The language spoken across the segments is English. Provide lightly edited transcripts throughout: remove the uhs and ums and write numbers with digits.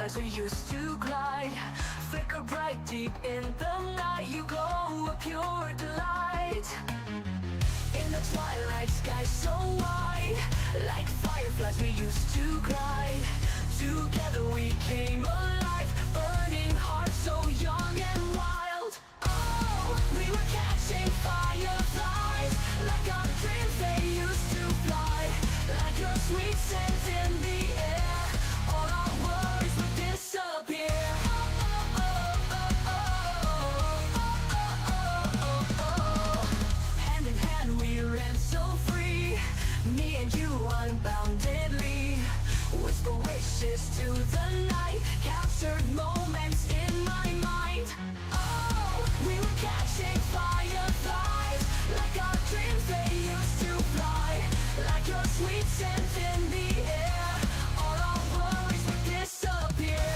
fireflies we used to glide, flicker bright deep in the night. You glow a pure delight. In the twilight sky so wide, like fireflies we used to glide. Together we came alive, burning hearts so young and wild. Oh, we were catching fireflies, like our dreams they used to fly. Like your sweet scent in the air, all our worries would disappear. Hand in hand we ran so free, me and you unboundedly. Whisper wishes to the night, captured moments in my mind. Oh, we were catching fireflies, like our dreams they used to fly. Like your sweet scent in the air, all our worries would disappear.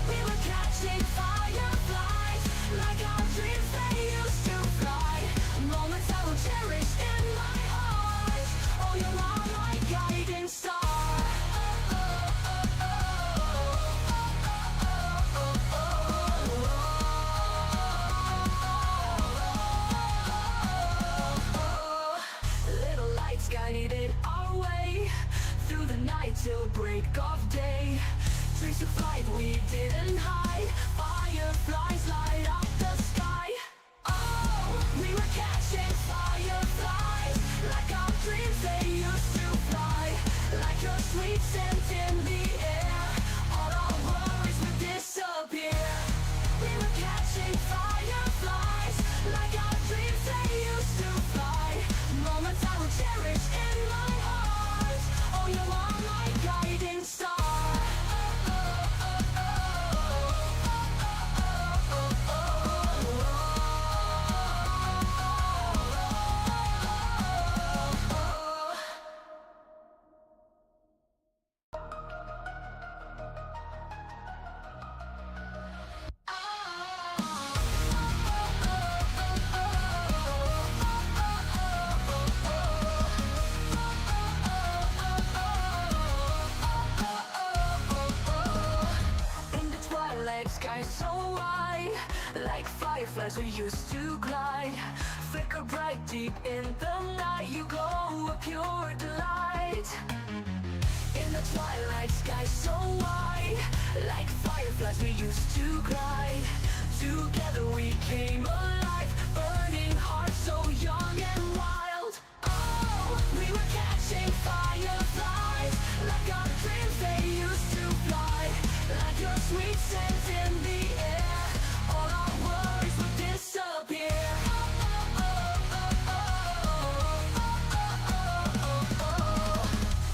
We were catching fireflies, like our dreams they used to fly. Moments I will cherish in my heart. Oh, you are my guiding star. Little lights guided our way through the night till break of day. Dreams of flight we didn't hide, fireflies light up the sky. Oh, we were catching fireflies, like our dreams they used to fly. Like your sweet scent in the air, all our worries would disappear. We were catching fireflies, like our dreams they used to fly. Moments I will cherish in my heart. Oh, you are my guiding star. Sky so wide, like fireflies we used to glide, flicker bright deep in the night. You glow a pure delight. In the twilight sky so wide, like fireflies we used to glide. Together we came alive, burning hearts so young and wild. Oh, we were catching fireflies, like our dreams they used to fly. Like your sweet scent in the air, all our worries would disappear.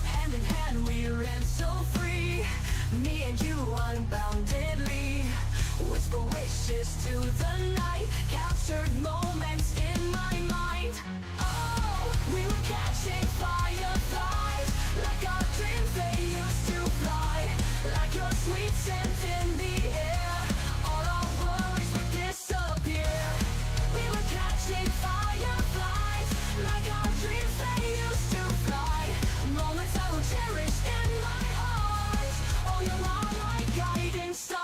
Hand in hand we ran so free, me and you unboundedly. Whisper wishes to the night, captured moments in my mind. Oh, we were catching fireflies, like our dreams they used to fly. Like your sweet scent in the air, all our worries would disappear. We were catching fireflies, like our dreams they used to fly. Moments I will cherish in my heart. Oh, you are my guiding star.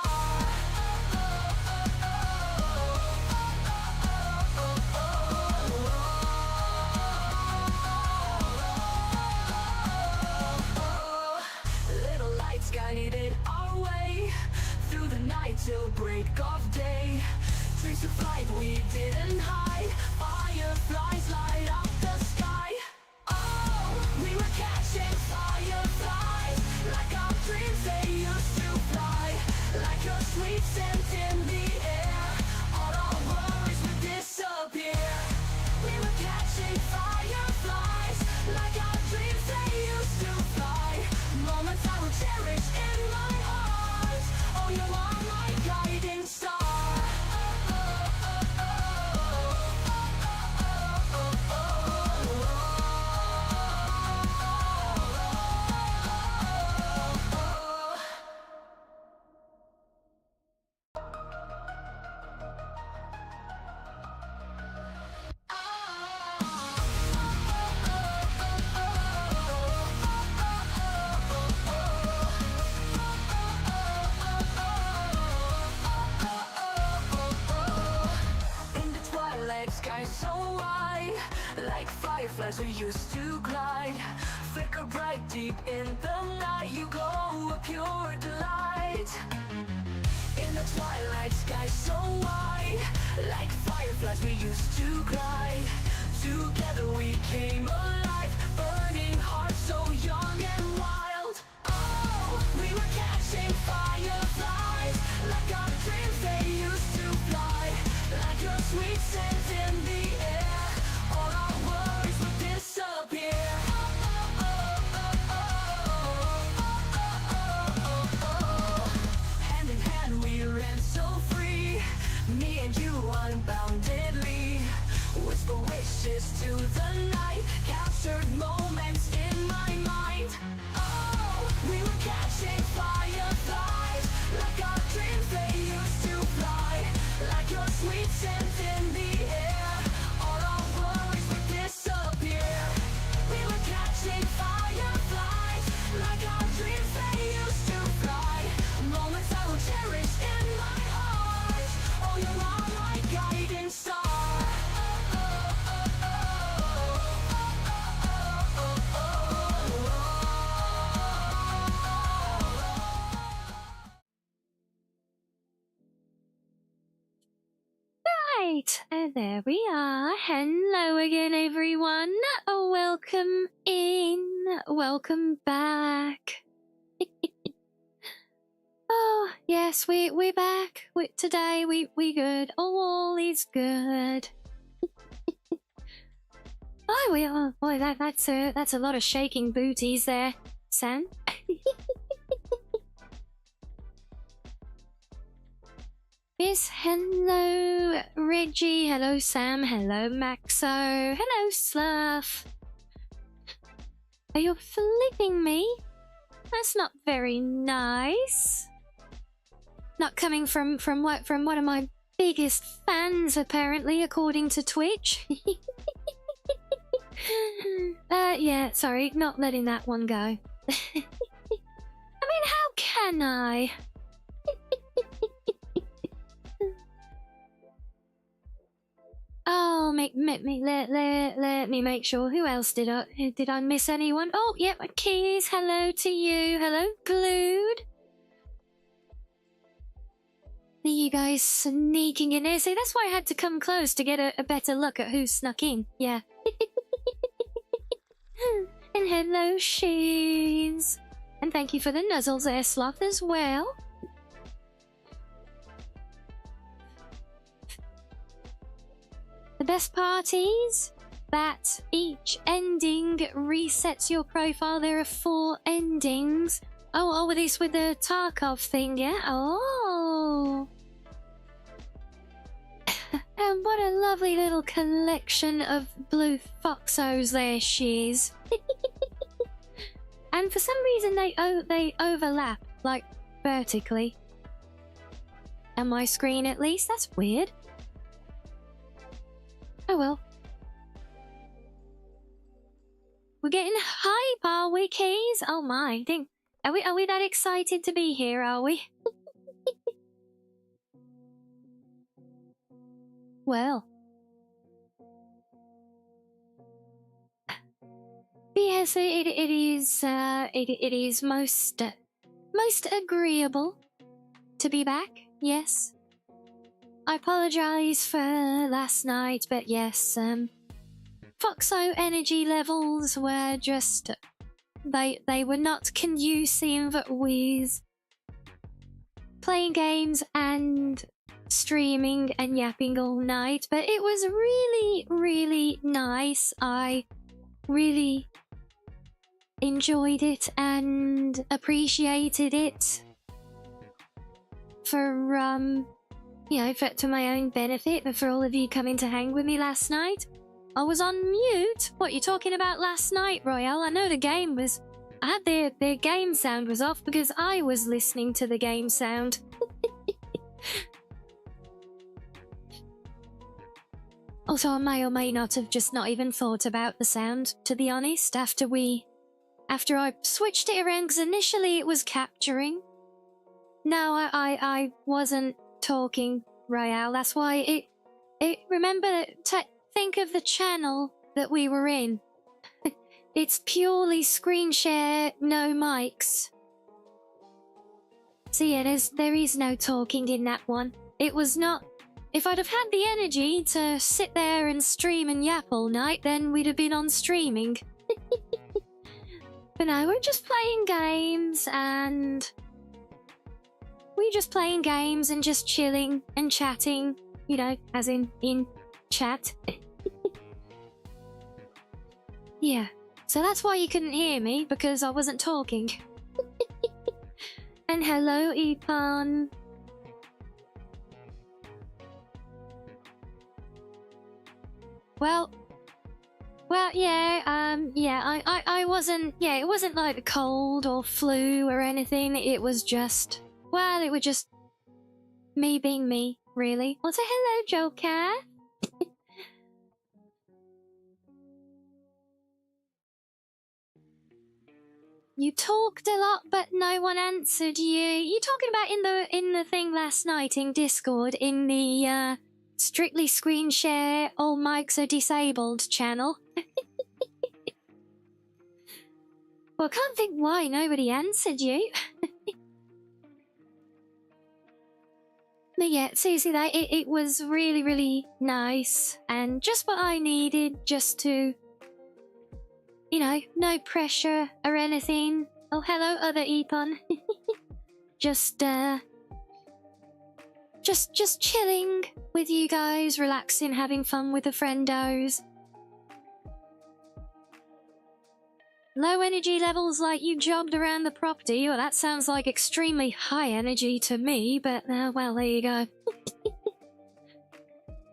fireflies we used to glide. Flicker bright deep in the night, you glow a pure delight. In the twilight sky so wide, like fireflies we used to glide. Together we came alive, burning hearts so young and wild. Oh, we were catching fireflies, like our dreams they used to fly. Like your sweet scent in the air, all our worries would disappear. Hand in hand we ran so free, me and you unboundedly. Whisper wishes to the night, captured moments in my mind. Oh, we were catching fireflies, like our dreams they used to fly. Like your sweet scent in the air, all our worries would disappear. We were catching fireflies, like our dreams they used to fly. Moments I will cherish in my heart. Oh, you are my guiding star. Right, there we are. Hello again, everyone. Welcome in. Welcome back. Oh, yes, we're back. Today we good. All is good. Oh, boy, that's a lot of shaking booties there, Sam. Yes, hello Reggie, hello Sam, hello Maxo, hello Slurf. Are you flipping me? That's not very nice. Not coming from one of my biggest fans, apparently, according to Twitch. Yeah, sorry, not letting that one go. I mean, how can I? Oh, let me make sure. Who else did I miss anyone? Oh, yep, Keys. Hello to you. Hello, Glued. You guys sneaking in there. See, that's why I had to come close to get a better look at who snuck in. Yeah. And hello, Sheens. And thank you for the nuzzles there, Sloth, as well. The best part is that each ending resets your profile. There are 4 endings. Oh, with this with the Tarkov thing, yeah? Oh. And what a lovely little collection of blue foxos there she is. And for some reason they overlap, like vertically. On my screen at least, that's weird. Oh well. We're getting hype, are we, Keys? Oh my, are we that excited to be here, are we? Well. Yes, it is most agreeable to be back, yes. I apologize for last night, but yes, FOXO energy levels were just... They were not conducive with playing games and streaming and yapping all night, but it was really, really nice. I really enjoyed it and appreciated it for, you know, to my own benefit, but for all of you coming to hang with me last night. I was on mute. What you talking about last night, Royale? I know the game was... I had their game sound was off because I was listening to the game sound. Also, I may or may not have just not even thought about the sound, to be honest, after I switched it around, because initially it was capturing. No, I wasn't talking, Royale. That's why remember, think of the channel that we were in. It's purely screen share, no mics. So yeah, there is no talking in that one. It was not... If I'd have had the energy to sit there and stream and yap all night, then we'd have been on streaming. But no, we're just playing games and... We're just playing games and just chilling and chatting. You know, as in chat. Yeah. So that's why you couldn't hear me, because I wasn't talking. And hello, Epon. Well, yeah, I wasn't, yeah, it wasn't like a cold or flu or anything. It was just, well, it was just me being me, really. Also, hello, Joker. You talked a lot, but no one answered you. You talking about in the thing last night in Discord, in the strictly screen share, all mics are disabled channel? Well, I can't think why nobody answered you. But yeah, seriously, it was really, really nice, and just what I needed, just to, you know, no pressure or anything. Oh, hello, other Epon. Just chilling with you guys, relaxing, having fun with the friendos. Low energy levels, like you jogged around the property. Well, that sounds like extremely high energy to me, but well, there you go.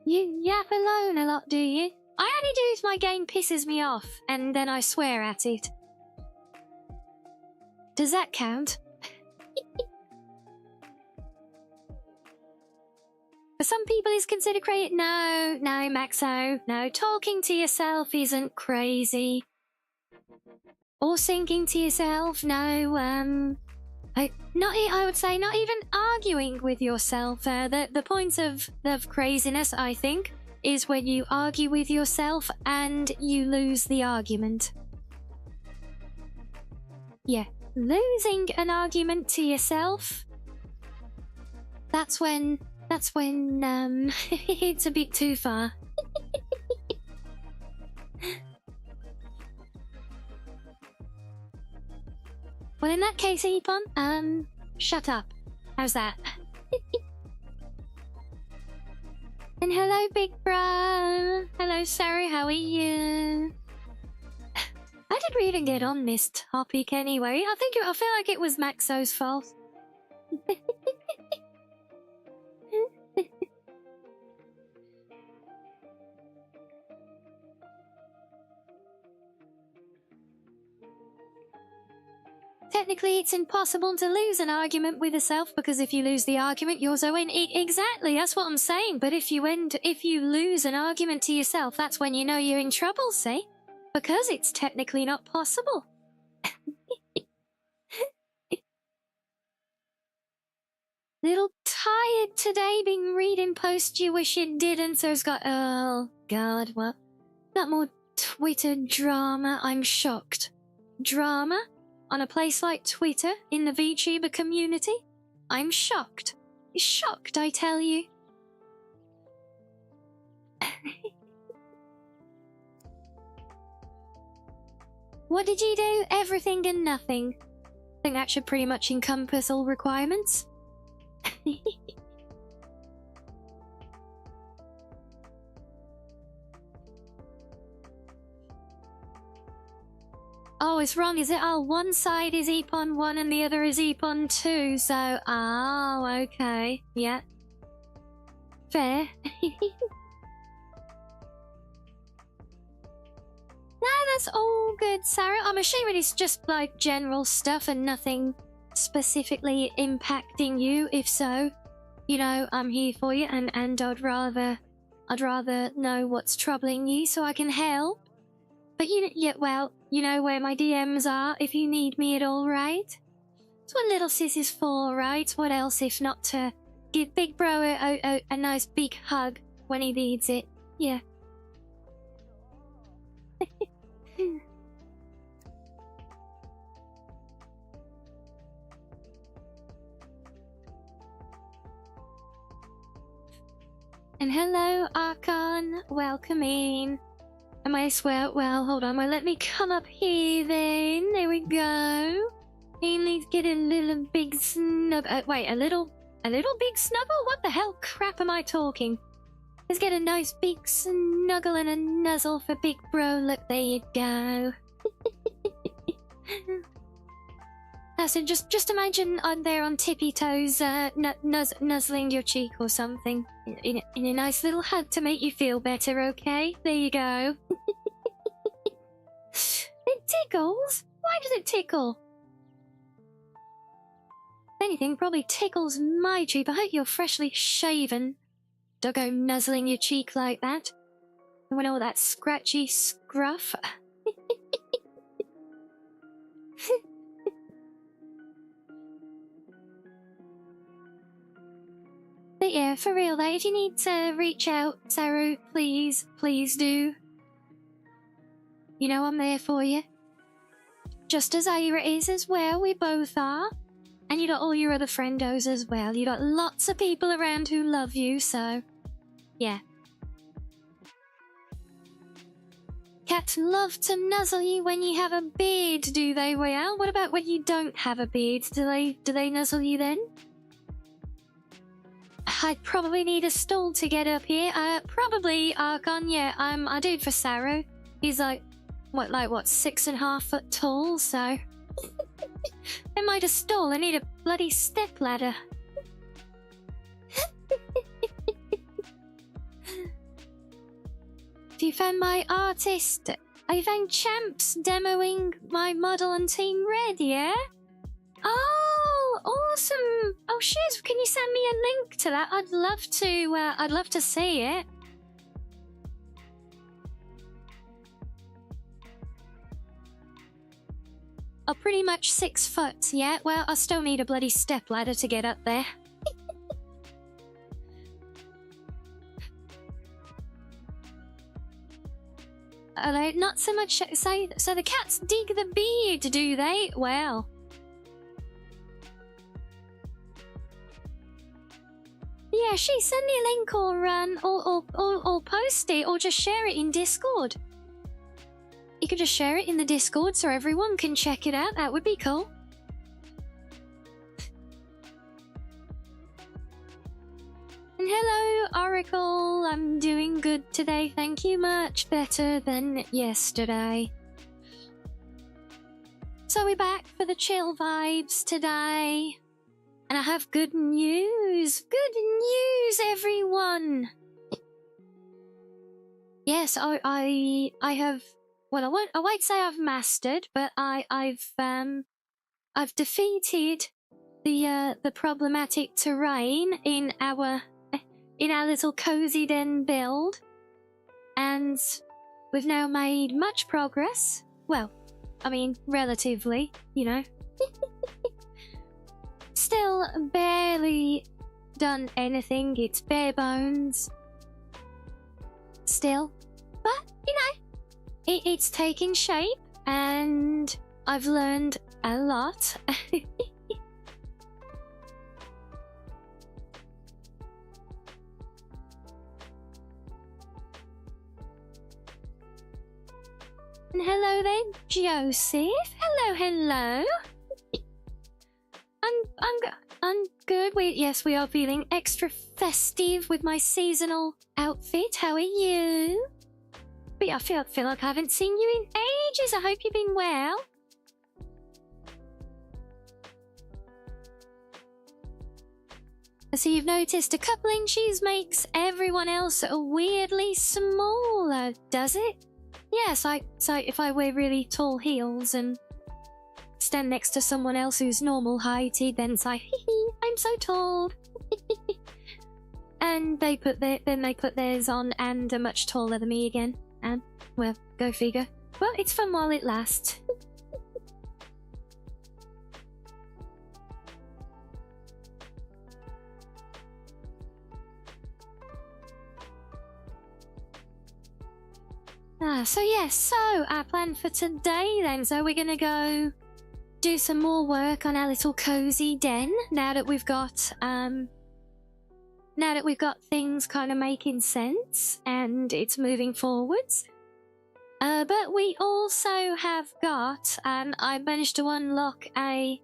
You yap alone a lot, do you? I only do if my game pisses me off, and then I swear at it. Does that count? For some people it's considered crazy. No, Maxo. No, talking to yourself isn't crazy. Or singing to yourself, no, I would say not even arguing with yourself. The point of craziness, I think, is when you argue with yourself and you lose the argument. Yeah, losing an argument to yourself, that's when it's a bit too far. Well, in that case, Epon, shut up. How's that? And hello, big bro. Hello, Sarah, how are you? How did we even get on this topic anyway? I feel like it was Maxo's fault. Technically, it's impossible to lose an argument with yourself, because if you lose the argument, you also win. Exactly, that's what I'm saying. But if you lose an argument to yourself, that's when you know you're in trouble, see? Because it's technically not possible. Little tired today, been reading posts you wish you didn't, so it's got, oh god, what? Got more Twitter drama, I'm shocked. Drama? On a place like Twitter, in the VTuber community? I'm shocked. Shocked, I tell you. What did you do? Everything and nothing. I think that should pretty much encompass all requirements. Oh, it's wrong, is it? Oh, one side is Epon 1 and the other is Epon 2, so... Oh, okay. Yeah. Fair. No, that's all good, Sarah. I'm assuming it's just, like, general stuff and nothing specifically impacting you. If so, you know, I'm here for you, and I'd rather know what's troubling you so I can help. But well, you know where my DMs are if you need me at all, right? That's what little sis is for, right? What else if not to give big bro a, a, a, a, a nice big hug when he needs it. Yeah. And hello, Archon. Welcome in. Am I swear? Well, hold on. Well, let me come up here then. There we go. Let's get a little big snub. Wait, a little big snuggle? What the hell crap am I talking? Let's get a nice big snuggle and a nuzzle for big bro. Look, there you go. So just imagine on there on tippy toes, nuzzling your cheek or something in a nice little hug to make you feel better. Okay, there you go. It tickles. Why does it tickle? If anything, probably tickles my cheek. I hope you're freshly shaven. Don't go nuzzling your cheek like that. I want all that scratchy scruff. But yeah, for real though, if you need to reach out, Saru, please do. You know I'm there for you. Just as Ira is as well, we both are. And you got all your other friendos as well. You got lots of people around who love you, so yeah. Cats love to nuzzle you when you have a beard, do they, Royale? What about when you don't have a beard? Do they nuzzle you then? I'd probably need a stool to get up here. Probably Archon, yeah. I do it for Saru. He's like, what, 6.5 foot tall, so I might a stool. I need a bloody step ladder. Have you found my artist? I found Champs demoing my model on Team Red, yeah? Oh, awesome! Oh, shiz, can you send me a link to that? I'd love to see it. Oh, pretty much 6 foot, yeah? Well, I still need a bloody step ladder to get up there. Not so much. So the cats dig the beard, do they? Well. Yeah, send me a link or post it or just share it in Discord. You could just share it in the Discord so everyone can check it out. That would be cool. And hello, Oracle. I'm doing good today. Thank you. Much better than yesterday. So we're back for the chill vibes today. And I have good news. Good news, everyone. Yes, I have. Well, I won't say I've mastered, but I've defeated the problematic terrain in our little cozy den build, and we've now made much progress. Well, I mean, relatively, you know. Still barely done anything. It's bare bones. Still, but you know. It's taking shape, and I've learned a lot. And hello there, Joseph. Hello. I'm good. Yes, we are feeling extra festive with my seasonal outfit. How are you? But I feel like I haven't seen you in ages. I hope you've been well. So you've noticed a couple inches makes everyone else weirdly smaller, does it? Yes, so if I wear really tall heels and stand next to someone else who's normal heighted, then it's like, I'm so tall. And they put theirs on and are much taller than me again. And, well, go figure. Well, it's fun while it lasts. So yes, so our plan for today then. So we're gonna go do some more work on our little cozy den now that we've got things kind of making sense and it's moving forwards. But we also have got I managed to unlock a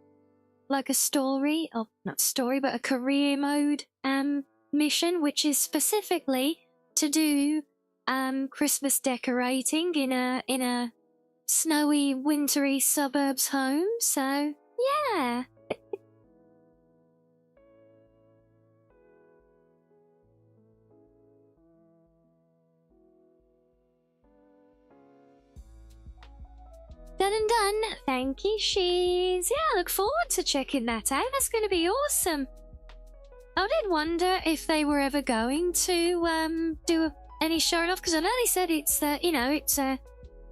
story, or not story, but a career mode mission, which is specifically to do Christmas decorating in a snowy, wintry suburbs home. So yeah. Done and done. Thank you, She's. Yeah, I look forward to checking that out. That's going to be awesome. I did wonder if they were ever going to do any showing off, because I know they said it's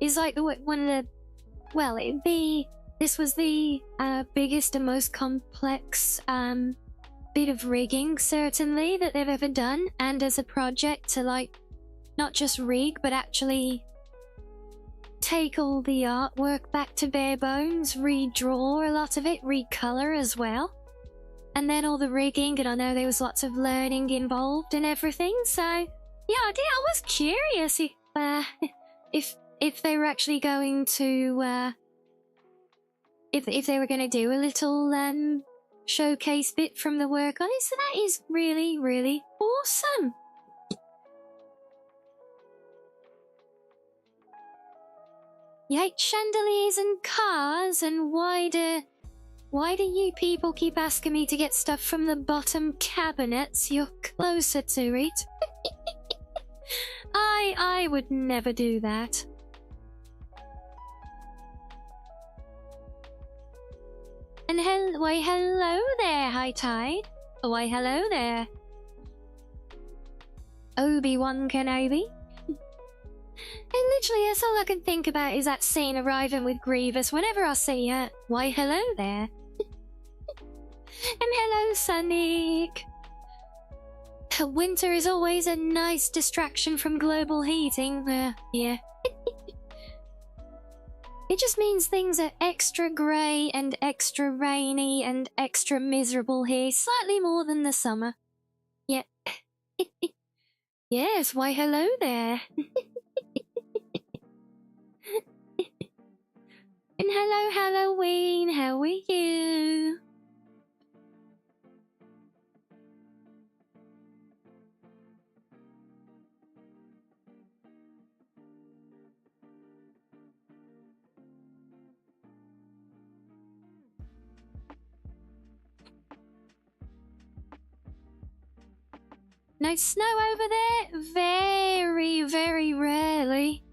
it's like one of the, well, this was the biggest and most complex bit of rigging certainly that they've ever done, and as a project to like not just rig but actually take all the artwork back to bare bones, redraw a lot of it, recolor as well, and then all the rigging, and I know there was lots of learning involved and everything. So yeah, I was curious if they were actually going to if they were going to do a little showcase bit from the work on it. So that is really, really awesome. You hate chandeliers and cars, and why do you people keep asking me to get stuff from the bottom cabinets? You're closer to it. I would never do that. And hello there, High Tide. Why, hello there, Obi-Wan Kenobi. And literally, that's all I can think about is that scene arriving with Grievous whenever I see her. Why, hello there. And hello, Sonic. Winter is always a nice distraction from global heating. Yeah. It just means things are extra grey and extra rainy and extra miserable here, slightly more than the summer. Yeah. Yes, why hello there. And hello, Halloween, how are you? No snow over there? Very, very rarely.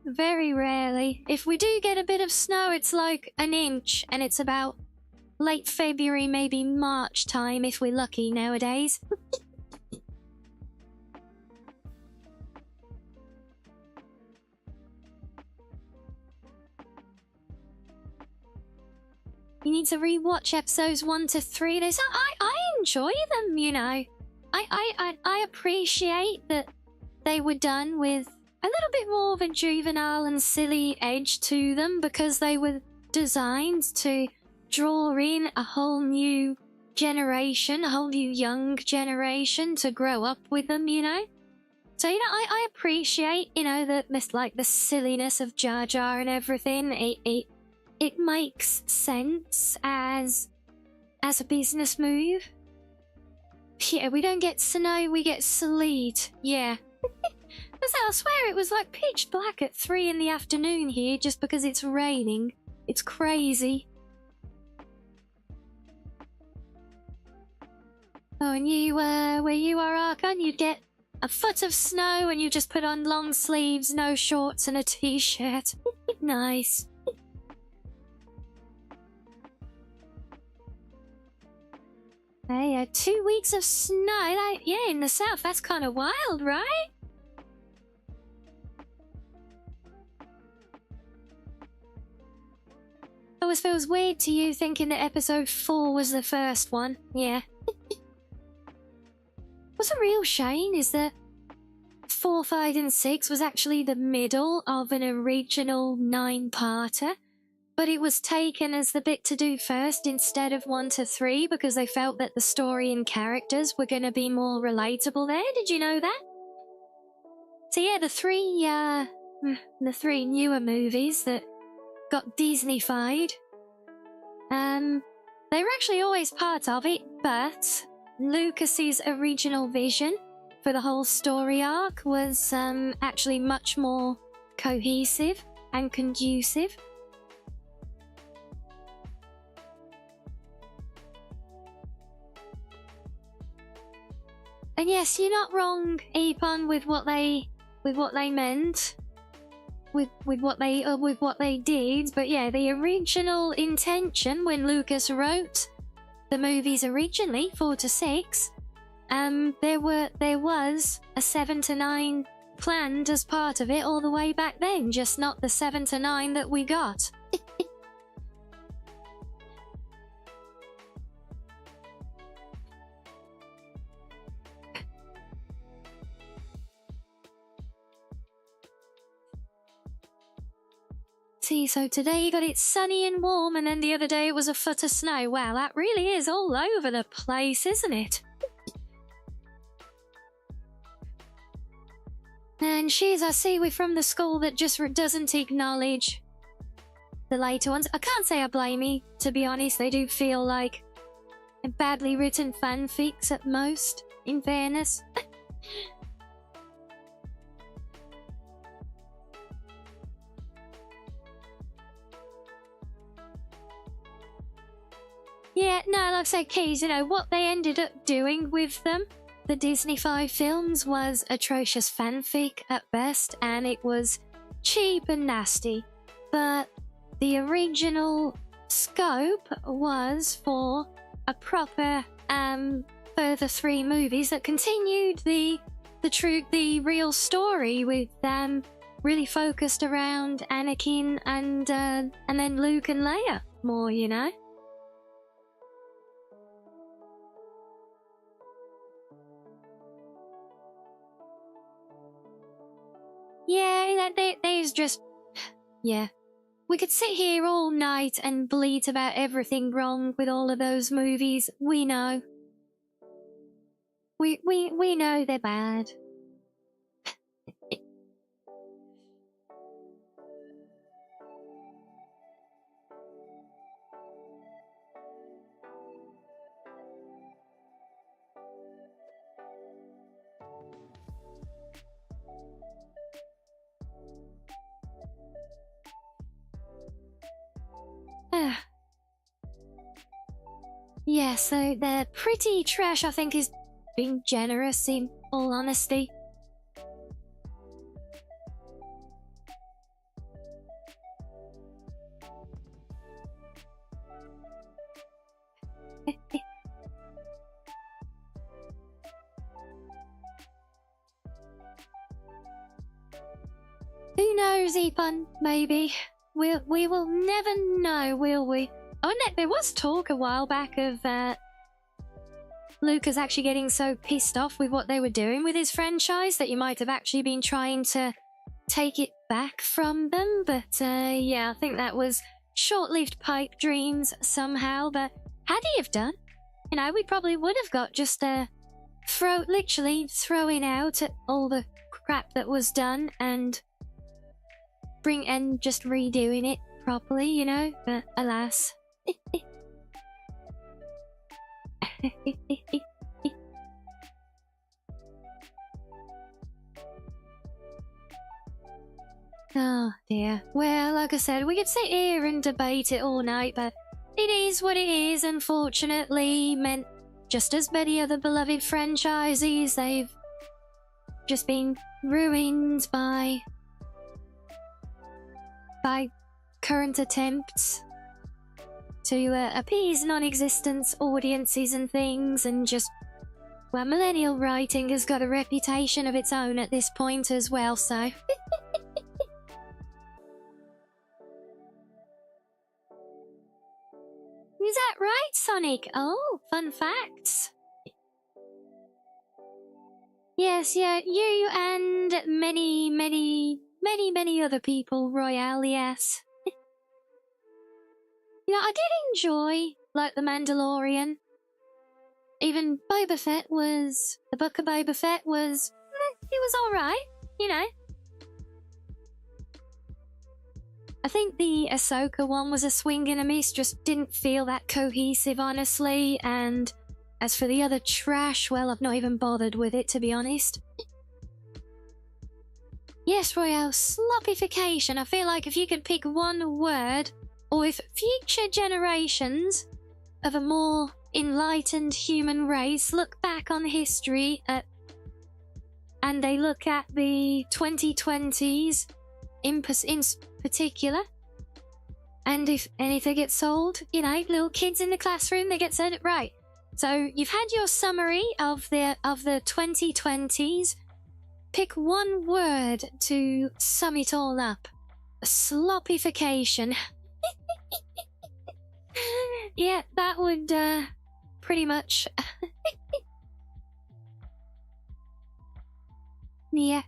Very rarely. If we do get a bit of snow, it's like an inch, and it's about late February, maybe March time if we're lucky nowadays. You need to rewatch episodes 1 to 3. I enjoy them, you know. I appreciate that they were done with a little bit more of a juvenile and silly edge to them, because they were designed to draw in a whole new generation, a whole new young generation to grow up with them, you know. So, you know, I appreciate, you know, the silliness of Jar Jar and everything. It makes sense as a business move. Yeah, we don't get snow, we get sleet. Yeah. I swear it was like pitch black at 3 in the afternoon here just because it's raining. It's crazy. Oh, and you, where you are, Archon, you'd get a foot of snow and you just put on long sleeves, no shorts and a t-shirt. Nice. Hey, 2 weeks of snow, yeah, in the south, that's kind of wild, right? Always feels weird to you thinking that episode 4 was the first one. Yeah. What's a real shame is that 4, 5, and 6 was actually the middle of an original 9-parter, but it was taken as the bit to do first instead of 1 to 3 because they felt that the story and characters were going to be more relatable there. Did you know that? So yeah, the three newer movies that got Disney-fied, they were actually always part of it, but Lucas's original vision for the whole story arc was actually much more cohesive and conducive. And yes, you're not wrong, Epon, with what they meant, with what they did. But yeah, the original intention when Lucas wrote the movies originally, 4 to 6, there was a 7 to 9 planned as part of it all the way back then, just not the 7 to 9 that we got. See, so today you got it sunny and warm, and then the other day it was a foot of snow. Wow, that really is all over the place, isn't it? And she's, I see, we're from the school that just doesn't acknowledge the later ones. I can't say I blame you, to be honest. They do feel like badly written fanfics at most, in fairness. Yeah, no, like I said, Keys, you know, what they ended up doing with them, the Disney 5 films, was atrocious fanfic at best, and it was cheap and nasty. But the original scope was for a proper, further 3 movies that continued the real story with, really focused around Anakin and then Luke and Leia more, you know? Yeah, there's just... Yeah. We could sit here all night and bleat about everything wrong with all of those movies. We know. We know they're bad. Yeah, so they're pretty trash, I think, is being generous, in all honesty. Who knows, Epon? Maybe. We will never know, will we? Oh, and there was talk a while back of Lucas actually getting so pissed off with what they were doing with his franchise that he might have actually been trying to take it back from them. But yeah, I think that was short-lived pipe dreams somehow. But had he have done, you know, we probably would have got just literally throwing out all the crap that was done and just redoing it properly, you know. But alas. Oh dear. Well, like I said, we could sit here and debate it all night, but it is what it is, unfortunately. Meant just as many other beloved franchises, they've just been ruined by current attempts to appease non-existent audiences and things, and just, well, millennial writing has got a reputation of its own at this point as well, so... Is that right, Sonic? Oh, fun facts. Yes, yeah, you and many other people, Royale, yes. Yeah, I did enjoy, like, The Mandalorian. Even Boba Fett was... The Book of Boba Fett was... it was alright, you know. I think the Ahsoka one was a swing and a miss, just didn't feel that cohesive, honestly, and as for the other trash, well, I've not even bothered with it, to be honest. Yes, Royale, sloppification. I feel like if you could pick one word, or if future generations of a more enlightened human race look back on history and they look at the 2020s in particular, and if they get sold, you know, little kids in the classroom, they get said right. So you've had your summary of the 2020s. Pick one word to sum it all up. Sloppification. Yeah, that would pretty much. Yeah.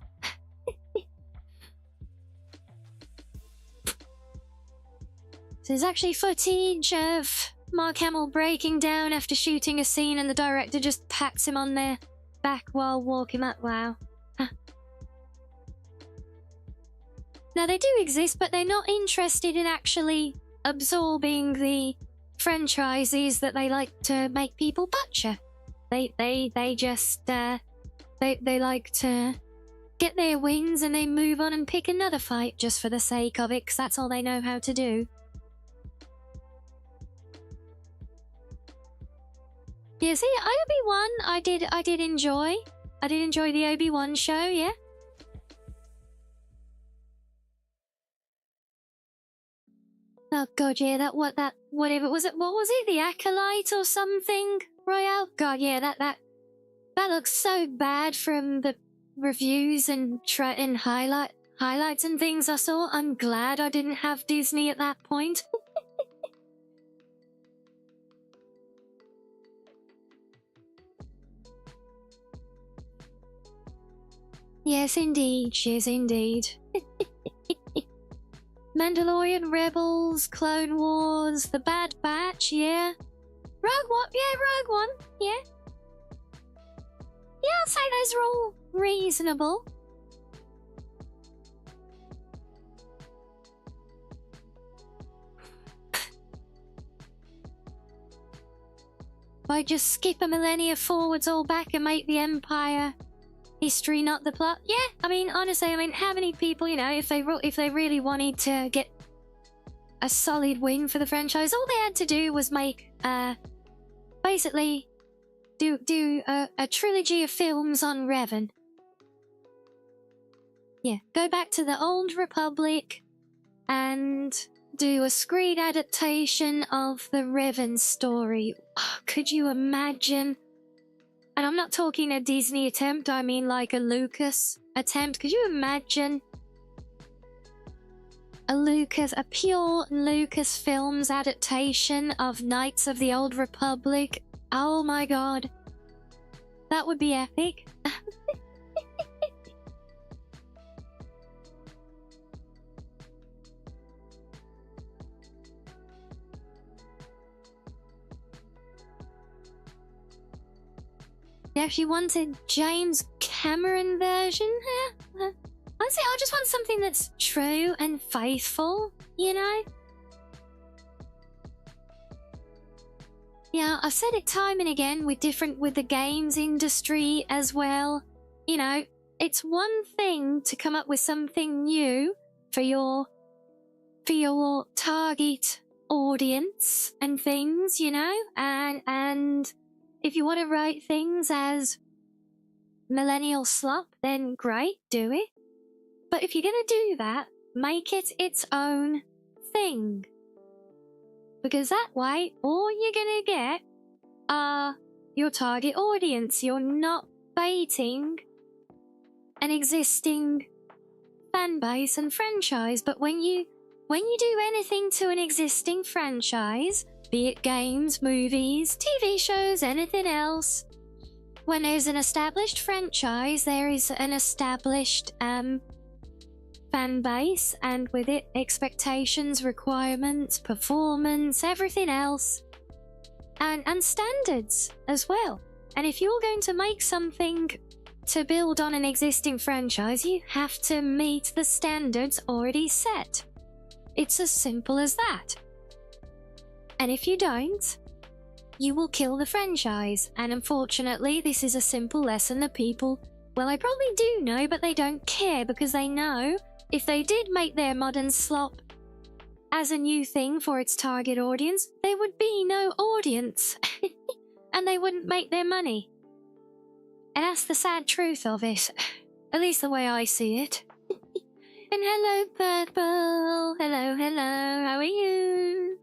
There's actually footage of Mark Hamill breaking down after shooting a scene and the director just pats him on their back while walking up. Wow. Huh. Now, they do exist, but they're not interested in actually absorbing the franchises that they like to make people butcher. They just, they like to get their wins and they move on and pick another fight just for the sake of it, because that's all they know how to do. Yeah, see, Obi-Wan, I did enjoy. I did enjoy the Obi-Wan show, yeah. Oh god, yeah, whatever was it? What was it? The Acolyte or something? Royale? God, yeah, that looks so bad from the reviews and highlights and things I saw. I'm glad I didn't have Disney at that point. Yes, indeed. Yes, indeed. Mandalorian, Rebels, Clone Wars, The Bad Batch, yeah. Rogue One, yeah, Rogue One, yeah. Yeah, I'd say those are all reasonable. Why just skip a millennia forwards all back and make the Empire history, not the plot? Yeah, I mean, honestly, I mean, how many people, you know, if they really wanted to get a solid win for the franchise, all they had to do was make, basically, do a trilogy of films on Revan. Yeah, go back to the Old Republic and do a screen adaptation of the Revan story. Oh, could you imagine? And I'm not talking a Disney attempt, I mean like a Lucas attempt. Could you imagine a pure Lucasfilms adaptation of Knights of the Old Republic? Oh my god. That would be epic. They actually wanted James Cameron version? Honestly, I just want something that's true and faithful, you know? Yeah, I've said it time and again with the games industry as well. You know, it's one thing to come up with something new for your target audience and things, you know? And if you want to write things as millennial slop, then great, do it. But if you're going to do that, make it its own thing. Because that way, all you're going to get are your target audience. You're not baiting an existing fan base and franchise. But when you do anything to an existing franchise, be it games, movies, TV shows, anything else, when there's an established franchise, there is an established fan base, and with it, expectations, requirements, performance, everything else, and standards as well. And if you're going to make something to build on an existing franchise, you have to meet the standards already set. It's as simple as that. And if you don't, you will kill the franchise. And unfortunately, this is a simple lesson that people, well, I probably do know, but they don't care, because they know if they did make their modern slop as a new thing for its target audience, there would be no audience. And they wouldn't make their money. And that's the sad truth of it. At least the way I see it. And hello, Purple. Hello, hello. How are you?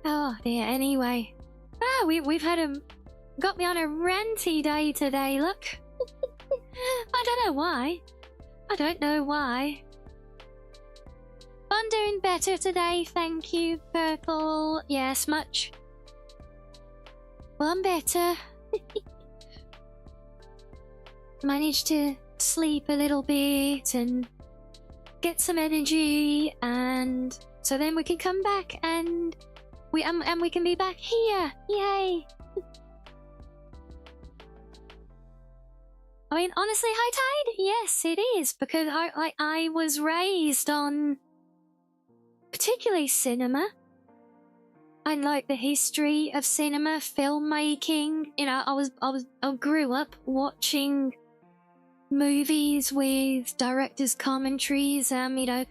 Oh dear, anyway. We've had got me on a ranty day today, look. I don't know why. I don't know why. I'm doing better today, thank you, Purple. Yes, much. Well, I'm better. Managed to sleep a little bit and get some energy, and so then we can come back and we can be back here. Yay! I mean, honestly, High Tide? Yes, it is, because I was raised on particularly cinema. I like the history of cinema, filmmaking. You know, I grew up watching movies with directors' commentaries. You know,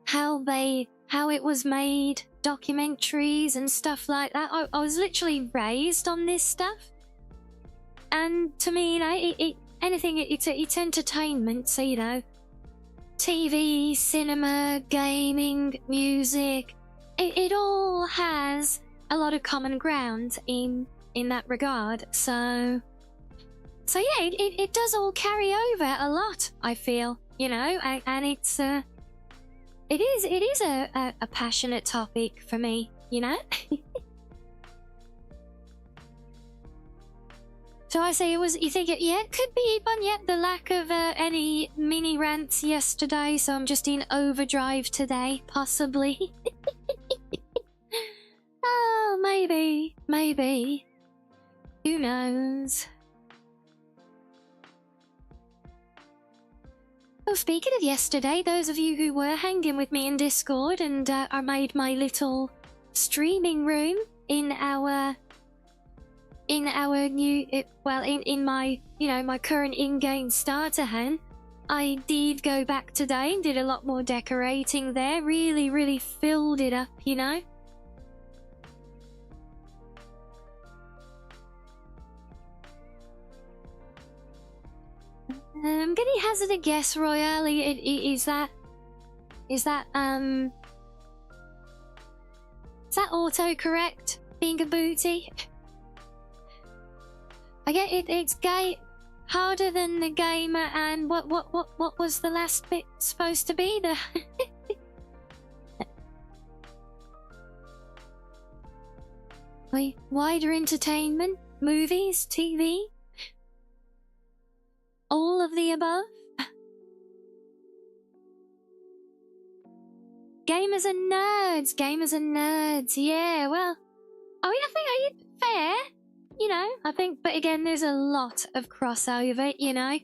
how it was made, documentaries and stuff like that. I was literally raised on this stuff, and to me, you know, it's entertainment. So, you know, TV, cinema, gaming, music, it all has a lot of common ground in that regard. So yeah, it does all carry over a lot, I feel, you know, and it's it is a passionate topic for me, you know. So I say you think it, yeah, it could be even yet the lack of any mini rants yesterday, so I'm just in overdrive today, possibly. Oh, maybe. Who knows? Oh, speaking of yesterday, those of you who were hanging with me in Discord and I made my little streaming room in our new, in my, you know, my current in-game starter hand, I did go back today and did a lot more decorating there. Really filled it up, you know. I'm gonna hazard a guess, Royale. Is that autocorrect? Being a booty? I get it. It's gay, harder than the gamer, and what was the last bit supposed to be? The wider entertainment, movies, TV, all of the above. Gamers and nerds. Yeah, well, I mean, I think fair. You know, I think, but again, there's a lot of crossover, you know,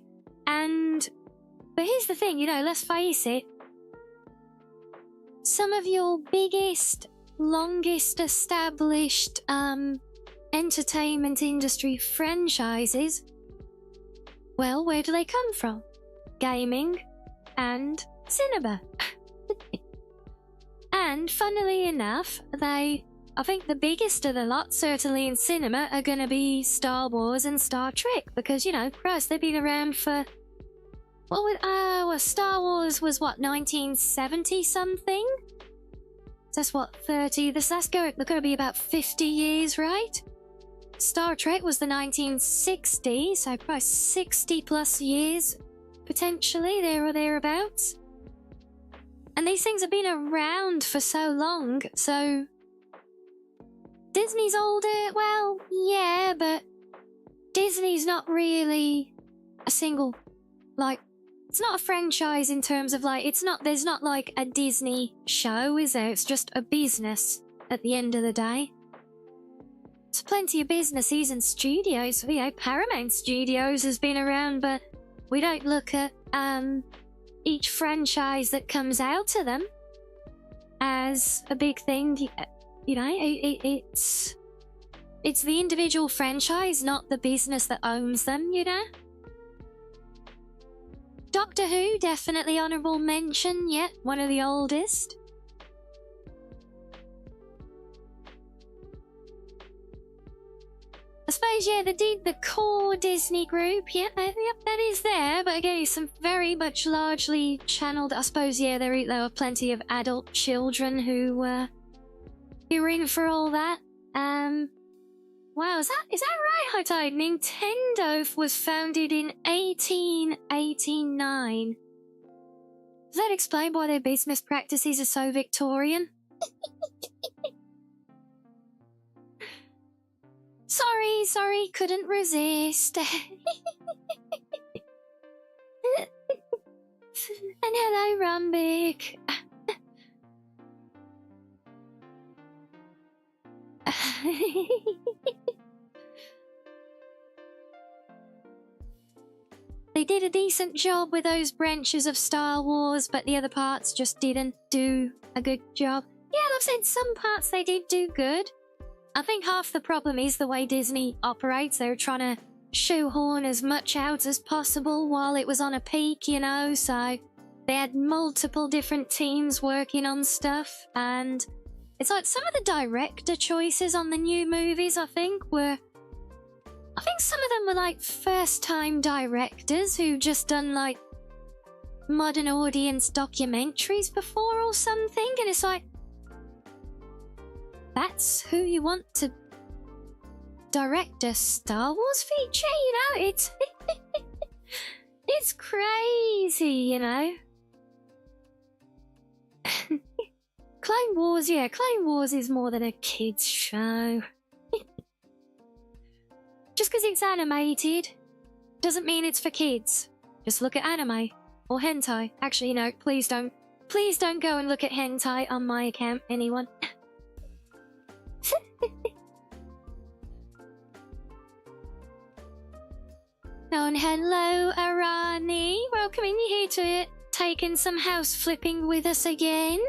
but here's the thing, you know, let's face it, some of your biggest, longest established, entertainment industry franchises, well, where do they come from? Gaming and cinema. And funnily enough, I think the biggest of the lot, certainly in cinema, are going to be Star Wars and Star Trek, because, you know, Christ, they've been around for, Star Wars was what, 1970 something? That's what, 30, that's going to be about 50 years, right? Star Trek was the 1960s, so probably 60 plus years potentially, there or thereabouts. And these things have been around for so long, so... Disney's older, well, yeah, but... Disney's not really a single, like... It's not a franchise in terms of, like, there's not, like, a Disney show, is there? It's just a business at the end of the day. There's plenty of businesses and studios. You know, Paramount Studios has been around, but we don't look at, each franchise that comes out of them as a big thing. You know, it's the individual franchise, not the business that owns them, you know? Doctor Who, definitely honourable mention, yet one of the oldest. I suppose, yeah, the core Disney group, yeah, yep, that is there, but again, some very much largely channeled. I suppose, yeah, there were plenty of adult children who were in for all that. Wow, is that right, High Tide? Nintendo was founded in 1889. Does that explain why their business practices are so Victorian? Sorry, couldn't resist. And hello, Rumbic. They did a decent job with those branches of Star Wars, but the other parts just didn't do a good job. Yeah, I've said some parts they did do good. I think half the problem is the way Disney operates. They're trying to shoehorn as much out as possible while it was on a peak, you know, so they had multiple different teams working on stuff, and it's like some of the director choices on the new movies, I think some of them were like first-time directors who just done like modern audience documentaries before or something, and it's like, that's who you want to direct a Star Wars feature, you know? It's it's crazy, you know? Clone Wars, yeah, Clone Wars is more than a kid's show. Just because it's animated doesn't mean it's for kids. Just look at anime or hentai. Actually, no, please don't go and look at hentai on my account, anyone. Oh, and hello, Arani. Welcoming you here to taking some house flipping with us again.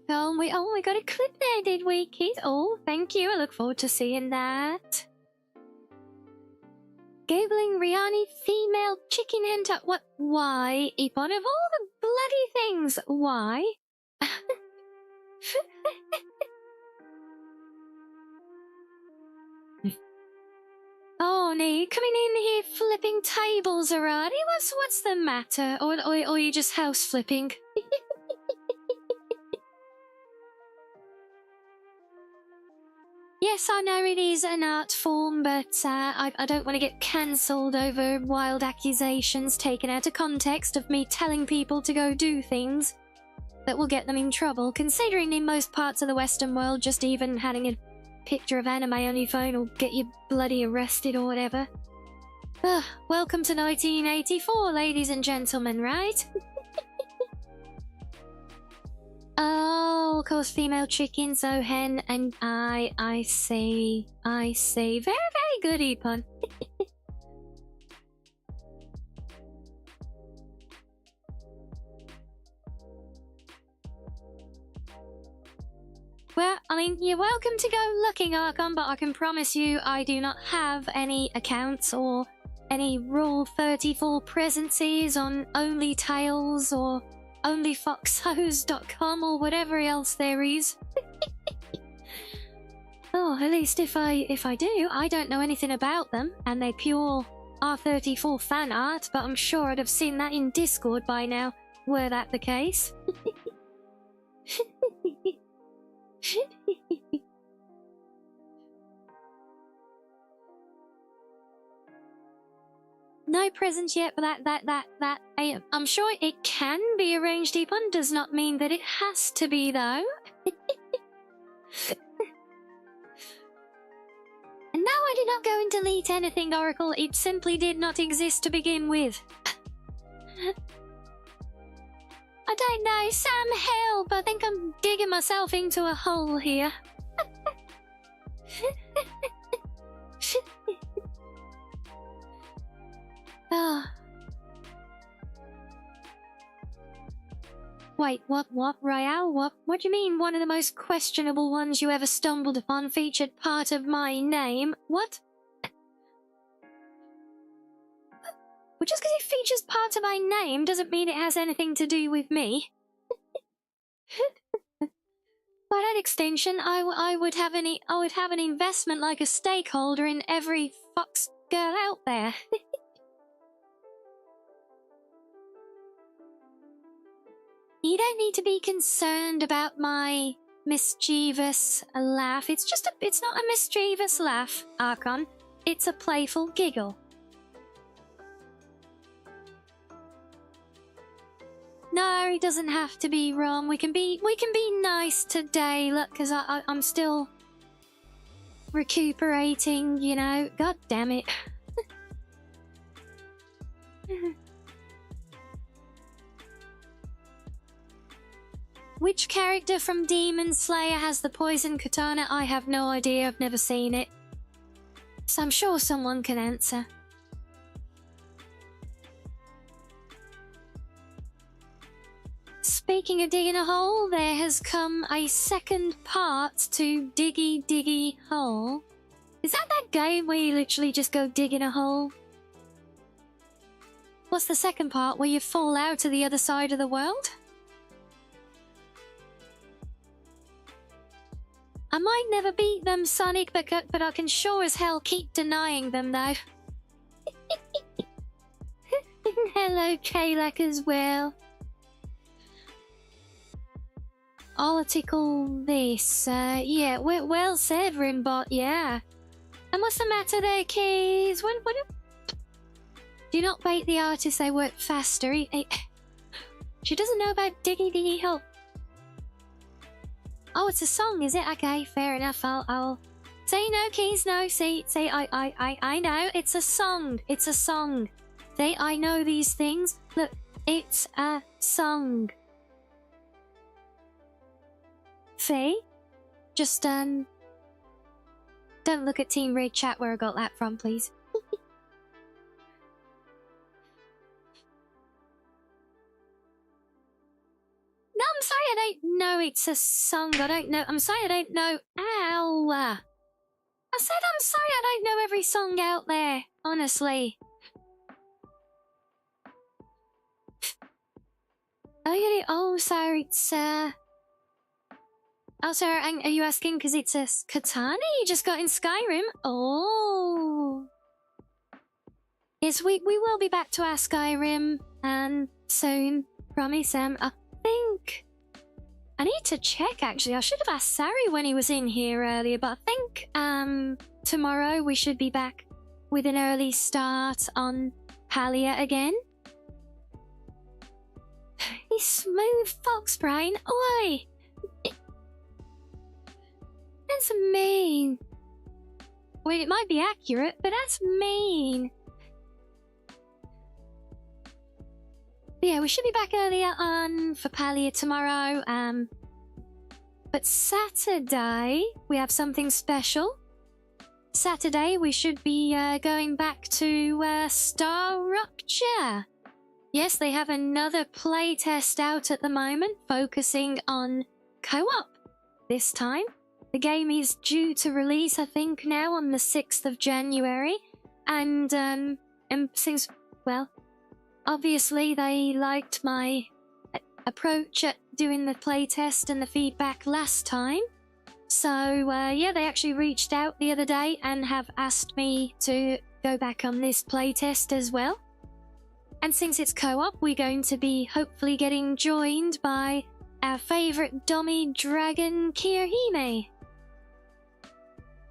Oh, we got a clip there, did we, Keith? Oh, thank you. I look forward to seeing that. Googling Rianni female chicken hentai. What? Why, Epon? Of all the bloody things, why? Oh, no, you coming in here flipping tables, Arani? What's the matter? Or you just house flipping? Yes, I know it is an art form, but I don't want to get cancelled over wild accusations taken out of context of me telling people to go do things that will get them in trouble, considering in most parts of the Western world just even having a picture of anime on your phone will get you bloody arrested or whatever. Welcome to 1984, ladies and gentlemen, right? Oh, of course, female chicken, so hen, and I see. Very, very good, Epon. Well, I mean, you're welcome to go looking, Archon, but I can promise you I do not have any accounts or any Rule 34 presences on Only Tales or onlyfoxos.com or whatever else there is. Oh, at least if I do, I don't know anything about them, and they're pure R34 fan art, but I'm sure I'd have seen that in Discord by now, were that the case. No presents yet, but I'm sure it can be arranged upon. Does not mean that it has to be, though. And no, I did not go and delete anything, Oracle. It simply did not exist to begin with. I don't know, Sam, help! I think I'm digging myself into a hole here. Oh. Wait, what, Royale? What do you mean one of the most questionable ones you ever stumbled upon featured part of my name? What? Well, just because it features part of my name doesn't mean it has anything to do with me. By that extension, I would have an investment like a stakeholder in every fox girl out there. You don't need to be concerned about my mischievous laugh. It's not a mischievous laugh, Archon. It's a playful giggle. No, it doesn't have to be wrong. We can be nice today. Look, because I'm still recuperating, you know. God damn it. Which character from Demon Slayer has the poison katana? I have no idea. I've never seen it. So I'm sure someone can answer. Speaking of digging a hole, there has come a second part to Diggy Diggy Hole. Is that game where you literally just go dig in a hole? What's the second part, where you fall out to the other side of the world? I might never beat them, Sonic, but I can sure as hell keep denying them, though. Hello, Kalak, as well. I'll tickle this. Yeah, well said, Rimbot, yeah. And what's the matter there, Keys? Do not bait the artist, they work faster. She doesn't know about Diggy Diggy Hole. Oh, it's a song, is it? Okay, fair enough. I'll say no, Keys, no. Say I know. It's a song. It's a song. Say I know these things. Look, it's a song. Faye, just don't look at Team Raid chat where I got that from, please. No, I'm sorry, I don't know it's a song. I don't know. I'm sorry, I don't know. Ow! I said I'm sorry, I don't know every song out there. Honestly. Oh, sorry, it's Oh, sorry, are you asking because it's a katana you just got in Skyrim? Oh. Yes, we will be back to our Skyrim soon. Promise. I think I need to check, actually. I should have asked Sari when he was in here earlier, but I think tomorrow we should be back with an early start on Palia again. He's smooth fox brain. Oi! That's mean. Well, it might be accurate, but that's mean. But yeah, we should be back earlier on for Palia tomorrow. But Saturday, we have something special. Saturday, we should be going back to Star Rupture. Yes, they have another playtest out at the moment, focusing on co-op this time. The game is due to release, I think, now on the 6th of January. And since, well, obviously they liked my approach at doing the playtest and the feedback last time. So, yeah, they actually reached out the other day and have asked me to go back on this playtest as well. And since it's co-op, we're going to be hopefully getting joined by our favourite dummy dragon, Kirihime.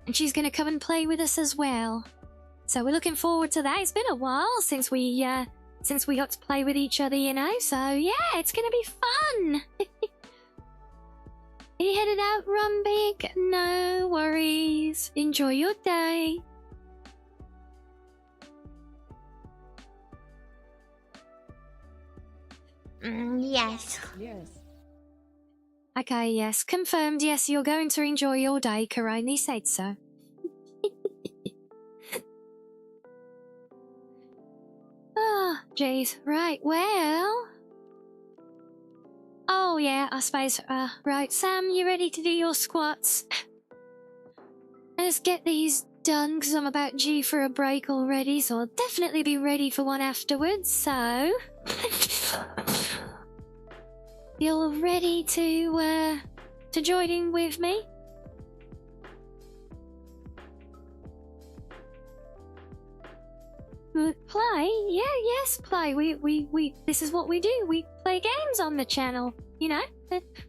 And she's going to come and play with us as well. So we're looking forward to that. It's been a while since we got to play with each other, you know. So yeah, it's gonna be fun. Are you headed out, Rumbig? No worries. Enjoy your day. Yes. Yes. Okay, yes. Confirmed, yes, you're going to enjoy your day. Karani said so. Ah, jeez. Right, well... Oh, yeah, I suppose. Right, Sam, you ready to do your squats? Let's get these done, because I'm about due for a break already, so I'll definitely be ready for one afterwards, so... You're ready to join in with me? Play? Yeah, yes, play. We this is what we do. We play games on the channel, you know?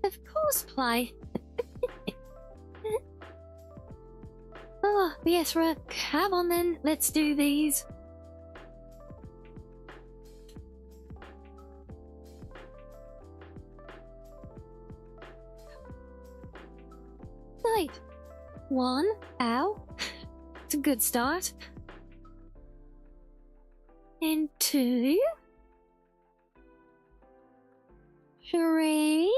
Of course, play. Oh, yes, right. Come on then, let's do these. Right. 1. Ow. It's a good start. And 2. 3.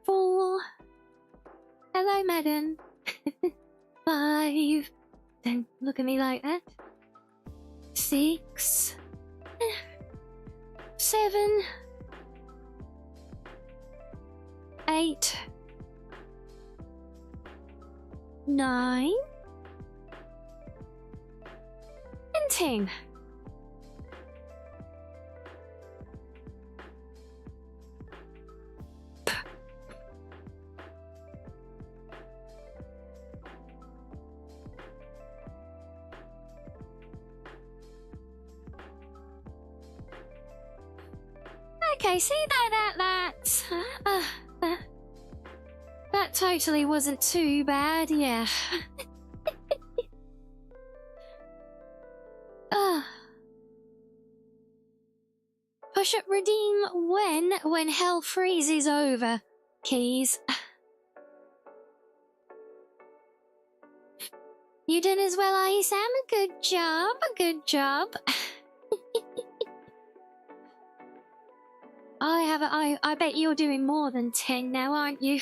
4. Hello, madam. 5. Don't look at me like that. 6. 7. 8. 9. And 10. Okay, see that totally wasn't too bad, yeah. Push up redeem when hell freezes over. Keys. You done as well, are you, Sam? Good job, good job. I bet you're doing more than 10 now, aren't you?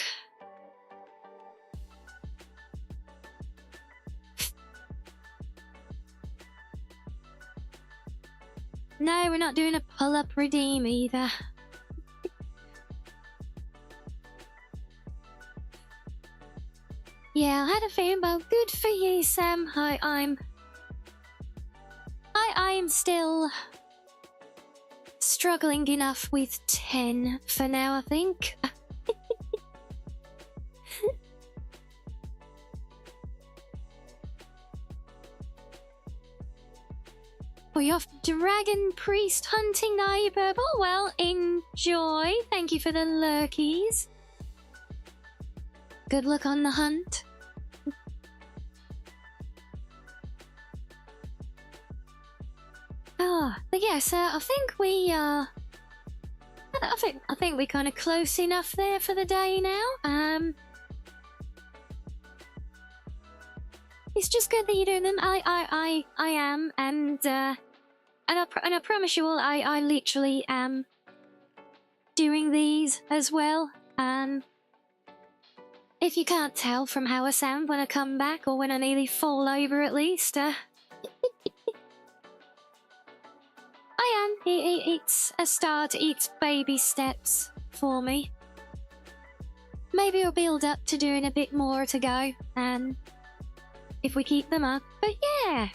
No, we're not doing a pull-up redeem either. Yeah, I had a feeling, but good for you, Sam. I'm still struggling enough with 10 for now, I think. Oh, you're off dragon priest hunting, are you, Purple? Well, enjoy. Thank you for the lurkies. Good luck on the hunt. But yes, I think we I think we're kind of close enough there for the day now. It's just good that you're doing them. I am, and I promise you all, I literally am doing these as well. If you can't tell from how I sound when I come back, or when I nearly fall over at least, I am. It's a start, it's baby steps for me. Maybe we'll build up to doing a bit more to go, if we keep them up. But yeah,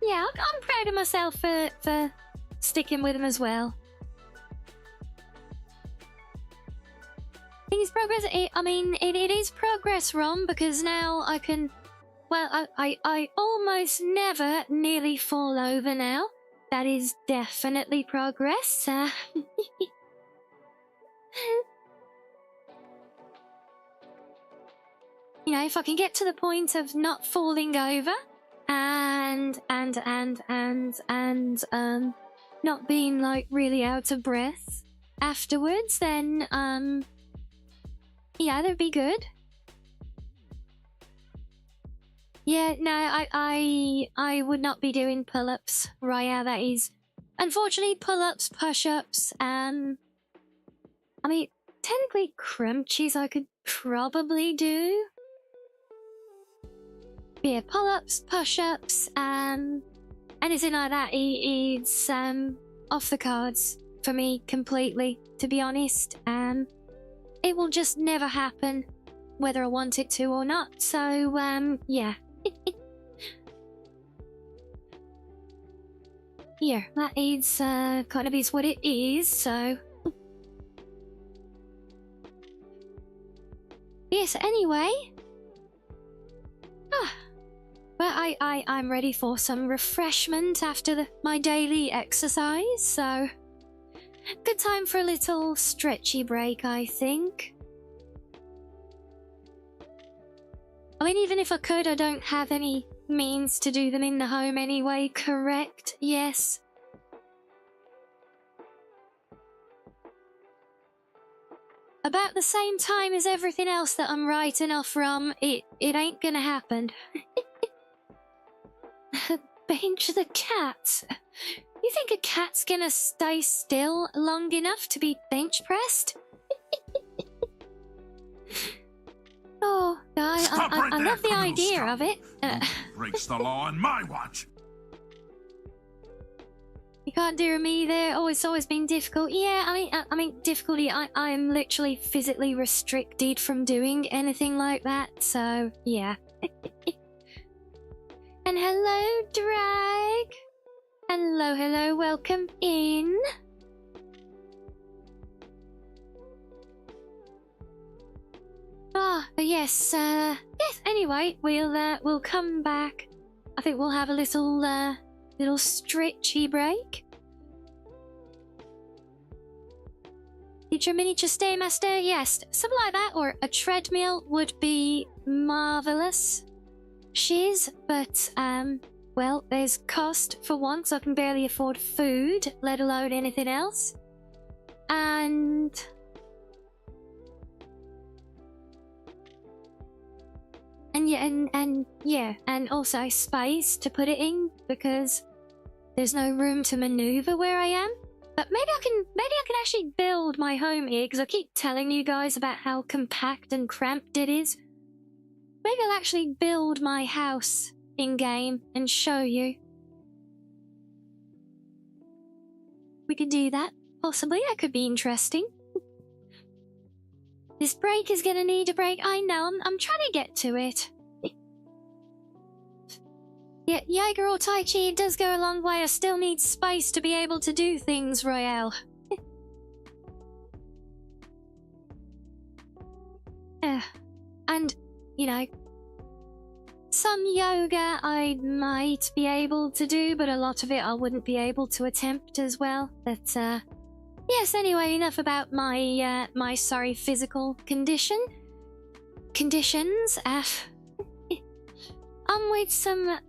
I'm proud of myself for sticking with them as well. I think it's progress. It is progress, Ron, because now I can. Well, I almost never nearly fall over now. That is definitely progress. You know, if I can get to the point of not falling over and not being like really out of breath afterwards, then yeah, that'd be good. Yeah, no, I would not be doing pull-ups, Raya. That is, unfortunately, pull-ups, push-ups. I mean, technically, crunches I could probably do. Yeah, pull-ups, push-ups, anything like that is off the cards for me completely. To be honest, it will just never happen, whether I want it to or not. So, yeah. Here, that is kind of is what it is, so... Yes, anyway... Well, I'm ready for some refreshment after my daily exercise, so... Good time for a little stretchy break, I think. I mean, even if I could, I don't have any means to do them in the home anyway, correct? Yes. About the same time as everything else that I'm writing off from, it ain't gonna happen. Bench the cat. You think a cat's gonna stay still long enough to be bench pressed? Oh, I love the idea of it. Breaks the law on my watch. You can't do me there. Oh, it's always been difficult. Yeah, I mean, difficulty. I'm literally physically restricted from doing anything like that. So, yeah. And hello, Drag. Hello, welcome in. Ah, yes, yes, anyway, we'll come back. I think we'll have a little stretchy break. Future miniature Stairmaster, yes, something like that, or a treadmill would be marvellous. Shiz, but, well, there's cost for once. I can barely afford food, let alone anything else. And yeah, and also space to put it in, because there's no room to maneuver where I am. But maybe I can actually build my home here, because I keep telling you guys about how compact and cramped it is. Maybe I'll actually build my house in-game and show you. We could do that. Possibly, that could be interesting. This break is gonna need a break. I know, I'm trying to get to it. Yeah, Jaeger or Tai Chi, it does go a long way. I still need space to be able to do things, Royale. And, you know, some yoga I might be able to do, but a lot of it I wouldn't be able to attempt as well. But, yes, anyway, enough about my, my sorry physical conditions. On with some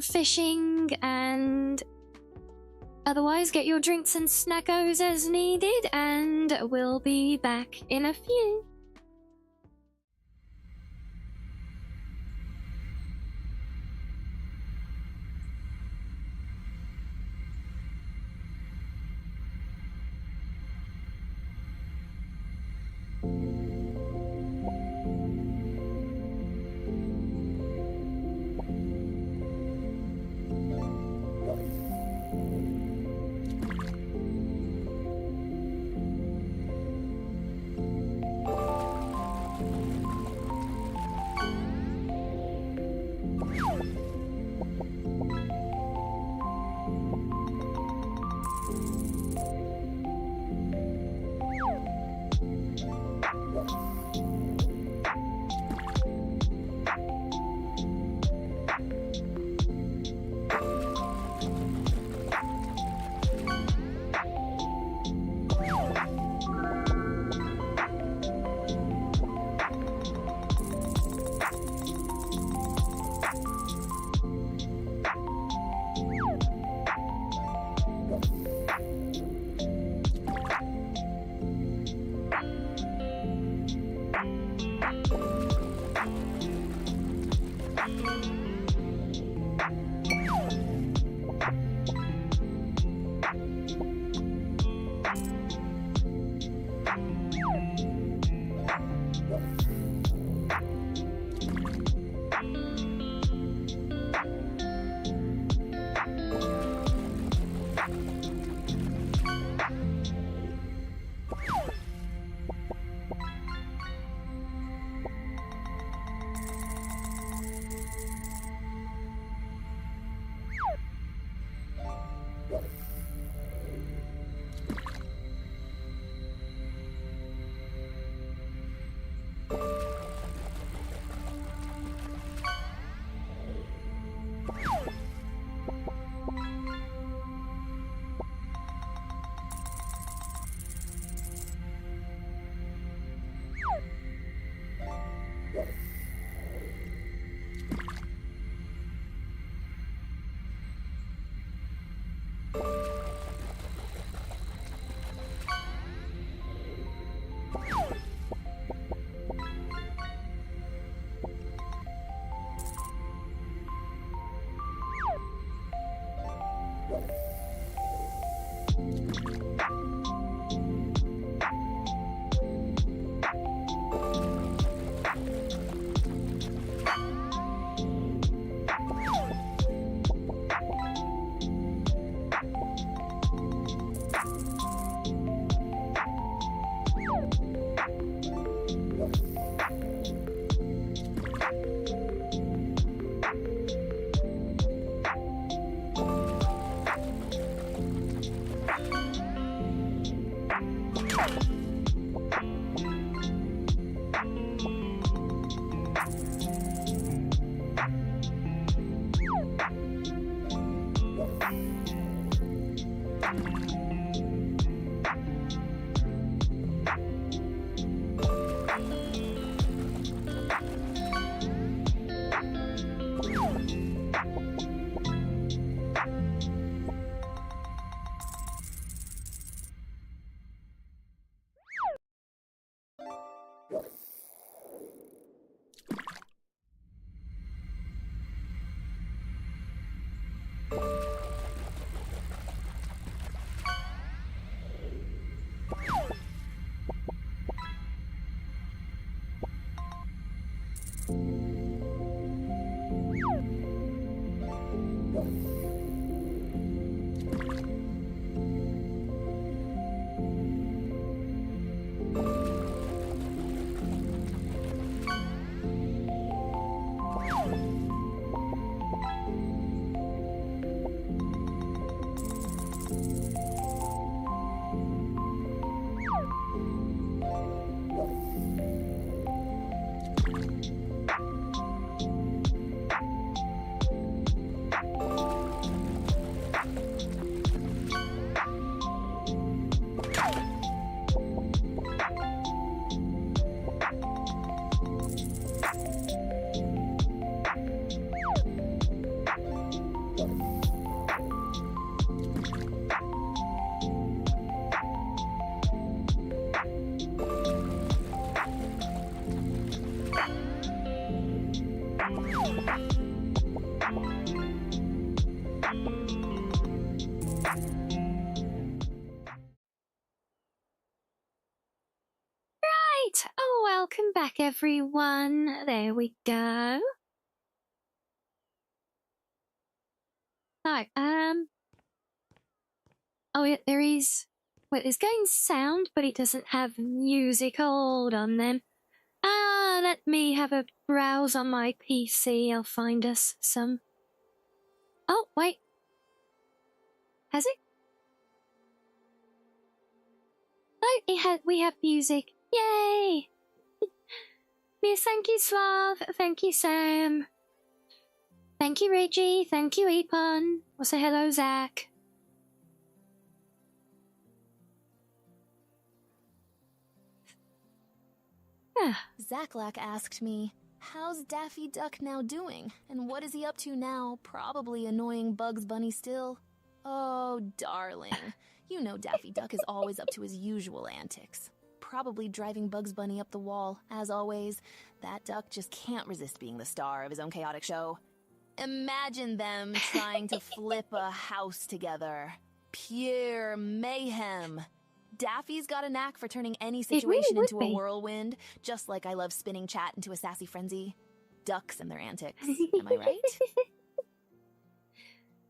fishing, and otherwise get your drinks and snackos as needed, and we'll be back in a few. Right. Oh, welcome back, everyone. There we go. So, oh, yeah, there is. Well, there's going sound, but it doesn't have music. Hold on, then. Let me have a browse on my PC. I'll find us some. Oh, wait. Has it? Oh, we have music. Yay! Yes, thank you, Slav. Thank you, Sam. Thank you, Reggie. Thank you, Epon. Also, hello, Zach. Zachlack asked me, how's Daffy Duck now doing? And what is he up to now? Probably annoying Bugs Bunny still. Oh, darling. You know Daffy Duck is always up to his usual antics. Probably driving Bugs Bunny up the wall. As always, that duck just can't resist being the star of his own chaotic show. Imagine them trying to flip a house together. Pure mayhem. Daffy's got a knack for turning any situation into a whirlwind, just like I love spinning chat into a sassy frenzy. Ducks and their antics, am I right?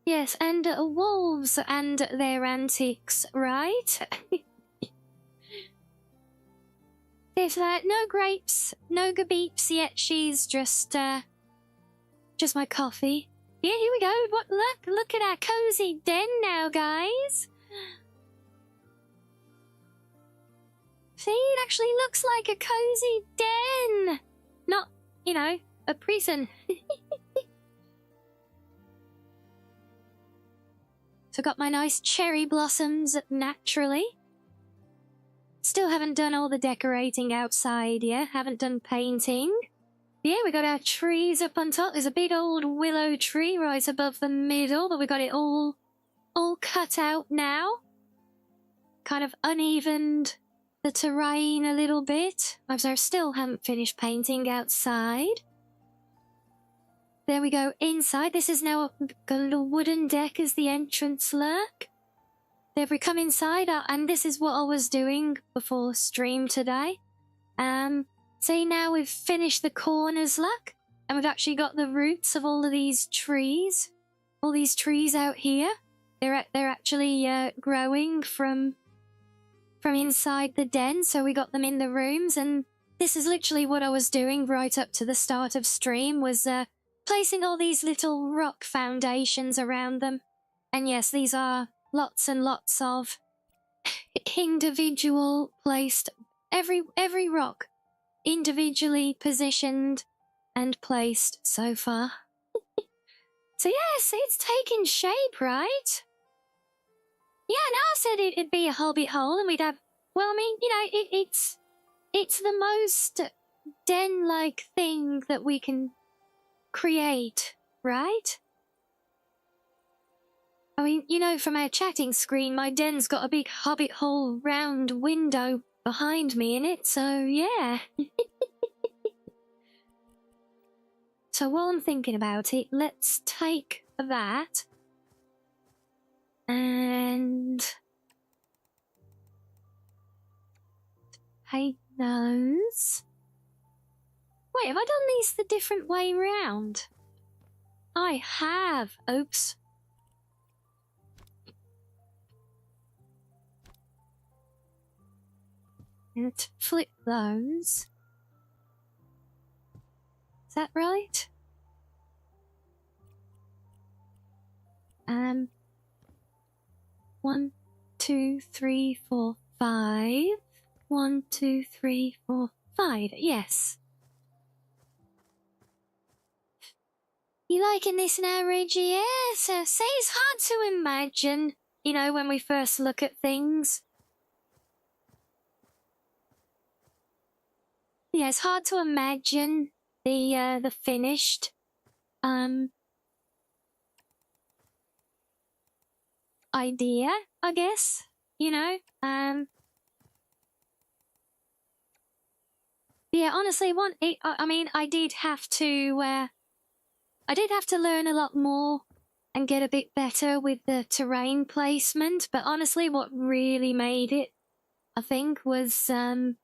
Yes, and wolves and their antics, right? There's no grapes, no gabeeps yet. She's just my coffee. Yeah, here we go. What? Look at our cozy den now, guys. See, it actually looks like a cozy den. Not, you know, a prison. So got my nice cherry blossoms naturally. Still haven't done all the decorating outside yet. Haven't done painting. Yeah, we got our trees up on top. There's a big old willow tree right above the middle, but we got it all cut out now. Kind of unevened the terrain a little bit. I still haven't finished painting outside. There we go, inside. This is now got a little wooden deck as the entrance lurk. There we come inside, and this is what I was doing before stream today. See, now we've finished the corners, look, and we've actually got the roots of all of these trees. All these trees out here. They're actually growing from inside the den, so we got them in the rooms, and this is literally what I was doing right up to the start of stream, was placing all these little rock foundations around them. And yes, these are lots and lots of individual placed, every rock individually positioned and placed so far. So yes, it's taking shape, right? Yeah, now I said it'd be a hobbit hole and we'd have, well, I mean, you know, it's the most den-like thing that we can create, right? I mean, you know, from our chatting screen, my den's got a big hobbit hole round window behind me in it, so yeah. So while I'm thinking about it, let's take that and paint those. Wait, have I done these the different way round? I have. Oops. And flip those. Is that right? 1, 2, 3, 4, 5. 1, 2, 3, 4, 5. Yes. You liking this now, Reggie? Yes. Say it's hard to imagine, you know, when we first look at things. Yeah, it's hard to imagine the finished idea, I guess, you know. Yeah, honestly, I mean, I did have to learn a lot more and get a bit better with the terrain placement, but honestly, what really made it, I think, was oh,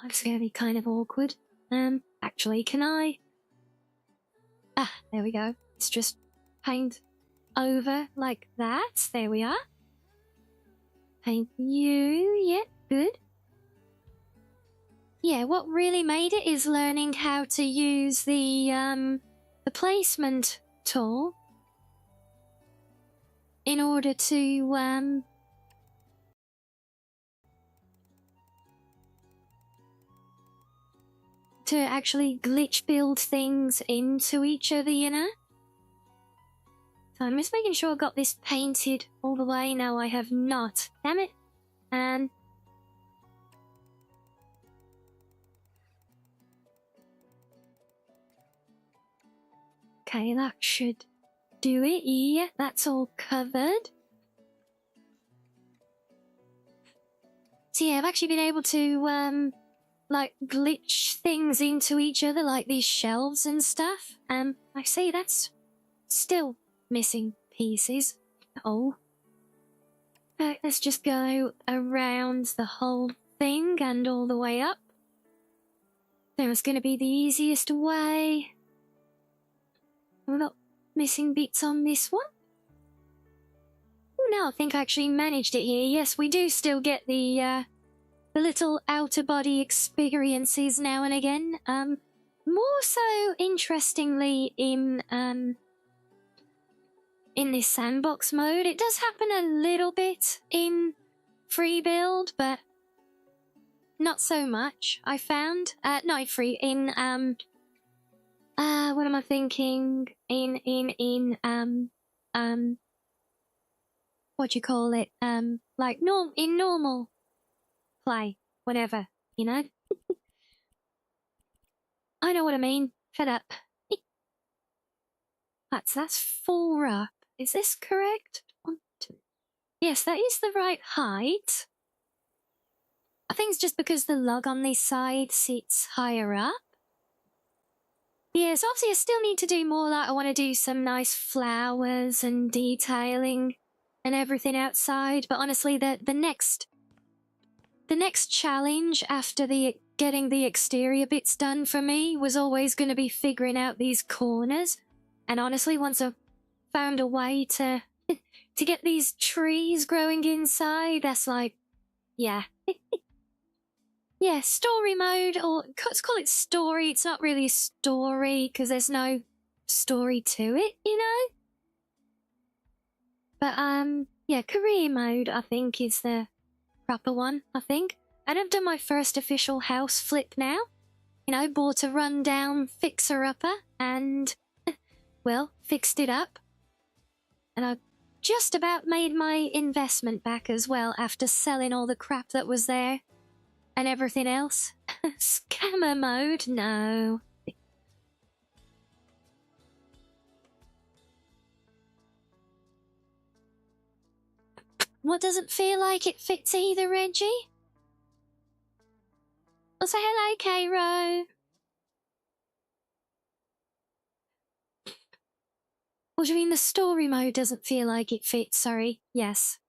it's gonna be kind of awkward. Actually, can I? Ah, there we go. It's just paint over like that. There we are. Paint you. Yeah, good. Yeah, what really made it is learning how to use the placement tool in order to actually glitch build things into each other, you know? So I'm just making sure I got this painted all the way. No, I have not. Damn it. Okay, that should do it. Yeah, that's all covered. So yeah, I've actually been able to, like, glitch things into each other, like these shelves and stuff. I see that's still missing pieces. Oh. Right, let's just go around the whole thing and all the way up. That was going to be the easiest way. We're not missing bits on this one. Oh, no, I think I actually managed it here. Yes, we do still get the little outer body experiences now and again. More so, interestingly, in this sandbox mode. It does happen a little bit in free build, but not so much, I found. No, free, in, what am I thinking? What do you call it? Like, in normal play, whatever, you know? I know what I mean. Shut up. That's 4 up. Is this correct? 1, 2. Yes, that is the right height. I think it's just because the log on this side sits higher up. Yes, obviously I still need to do more. Like, I want to do some nice flowers and detailing and everything outside. But honestly, the next challenge after getting the exterior bits done for me was always going to be figuring out these corners. And honestly, once I found a way to get these trees growing inside, that's like, yeah. yeah, story mode, or let's call it story. It's not really story because there's no story to it, you know? But, yeah, career mode, I think, is the proper one, I think. And I've done my first official house flip now. You know, bought a rundown fixer-upper and, well, fixed it up. And I just about made my investment back as well after selling all the crap that was there and everything else. Scammer mode? No. What doesn't feel like it fits either, Reggie? Well, say hello, Cairo. What do you mean the story mode doesn't feel like it fits? Sorry. Yes.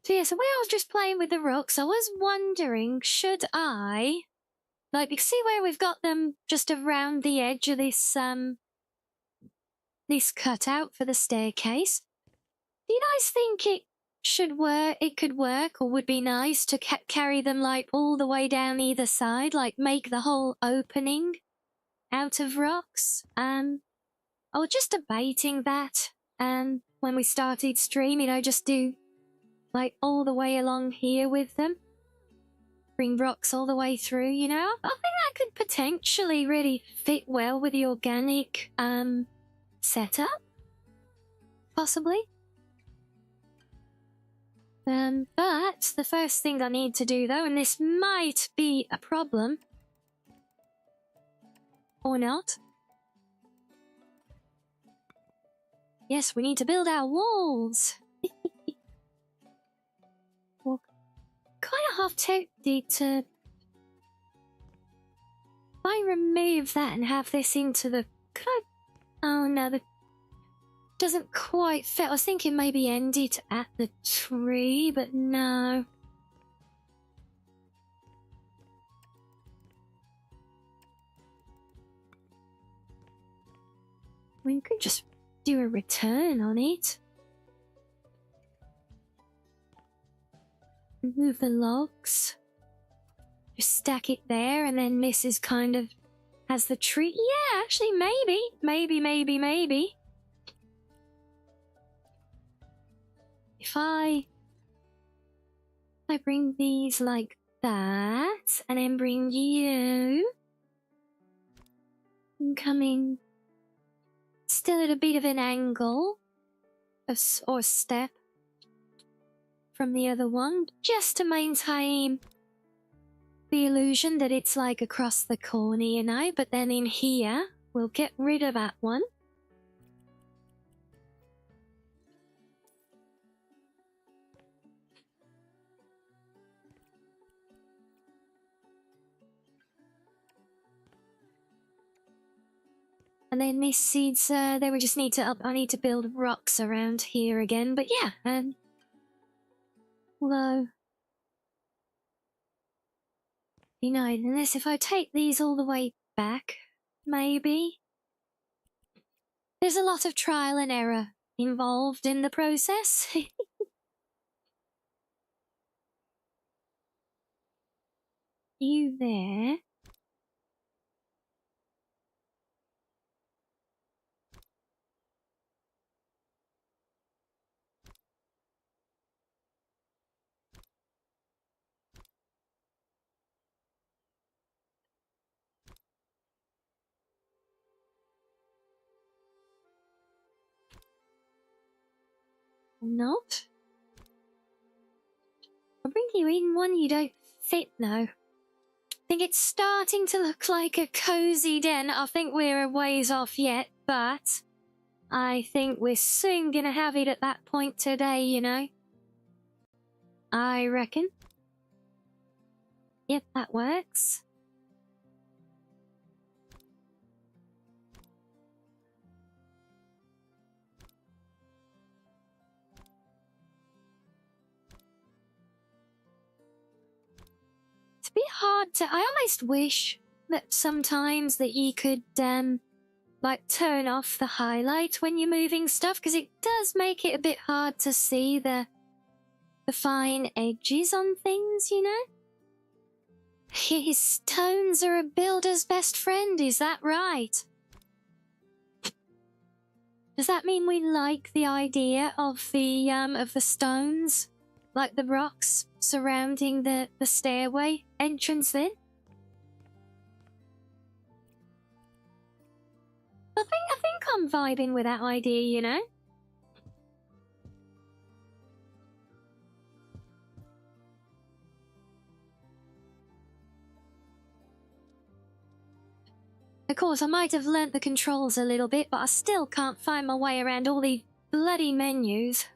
So yeah, so when I was just playing with the rocks, I was wondering, should I, like, see where we've got them just around the edge of this cutout for the staircase? Do you guys think it should work? It could work, or would be nice to carry them like all the way down either side, like make the whole opening out of rocks? I was just debating that. When we started stream, you know, just do like all the way along here with them. Bring rocks all the way through, you know? I think that could potentially really fit well with the organic setup. Possibly. But the first thing I need to do though, and this might be a problem, or not. Yes, we need to build our walls. Well, kind of half tempted to... If I remove that and have this into the... Could I... Oh no, the... Doesn't quite fit. I was thinking maybe end it at the tree, but no. We could just do a return on it. Remove the logs. Just stack it there, and then this is kind of... has the tree. Yeah, actually, maybe. If I bring these like that, and then bring you, and coming still at a bit of an angle, or step from the other one, just to maintain the illusion that it's like across the corner, you know, but then in here, we'll get rid of that one. And then this seeds, they would just need to I need to build rocks around here again, but yeah, although, you know, unless if I take these all the way back, maybe. There's a lot of trial and error involved in the process. You there. Not. I'll bring you in one you don't fit now. I think it's starting to look like a cozy den. I think we're a ways off yet, but I think we're soon gonna have it at that point today, you know. I reckon. Yep, that works. It's a bit hard to... I almost wish that sometimes that you could, like, turn off the highlight when you're moving stuff, because it does make it a bit hard to see the fine edges on things, you know? His stones are a builder's best friend, is that right? Does that mean we like the idea of the stones? Like the rocks surrounding the stairway entrance then? I think I'm vibing with that idea, you know? Of course, I might have learnt the controls a little bit, but I still can't find my way around all the bloody menus.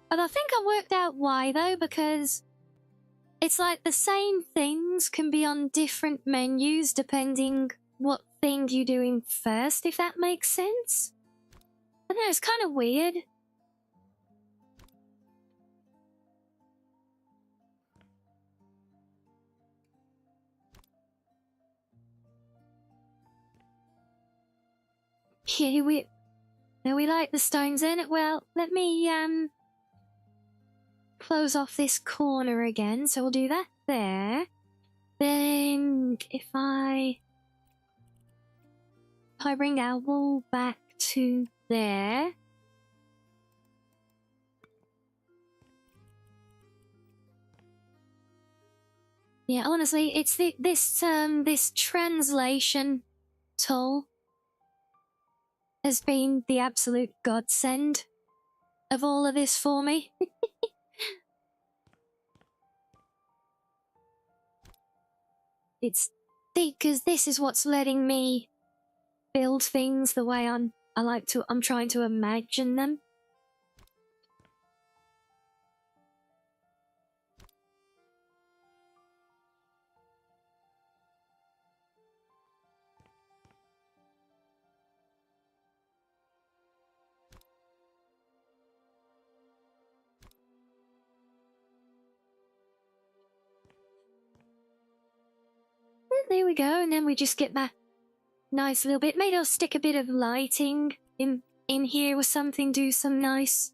But I think I worked out why, though, because it's like the same things can be on different menus depending what thing you're doing first, if that makes sense. I don't know, it's kind of weird. Yeah, we like the stones in it. Well, let me close off this corner again, so we'll do that there. Then if I bring our wall back to there. Yeah, honestly, it's this translation tool has been the absolute godsend of all of this for me. It's because this is what's letting me build things the way I'm trying to imagine them. There we go, and then we just get that nice little bit. Maybe I'll stick a bit of lighting in here with something, do nice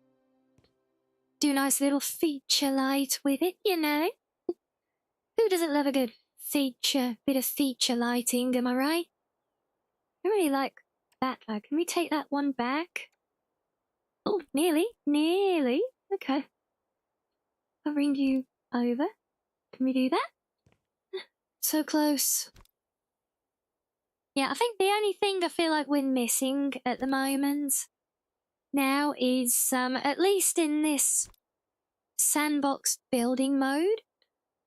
little feature light with it, you know? Who doesn't love a good bit of feature lighting, am I right? I really like that though. Can we take that one back? Oh, nearly. Okay. I'll bring you over. Can we do that? So close. Yeah, I think the only thing I feel like we're missing at the moment now is, at least in this sandbox building mode,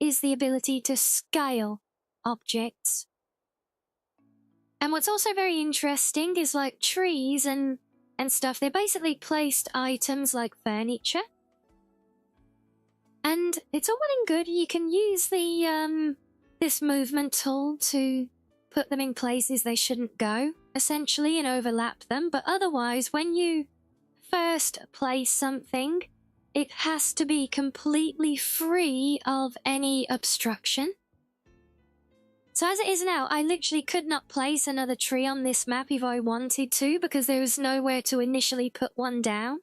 is the ability to scale objects. And what's also very interesting is like trees and stuff, they're basically placed items like furniture. And it's all well and good, you can use the, this movement tool to put them in places they shouldn't go, essentially, and overlap them. But otherwise, when you first place something, it has to be completely free of any obstruction. So as it is now, I literally could not place another tree on this map if I wanted to, because there was nowhere to initially put one down.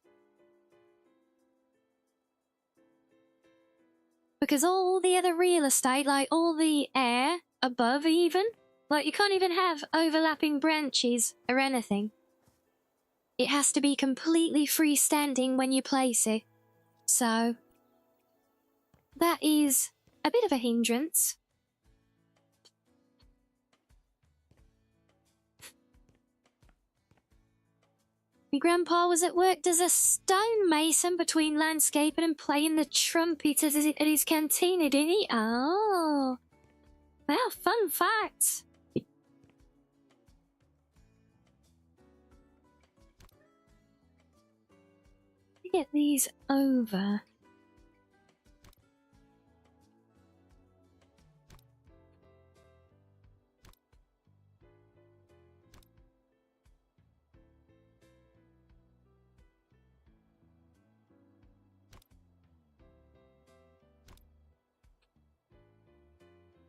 Because all the other real estate, like all the air above even, like you can't even have overlapping branches or anything. It has to be completely freestanding when you place it. So that is a bit of a hindrance. My grandpa was at work as a stonemason between landscaping and playing the trumpet at his cantina, didn't he? Oh, well, fun fact. Get these over.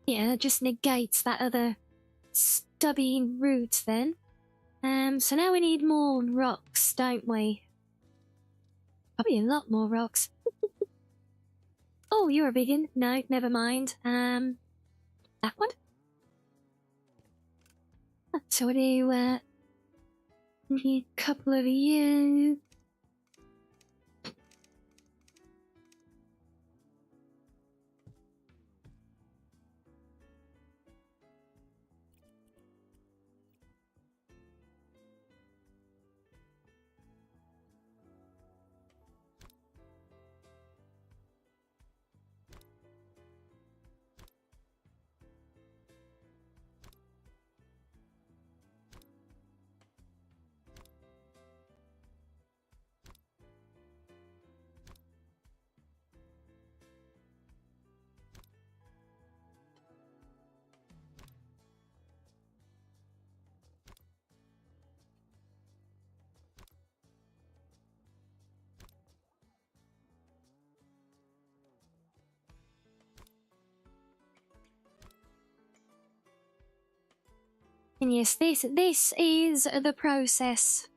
Yeah, that just negates that other stubby root then. So now we need more rocks, don't we? Probably a lot more rocks. Oh, you're a big one. No, never mind. That one? So we'll do, need a couple of you. And yes, this is the process.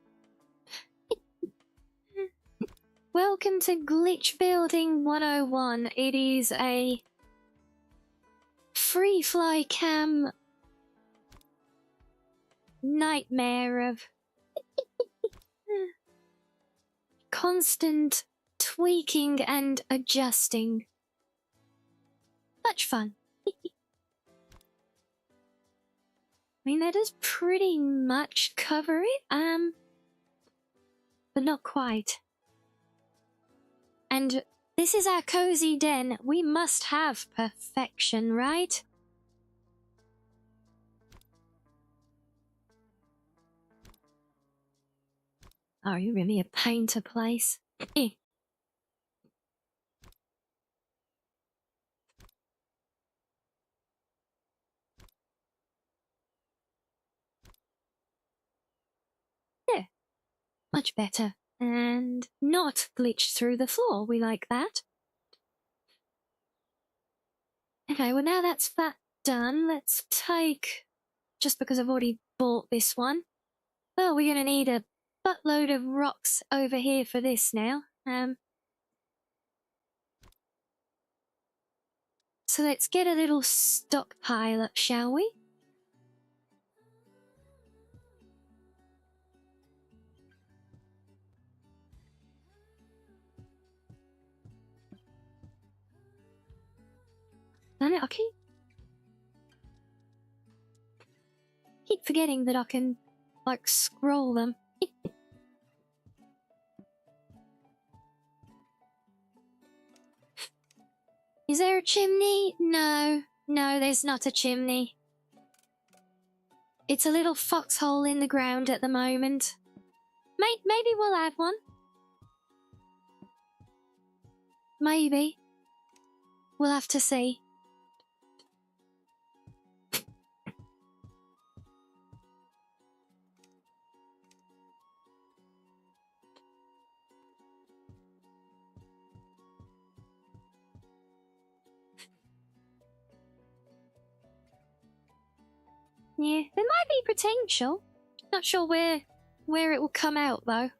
Welcome to Glitch Building 101. It is a free fly cam nightmare of constant tweaking and adjusting. Much fun. I mean, that does pretty much cover it, but not quite. And this is our cozy den. We must have perfection, right? Oh, you're really a pain to place. Yeah, much better. And not glitch through the floor. We like that. Okay, well now that's that done, let's take... Just because I've already bought this one. Well, we're going to need a buttload of rocks over here for this now. So let's get a little stockpile up, shall we? Okay. Keep forgetting that I can, like, scroll them. Is there a chimney? No. No, there's not a chimney. It's a little foxhole in the ground at the moment. Maybe we'll add one. Maybe. We'll have to see. Yeah, there might be potential. Not sure where it will come out though.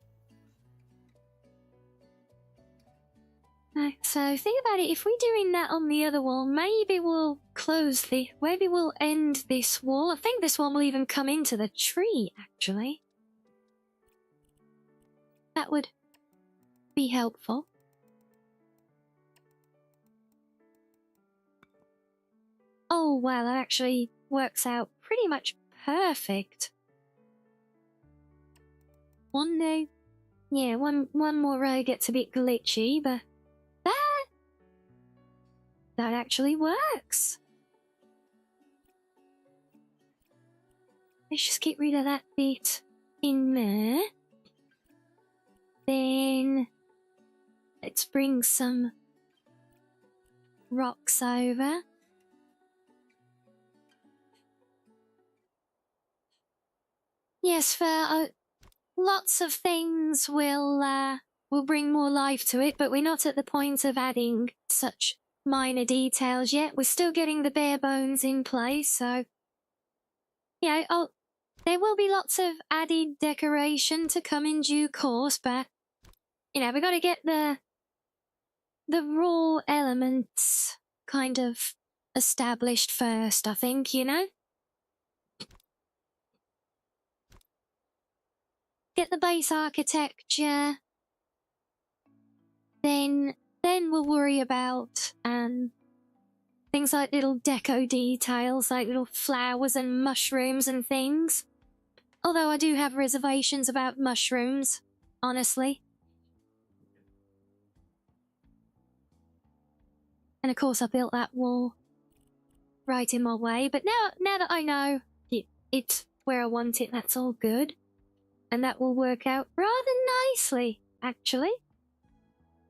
So think about it, if we're doing that on the other wall, maybe we'll maybe we'll end this wall. I think this one will even come into the tree, actually. That would be helpful. Oh wow, that actually works out pretty much perfect. One more row gets a bit glitchy, but that actually works. Let's just get rid of that bit in there. Then let's bring some rocks over. Yes, for lots of things will bring more life to it, but we're not at the point of adding such minor details yet. We're still getting the bare bones in place, so yeah. There will be lots of added decoration to come in due course, but you know, we got to get the raw elements kind of established first, I think, you know? Get the base architecture. Then we'll worry about things like little deco details, like little flowers and mushrooms and things. Although I do have reservations about mushrooms, honestly. And of course I built that wall right in my way, but now that I know it's where I want it, that's all good. And that will work out rather nicely, actually.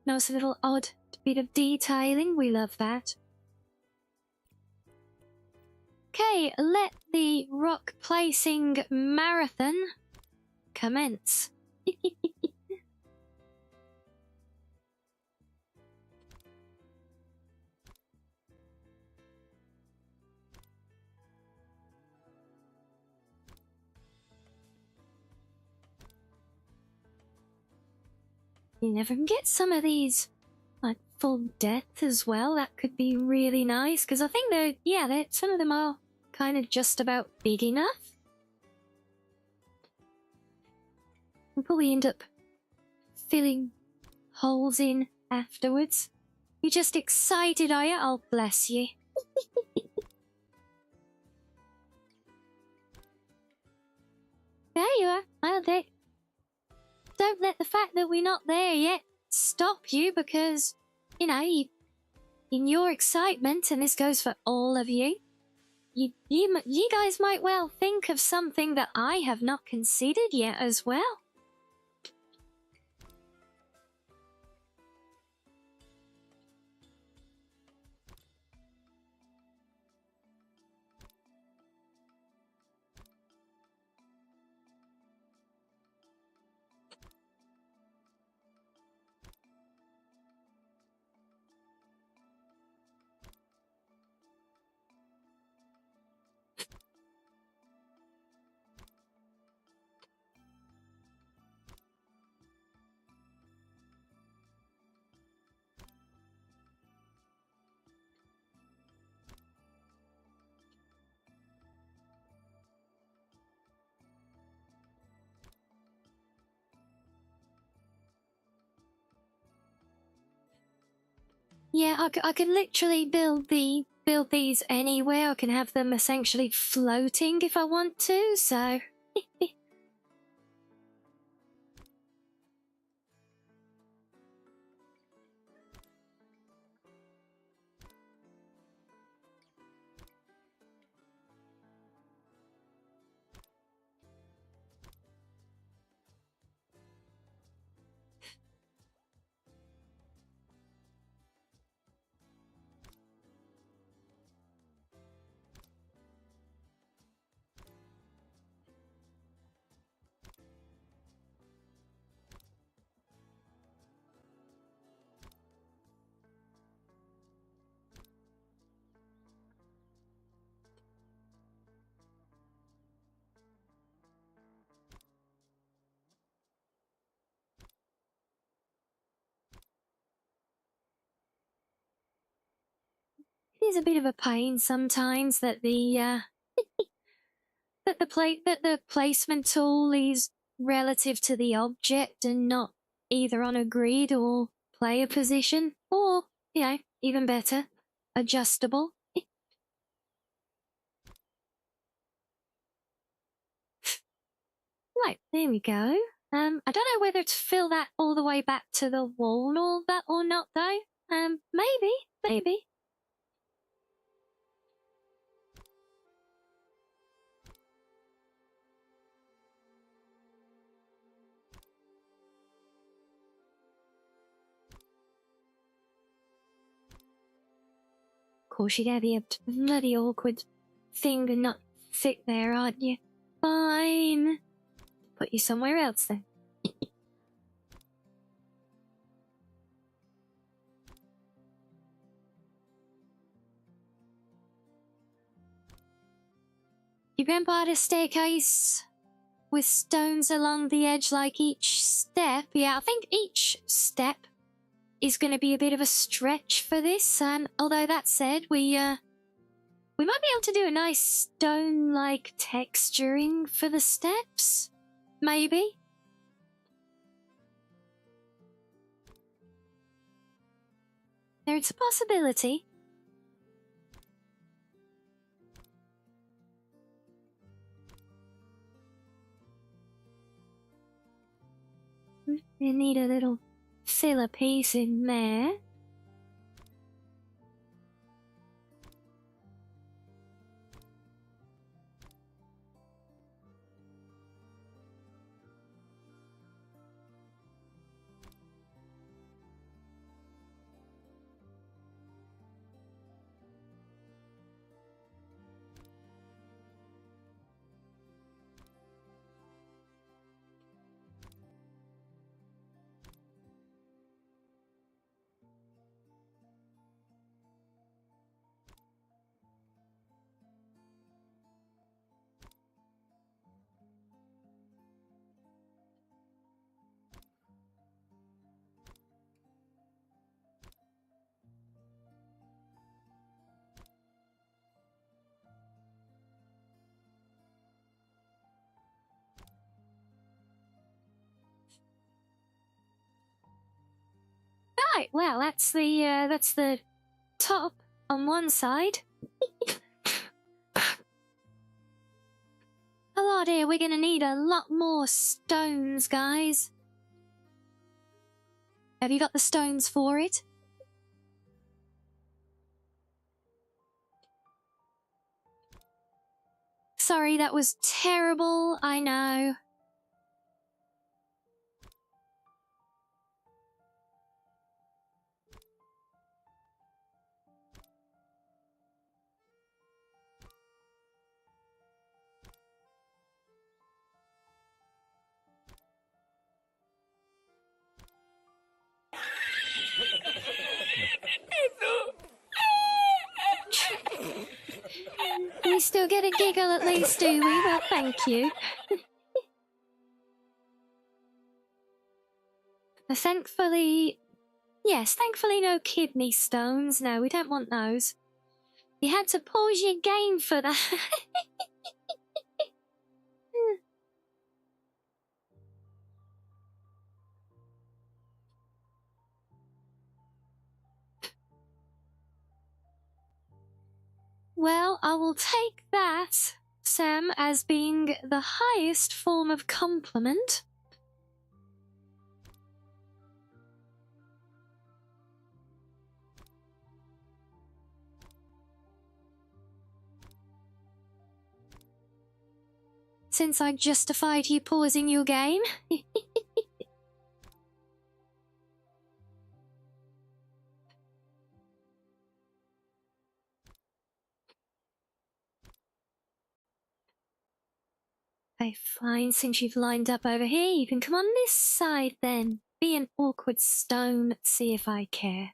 Nice little odd bit of detailing, we love that. Okay, let the rock placing marathon commence. You never can get some of these, like, full depth as well. That could be really nice, because I think some of them are kind of just about big enough. We'll probably end up filling holes in afterwards. You're just excited, are you? Oh, bless you. There you are. Well, don't let the fact that we're not there yet stop you, because, you know, in your excitement, and this goes for all of you, you guys might well think of something that I have not considered yet as well. Yeah, I can literally build these anywhere. I can have them essentially floating if I want to, so... It is a bit of a pain sometimes that the placement tool is relative to the object and not either on a grid or player position, or, you know, even better, adjustable. Right, there we go. I don't know whether to fill that all the way back to the wall or not though. Maybe. Of course, you're gonna be a bloody awkward thing and not fit there, aren't you? Fine. Put you somewhere else then. Your grandpa had a staircase with stones along the edge like each step. Yeah, I think each step is going to be a bit of a stretch for this. Although that said, we We might be able to do a nice stone-like texturing for the steps. Maybe. There's a possibility. We need a little filler piece in there. Right, well, that's the top on one side. A lot here. We're gonna need a lot more stones, guys. Have you got the stones for it? Sorry, that was terrible. I know. We still get a giggle at least, do we? Well, thank you. Thankfully... Yes, thankfully no kidney stones. No, we don't want those. You had to pause your game for that. Well, I will take that, Sam, as being the highest form of compliment. Since I justified you pausing your game. Okay, fine. Since you've lined up over here, you can come on this side then. Be an awkward stone, see if I care.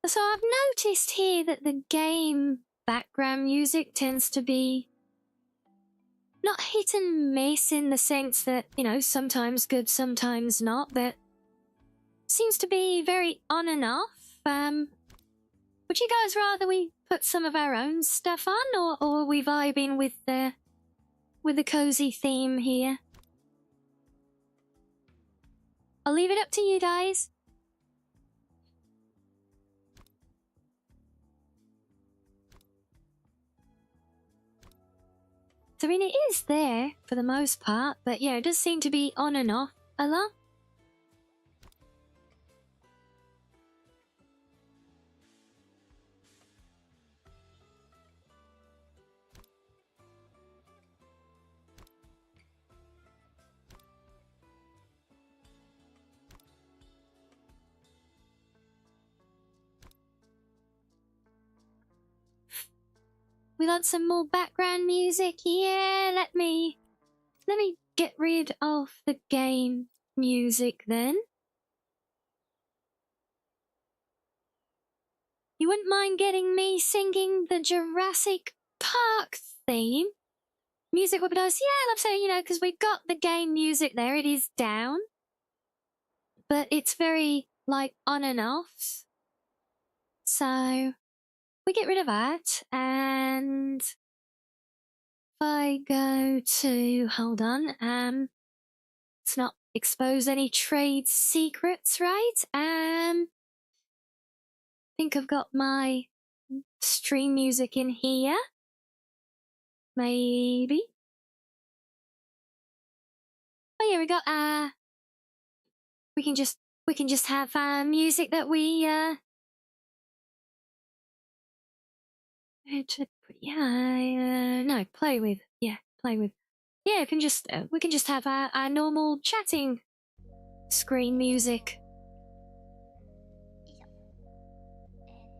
So I've noticed here that the game background music tends to be not hit and miss in the sense that, you know, sometimes good, sometimes not, but seems to be very on and off. Would you guys rather we put some of our own stuff on, or are we vibing with the cozy theme here? I'll leave it up to you guys. So, I mean, it is there for the most part, but yeah, it does seem to be on and off a lot. We want some more background music. Yeah, let me get rid of the game music then. You wouldn't mind getting me singing the Jurassic Park theme? Music would be nice. Yeah, I'm saying, you know, because we've got the game music there. It is down. But it's very, like, on and off. So, we get rid of that. And if I go to, hold on, let's not expose any trade secrets, right? I think I've got my stream music in here. Maybe. Oh yeah, we got we can just have music that we no, play with. Yeah, play with. Yeah, we can just have our normal chatting screen music.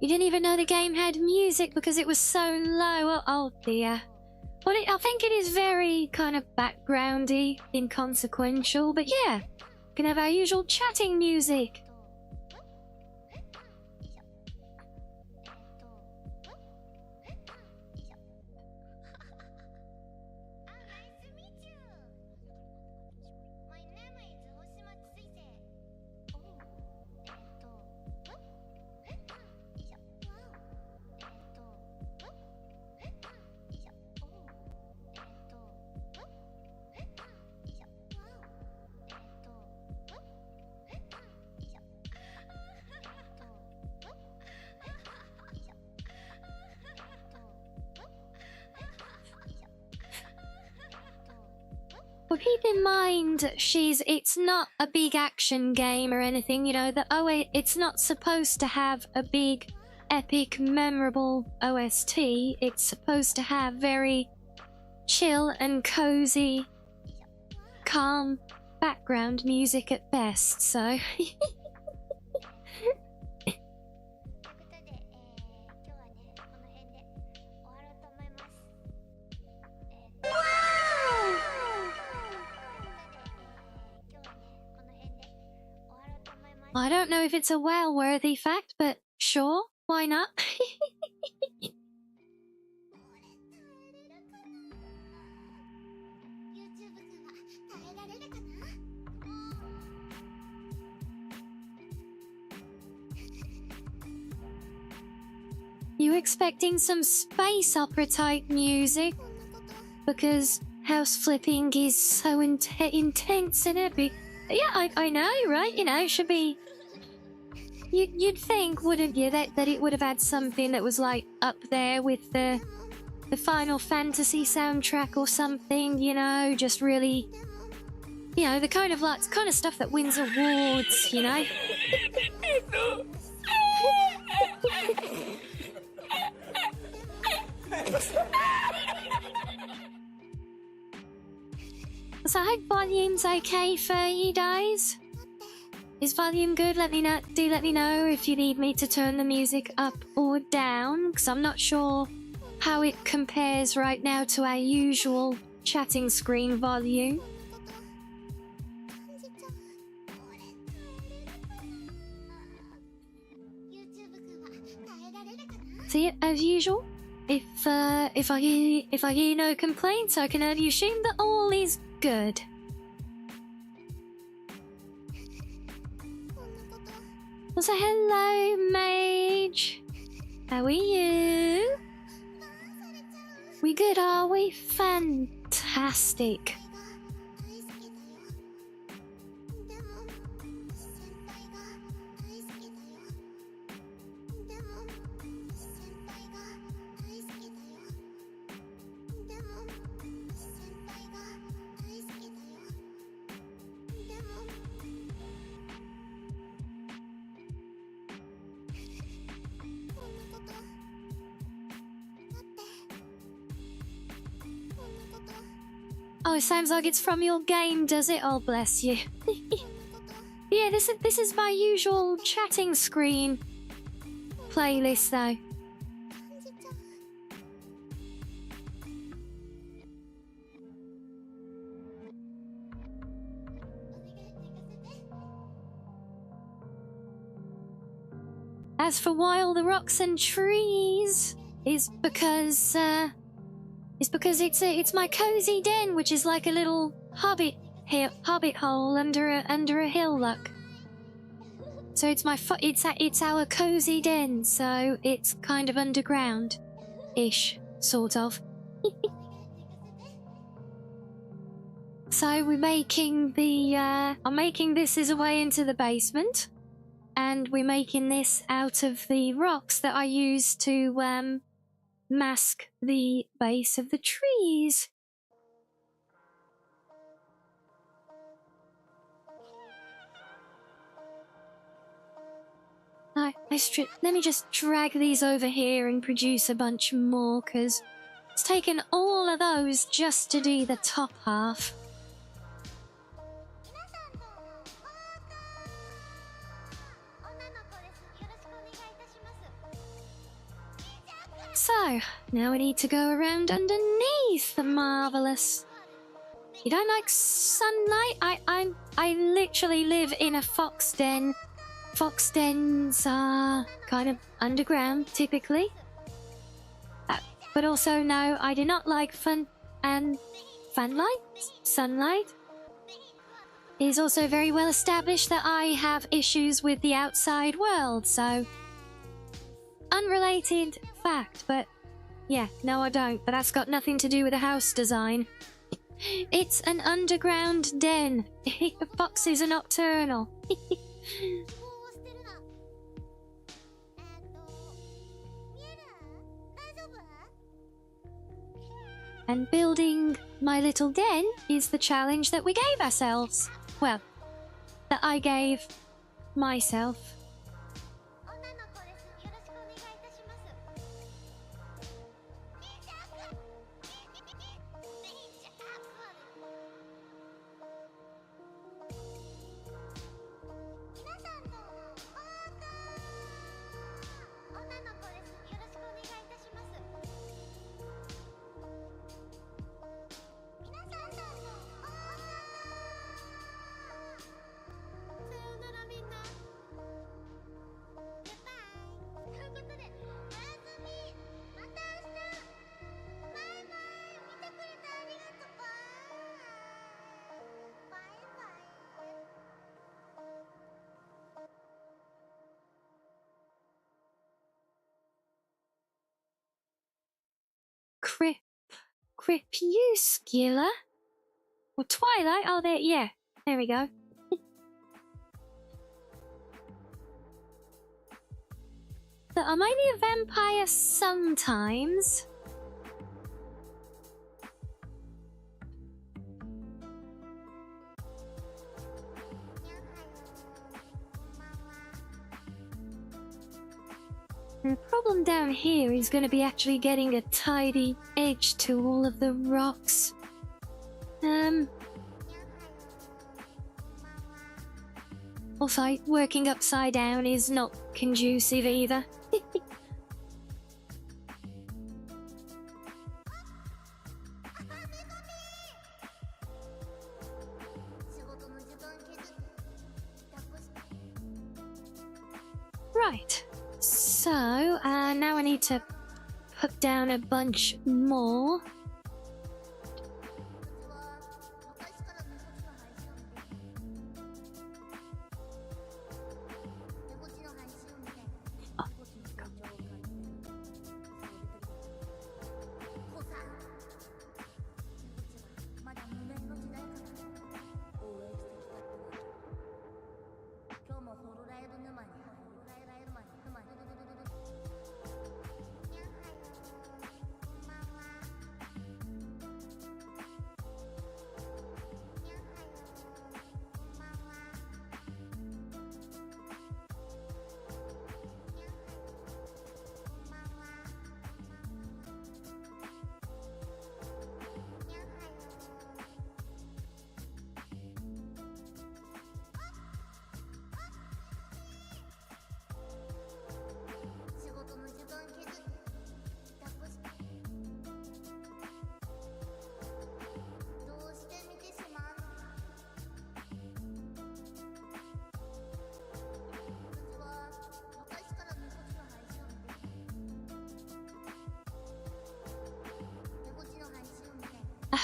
You didn't even know the game had music because it was so low. Oh dear. Well, I think it is very kind of backgroundy, inconsequential, but yeah, we can have our usual chatting music. Well, keep in mind, it's not a big action game or anything, you know, it's not supposed to have a big, epic, memorable OST. It's supposed to have very chill and cozy, calm background music at best, so... I don't know if it's a well-worthy fact, but sure, why not? You expecting some space opera type music? Because house flipping is so intense and epic. Yeah, I know, right? You know, it should be... You'd think, wouldn't you, that it would have had something that was, like, up there with the Final Fantasy soundtrack or something, you know, just really... You know, the kind of stuff that wins awards, you know? So I hope volume's okay for you guys. Is volume good? Let me know if you need me to turn the music up or down, because I'm not sure how it compares right now to our usual chatting screen volume. So yeah, as usual, if I hear no complaints, I can only assume that all is good. So hello, Mage. How are you? We good, are we? Fantastic. Oh, it sounds like it's from your game, does it? Oh, bless you. Yeah, this is my usual chatting screen playlist, though. as for why all the rocks and trees is because it's my cozy den, which is like a little hobbit hole under a hill, look. So it's it's our cozy den, so it's kind of underground-ish, sort of. So we're making I'm making this as a way into the basement, and we're making this out of the rocks that I use to mask the base of the trees. Let me just drag these over here and produce a bunch more, because it's taken all of those just to do the top half. So, now we need to go around underneath the marvelous. You don't like sunlight? I literally live in a fox den. Fox dens are kind of underground, typically. But also, no, I do not like sunlight. It is also very well established that I have issues with the outside world, so... Unrelated fact, but... Yeah, no I don't, but that's got nothing to do with the house design. It's an underground den. Foxes are nocturnal. And building my little den is the challenge that we gave ourselves. Well, that I gave myself. Crepuscular? Or Twilight? Oh, there, yeah. There we go. So I'm only a vampire sometimes. The problem down here is going to be actually getting a tidy edge to all of the rocks. Also, working upside down is not conducive either. Right. So, now I need to put down a bunch more.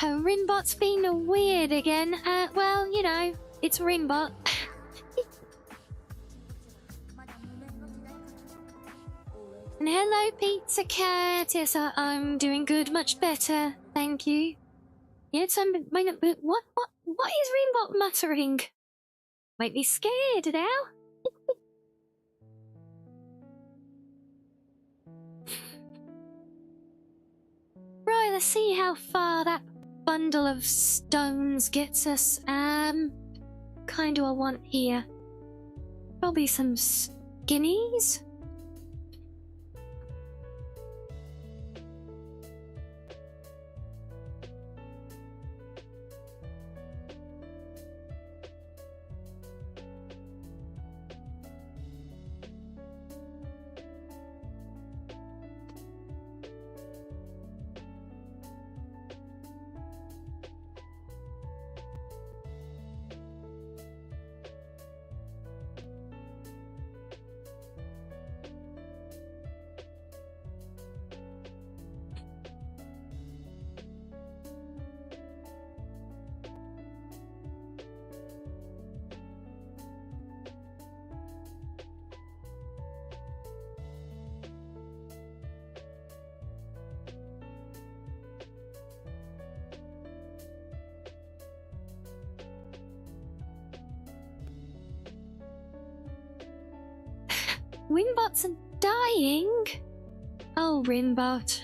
Rinbot's been weird again. Well, you know, it's Rinbot. And hello, Pizza Cat. Yes, I'm doing good, much better. Thank you. Yes, what is Rinbot muttering? Make me scared now. Right, let's see how far that bundle of stones gets us. Kind do I want here? Probably some skinnies. Rinbots are dying. Oh, Rinbot.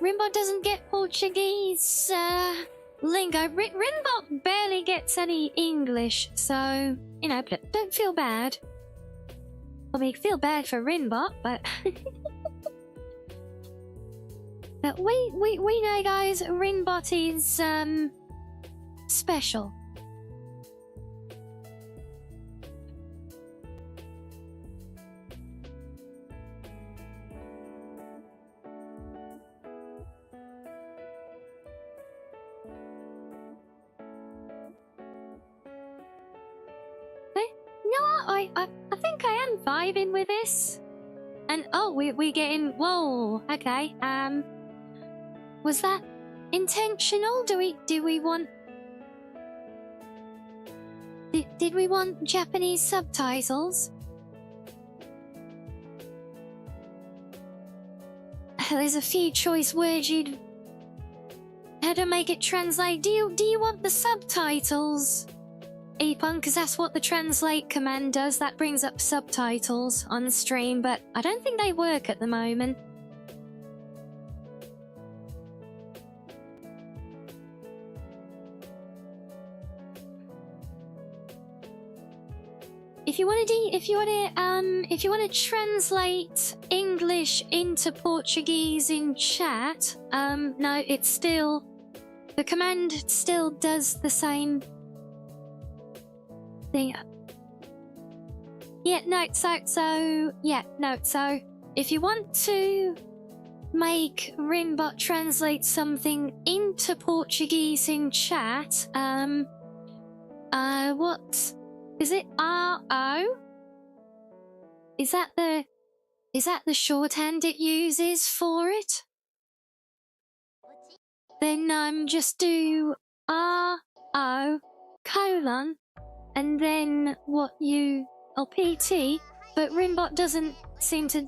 Rinbot doesn't get Portuguese lingo. Rinbot barely gets any English, so you know, don't feel bad. I mean, feel bad for Rinbot, but but we know, guys. Rinbot is special. I think I am vibing with this. And oh, we getting, whoa, okay. Was that intentional? Do we want did we want Japanese subtitles? There's a few choice words you'd how to make it translate. Do you want the subtitles, Epon? Because that's what the translate command does. That brings up subtitles on stream, but I don't think they work at the moment. If you want to translate English into Portuguese in chat, no, it's still the command still does the same thing. Yeah, no, so if you want to make Rinbot translate something into Portuguese in chat, what is it? RO? Is that the shorthand it uses for it? Then just do RO colon and then what you PT, but Rinbot doesn't seem to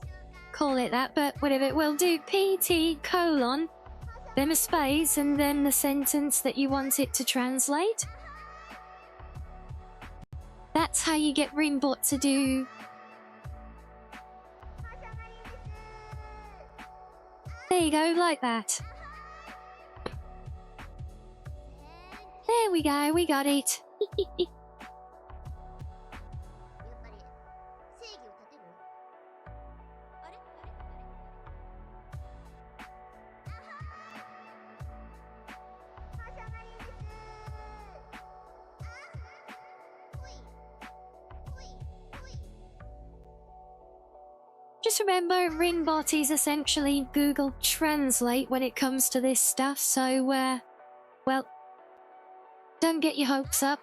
call it that, but whatever, we'll do PT colon, then a space, and then the sentence that you want it to translate. That's how you get Rinbot to do. There you go, like that. There we go, we got it. Just just remember Ringbot is essentially Google Translate when it comes to this stuff, so, well, don't get your hopes up.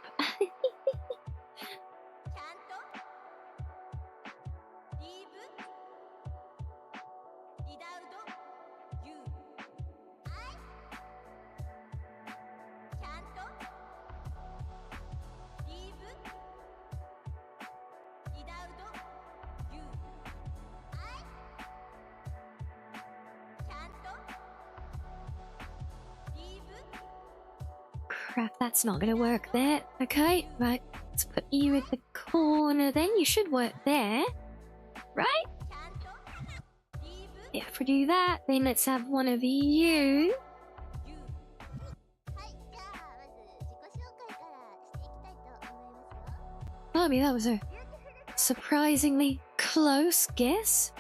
Crap, that's not gonna work there. Okay, right. Let's put you in the corner then. You should work there. Right? Yeah, if we do that, then let's have one of you. Bobby, that was a surprisingly close guess.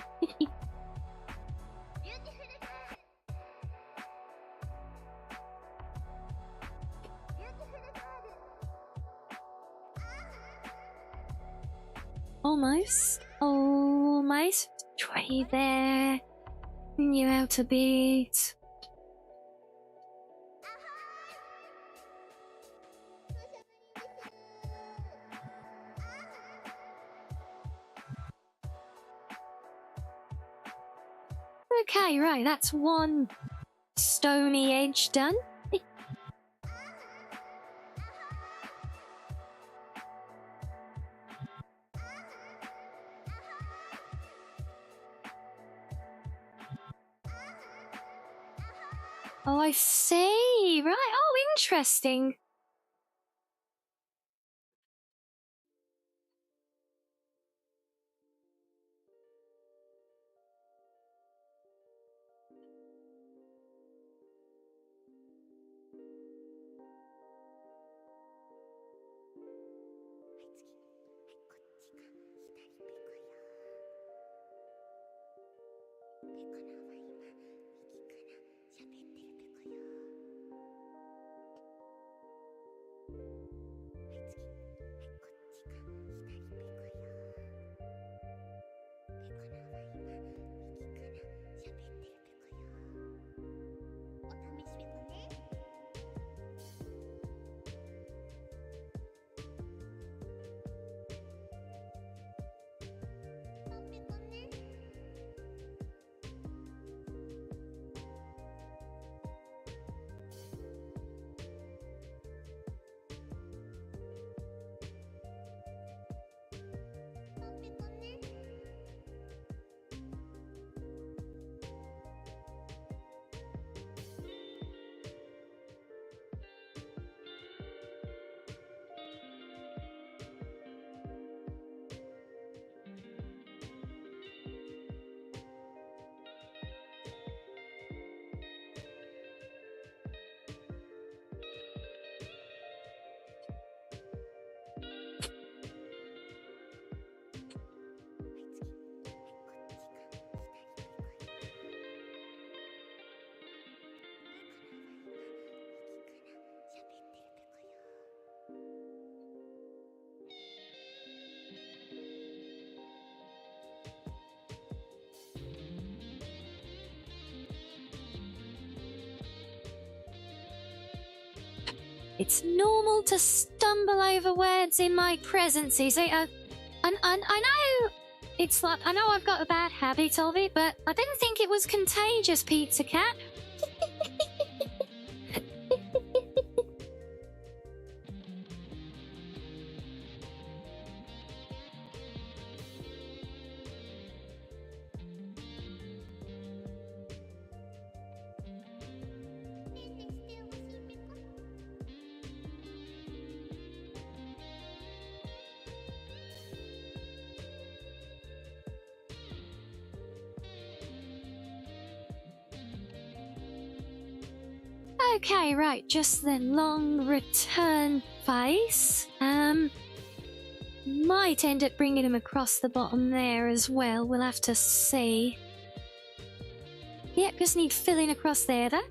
Almost. Try there. Bring you out a bit. Okay, right, that's one stony edge done. Oh, I see. Right. Oh, interesting. It's normal to stumble over words in my presence, is it? And I know it's like, I know I've got a bad habit of it, but I didn't think it was contagious, Pizza Cat. Okay, right, just the long return face. Might end up bringing him across the bottom there as well. We'll have to see. Yep, just need filling across there, though.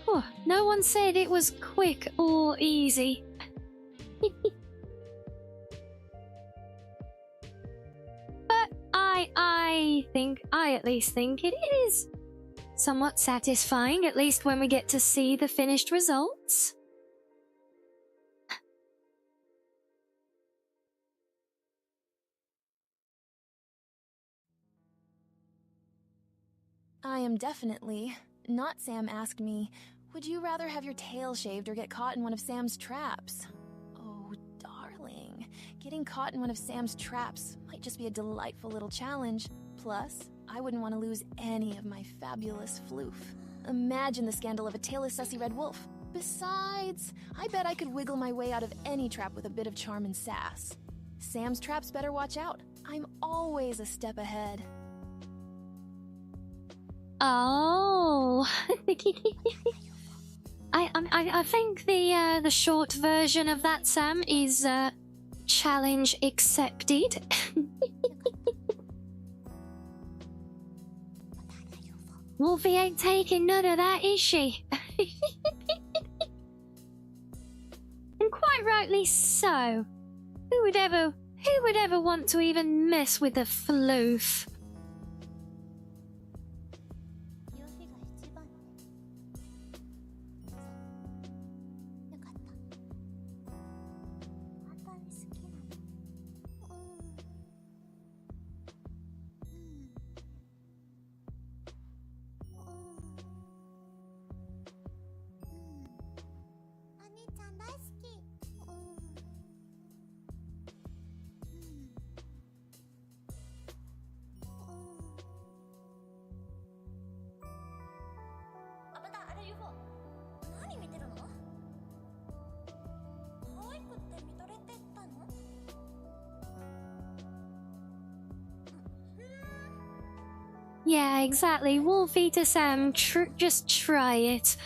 Oh, no one said it was quick or easy. I at least think it is somewhat satisfying, at least when we get to see the finished results. I am definitely. Not Sam asked me, would you rather have your tail shaved or get caught in one of Sam's traps? Oh, darling. Getting caught in one of Sam's traps might just be a delightful little challenge. Plus, I wouldn't want to lose any of my fabulous floof. Imagine the scandal of a tailless sussy red wolf. Besides, I bet I could wiggle my way out of any trap with a bit of charm and sass. Sam's traps better watch out. I'm always a step ahead. Oh. I think the short version of that, Sam, is challenge accepted. Wolfie ain't taking none of that, is she? And quite rightly so. Who would ever want to even mess with the floof? Yeah, exactly. Wolf Eater Sam, just try it.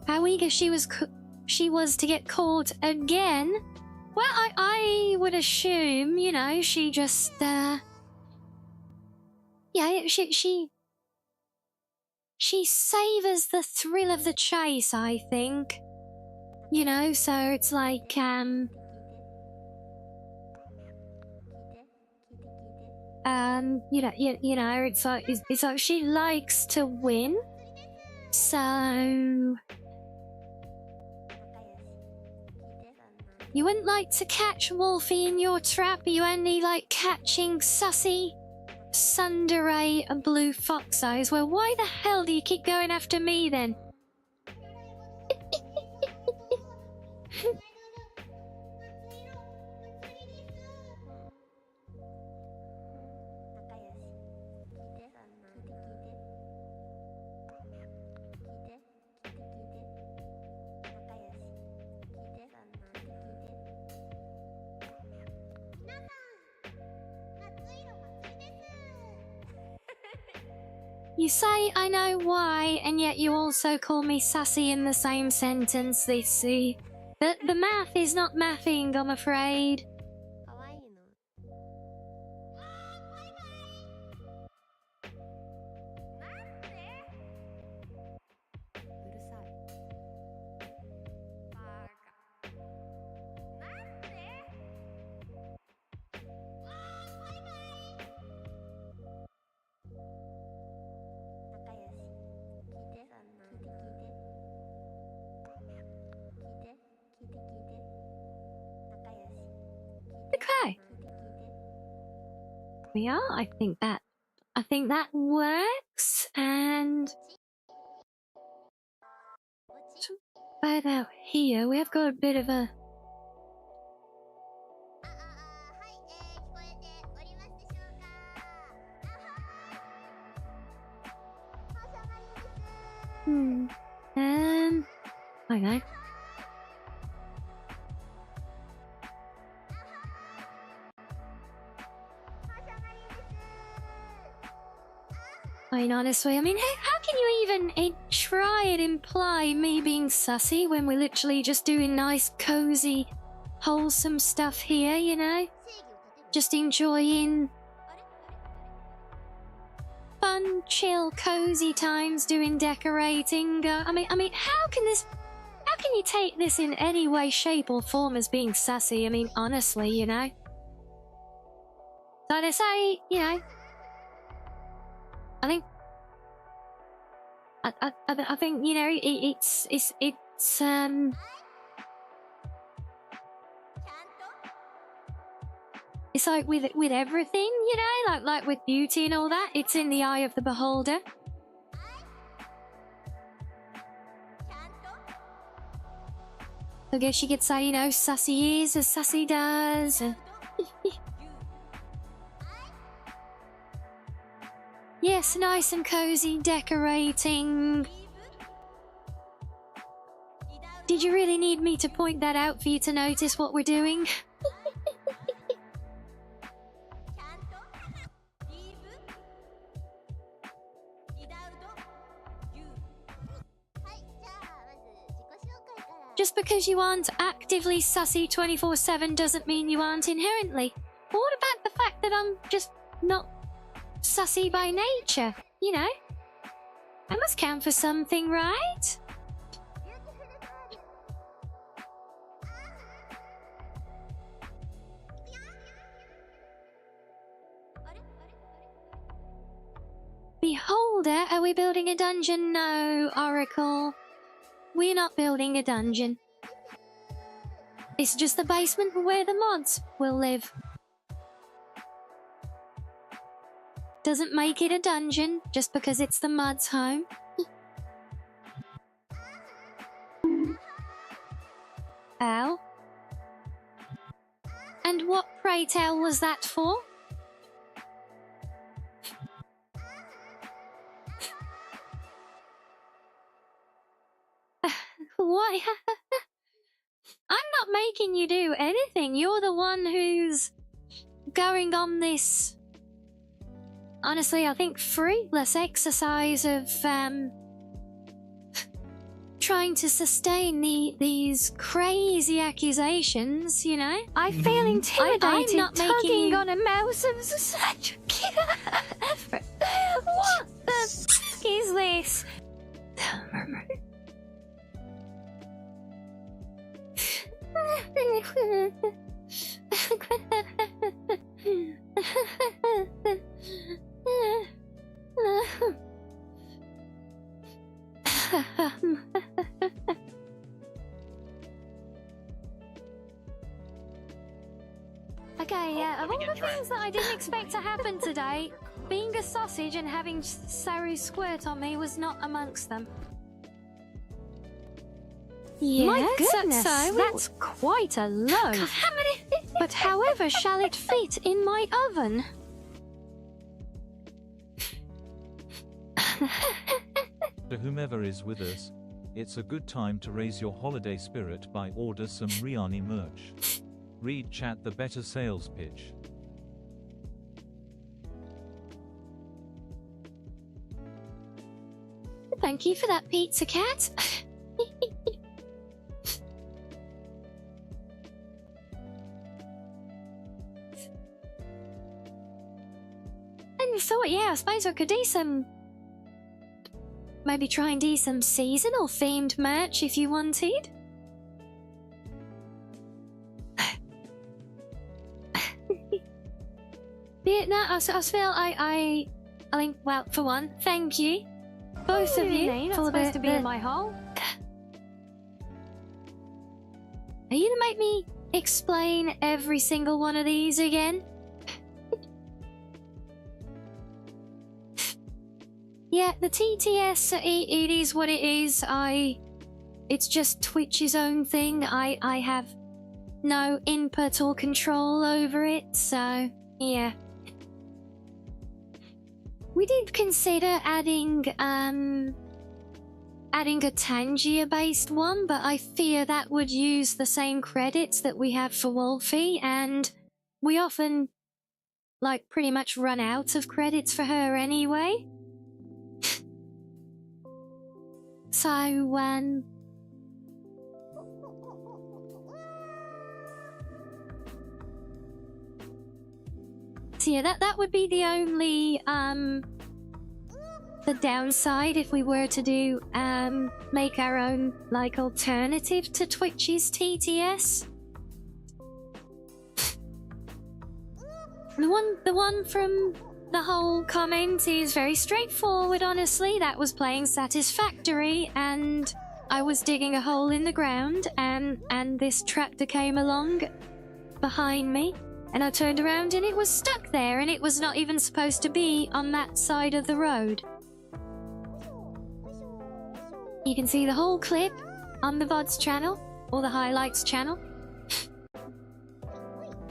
How eager she was to get caught again. Well, I would assume, you know, she just yeah, she savors the thrill of the chase, I think. You know, so it's like you know, it's like she likes to win. So you wouldn't like to catch Wolfie in your trap? You only like catching sussy tsundere and blue foxos? Well, why the hell do you keep going after me then? You say I know why, and yet you also call me sassy in the same sentence. They see. The math is not mathing, I'm afraid. Okay. We are. I think that works. And about here? We have got a bit of a... Okay. I mean, honestly, I mean, how can you even try and imply me being sussy when we're literally just doing nice, cozy, wholesome stuff here, you know? Just enjoying fun, chill, cozy times doing decorating. I mean, how can you take this in any way, shape, or form as being sassy? I mean, honestly, you know? So to say, you know, I think, you know, it's it's like with everything, you know, like with beauty and all that, it's in the eye of the beholder. I guess you could say, you know, sassy is as sassy does. Yes, nice and cozy decorating. Did you really need me to point that out for you to notice what we're doing? Just because you aren't actively sussy 24/7 doesn't mean you aren't inherently. But what about the fact that I'm just not sussy by nature, you know? That must count for something, right? Beholder, are we building a dungeon? No, Oracle. We're not building a dungeon. It's just the basement where the mods will live. Doesn't make it a dungeon just because it's the mods' home. Ow. And what, pray tell, was that for? Why? I'm not making you do anything. You're the one who's going on this, honestly, I think fruitless exercise of trying to sustain these crazy accusations, you know? I feel intimidated. I'm not making you on a mouse of such effort. What the f is this? Okay, yeah, of all the things that I didn't expect to happen today, being a sausage and having Saru squirt on me was not amongst them. Yes, my goodness, that's quite a load. But however shall it fit in my oven? To whomever is with us, it's a good time to raise your holiday spirit by order some Rianni merch. Read chat the better sales pitch. Thank you for that, Pizza Cat. And thought, yeah, I suppose I could do some... Maybe try and do some seasonal themed merch if you wanted. Yeah, no, I feel I mean, well, for one, thank you, both of you, You're not for supposed to be the... in my hall. Are you gonna make me explain every single one of these again? Yeah, the TTS, it is what it is. it's just Twitch's own thing. I have no input or control over it, so yeah. We did consider adding a Tangier-based one, but I fear that would use the same credits that we have for Wolfie, and we often, like, pretty much run out of credits for her anyway. So, so yeah, that would be the only, the downside if we were to do, make our own, like, alternative to Twitch's TTS. The one from the whole comment is very straightforward, honestly. That was playing Satisfactory, and I was digging a hole in the ground, and this tractor came along behind me, and I turned around and it was stuck there, and it was not even supposed to be on that side of the road. You can see the whole clip on the VODs channel, or the highlights channel.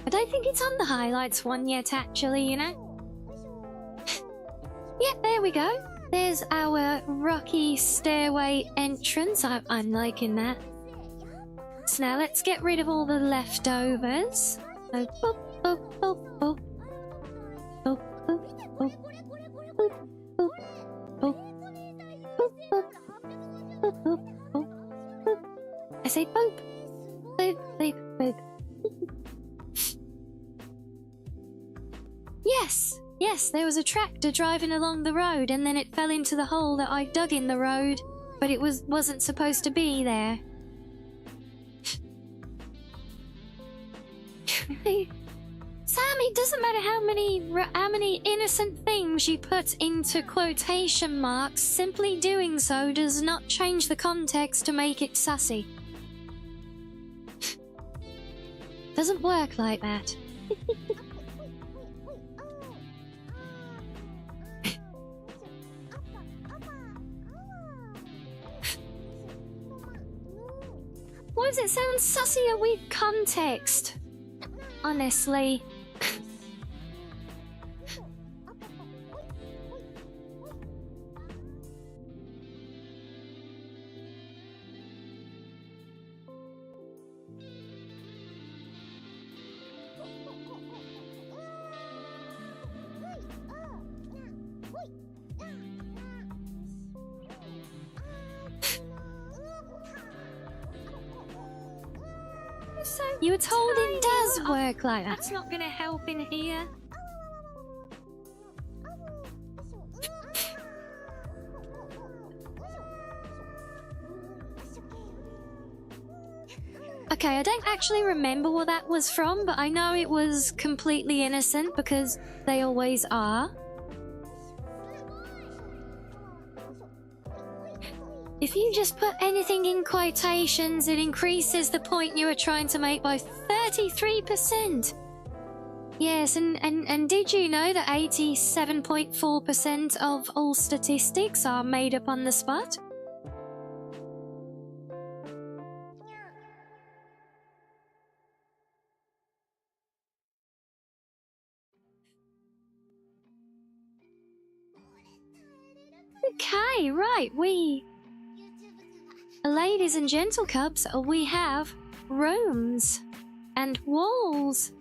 I don't think it's on the highlights one yet, actually, you know? Yeah, there we go. There's our rocky stairway entrance. I'm liking that. So now let's get rid of all the leftovers. So, boop, boop, boop, boop. Boop, boop, boop. Boop, boop, boop. Boop, boop. Boop, boop, boop. Boop. I say boop. Boop, boop, boop. Yes, there was a tractor driving along the road, and then it fell into the hole that I dug in the road, but it wasn't supposed to be there. Sam, it doesn't matter how many innocent things you put into quotation marks. Simply doing so does not change the context to make it sassy. Doesn't work like that. Why does it sound sussier with context? Honestly. You were told it does work like that. That's not gonna help in here. Okay, I don't actually remember what that was from, but I know it was completely innocent because they always are. If you just put anything in quotations, it increases the point you were trying to make by 33%. Yes, and did you know that 87.4% of all statistics are made up on the spot? Okay, right, ladies and gentle cubs, we have rooms and walls.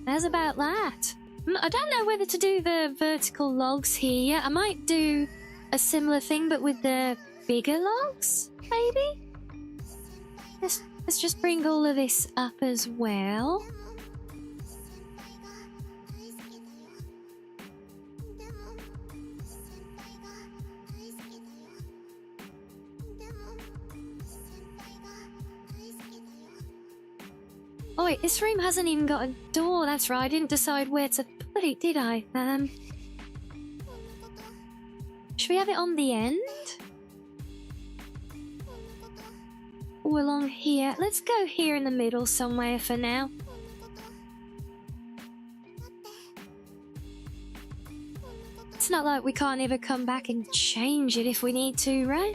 That's about that. I don't know whether to do the vertical logs here. I might do a similar thing, but with the bigger logs, maybe? Let's just bring all of this up as well. Oh wait, this room hasn't even got a door. That's right, I didn't decide where to put it, did I? Should we have it on the end? Or along here? Let's go here in the middle somewhere for now. it's not like we can't ever come back and change it if we need to, right?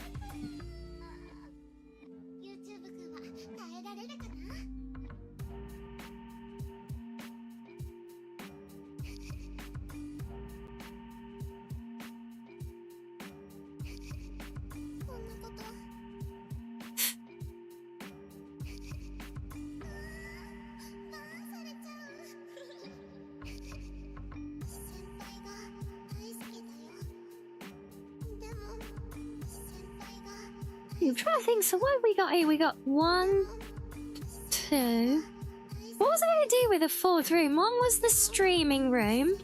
I'm trying to think, so what have we got here? We got 1, 2... What was I going to do with the 4th room? One was the streaming room.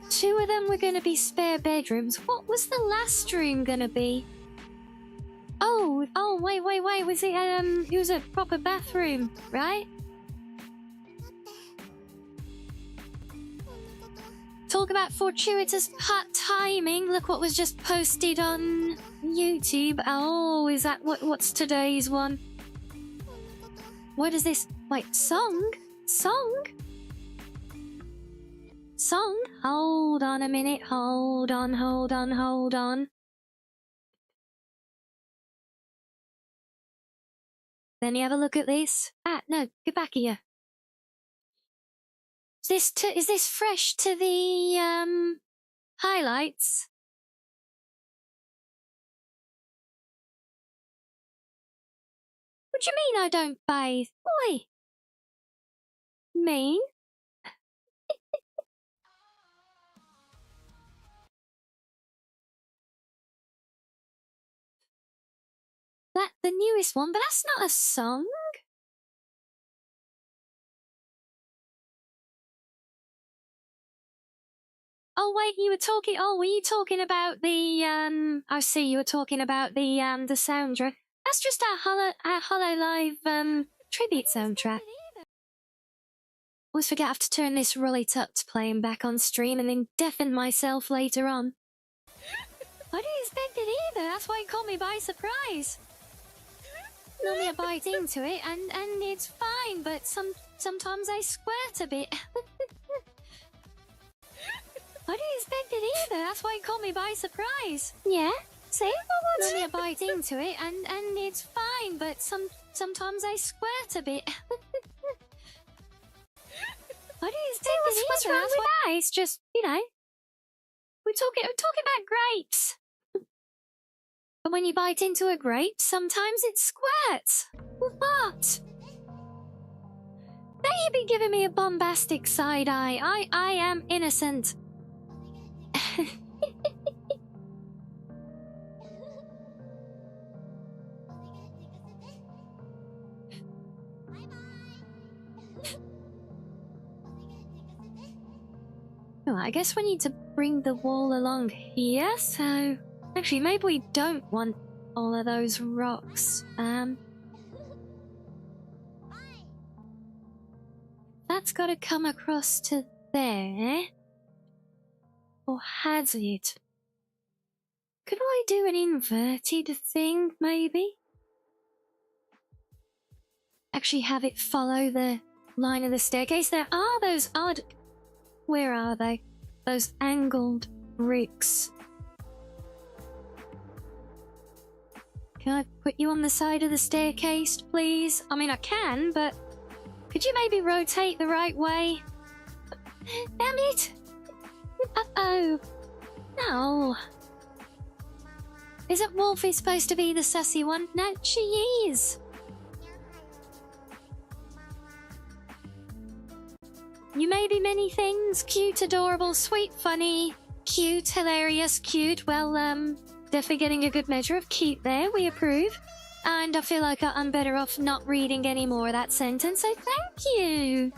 2 of them were going to be spare bedrooms. What was the last room going to be? Oh, wait. Was it was a proper bathroom, right? Talk about fortuitous timing. Look what was just posted on YouTube. Oh, is that what's today's one? What is this? Wait, song? Song? Hold on a minute. Hold on. Then you have a look at this. No, get back here. Is this fresh to the highlights? What do you mean I don't bathe? Oi! Mean? That the newest one, but that's not a song. Oh wait, you were talking. Oh, were you talking about the I see you were talking about the soundtrack. That's just our Hololive tribute soundtrack. Always forget I have to turn this really tucked playing back on stream and then deafen myself later on. I didn't expect it either. That's why you caught me by surprise. Normally I bite into it and it's fine, but sometimes I squirt a bit. I didn't expect it either. That's why you caught me by surprise. Yeah? See? Normally I bite into it and it's fine, but sometimes I squirt a bit. I didn't expect it either. What's wrong with that? It's just, you know, we're talking about grapes. But when you bite into a grape, sometimes it squirts. What? Don't you be giving me a bombastic side eye. I am innocent. Well, I guess we need to bring the wall along here, so... Actually, maybe we don't want all of those rocks. That's got to come across to there. Or has it? Could I do an inverted thing, maybe? Actually have it follow the line of the staircase. There are those odd... Where are they? Those angled bricks. Can I put you on the side of the staircase, please? I mean, I can, but... Could you maybe rotate the right way? Damn it! Uh-oh. No. Isn't Wolfie supposed to be the sussy one? No, she is. You may be many things. Cute, adorable, sweet, funny, cute, hilarious, cute. Well, definitely getting a good measure of cute there. We approve. And I feel like I'm better off not reading any more of that sentence, so thank you.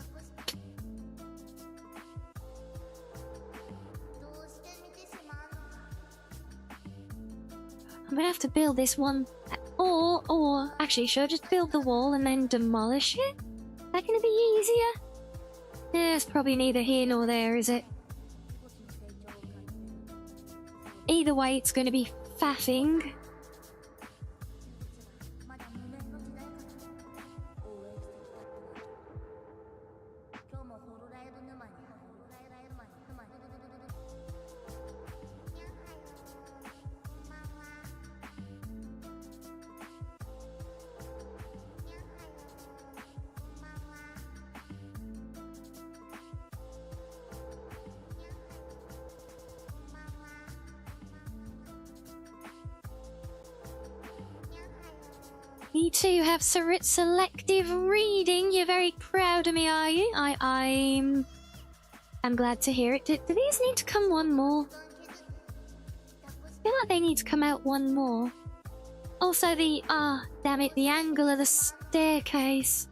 I'm gonna have to build this one, or actually, should I just build the wall and then demolish it? Is that gonna be easier? Yeah, it's probably neither here nor there, is it? Either way, it's gonna be faffing. You two have selective reading. You're very proud of me, are you? I'm glad to hear it. Do these need to come one more? I feel like they need to come out one more. Also damn it, the angle of the staircase.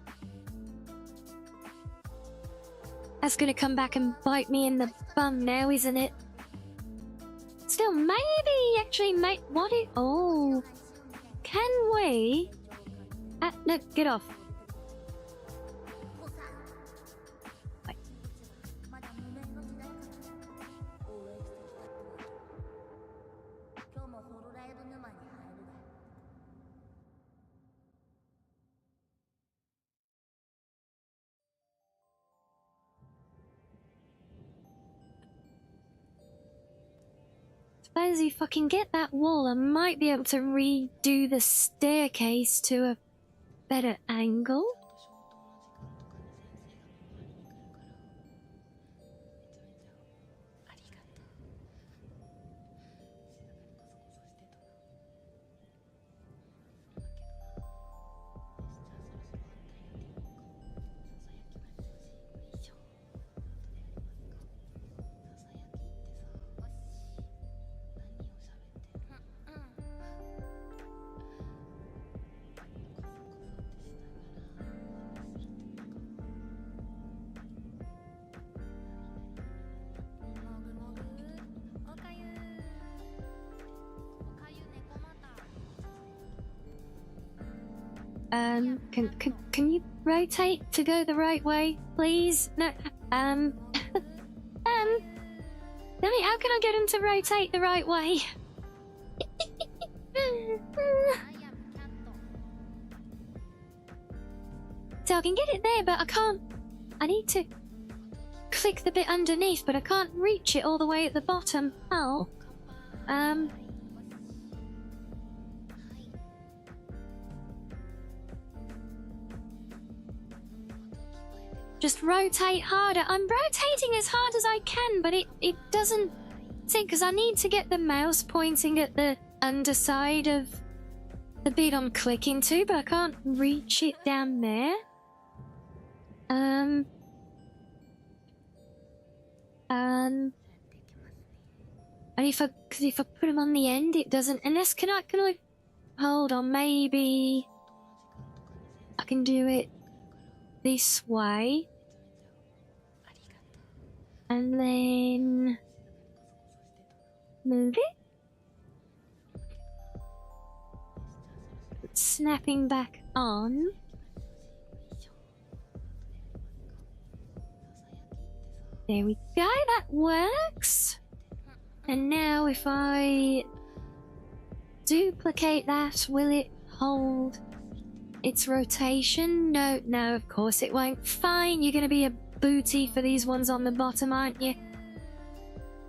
That's gonna come back and bite me in the bum now, isn't it? Still, maybe, actually, oh. Can we... no, get off. Wait. Suppose if I can get that wall, I might be able to redo the staircase to a better angle. Can you rotate to go the right way, please? No, Damn it, how can I get him to rotate the right way? So I can get it there, but I can't. I need to click the bit underneath, but I can't reach it all the way at the bottom. Oh. Just rotate harder. I'm rotating as hard as I can, but it doesn't think, because I need to get the mouse pointing at the underside of the bit I'm clicking to, but I can't reach it down there. And if I put them on the end, it doesn't. Unless can I? Hold on, maybe I can do it this way, and then move it. Snapping back on. There we go, that works. And now if I duplicate that, will it hold its rotation? No, of course it won't. Fine, you're gonna be a booty for these ones on the bottom, aren't you?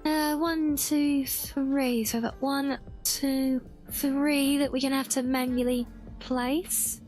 1, 2, 3. So I've got 1, 2, 3 that we're gonna have to manually place.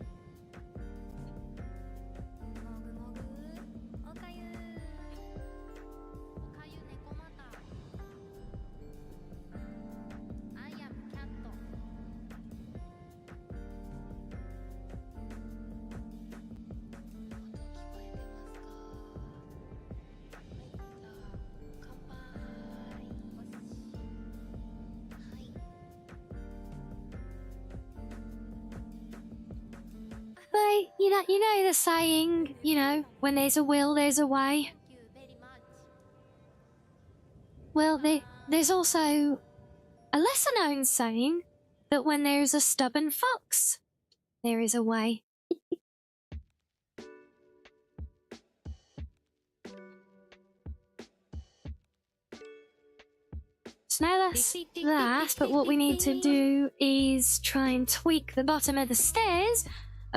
But you know the saying, when there's a will, there's a way. Well, there's also a lesser-known saying that when there's a stubborn fox, there is a way. So now that's that, but what we need to do is try and tweak the bottom of the stairs.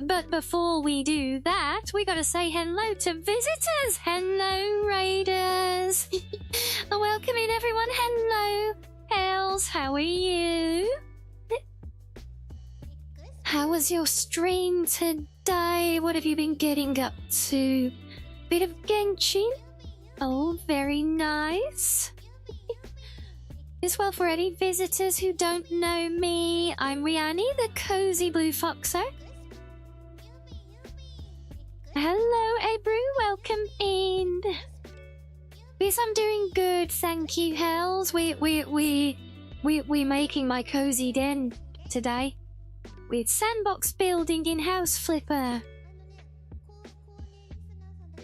But before we do that, we gotta say hello to visitors. Hello, raiders. Welcome in, everyone. Hello, Hells. How are you? How was your stream today? What have you been getting up to? Bit of Genshin? Oh, very nice. As well, for any visitors who don't know me, I'm Rianni, the cozy blue FOXO. Hello, Ebru. Welcome in. Yes, I'm doing good, thank you, Hells. We're making my cozy den today with sandbox building in House Flipper.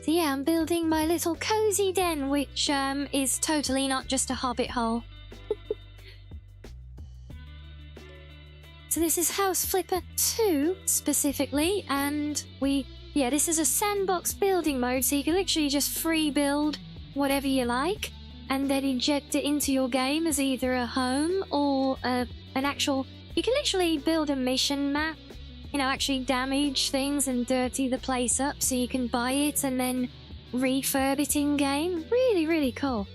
So yeah, I'm building my little cozy den, which is totally not just a hobbit hole. So this is House Flipper 2 specifically, and this is a sandbox building mode, so you can literally just free build whatever you like, and then inject it into your game as either a home or an actual... You can literally build a mission map, you know, actually damage things and dirty the place up so you can buy it and then refurb it in-game. Really, really cool.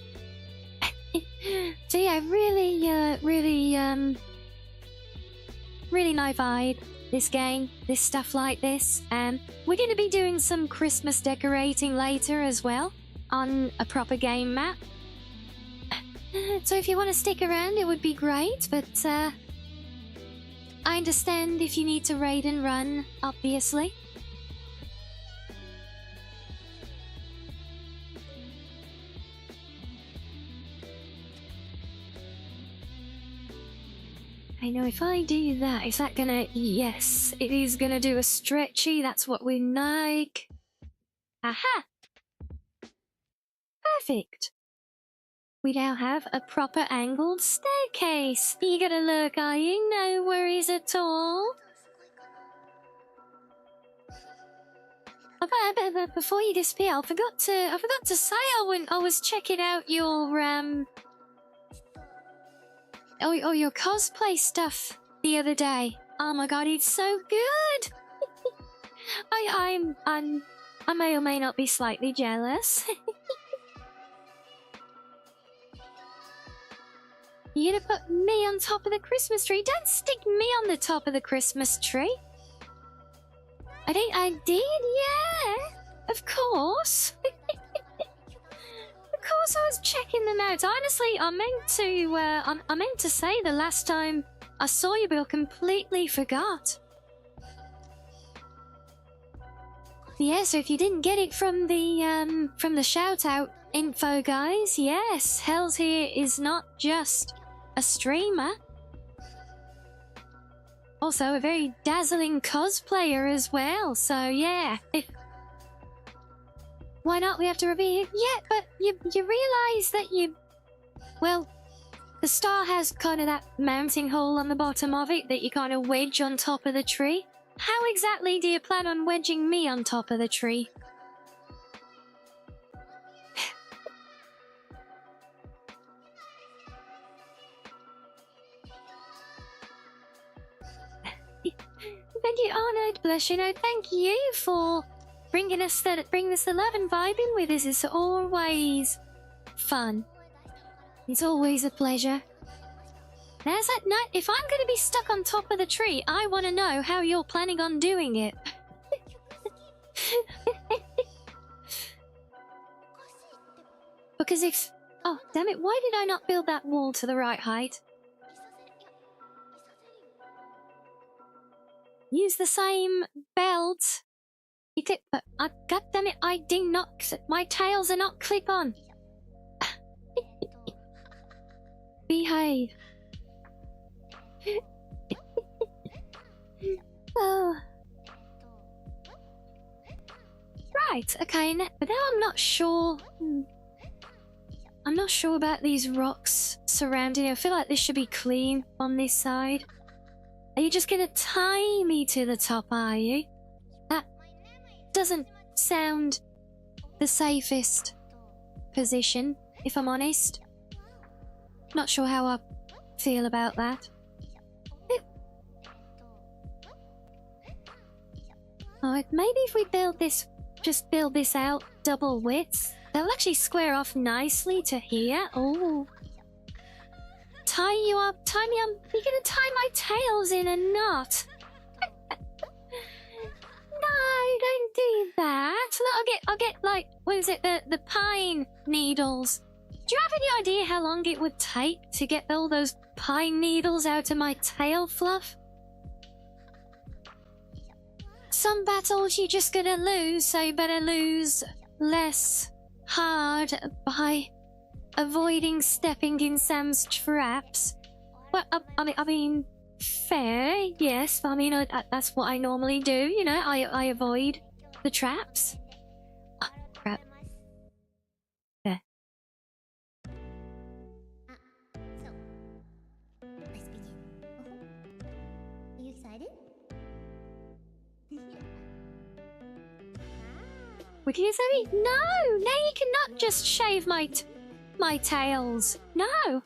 So yeah, really nice vibe, this game, this stuff like this. We're going to be doing some Christmas decorating later as well, on a proper game map. So if you want to stick around, it would be great, but I understand if you need to raid and run, obviously. I know if I do that, is that gonna... Yes, it is gonna do a stretchy, that's what we like. Aha! Perfect. We now have a proper angled staircase. You gotta look, are you? No worries at all. But before you disappear, I forgot to say when I was checking out your your cosplay stuff the other day. Oh my god, it's so good. I may or may not be slightly jealous. You're gonna put me on top of the Christmas tree? Don't stick me on the top of the Christmas tree. I think I did, yeah. Of course. Of course I was checking them out. Honestly, I meant to say the last time I saw you, but I completely forgot. Yeah, so if you didn't get it from the shout out info, guys, yes, Hells here is not just a streamer, also a very dazzling cosplayer as well, so yeah. Why not? We have to reveal it. Yeah, but you realise that well, the star has kind of that mounting hole on the bottom of it that you kind of wedge on top of the tree. How exactly do you plan on wedging me on top of the tree? Thank you, Honoured Blushino. Thank you for bringing us the love and vibing with us. It's always fun. It's always a pleasure. There's that night. If I'm going to be stuck on top of the tree, I want to know how you're planning on doing it. Because if... Oh, damn it. Why did I not build that wall to the right height? Use the same belt. You clip... But, God damn it, I did not... My tails are not clip-on. Behave. Oh. Right, okay, but now I'm not sure. I'm not sure about these rocks surrounding it. I feel like this should be clean on this side. Are you just gonna tie me to the top, are you? That doesn't sound the safest position, if I'm honest. Not sure how I feel about that. Oh, maybe if we build this, just build this out double width, that'll actually square off nicely to here. Oh. Tie you up, tie me up. You're gonna tie my tails in a knot. No, don't do that. Look, I'll get like, what is it, the pine needles. Do you have any idea how long it would take to get all those pine needles out of my tail fluff? some battles you're just gonna lose, so you better lose less hard by avoiding stepping in Sam's traps. Well, I mean, fair, yes. I mean, that's what I normally do, you know, I avoid the traps. Oh, crap. There. Let's begin. Are you excited? Would you say? No! Now you cannot just shave my tails. No!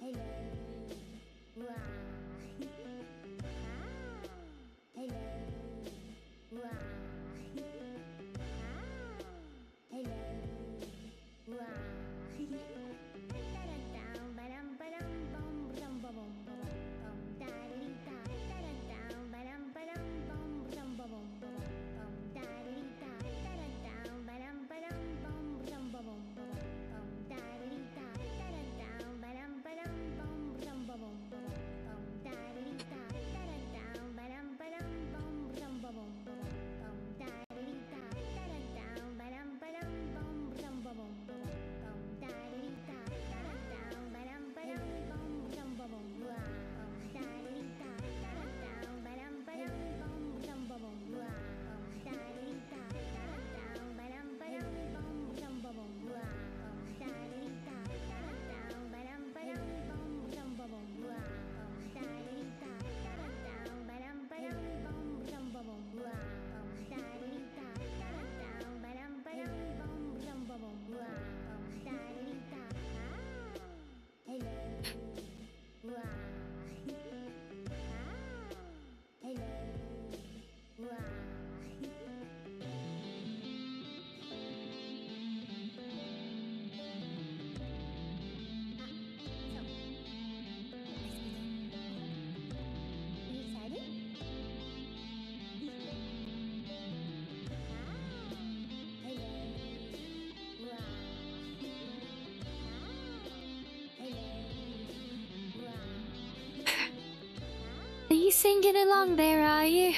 Are you singing along there, are you?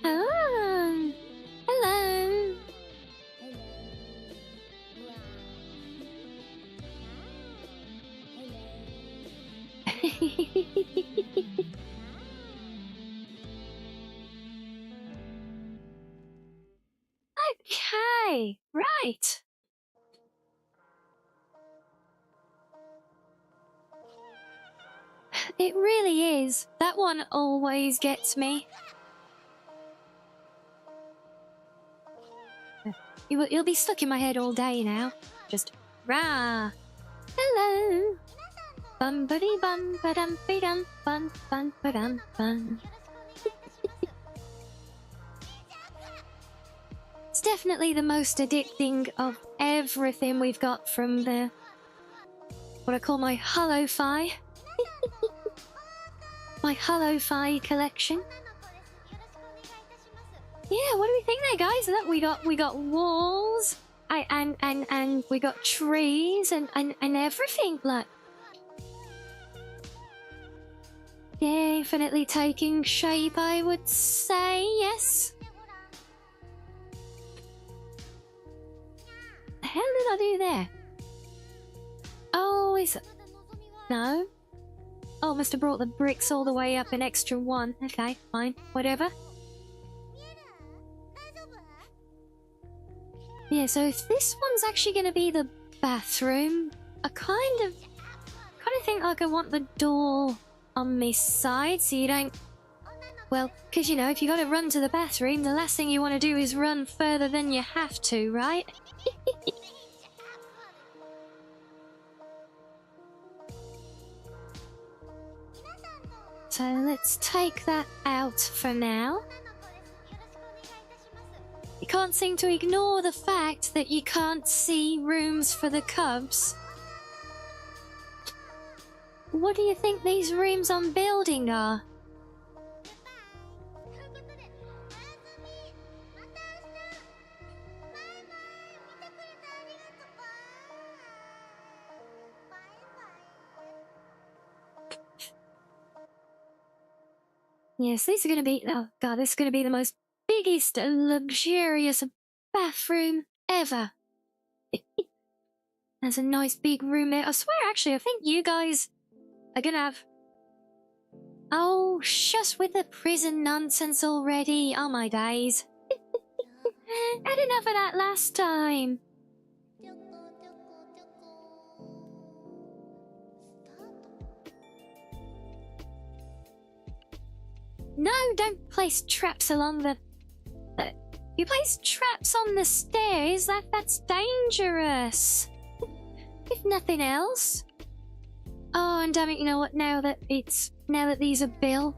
Oh, hello. Okay, right. It really is. That one always gets me. You'll be stuck in my head all day now. Just rah. Hello. Bum buddy bum ba-dum ba-dum bum bum ba-dum bum. It's definitely the most addicting of everything we've got from the what I call my Hollow-Fi. My Hollow-Fi collection. Yeah, what do we think there, guys? Look, we got walls, and we got trees and everything. Look, definitely taking shape, I would say. Yes. The hell did I do there? Oh, is it? No. Oh, must have brought the bricks all the way up an extra one. Okay, fine, whatever. Yeah, so if this one's actually going to be the bathroom, I kind of think like I want the door on this side so you don't... Well, because, you know, if you got to run to the bathroom, the last thing you want to do is run further than you have to, right? So let's take that out for now. You can't seem to ignore the fact that you can't see rooms for the cubs. What do you think these rooms I'm building are? Yes, these are gonna be, oh god, this is gonna be the most biggest, luxurious bathroom ever. There's a nice big room there. I swear, actually, I think you guys are gonna have... Oh, shush with the prison nonsense already. Oh my days. Had enough of that last time. No, don't place traps along the... you place traps on the stairs, that's dangerous. If nothing else. Oh, and damn it, you know what, now that these are built,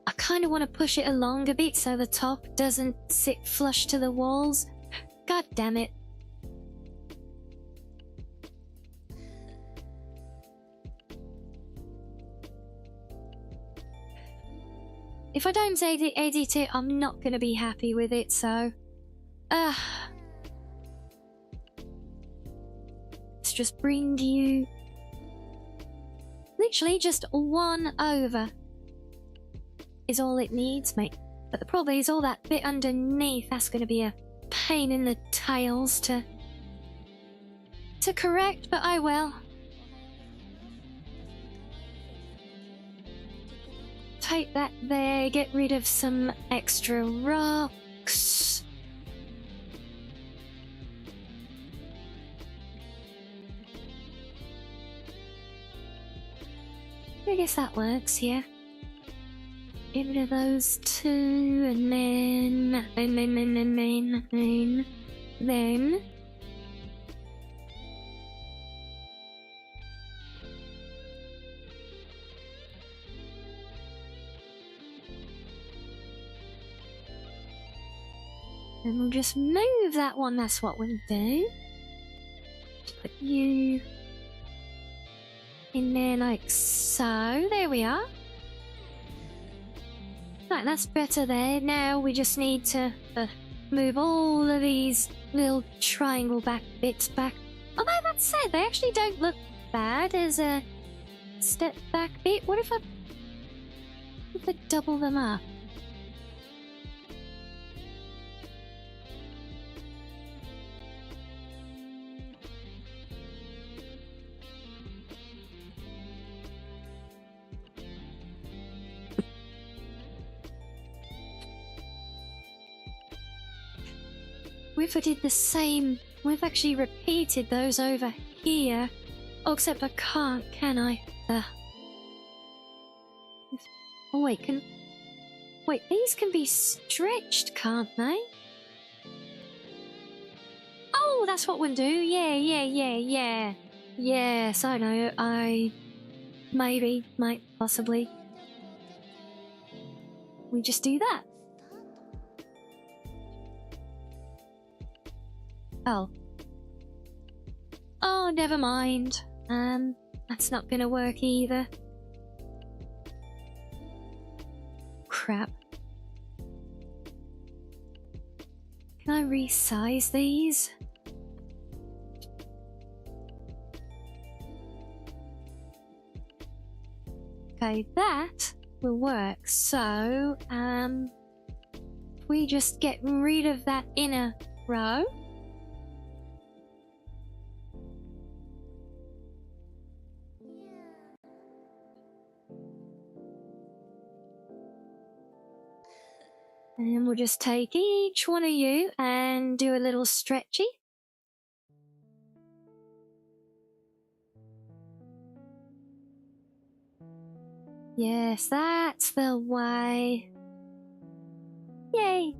I kind of want to push it along a bit so the top doesn't sit flush to the walls. God damn it. If I don't edit it, I'm not going to be happy with it, so... let's just bring you... literally just one over is all it needs, mate. But the problem is all that bit underneath, that's going to be a pain in the tails to correct, but I will. Take that there, get rid of some extra rocks. I guess that works, yeah. Get rid of those two, and then... And we'll just move that one, that's what we'll do. Put you in there like so. There we are. Right, that's better there. Now we just need to move all of these little triangle bits back. Although that said, they actually don't look bad as a step back bit. What if I double them up? If I did the same, we've actually repeated those over here. Oh, except I can't, can I? Oh wait, these can be stretched, can't they? Oh, that's what we'll do. Yeah. Yes, I know. Might, possibly. We just do that. Oh, never mind. That's not gonna work either. Crap. Can I resize these? Okay, that will work. So, we just get rid of that inner row. And we'll just take each one of you and do a little stretchy. Yes, that's the way. Yay!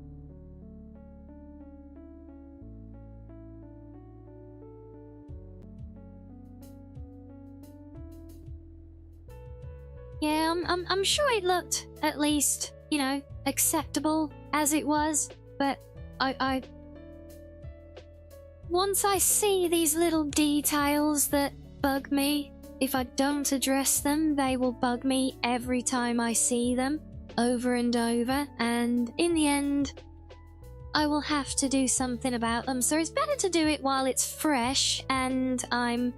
Yeah, I'm sure it looked at least, you know, acceptable as it was, but I once I see these little details that bug me, if I don't address them, they will bug me every time I see them, over and over, and in the end, I will have to do something about them. So it's better to do it while it's fresh and I'm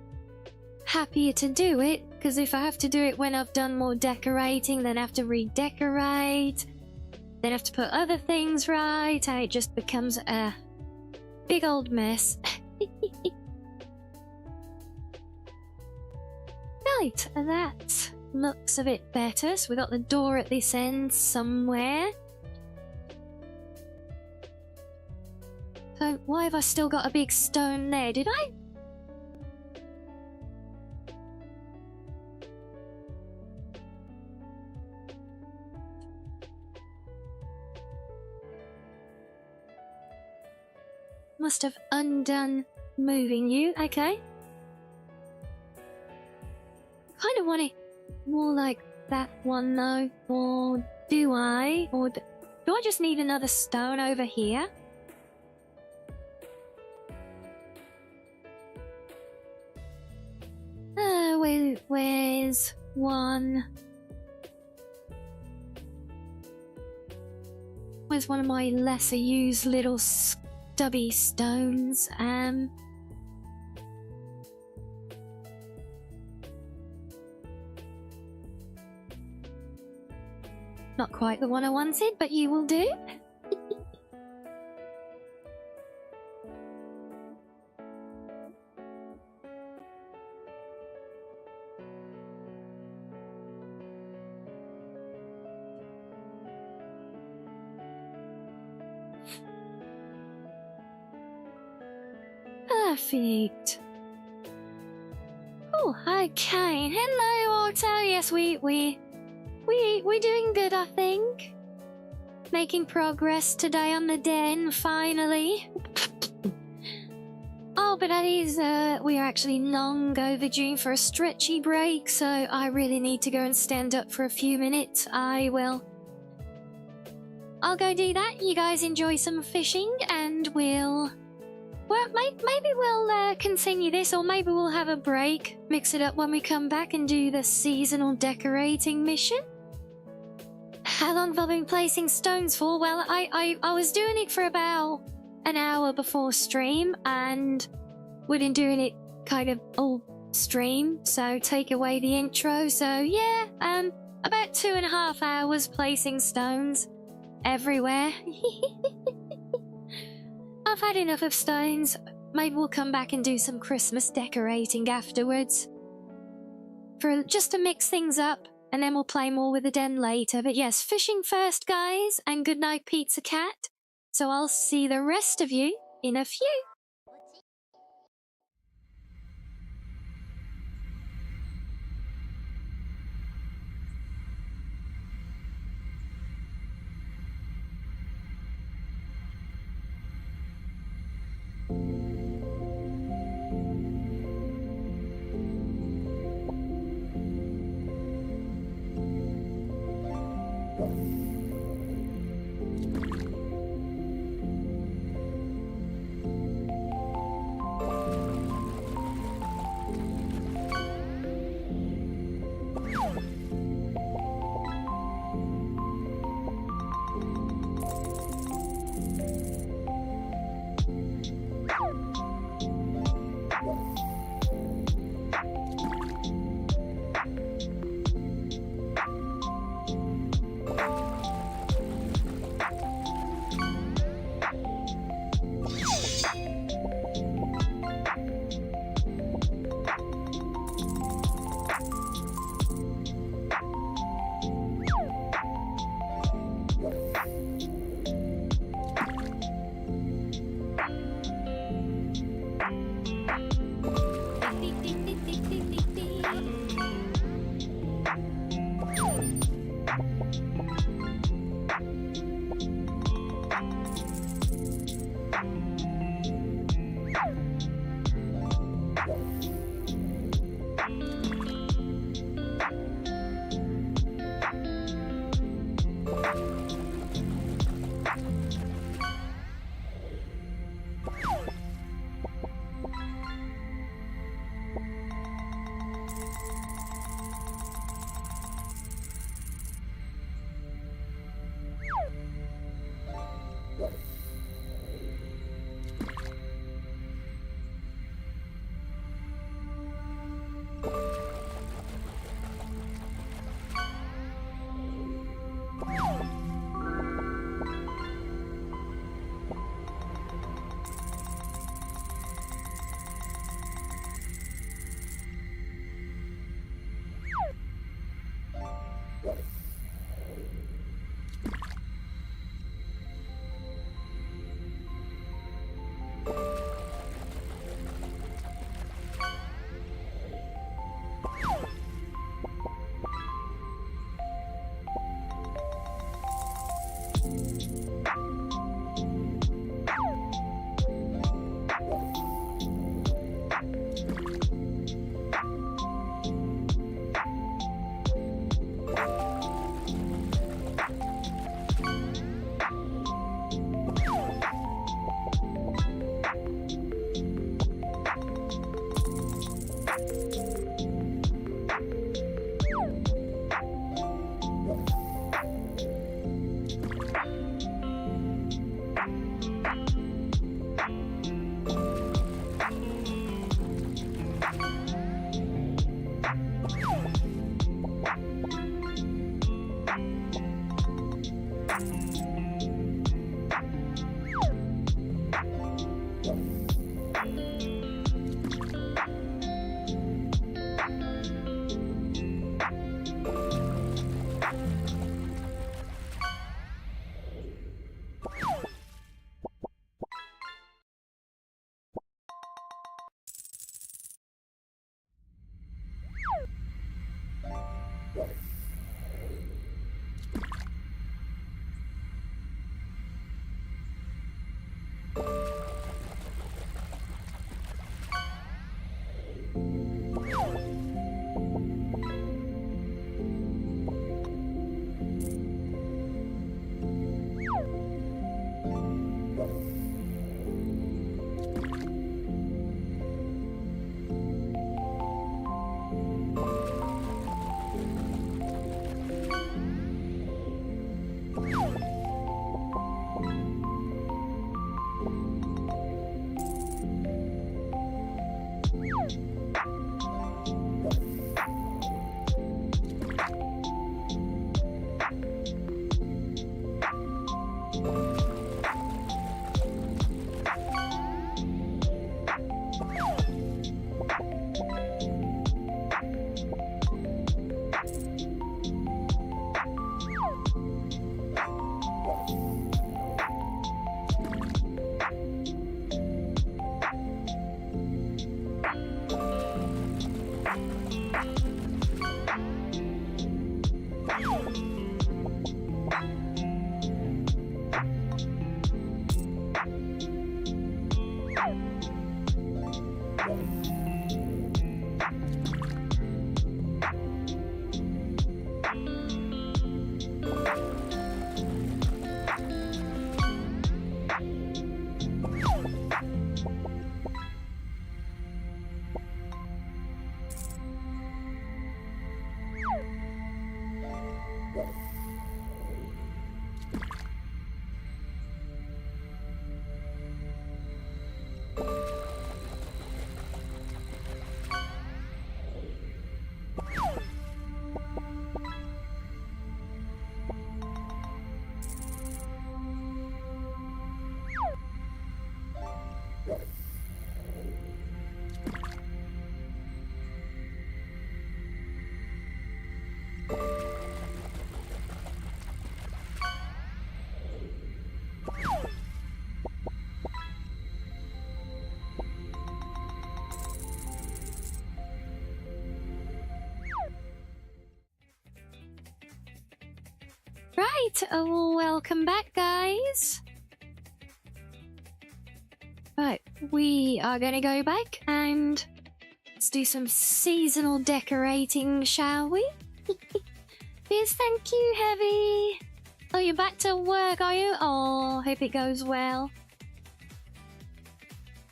happier to do it, because if I have to do it when I've done more decorating, then I have to redecorate, then I have to put other things right, and it just becomes a big old mess. Right, that looks a bit better. So we got the door at this end somewhere. So why have I still got a big stone there? Did I? Must have undone moving you. Okay. Kind of want it more like that one though, or do I? Or do I just need another stone over here? Where's one? Where's one of my lesser used little stubby stones? Not quite the one I wanted, but you will do. Perfect. Oh, okay. Hello, Otto. Yes, we're doing good, I think. Making progress today on the den, finally. Oh, but that is, we are actually long overdue for a stretchy break, so I really need to go and stand up for a few minutes. I'll go do that. You guys enjoy some fishing, and well, maybe we'll continue this, or maybe we'll have a break, mix it up when we come back and do the seasonal decorating mission. How long have I been placing stones for? Well, I was doing it for about an hour before stream, and we've been doing it kind of all stream, so take away the intro. So yeah, about 2.5 hours placing stones everywhere. I've had enough of stones. Maybe we'll come back and do some Christmas decorating afterwards, just to mix things up, and then we'll play more with the den later. But yes, fishing first, guys, and good night, Pizza Cat. So I'll see the rest of you in a few. Right, welcome back, guys. Right, we are gonna go back and let's do some seasonal decorating, shall we? Yes, thank you, Heavy. Oh, you're back to work, are you? Oh, hope it goes well.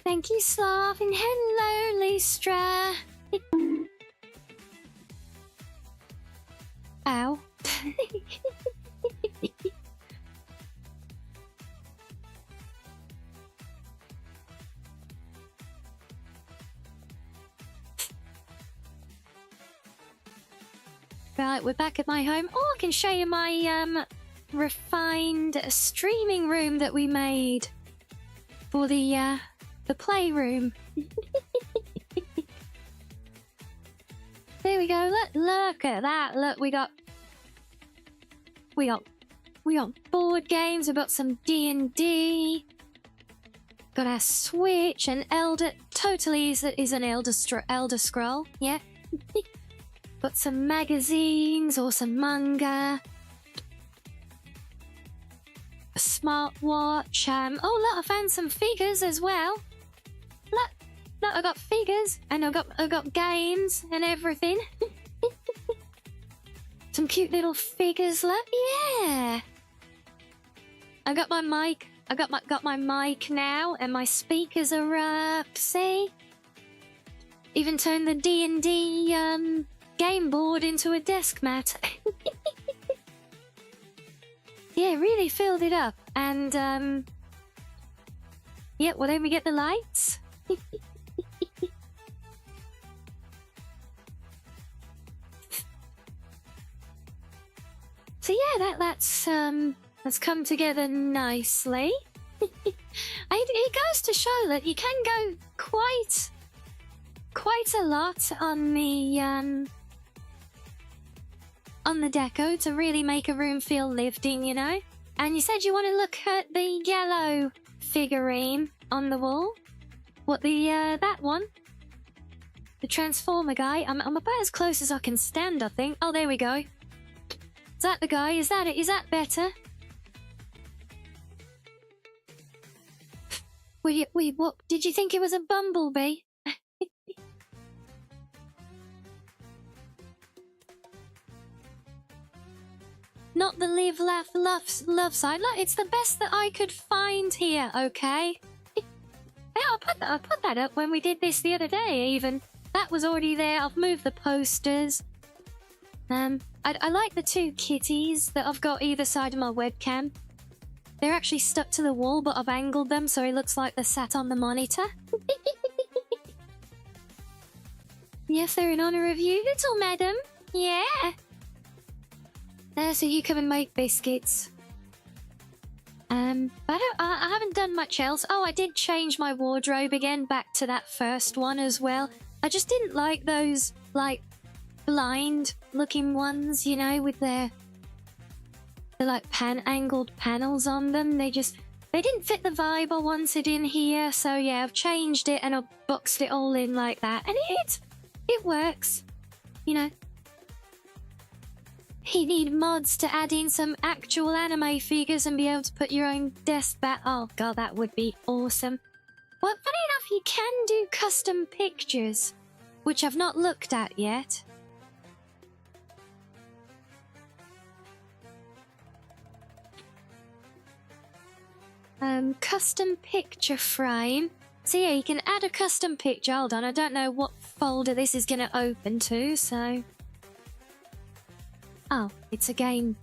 Thank you, Slav, and hello, Lystra. Ow. Right, we're back at my home. Oh, I can show you my refined streaming room that we made for the playroom. There we go. Look at that. Look, we got board games. We've got some D&D. Got our Switch and Elder. Totally is an Elder Scroll. Yeah. Got some magazines or some manga. A smartwatch. Oh look, I found some figures as well. Look, I got figures and I got games and everything. Some cute little figures. Look, yeah. I got my mic. I got my mic now, and my speakers are up. See? Even turned the D&D game board into a desk mat. Yeah, really filled it up. And yeah, well then we get the lights. So yeah, that's come together nicely. It goes to show that you can go quite a lot on the deco to really make a room feel lived in, you know? And you said you want to look at the yellow figurine on the wall. What, that one? The Transformer guy? I'm about as close as I can stand, I think. Oh, there we go. Is that the guy? Is that it? Is that better? Wait, what? Did you think it was a bumblebee? Not the live, laugh, love side. Look, it's the best that I could find here, okay? Yeah, I put that up when we did this the other day, even. That was already there. I've moved the posters. I like the two kitties that I've got either side of my webcam. They're actually stuck to the wall, but I've angled them so it looks like they're sat on the monitor. Yes, they're in honor of you, little madam. Yeah. So you come and make biscuits. But I haven't done much else. Oh, I did change my wardrobe again back to that first one as well. I just didn't like those, like, blind-looking ones, you know, with their like angled panels on them. They didn't fit the vibe I wanted in here. So yeah, I've changed it and I've boxed it all in like that, and it works, you know. You need mods to add in some actual anime figures and be able to put your own desk back. Oh god, that would be awesome. Well, funny enough, you can do custom pictures, which I've not looked at yet. Custom picture frame. So yeah, you can add a custom picture. Hold on, I don't know what folder this is going to open to, so... Oh, it's a game.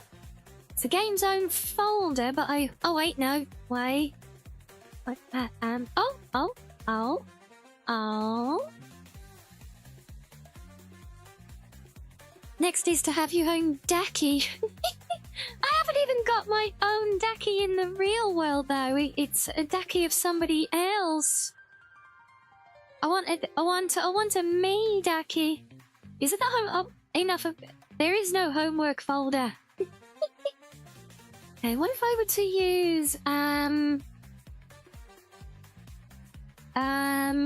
It's a game's own folder, but I... Oh, wait, no. Wait. What, Oh. Next is to have your own Daki. I haven't even got my own Daki in the real world, though. It's a Daki of somebody else. I want a me Daki. Is it the home? Oh, enough of... There is no homework folder. Okay, what if I were to use,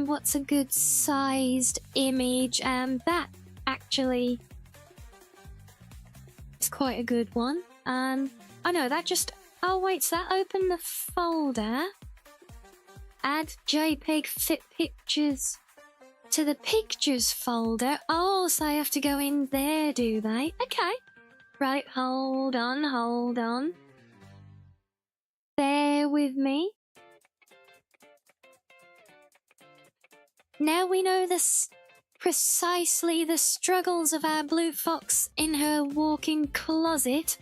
what's a good sized image? That actually is quite a good one. Oh no, that just... Oh wait, so that open the folder. Add JPEG fit pictures to the pictures folder. Oh, so I have to go in there, do they? Okay. Right, hold on. Bear with me. Now we know precisely the struggles of our blue fox in her walk-in closet.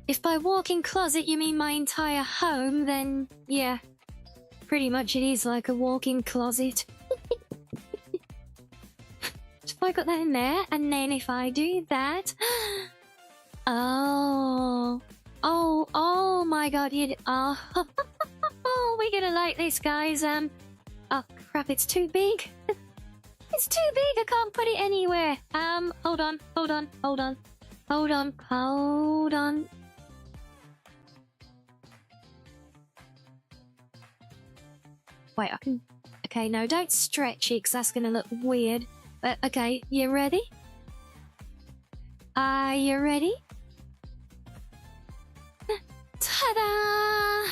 If by walk-in closet you mean my entire home, then yeah, pretty much it is like a walk-in closet. So if I got that in there, and then if I do that... Oh my god, oh, we're gonna like this, guys. Oh crap, it's too big. It's too big, I can't put it anywhere. Hold on. Wait, I can... Okay, no, don't stretch it, because that's gonna look weird. But, okay, you ready? Are you ready? Ta-da!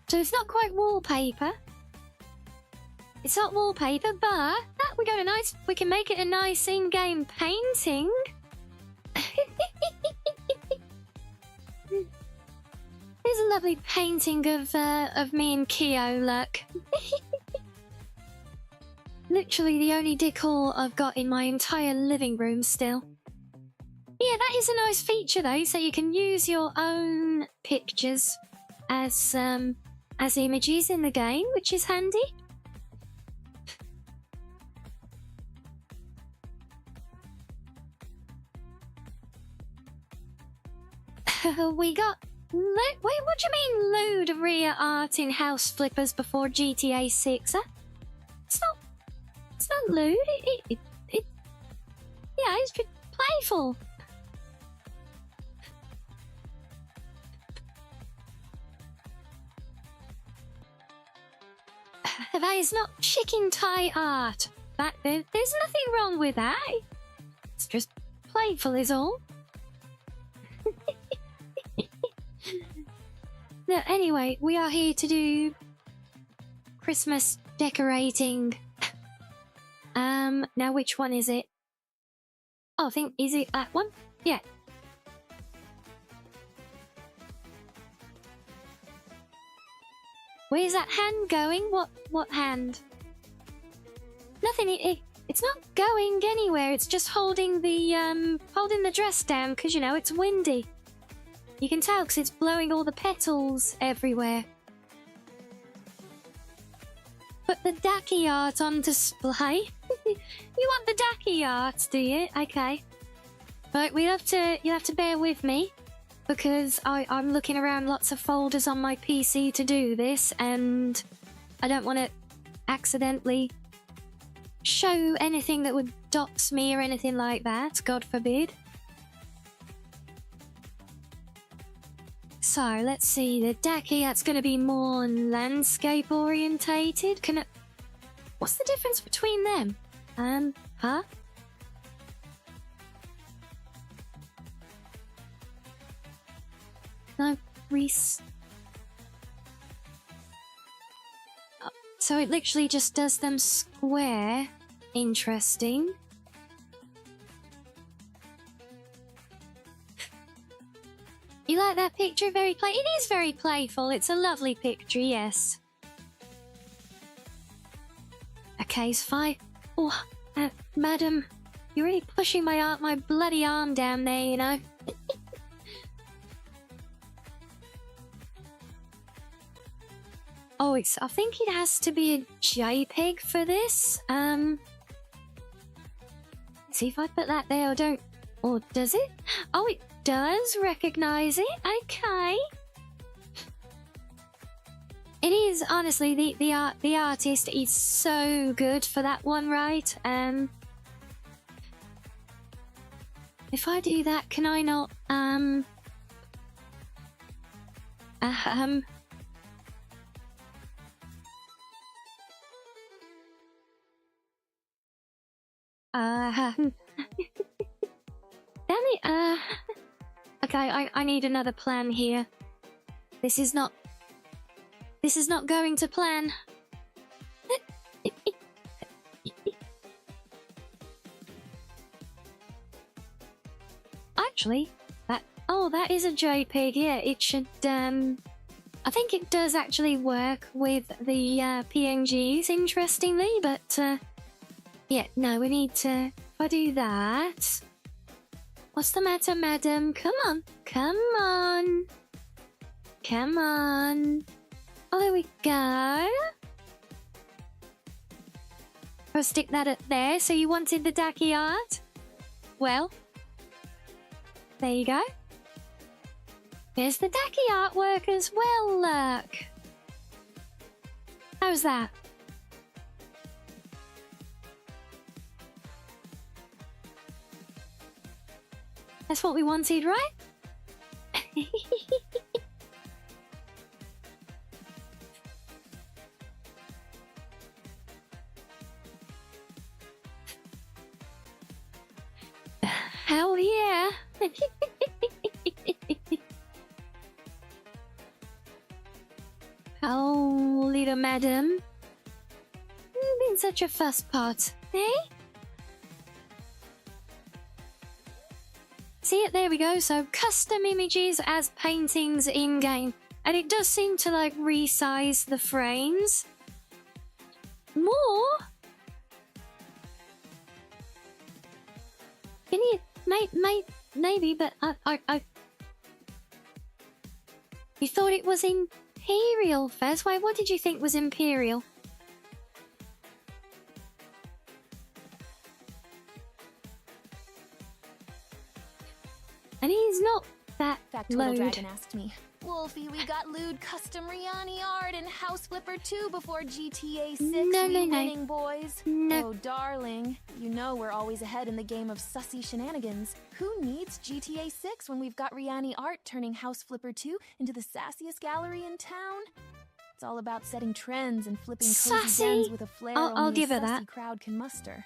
So it's not quite wallpaper. It's not wallpaper, but we got a nice... We can make it a nice in-game painting. Here's a lovely painting of me and Kyo, look. Literally the only decor I've got in my entire living room still. Yeah, that is a nice feature though, so you can use your own pictures as images in the game, which is handy. We got... Wait, what do you mean load rear art in House Flippers before GTA 6? It's not lewd. Yeah, it's just playful. That is not chicken tie art. There's nothing wrong with that. It's just playful is all. No, anyway, we are here to do Christmas decorating. Now which one is it? Oh, I think, is it that one? Yeah. Where's that hand going? What hand? Nothing, it's not going anywhere, it's just holding the dress down, because, you know, it's windy. You can tell, because it's blowing all the petals everywhere. Put the Ducky art on display. You want the Ducky art, do you? Okay. Right, you'll have to bear with me, because I'm looking around lots of folders on my PC to do this, and I don't want to accidentally show anything that would dox me or anything like that, God forbid. So, let's see, the Ducky, that's going to be more landscape orientated. What's the difference between them? Huh? Can I so it literally just does them square. Interesting. You like that picture? It is very playful. It's a lovely picture, yes. Okay, it's fine. Oh, madam, you're really pushing my bloody arm down there, you know. Oh, I think it has to be a JPEG for this. See if I put that there or does it? Oh, it does recognize it. Okay. It is, honestly, the artist is so good for that one, right? If I do that, can I not, damn it, okay, I need another plan here. This is not going to plan. Actually, that is a JPEG, yeah, it should, I think it does actually work with the, PNGs, interestingly, but, yeah, no, we need to, if I do that... What's the matter, madam? Come on, come on. Come on. Oh, there we go. I'll stick that up there. So you wanted the Ducky art? Well, there you go. There's the Ducky artwork as well, look. How's that? That's what we wanted, right? Hell yeah! Oh, little madam. You've been such a fuss pot, eh? See it? There we go. So custom images as paintings in-game. And it does seem to, like, resize the frames. More? Can you... Maybe, but I... You thought it was Imperial first? Why, what did you think was Imperial? And he's not that Factoidal load. Dragon asked me, Wolfie, we got lewd custom Rianni art and House Flipper 2 before GTA 6. No, We no, no. winning, boys. No. Oh, darling. You know we're always ahead in the game of sussy shenanigans. Who needs GTA 6 when we've got Rianni art turning House Flipper 2 into the sassiest gallery in town? It's all about setting trends and flipping cozy Sassy? dens with a flair I'll only give a her sussy that. crowd can muster.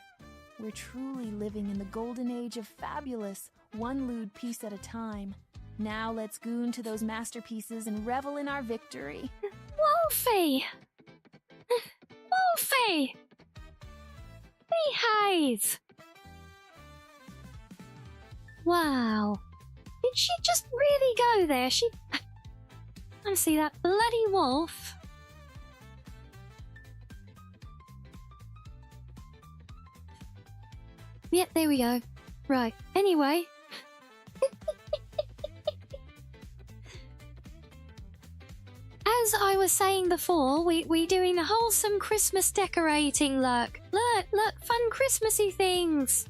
We're truly living in the golden age of fabulous, one lewd piece at a time. Now let's goon to those masterpieces and revel in our victory. Wolfie! Wolfie! Behave! Wow. Did she just really go there? I see that bloody wolf. Yep, there we go. Right, anyway. As I was saying before, we doing a wholesome Christmas decorating look. Look, fun Christmassy things.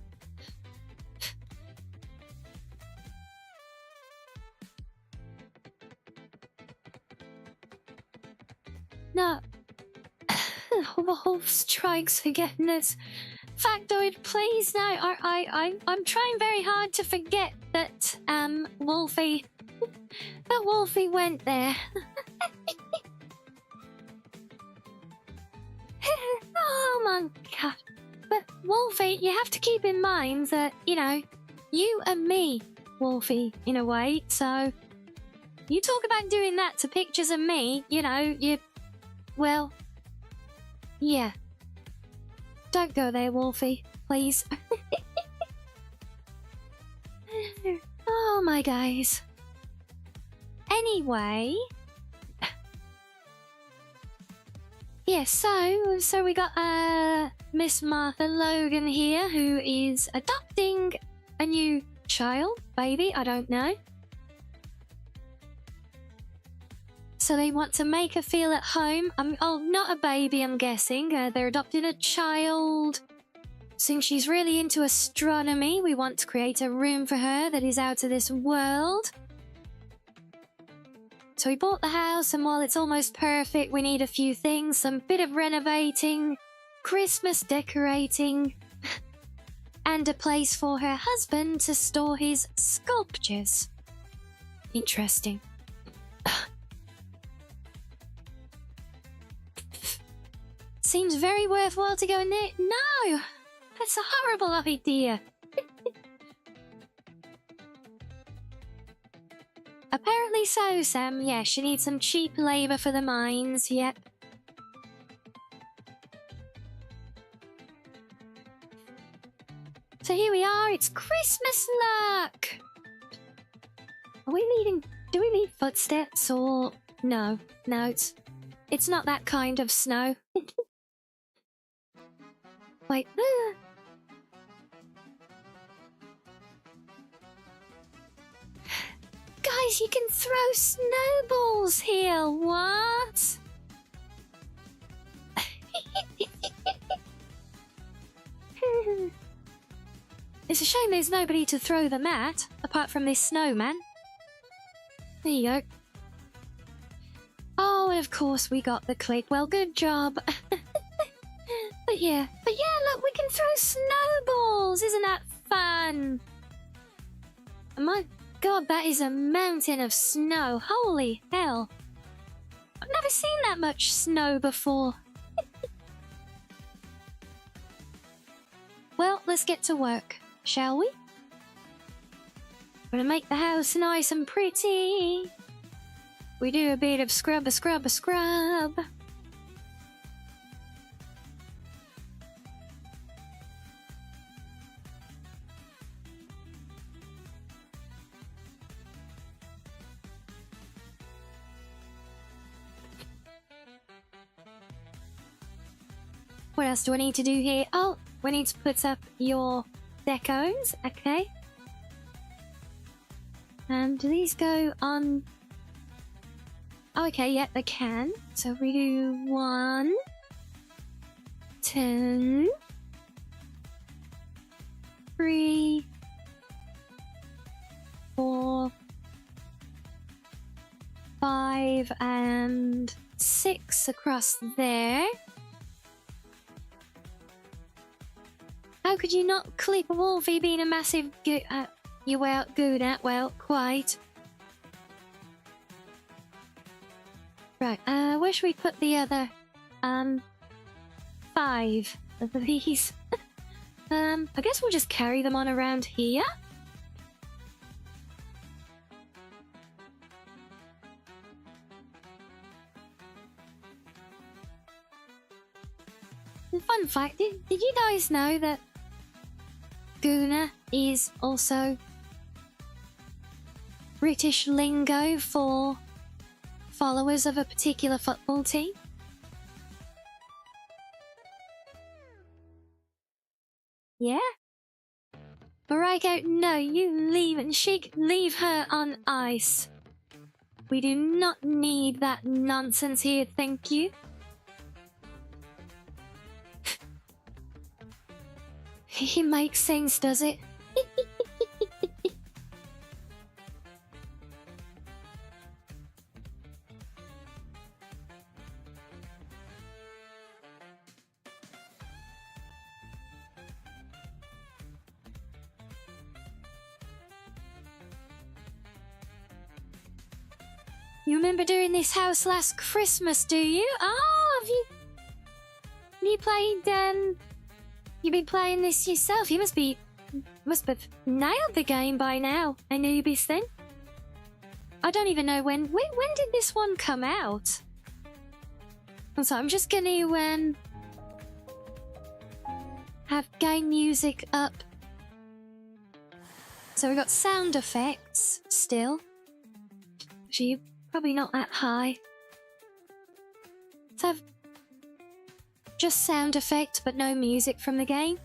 No. Wolf strikes forgetfulness. Factoid, please, no. I'm trying very hard to forget that, Wolfie went there. Oh my god. But, Wolfie, you have to keep in mind that, you know, you and me, Wolfie, in a way, so... You talk about doing that to pictures of me, you know, well... Yeah. Don't go there, Wolfie, please. Oh my guys. Anyway... Yeah, so we got Miss Martha Logan here, who is adopting a new child, baby, I don't know. So they want to make her feel at home. Oh, not a baby, I'm guessing. They're adopting a child. Since she's really into astronomy, we want to create a room for her that is out of this world. So we bought the house, and while it's almost perfect, we need a few things. Some bit of renovating, Christmas decorating, and a place for her husband to store his sculptures. Interesting. Seems very worthwhile to go in there. No! That's a horrible idea. Apparently so, Sam. Yeah, she needs some cheap labour for the mines, yep. So here we are, it's Christmas luck! Do we need footsteps or... No, it's not that kind of snow. Wait, Guys, you can throw snowballs here, what? It's a shame there's nobody to throw them at, apart from this snowman. There you go. Oh, and of course we got the click. Well, good job. But yeah, look, we can throw snowballs. Isn't that fun? My god, that is a mountain of snow. Holy hell. I've never seen that much snow before. Well, let's get to work, shall we? We're gonna make the house nice and pretty. We do a bit of scrub. What else do I need to do here? Oh, we need to put up your decos. Okay. Do these go on... Oh, okay, yeah, they can. So we do 1, 2, 3, 4, 5 and 6 across there. How could you not clip Wolfie being a massive you were good at? Well, quite. Right, where should we put the other 5 of these? I guess we'll just carry them on around here. Fun fact, did you guys know that Guna is also British lingo for followers of a particular football team? Yeah? Bariko, no, you leave and Sheik, leave her on ice. We do not need that nonsense here, thank you. It makes sense, does it? You remember doing this house last Christmas, do you? Oh, have you played, you've been playing this yourself? You must have nailed the game by now, Anubis, then. I don't even know when did this one come out? I'm sorry, I'm just gonna, have game music up. So we got sound effects, still. Actually, probably not that high. Let's have just sound effect, but no music from the game.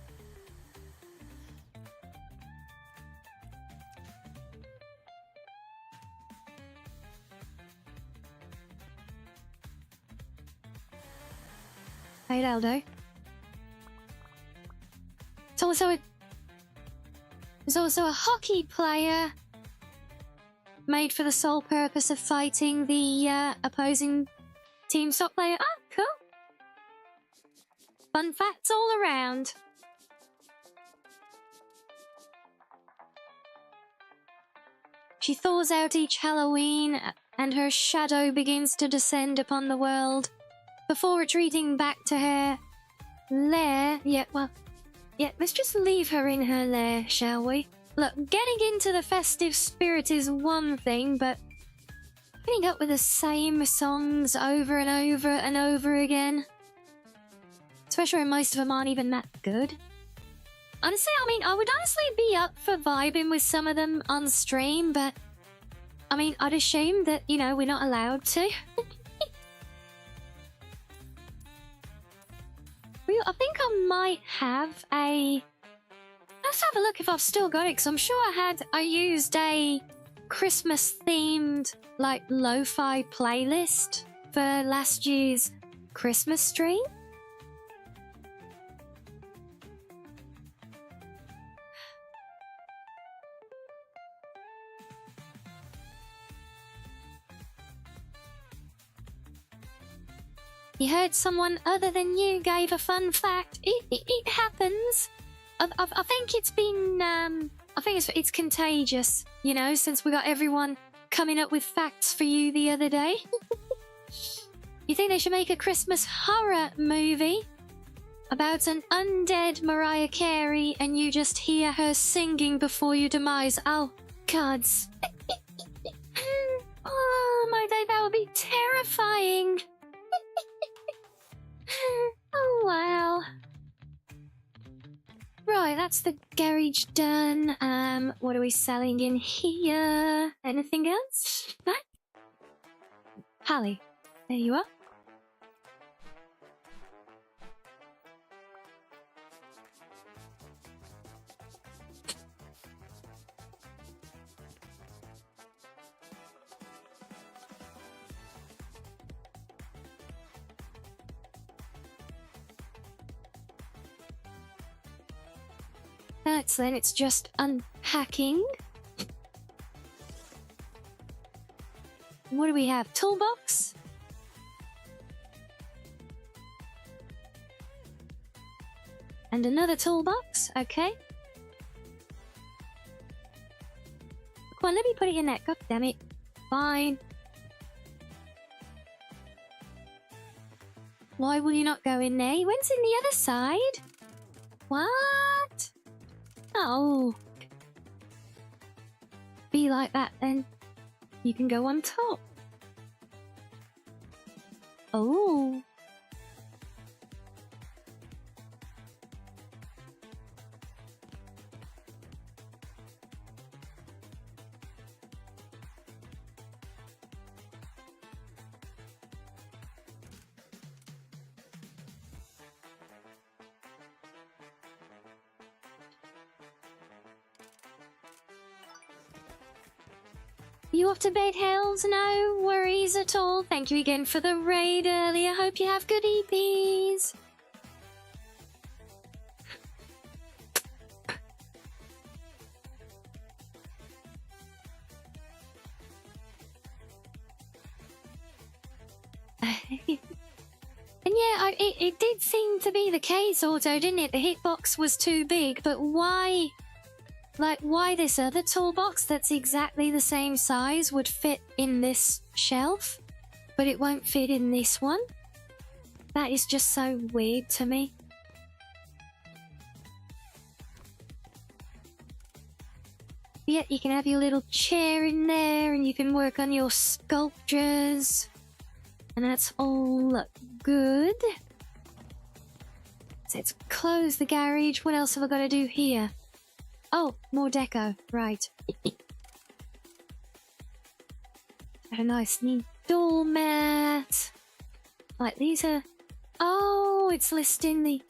Hey, Aldo. There's also a hockey player made for the sole purpose of fighting the opposing team stock player. Oh, cool. Fun facts all around. She thaws out each Halloween, and her shadow begins to descend upon the world before retreating back to her lair. Yeah, let's just leave her in her lair, shall we? Look, getting into the festive spirit is one thing, but putting up with the same songs over and over and over again, especially when most of them aren't even that good. Honestly, I mean, I would honestly be up for vibing with some of them on stream, but I mean, I'd assume that, you know, we're not allowed to. I think I might have a... Let's have a look if I've still got it, because I'm sure I used a Christmas-themed, like, lo-fi playlist for last year's Christmas stream. You heard someone other than you gave a fun fact. It happens. I think it's been, I think it's contagious, you know, since we got everyone coming up with facts for you the other day. You think they should make a Christmas horror movie about an undead Mariah Carey and you just hear her singing before your demise? Oh, gods. Oh, my day, that would be terrifying. Oh, wow. Right, that's the garage done. What are we selling in here? Anything else? No? Hallie, there you are. Excellent, it's just unpacking. what do we have? Toolbox? And another toolbox, okay. Come on, let me put it in there. God damn it. Fine. Why will you not go in there? He went in the other side. What? Oh. Be like that then. You can go on top. Oh. You off to bed, Hells? No worries at all. Thank you again for the raid earlier. Hope you have good EPs. And yeah, it did seem to be the case, Auto, didn't it? The hitbox was too big, but why? Like, why this other toolbox that's exactly the same size would fit in this shelf, but it won't fit in this one? That is just so weird to me. Yeah, you can have your little chair in there, and you can work on your sculptures. And that's all good. So let's close the garage. What else have I got to do here? Oh, more deco. Right. A nice neat doormat. Like these are... Oh, it's listing the...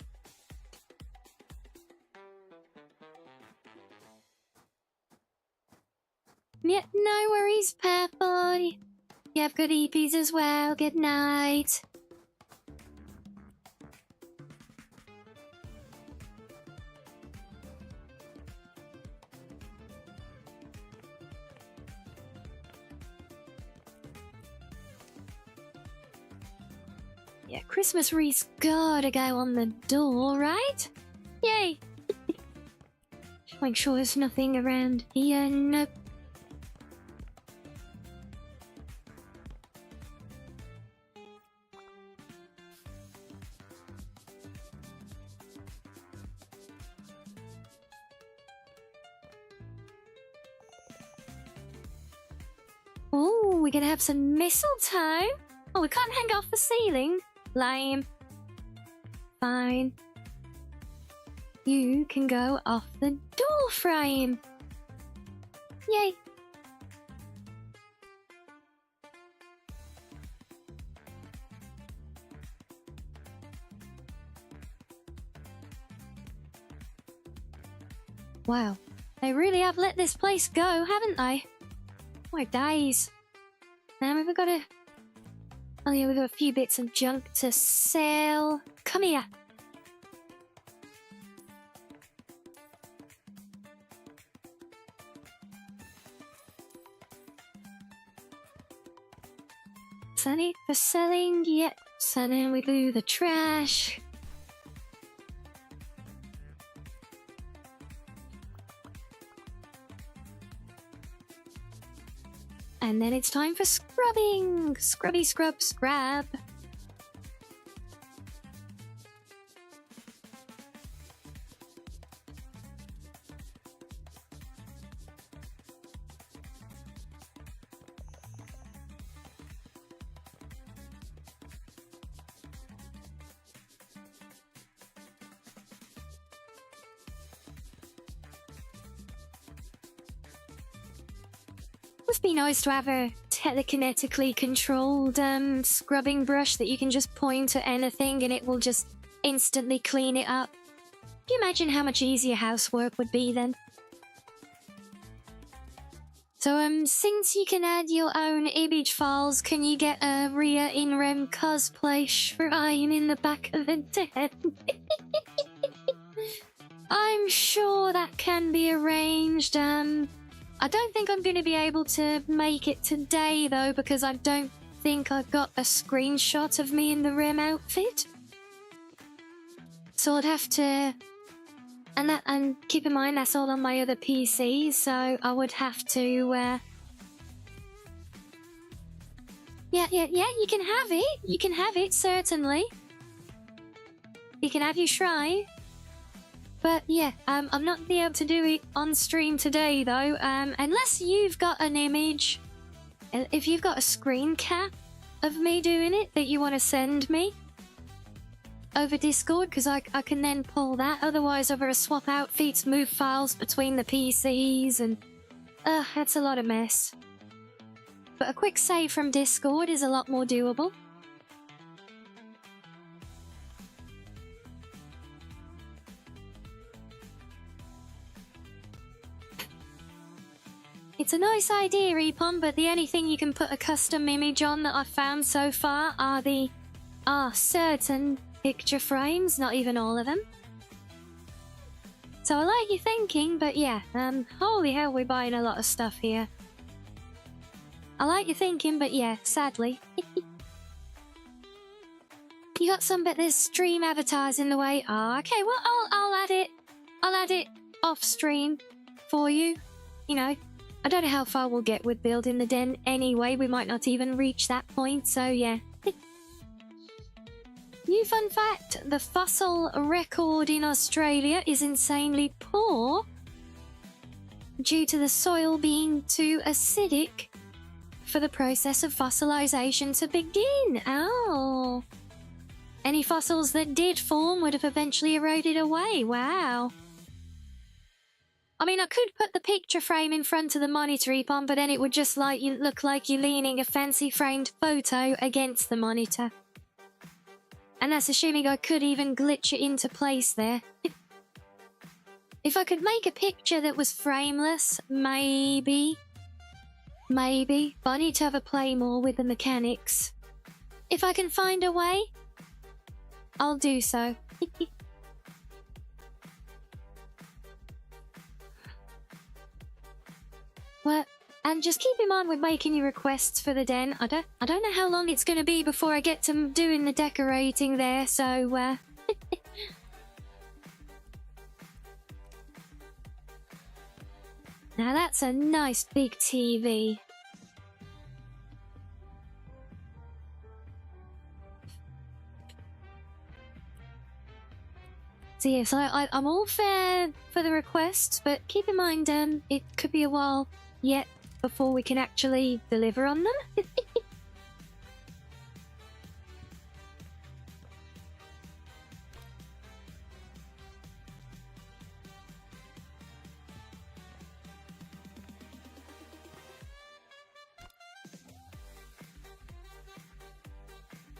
Yeah, no worries, Pet Boy. You have good EPs as well. Good night. Yeah, Christmas wreath's gotta go on the door, right? Yay! Make sure there's nothing around here. Nope. Oh, we're gonna have some mistletoe. Oh, we can't hang off the ceiling. Lame. Fine. You can go off the door frame. Yay. Wow. They really have let this place go, haven't they? My days. Now we've got a... Oh yeah, we've got a few bits of junk to sell. Come here. Sunny for selling, yep. So then we do the trash. And then it's time for scrubbing! Scrubby scrub scrub. Must be nice to have a telekinetically controlled scrubbing brush that you can just point at anything and it will just instantly clean it up. Can you imagine how much easier housework would be then? So since you can add your own image files, can you get a Rhea in Rem cosplay shrine in the back of the den? I'm sure that can be arranged. I don't think I'm going to be able to make it today, though, because I don't think I've got a screenshot of me in the Rim outfit. So I'd have to... And keep in mind, that's all on my other PC, so I would have to... Yeah, you can have it. You can have it, certainly. You can have your try. But yeah, I'm not be able to do it on stream today, though. Unless you've got an image... If you've got a screen cap of me doing it that you want to send me over Discord, because I can then pull that. Otherwise, I've got to swap outfits, move files between the PCs, and... that's a lot of mess. But a quick save from Discord is a lot more doable. It's a nice idea, Epon, but the only thing you can put a custom image on that I've found so far are certain picture frames, not even all of them. So I like your thinking, but yeah, holy hell, we're buying a lot of stuff here. I like your thinking, but yeah, sadly. You got some, but there's stream avatars in the way. Oh, okay, well, I'll add it. I'll add it off stream for you. You know, I don't know how far we'll get with building the den anyway. We might not even reach that point, so yeah. New fun fact, the fossil record in Australia is insanely poor due to the soil being too acidic for the process of fossilization to begin. Oh. Any fossils that did form would have eventually eroded away. Wow. I mean, I could put the picture frame in front of the monitor, Epon, but then it would just look like you're leaning a fancy framed photo against the monitor. And that's assuming I could even glitch it into place there. If I could make a picture that was frameless, maybe. But I need to have a play more with the mechanics. If I can find a way, I'll do so. Well, and just keep in mind with making your requests for the den, I don't know how long it's going to be before I get to doing the decorating there, so Now that's a nice big TV. So yes, I'm all fair for the requests, but keep in mind, it could be a while yet before we can actually deliver on them.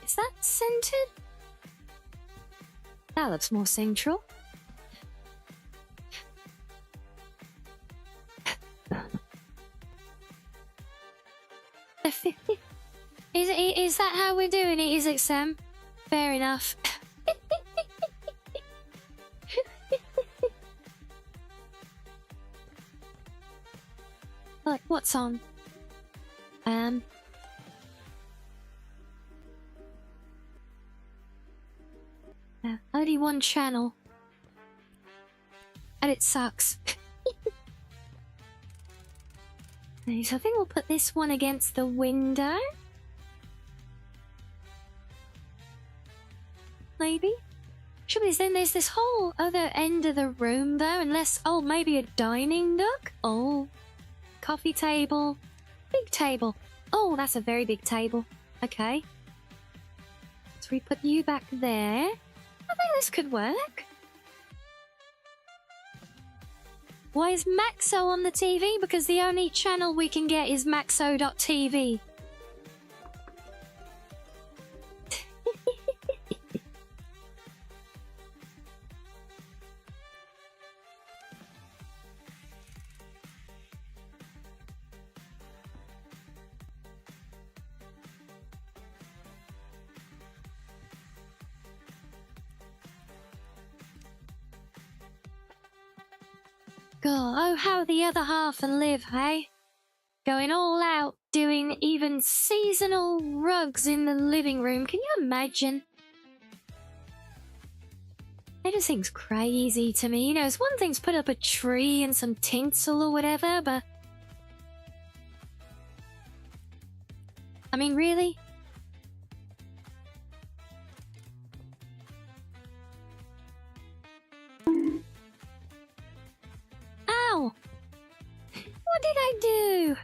Is that centered? That looks more central. Is that how we're doing it, is it, Sam? Fair enough. Like, what's on? Only one channel. And it sucks. Okay, so I think we'll put this one against the window. Maybe? Should be, then there's this whole other end of the room though, unless, oh, maybe a dining nook? Oh, coffee table, big table. Oh, that's a very big table. Okay. So we put you back there. I think this could work. Why is Maxo on the TV? Because the only channel we can get is maxo.tv. God, oh, how the other half and live, hey? Going all out, doing even seasonal rugs in the living room. Can you imagine? It just seems crazy to me. You know, it's one thing to put up a tree and some tinsel or whatever, but... I mean, really? Ow! What did I do?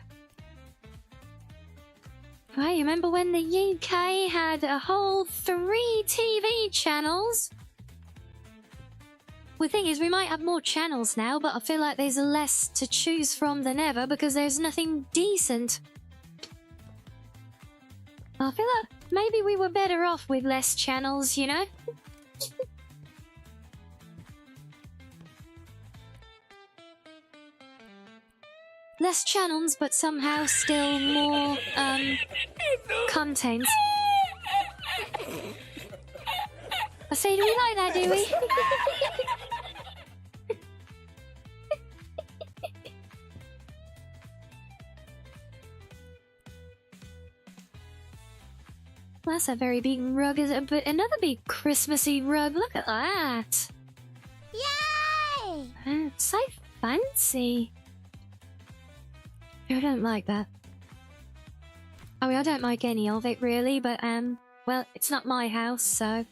Right, you remember when the UK had a whole 3 TV channels? The thing is, we might have more channels now, but I feel like there's less to choose from than ever because there's nothing decent. I feel like maybe we were better off with less channels, you know? Less channels, but somehow still more, content. I say, do we like that, do we? That's a very big rug, is it? But another big Christmassy rug. Look at that. Yay! It's so fancy. I don't like that. I mean, I don't like any of it, really, but, well, it's not my house, so...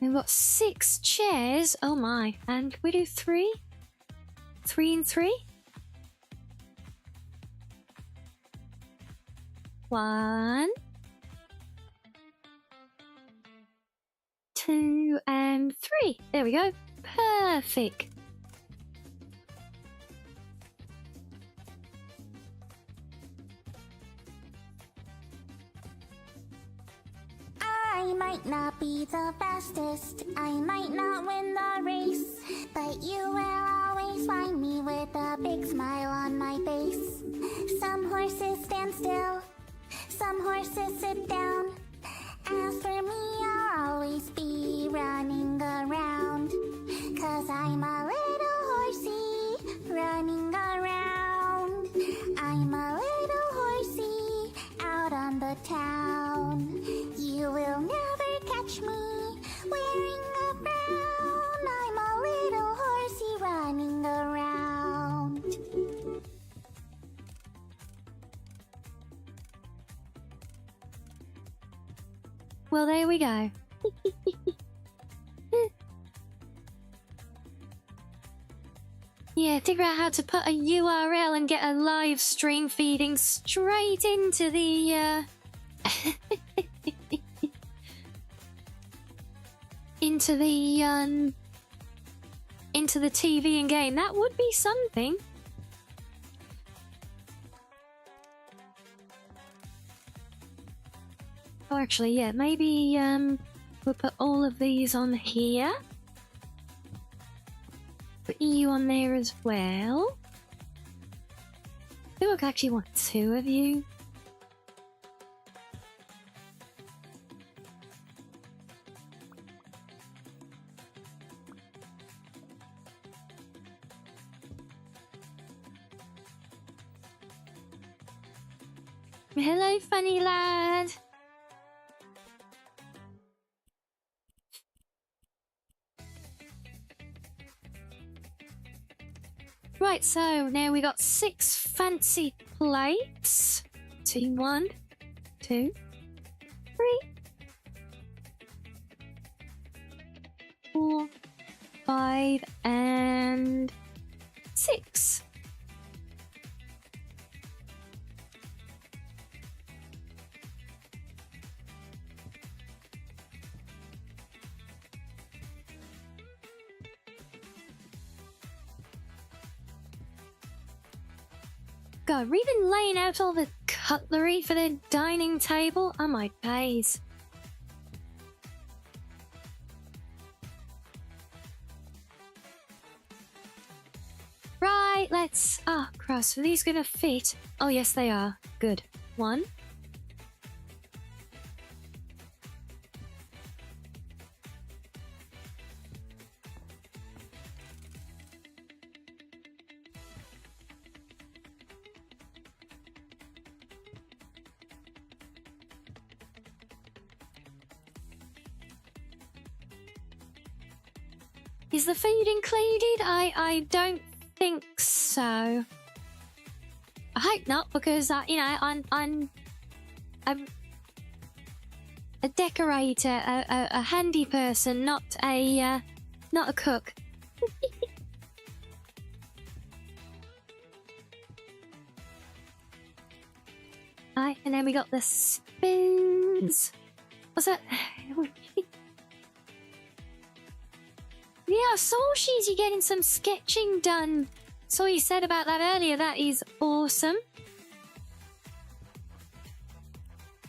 We've got 6 chairs. Oh my. And we do 3? 3 and 3? 1, 2, and 3. There we go. Perfect. I might not be the fastest, I might not win the race, but you will always find me with a big smile on my face. Some horses stand still, some horses sit down. As for me, I'll always be running around, 'cause I'm a little horsey running around. I'm a little horsey out on the town. You will never catch me wearing a frown. I'm a little horsey running around. Well, there we go. Yeah, figure out how to put a URL and get a live stream feeding straight into the, into the TV and game. That would be something. Oh, actually, yeah, maybe, we'll put all of these on here. Put you on there as well. I think I actually want 2 of you. Hello, funny lad. Right, so now we got 6 fancy plates. 1, 2, 3, 4, 5, and 6. God, we're even laying out all the cutlery for the dining table. Oh my days. Right, let's... Oh, cross. Are these gonna fit? Oh, yes, they are. Good. 1. Is the food included? I don't think so. I hope not, because I'm a decorator, a handy person, not a cook. Right, and then we got the spoons. What's that? Yeah, I saw you're getting some sketching done. Saw you said about that earlier. That is awesome.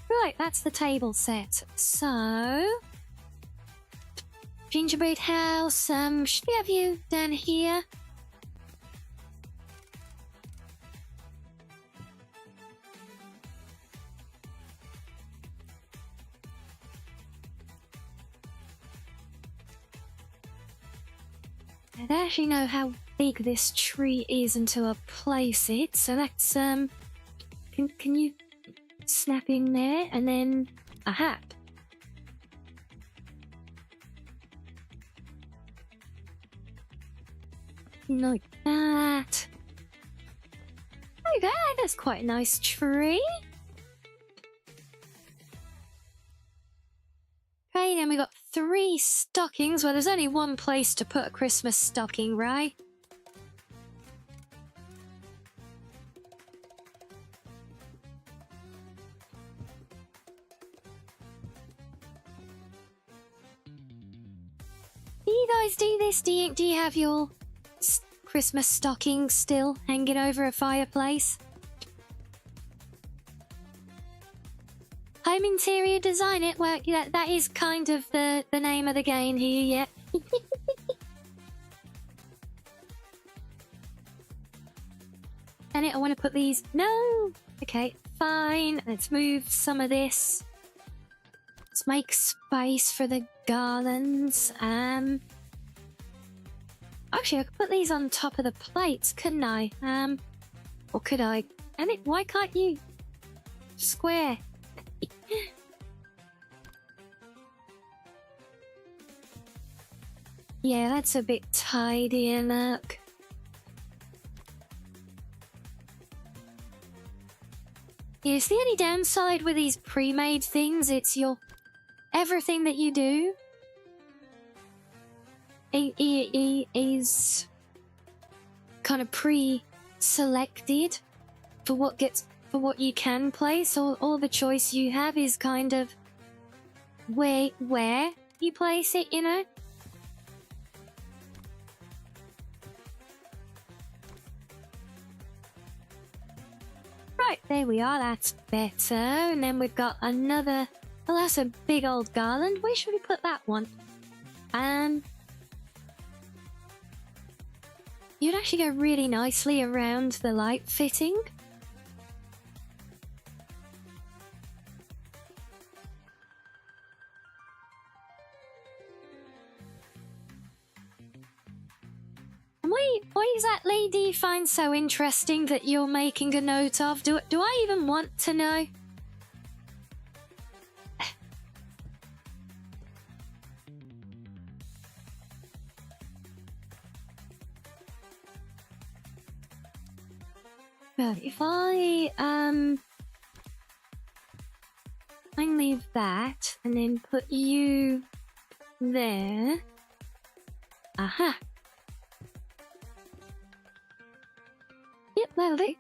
Right, that's the table set. So, gingerbread house. Should we have you down here? I don't actually know how big this tree is until I place it. So that's can you snap in there and then a hat. Like that. Okay, that's quite a nice tree. Okay, then we got 3 stockings. Well, there's only one place to put a Christmas stocking, right? Do you guys do this? Do you have your Christmas stocking still hanging over a fireplace? Home interior design it. Well, yeah, that is kind of the name of the game here, yeah. And I want to put these. No. Okay, fine. Let's move some of this. Let's make space for the garlands. Actually, I could put these on top of the plates, couldn't I? Or could I? Damn it! Why can't you square? Yeah, that's a bit tidier, look. Yeah, it's the only downside with these pre-made things. It's everything that you do is kind of pre-selected for what you can place. All the choice you have is kind of where you place it, you know. Right, there we are, that's better. And then we've got another. Oh, that's a big old garland. Where should we put that one? You'd actually go really nicely around the light fitting. And why exactly do you find so interesting that you're making a note of? Do I even want to know? But if I leave that and then put you there. Aha. Yep, that'll do.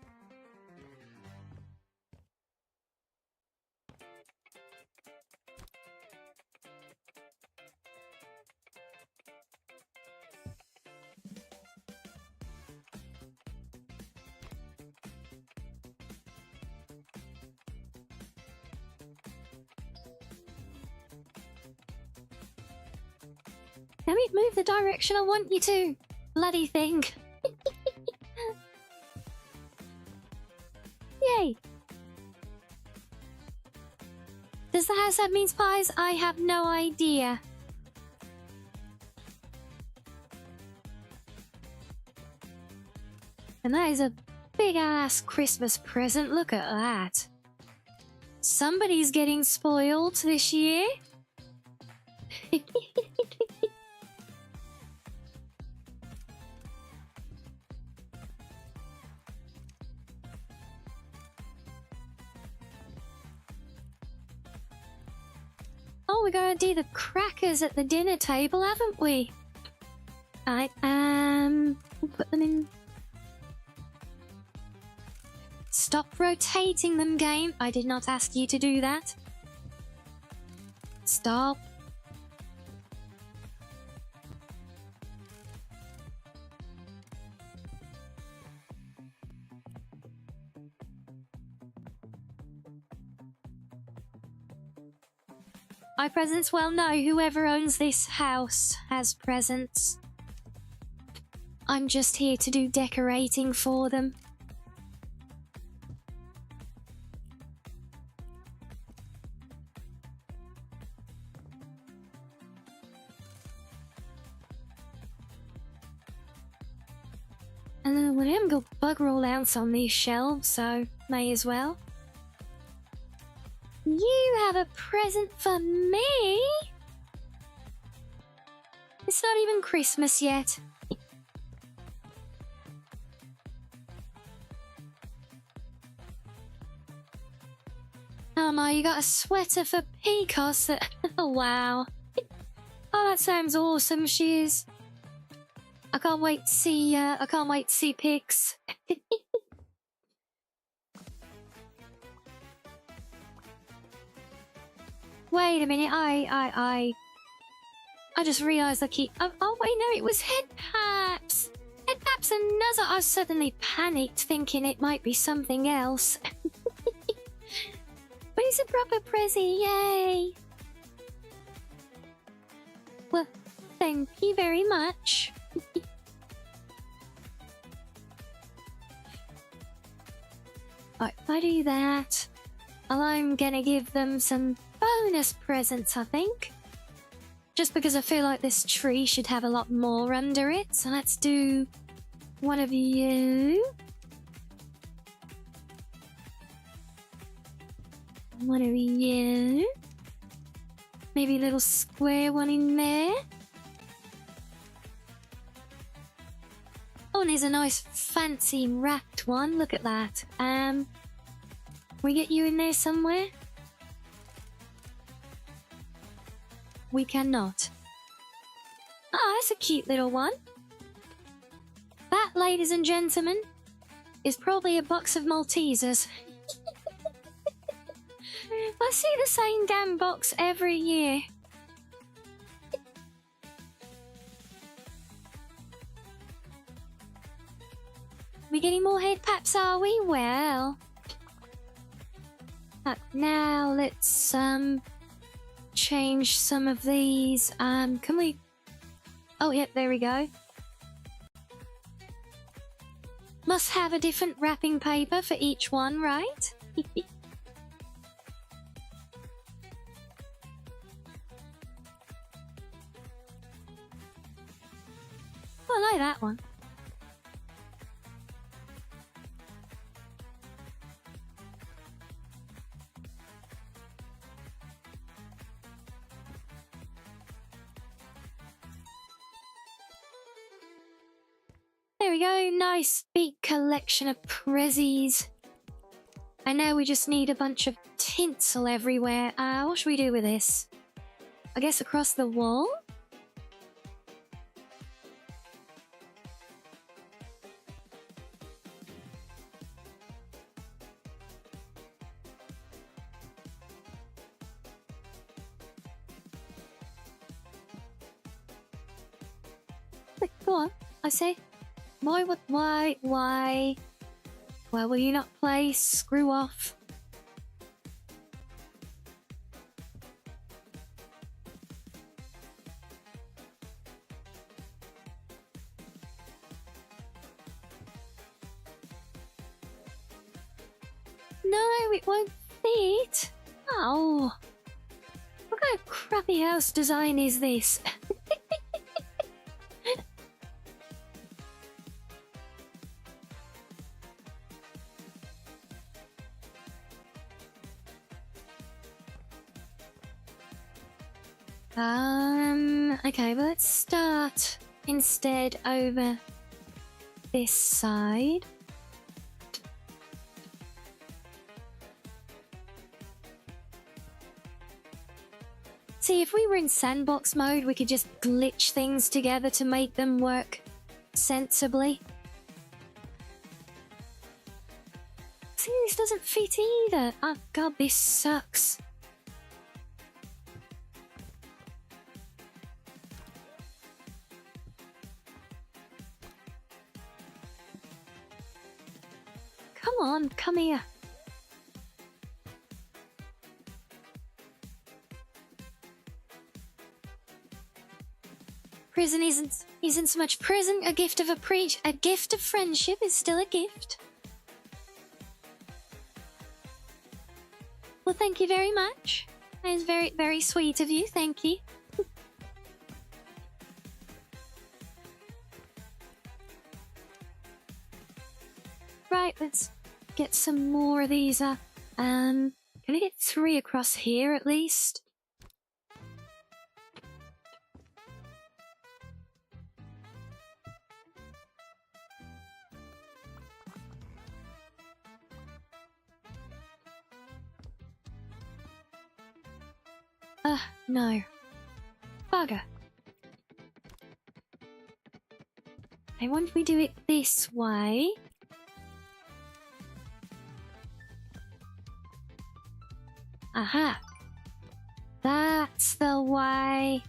Let me move the direction I want you to. Bloody thing. Yay. Does the house have mince pies? I have no idea. And that is a big ass Christmas present. Look at that. Somebody's getting spoiled this year. Oh, we're gonna do the crackers at the dinner table, haven't we? Alright, we'll put them in. Stop rotating them, game. I did not ask you to do that. Stop. My presents, well, no, whoever owns this house has presents. I'm just here to do decorating for them. And then we haven't got bugger all else on these shelves, so may as well. You have a present for me? It's not even Christmas yet. Oh my, you got a sweater for Picos that... Oh wow. Oh, that sounds awesome, she is. I can't wait to see pics. Wait a minute, I just realised I keep... Oh, wait, no, it was head taps! Head taps and nuzzle. I suddenly panicked, thinking it might be something else. But it's a proper prezi, yay! Well, thank you very much. Right, if I do that, I'm gonna give them some bonus presents, I think. Just because I feel like this tree should have a lot more under it. So let's do one of you. One of you. Maybe a little square one in there. Oh, and there's a nice fancy wrapped one. Look at that. Can we get you in there somewhere? We cannot. Ah, that's a cute little one. That, ladies and gentlemen, is probably a box of Maltesers. I see the same damn box every year. We getting more head paps, are we? Well. Now let's change some of these. Can we... Oh, yep, there we go. Must have a different wrapping paper for each one, right? Oh, I like that one. There we go, nice big collection of prezzies. And now we just need a bunch of tinsel everywhere. What should we do with this? I guess across the wall? Go on, I say. Why will you not play? Screw off. No, it won't fit. Oh. What kind of crappy house design is this? Okay, well, let's start instead over this side. See, if we were in sandbox mode, we could just glitch things together to make them work sensibly. See, this doesn't fit either. Oh god, this sucks. Come on, come here. Prison isn't so much prison. A gift of a gift of friendship is still a gift. Well, thank you very much. That is very, very sweet of you. Thank you. Right, let's get some more of these. Can I get 3 across here at least? No. Bugger. I want we do it this way. Aha. That's the way.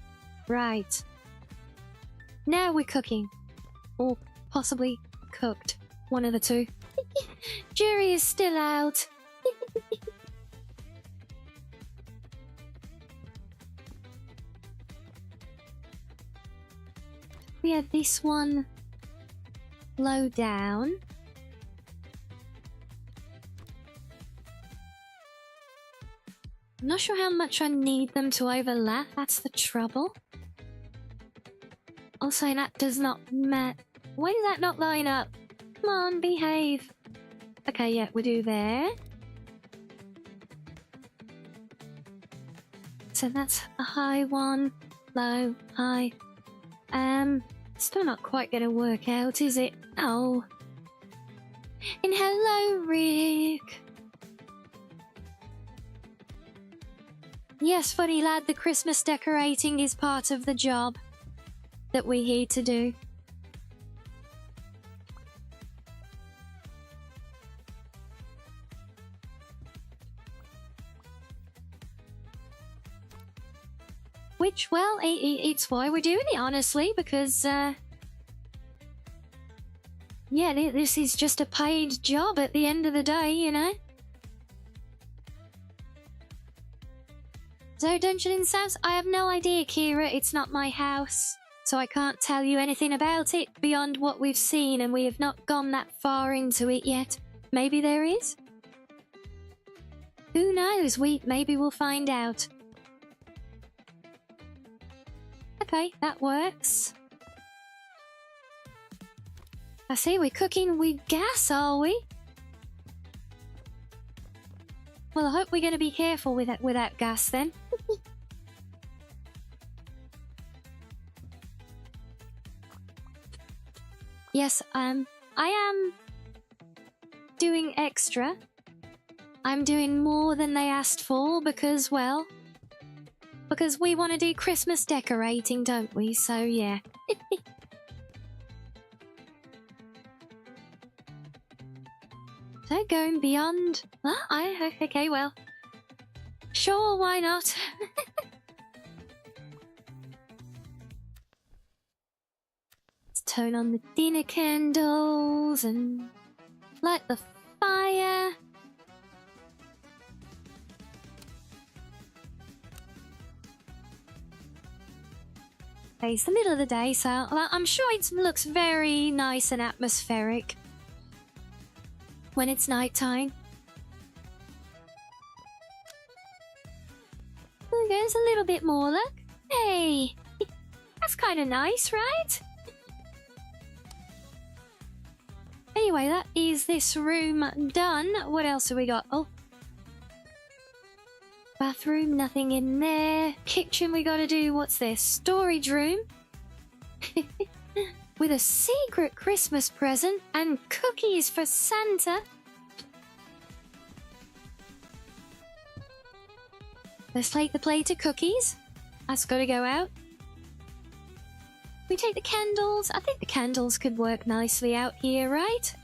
Right. Now we're cooking. Or possibly cooked. One of the two. Jury is still out. We have this one low down. I'm not sure how much I need them to overlap, that's the trouble. Also, that does not match. Why does that not line up? Come on, behave. Okay, yeah, we do there. So that's a high one, low, high. Still not quite gonna work out, is it? Oh. And hello, Rick. Yes, funny lad, the Christmas decorating is part of the job that we're here to do. Which, well, it's why we're doing it, honestly, because, yeah, this is just a paid job at the end of the day, you know? So, Dungeon House, I have no idea, Kira, it's not my house, so I can't tell you anything about it beyond what we've seen, and we have not gone that far into it yet. Maybe there is? Who knows? Maybe we'll find out. Okay, that works. I see we're cooking with gas, are we? Well, I hope we're going to be careful with that gas then. Yes, I am doing extra. I'm doing more than they asked for because, well, because we want to do Christmas decorating, don't we? So, yeah. So, going beyond... Oh, okay, well. Sure, why not? Let's turn on the dinner candles and light the fire. It's the middle of the day, so I'm sure it looks very nice and atmospheric when it's nighttime. There's a little bit more, look. Hey, that's kind of nice, right? Anyway, that is this room done. What else have we got? Oh. Bathroom, nothing in there. Kitchen, we gotta do, what's this? Storage room. With a secret Christmas present and cookies for Santa. Let's take the plate of cookies. That's gotta go out. We take the candles. I think the candles could work nicely out here, right?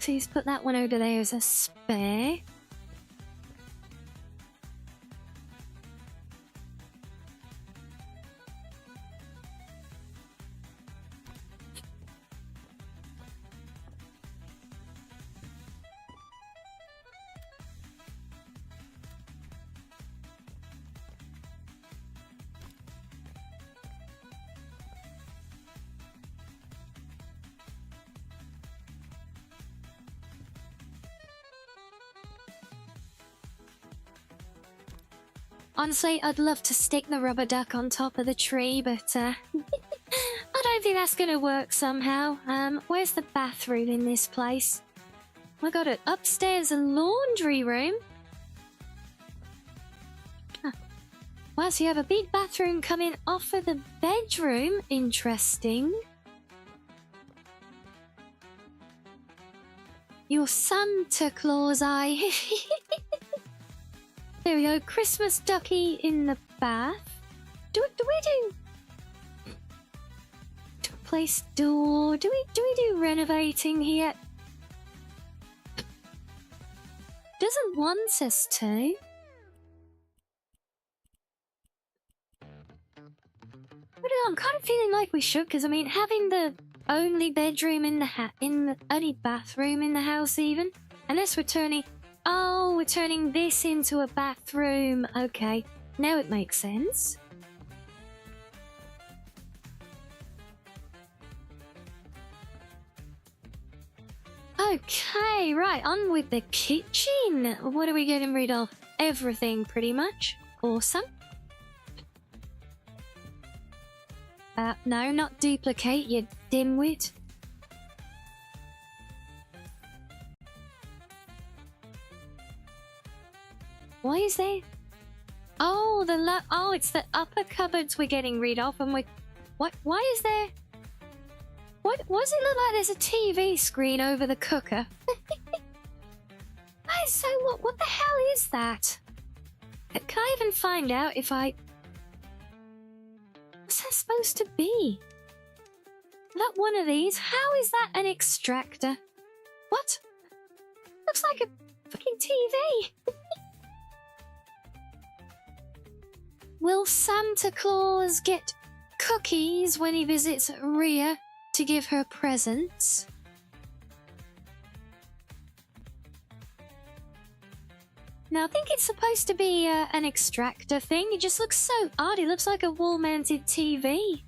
Please put that one over there as a spare. Honestly, I'd love to stick the rubber duck on top of the tree, but I don't think that's gonna work somehow. Where's the bathroom in this place? I got it upstairs, a laundry room. Huh. Well, so you have a big bathroom coming off of the bedroom. Interesting. Your Santa Claus eye. There we go, Christmas ducky in the bath. Do we place door? Do we do renovating here? Doesn't want us to. I don't know, I'm kind of feeling like we should, because I mean, having the only bedroom in the only bathroom in the house, even, unless we're turning. Oh, we're turning this into a bathroom. Okay, now it makes sense. Okay, right, on with the kitchen. What are we getting rid of? Everything, pretty much. Awesome. No, not duplicate, you dimwit. Why is there? Oh, it's the upper cupboards we're getting rid of, and what? Why is there? Why does it look like there's a TV screen over the cooker? That is so what the hell is that? Can I even find out if I? What's that supposed to be? That one of these? How is that an extractor? What? Looks like a fucking TV. Will Santa Claus get cookies when he visits Rhea to give her presents? Now, I think it's supposed to be an extractor thing. It just looks so odd. It looks like a wall-mounted TV.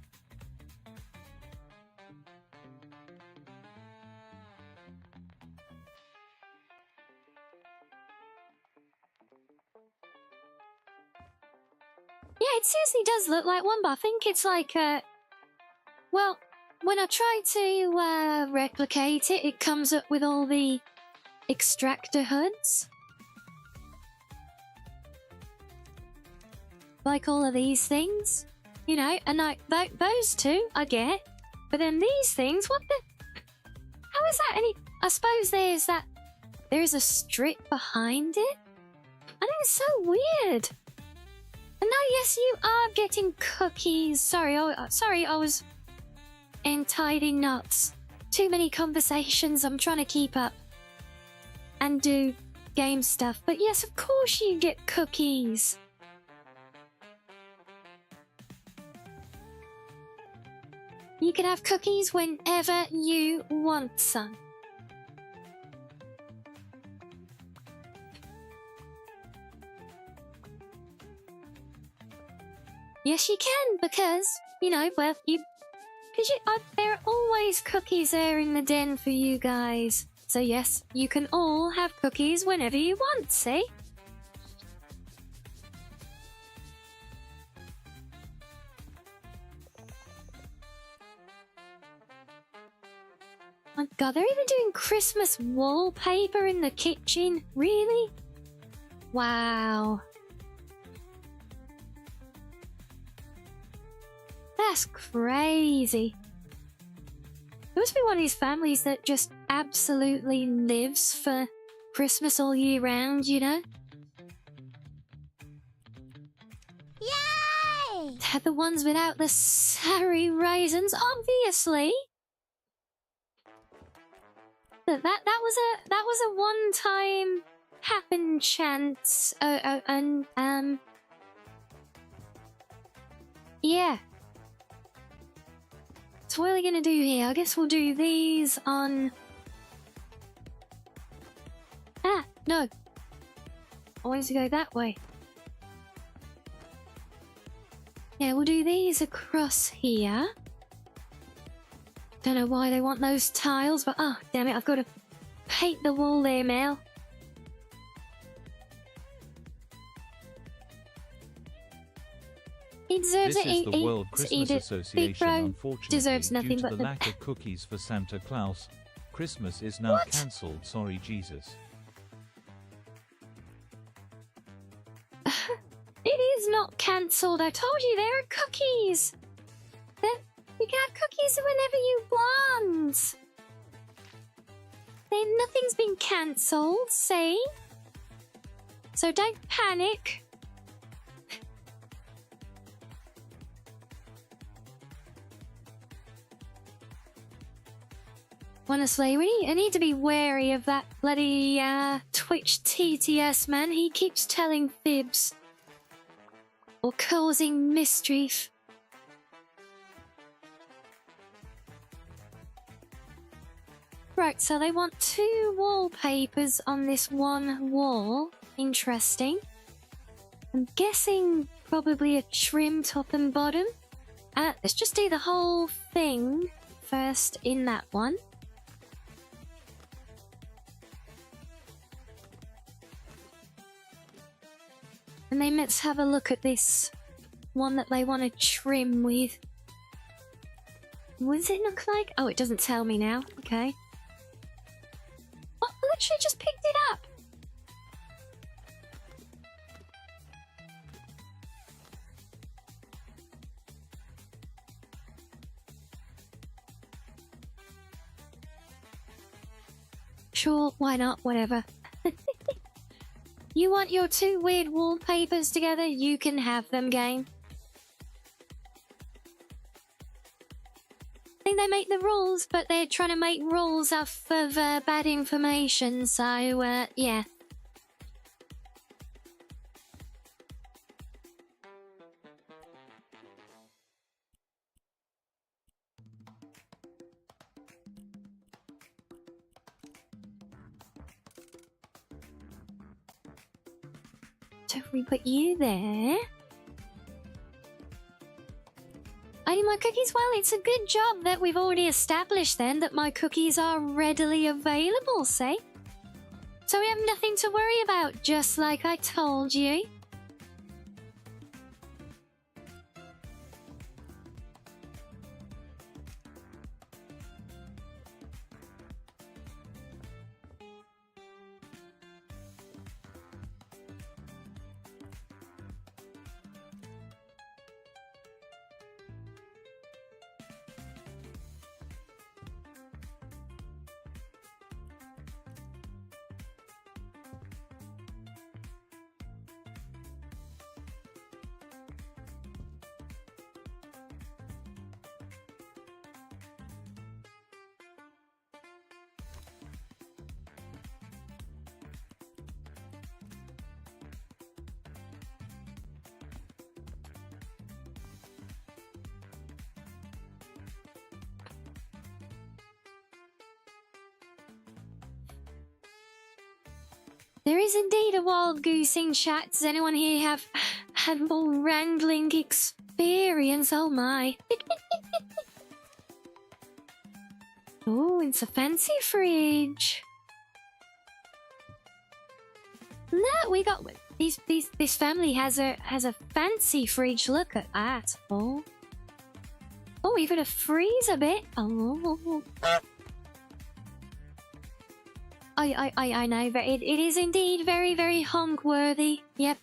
Yeah, it seriously does look like one, but I think it's like, well, when I try to replicate it, it comes up with all the extractor hoods. Like all of these things, you know, and those two I get, but then these things, what the? How is that any? I suppose there is a strip behind it. I think it's so weird. And now, yes, you are getting cookies. Sorry, I was entirely nuts. Too many conversations. I'm trying to keep up and do game stuff. But yes, of course you get cookies. You can have cookies whenever you want some. Yes, you can, because, you know, well, there are always cookies there in the den for you guys. So yes, you can all have cookies whenever you want, see? My God, they're even doing Christmas wallpaper in the kitchen? Really? Wow. That's crazy. It Must be one of these families that just absolutely lives for Christmas all year round, you know? Yay! They're the ones without the sorry raisins, obviously. That was a one-time happen chance. Yeah. So what are we gonna do here? I guess we'll do these on... Ah, no. I wanted to go that way. Yeah, we'll do these across here. Don't know why they want those tiles, but oh, damn it, I've got to paint the wall there, Mel. He deserves This it. is the World Eat Christmas it. Association, Big bro unfortunately, deserves nothing due to but the the... lack of cookies for Santa Claus. Christmas is now What? cancelled, sorry Jesus. It is not cancelled. I told you there are cookies. You can have cookies whenever you want. Nothing's been cancelled, see? So don't panic. Honestly, I need to be wary of that bloody Twitch TTS man. He keeps telling fibs. Or causing mischief. Right, so they want 2 wallpapers on this one wall. Interesting. I'm guessing probably a trim top and bottom. Let's just do the whole thing first in that one. And then let's have a look at this one that they want to trim with. What does it look like? Oh, it doesn't tell me now. Okay. Oh, I literally just picked it up. Sure, why not? Whatever. You want your 2 weird wallpapers together? You can have them, game. I think they make the rules, but they're trying to make rules off of bad information, so, yeah. So if we put you there... I need my cookies. Well, it's a good job that we've already established then that my cookies are readily available, see? So we have nothing to worry about, just like I told you. There is indeed a wild goose in chat. Does anyone here have had more wrangling experience? Oh my. Oh, it's a fancy fridge. No, we got this family has a fancy fridge. Look at that. Oh. Oh, even a freezer bit. Oh. I know, but it is indeed very, very honk-worthy. Yep.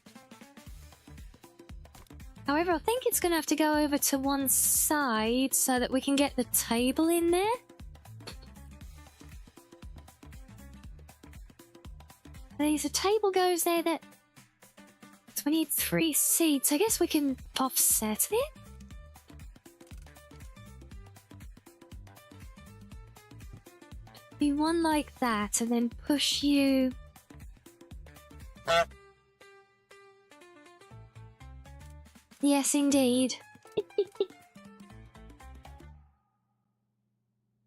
However, I think it's going to have to go over to one side so that we can get the table in there. there's a table goes there that... So we need 3 seats. I guess we can offset it. Be one like that and then push you... Yes, indeed.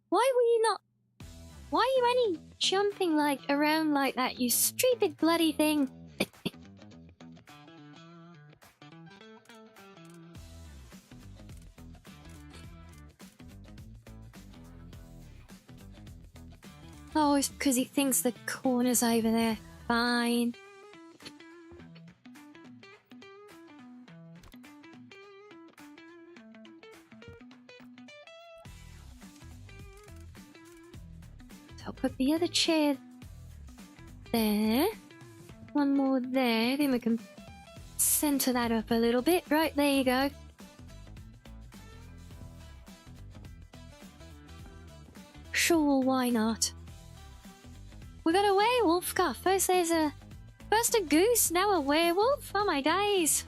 Why were you not... Why are you any jumping like around like that, you stupid bloody thing? Oh, it's because he thinks the corner's over there. Fine. I'll put the other chair there. One more there. Then we can center that up a little bit. Right, there you go. Sure, why not? We got a werewolf. God, first a goose, now a werewolf. Oh my days.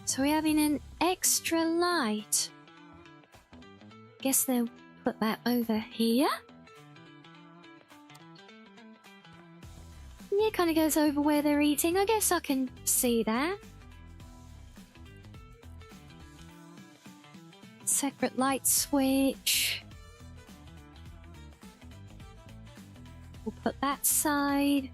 So we're having an extra light. Guess they'll put that over here. Yeah, kind of goes over where they're eating. I guess I can see that. Separate light switch. We'll put that side.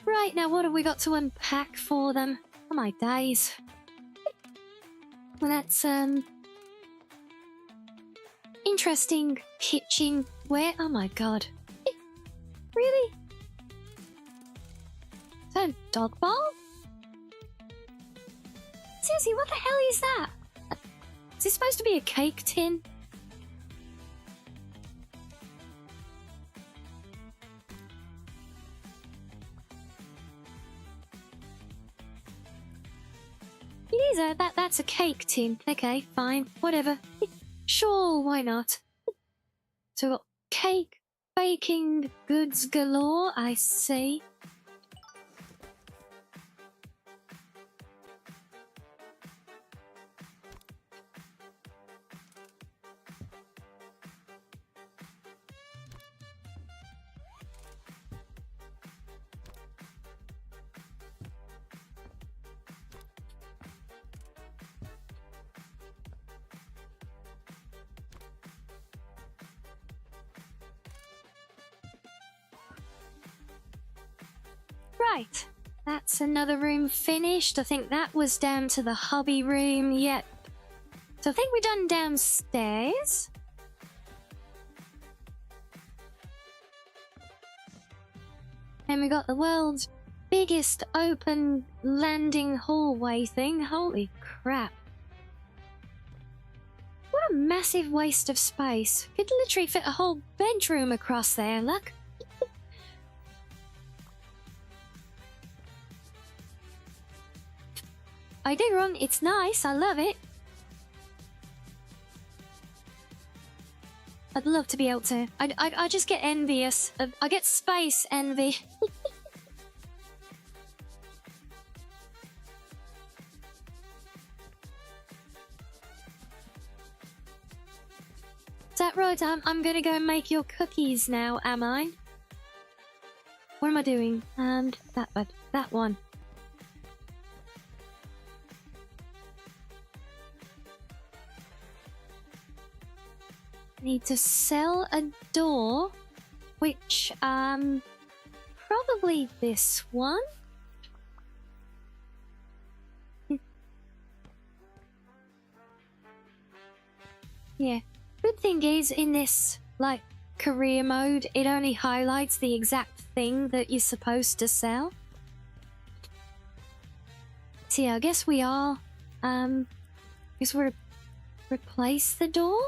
Right, now what have we got to unpack for them? Oh my days. Well, that's, interesting kitchenware. Oh my god. Really? Is that a dog bowl? Seriously, what the hell is that? Is this supposed to be a cake tin? It is that's a cake tin. Okay, fine, whatever. Sure, why not? So we've got cake, baking goods galore, I see. Right, that's another room finished. I think that was down to the hobby room. Yep. So I think we're done downstairs. And we got the world's biggest open landing hallway thing. Holy crap. What a massive waste of space. Could literally fit a whole bedroom across there, look. I do wrong, it's nice, I love it. I'd love to be able to. I just get envious. I get space envy. Is that right? I'm gonna go and make your cookies now, am I? What am I doing? That one. Need to sell a door, which probably this one. Yeah, good thing is in this like career mode it only highlights the exact thing that you're supposed to sell. So yeah, I guess we are guess we're replace the door?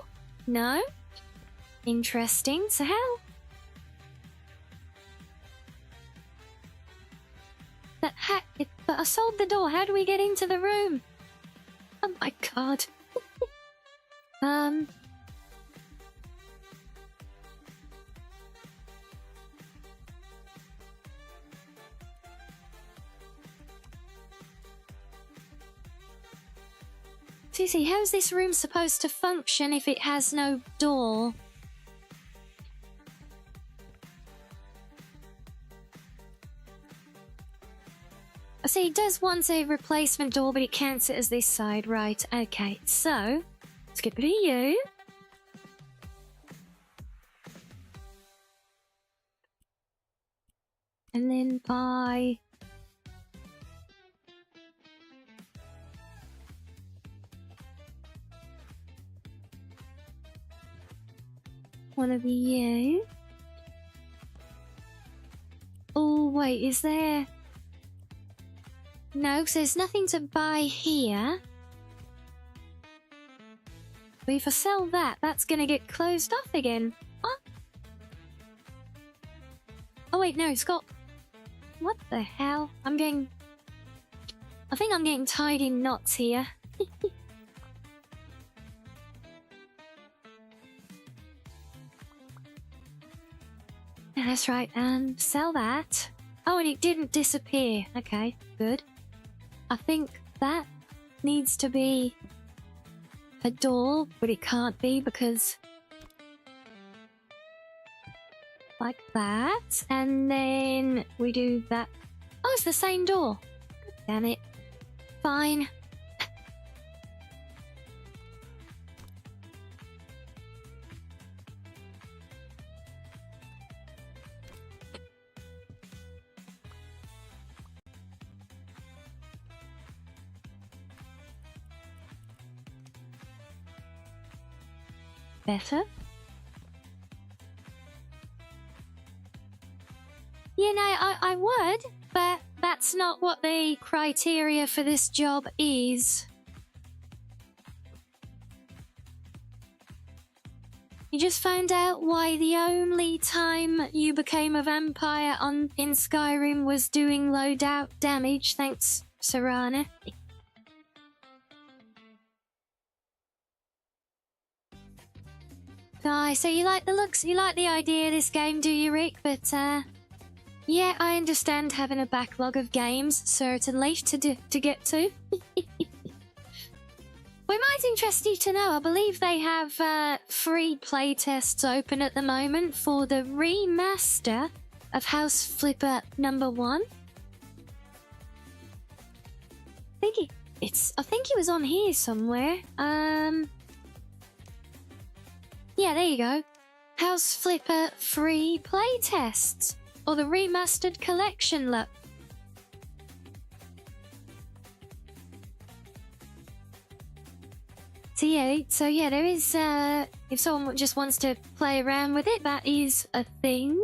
No? Interesting. So how? But I sold the door. How do we get into the room? Oh my god. Susie, how's this room supposed to function if it has no door? I see it does want a replacement door, but it counts it as this side. Right, okay. So, let's get rid of you. And then buy... one of you. Oh, wait, is there... No, so there's nothing to buy here. But if I sell that, that's gonna get closed off again. Huh? Oh wait, no, it's got... What the hell? I think I'm getting tied in knots here. Yeah, that's right, and sell that. Oh, and it didn't disappear. Okay, good. I think that needs to be a door, but it can't be because... like that. And then we do that. Oh, it's the same door. Damn it. Fine. Better? You know, I would, but that's not what the criteria for this job is. You just found out why the only time you became a vampire in Skyrim was doing low damage, thanks, Serana. So you like the looks, you like the idea of this game, do you, Rick? But, yeah, I understand having a backlog of games, certainly, to get to. We might interest you to know, I believe they have free playtests open at the moment for the remaster of House Flipper #1. I think it was on here somewhere. Yeah, there you go. House Flipper free playtests. Or the remastered collection, look. So yeah, there is, if someone just wants to play around with it, that is a thing.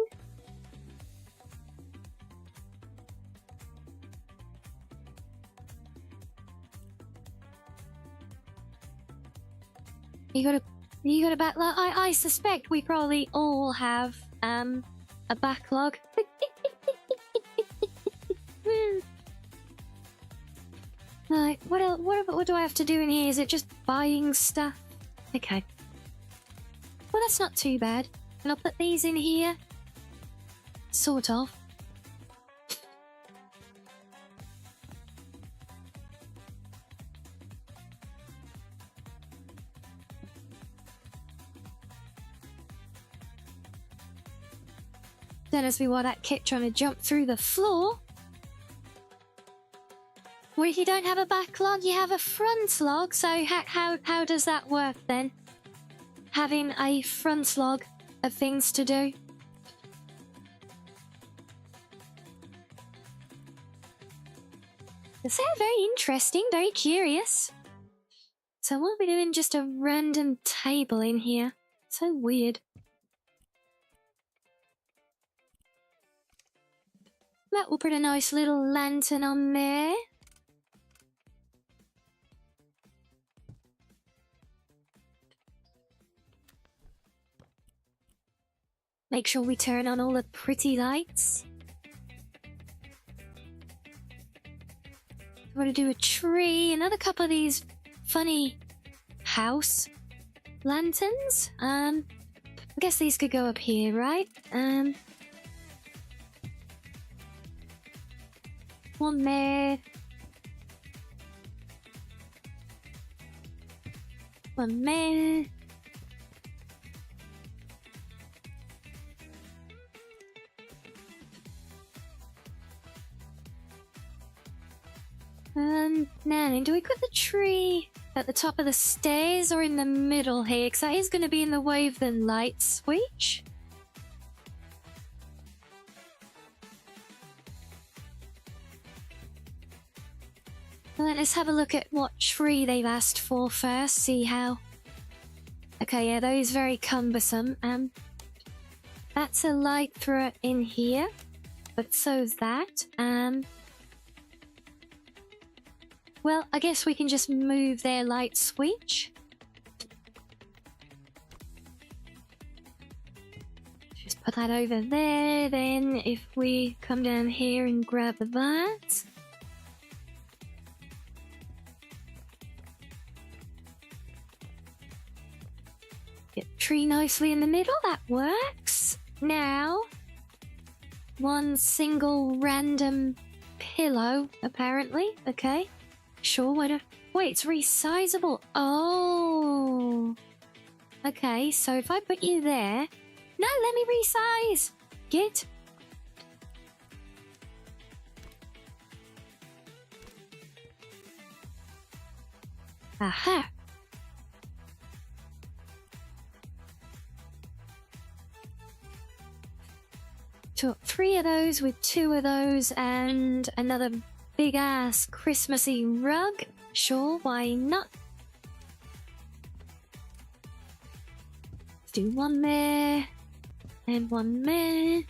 You got a backlog? I suspect we probably all have, a backlog. Like, what do I have to do in here? Is it just buying stuff? Okay. Well, that's not too bad. Can I put these in here? Sort of. Then as we were that kid trying to jump through the floor. Well, if you don't have a backlog, you have a front log. So how does that work then? Having a front log of things to do. This is very interesting, very curious. So what are we doing? Just a random table in here. So weird. That will put a nice little lantern on there. Make sure we turn on all the pretty lights. want to do a tree, another couple of these funny house lanterns. I guess these could go up here, right? One there. One there. Now then, do we put the tree at the top of the stairs or in the middle here? Because that is going to be in the way of the light switch. Let's have a look at what tree they've asked for first, see how... Okay, yeah, those very cumbersome. That's a light through in here, but so's that. Well, I guess we can just move their light switch. Just put that over there, then if we come down here and grab that... Get the tree nicely in the middle, that works. Now, one single random pillow, apparently. Okay, sure, wait, it's resizable. Oh, okay, so if I put you there... No, let me resize. Get. Aha. Took 3 of those with 2 of those and another big ass Christmassy rug. Sure, why not? Let's do one there and one there.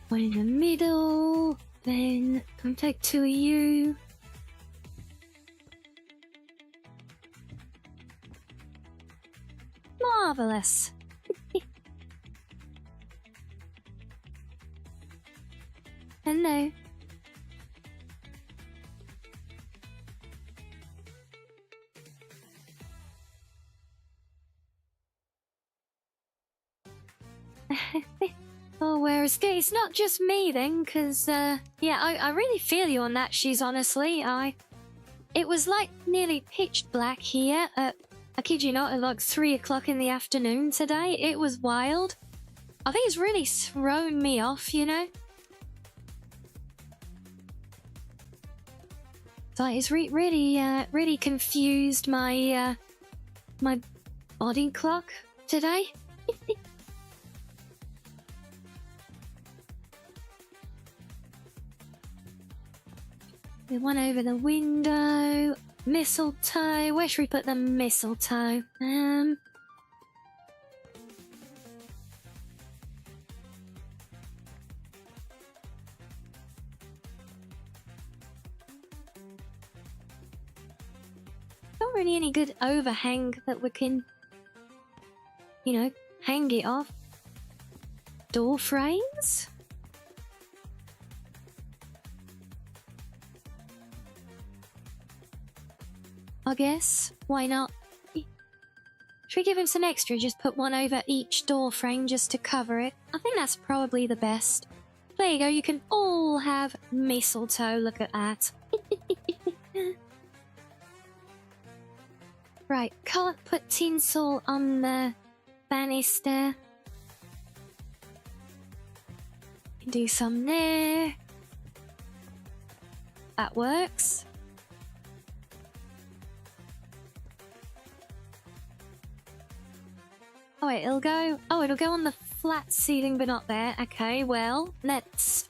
One in the middle. Then come take 2 of you. Marvelous. Hello. Oh, whereas it's not just me then, because, yeah, I really feel you on that, she's honestly. It was like nearly pitch black here at, I kid you not, at like 3 o'clock in the afternoon today. It was wild. I think it's really thrown me off, you know? So it's really confused my, my body clock today. The one over the window. Mistletoe. Where should we put the mistletoe? Not really any good overhang that we can, you know, hang it off. Door frames? I guess. Why not? Should we give him some extra? Just put one over each door frame just to cover it. I think that's probably the best. There you go. You can all have mistletoe. Look at that. Right. Can't put tinsel on the banister. Can do some there. That works. Oh wait, it'll go on the flat ceiling but not there. Okay, well, let's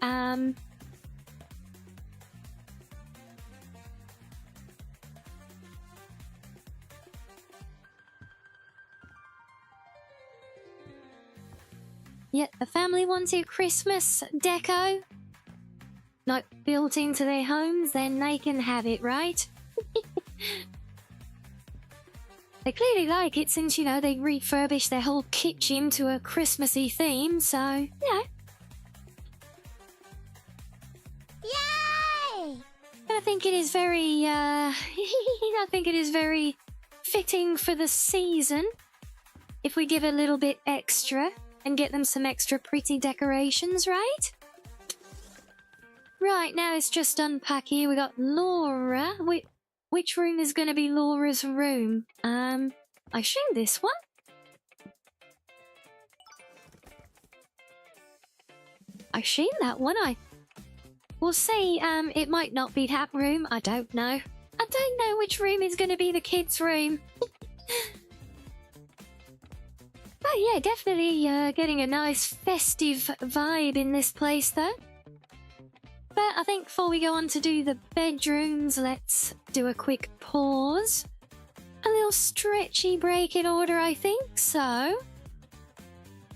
yeah, the family wanted Christmas deco not built into their homes, then they can have it, right? They clearly like it since, you know, they refurbished their whole kitchen to a Christmassy theme, so, you know. Yay! I think it is very, I think it is very fitting for the season if we give a little bit extra and get them some extra pretty decorations, right? Right, now it's just unpacking. We got Laura. Which room is going to be Laura's room? I assume this one? I assume that one. We'll see. It might not be that room. I don't know. I don't know which room is going to be the kids' room. But yeah, definitely getting a nice festive vibe in this place, though. But I think before we go on to do the bedrooms, let's do a quick pause. A little stretchy break in order, I think. So,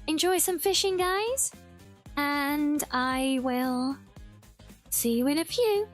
enjoy some fishing, guys. And I will see you in a few.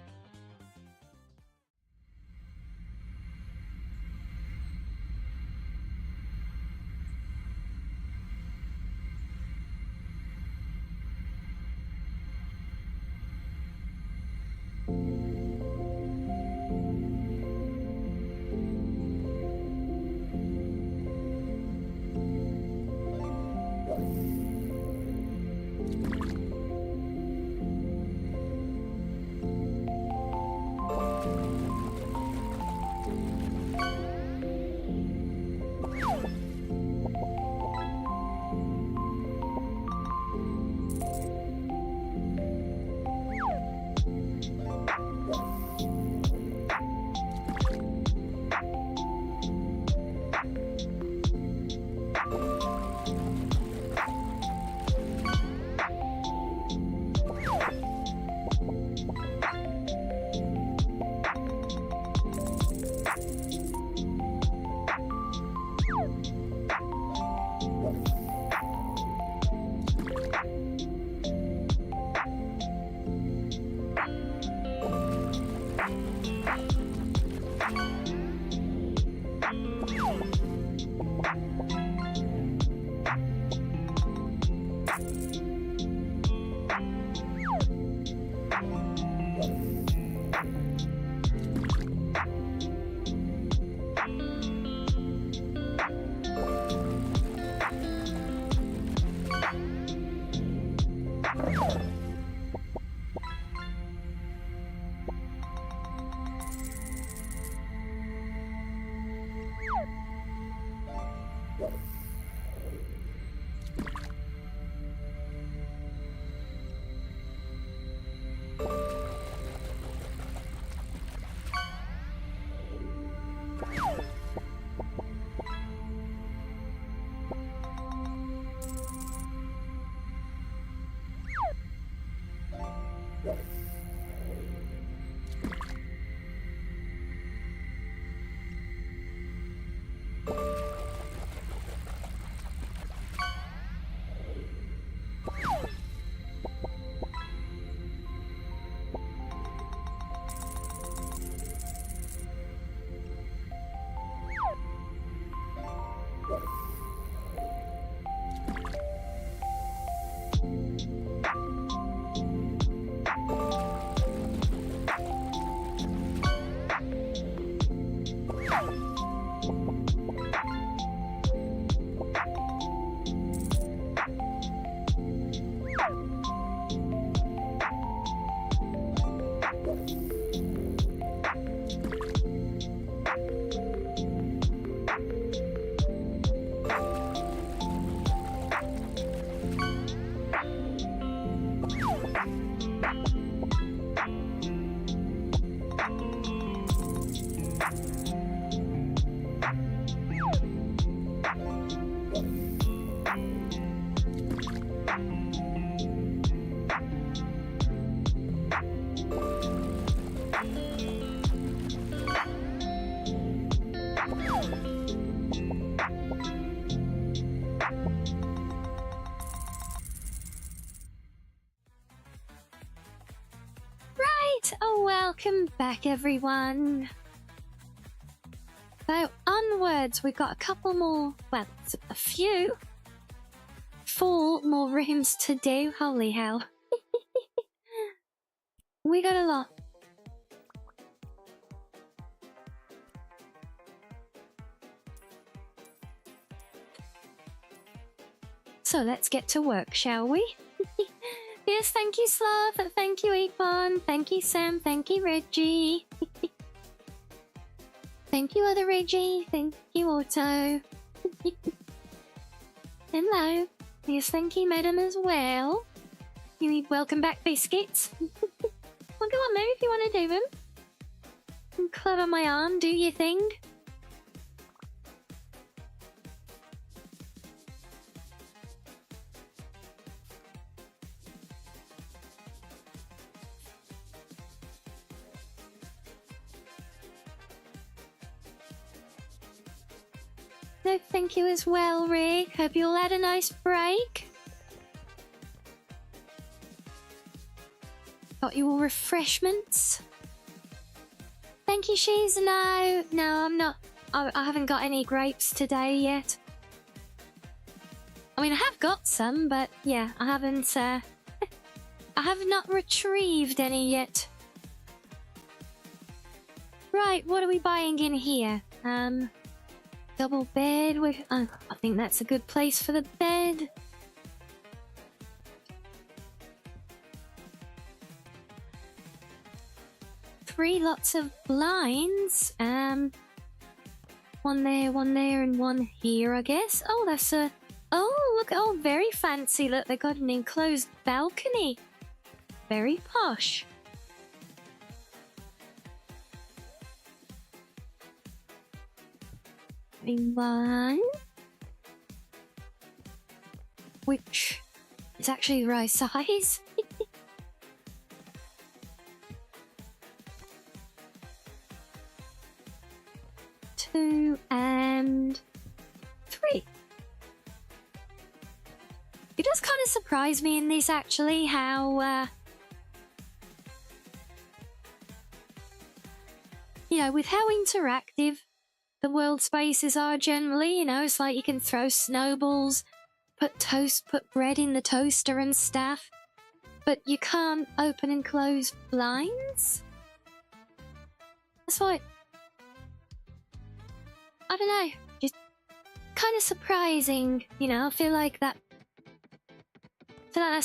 Welcome back, everyone. So, onwards, we've got a couple more, well, a few, 4 more rooms to do. Holy hell. We got a lot. So let's get to work, shall we? Yes, thank you, Sloth. Thank you, Apon. Thank you, Sam. Thank you, Reggie. Thank you, other Reggie. Thank you, Otto. Hello. Yes, thank you, Madam, as well. You need welcome back biscuits. Well, go on, Mary, if you want to do them. Clever my arm, do your thing. No, thank you as well, Rick. Hope you all had a nice break. Got you all refreshments. Thank you, She's. No, I'm not. I haven't got any grapes today yet. I mean, I have got some, but yeah, I haven't, I have not retrieved any yet. Right, what are we buying in here? Double bed with... I think that's a good place for the bed. Three lots of blinds. One there, and one here, I guess. Oh, that's a... Oh, look. Oh, very fancy. Look, they got an enclosed balcony. Very posh. One, which is actually the right size. Two and three. It does kind of surprise me in this, actually, how you know, with how interactive the world spaces are generally, you know, it's like you can throw snowballs, put bread in the toaster and stuff, but you can't open and close blinds? That's why, I don't know, just kind of surprising, you know. I feel like that's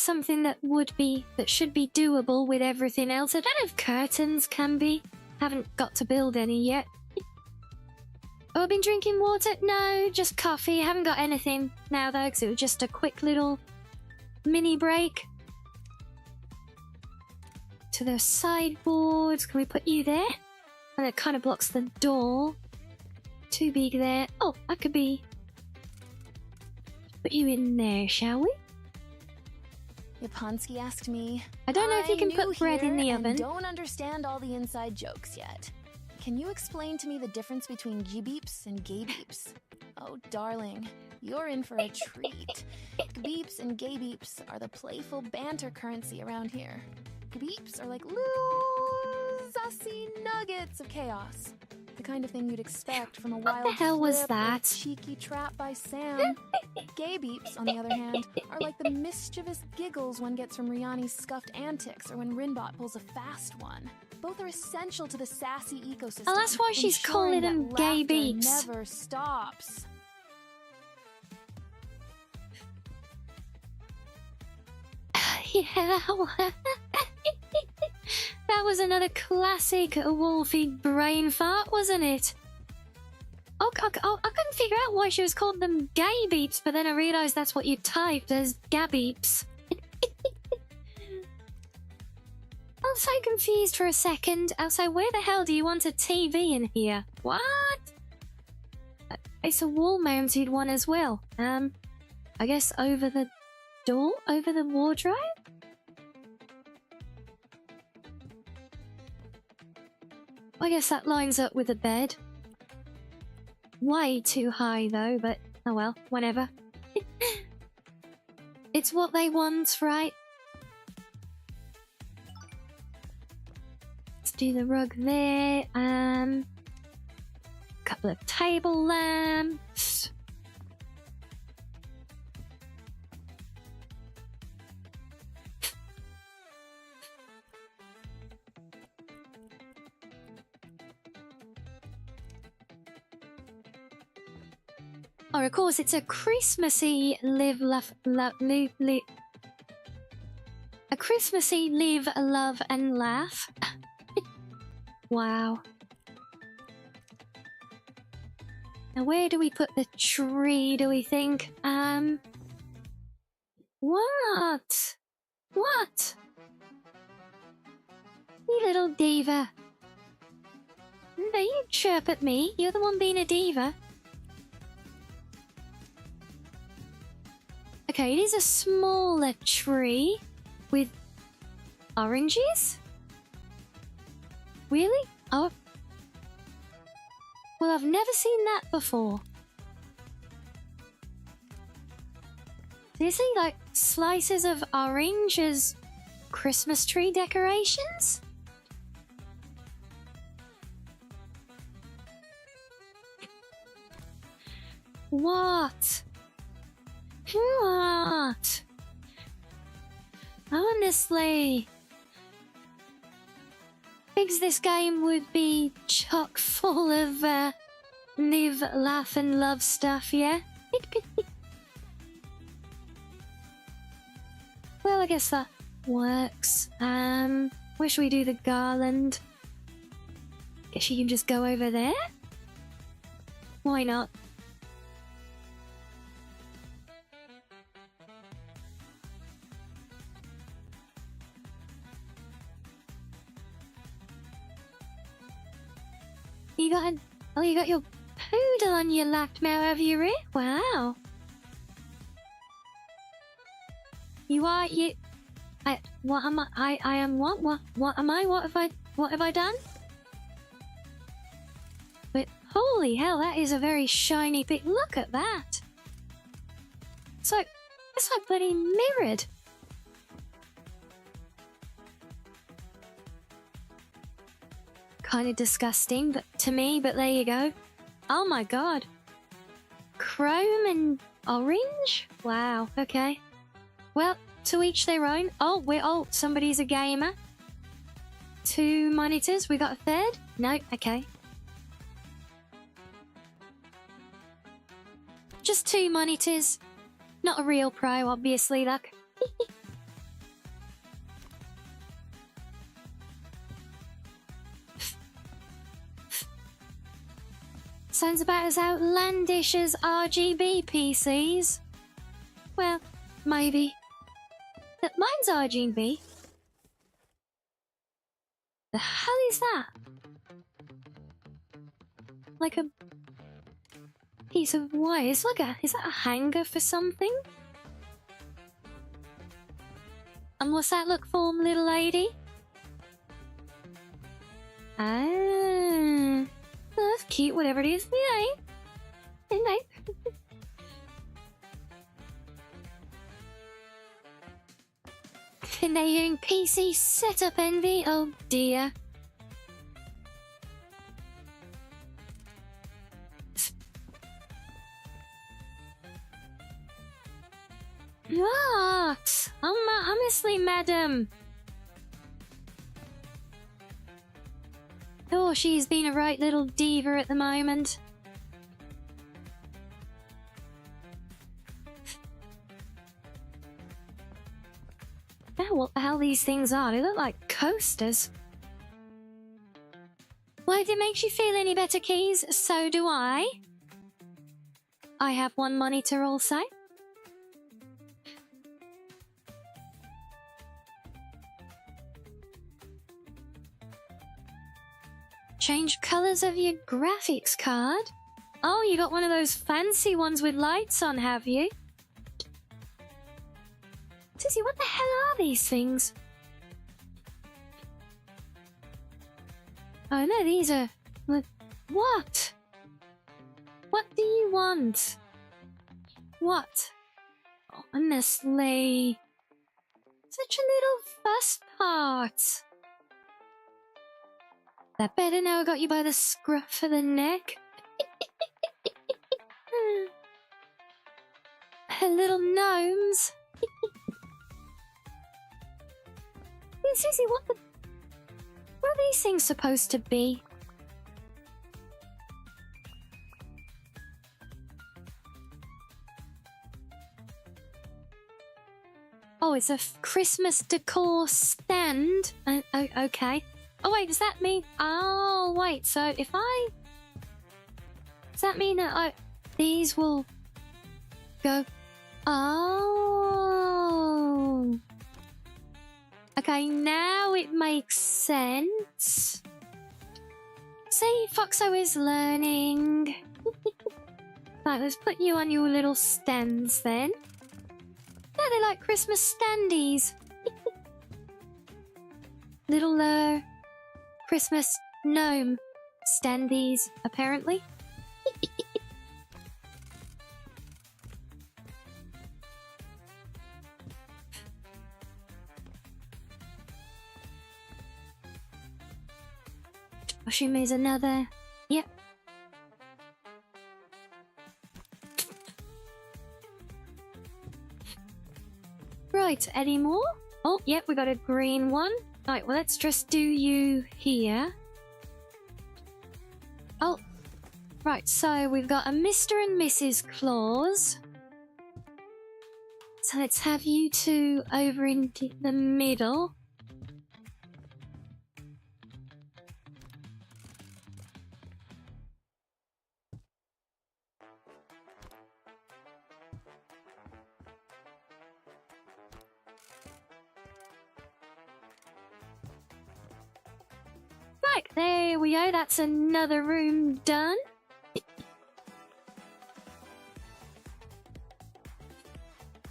something that should be doable with everything else. I don't know if curtains can be. Haven't got to build any yet. Oh, I've been drinking water? No, just coffee. Haven't got anything now, though, because it was just a quick little mini break. To the sideboards. Can we put you there? And it kind of blocks the door. Too big there. Oh, I could be... Put you in there, shall we? Yaponski asked me... I don't know if you can put bread in the oven. I don't understand all the inside jokes yet. Can you explain to me the difference between G-beeps and gay beeps? Oh, darling, you're in for a treat. G-beeps and gay beeps are the playful banter currency around here. G-beeps are like little sassy nuggets of chaos. The kind of thing you'd expect from a wild What the hell was flip or that? cheeky trap by Sam. Gay beeps, on the other hand, are like the mischievous giggles one gets from Rianni's scuffed antics or when Rinbot pulls a fast one. Both are essential to the sassy ecosystem. Oh, that's why she's calling them gay beeps. Never stops. Yeah, that was another classic Wolfie brain fart, wasn't it? Oh, I couldn't figure out why she was calling them gay beeps, but then I realised that's what you typed as gabeeps. I was so confused for a second. I was like, where the hell do you want a TV in here? What? It's a wall-mounted one as well. I guess over the door? Over the wardrobe? I guess that lines up with the bed. Way too high though, but oh well, whatever. It's what they want, right? Let's do the rug there. Couple of table lamps. Oh, of course, it's a Christmassy live, laugh, a Christmassy live, love, and laugh. Wow. Now, where do we put the tree, do we think? What? What? You little diva. No, you chirp at me. You're the one being a diva. Okay, it is a smaller tree with oranges? Really? Oh. Well, I've never seen that before. Seriously? Like slices of orange as Christmas tree decorations? What? What? Honestly. Thinks this game would be chock full of live, laugh and love stuff, yeah? Well, I guess that works. Where should we do the garland? Guess you can just go over there? Why not? You got your poodle on your lap now, have you, Rick? Wow. What am I? I am what? What am I? What have I done? But holy hell, that is a very shiny bit. Look at that. It's like bloody mirrored. Kind of disgusting, but to me, but there you go. Oh my god. Chrome and orange? Wow, okay. Well, to each their own. Oh, somebody's a gamer. 2 monitors, we got a third? No, okay. Just 2 monitors. Not a real pro, obviously, look. Sounds about as outlandish as RGB PCs. Well, maybe. But mine's RGB. The hell is that? Like a piece of wire. Is that a hanger for something? And what's that look for, little lady? Ah. Oh, that's cute, whatever it is. Yeah. Nice. And they're hearing PC setup envy? Oh dear. What? Honestly, madam. Oh, she's been a right little diva at the moment. Oh, what the hell these things are? They look like coasters. Well, if it makes you feel any better, Keys, so do I. I have 1 monitor also. Change colours of your graphics card? Oh, you got one of those fancy ones with lights on, have you? Susie, what the hell are these things? Oh no, these are... What? What do you want? What? Honestly... Such a little fuss part. That better now I got you by the scruff of the neck. Little gnomes. Susie, what are these things supposed to be? Oh, it's a Christmas decor stand. Okay. Oh, wait, does that mean... Oh, wait, so if I... Does that mean that these will go... Oh... Okay, now it makes sense. See, FOXO is learning. Right, let's put you on your little stands then. Yeah, they're like Christmas standees. Little, Christmas gnome standees, apparently. Assume there's another. Yep. Right, any more? Oh, yep, we got a green one. Right, well, let's just do you here. Oh, right, so we've got a Mr. and Mrs. Claus. So let's have you two over in the middle. Right, there we go. That's another room done. So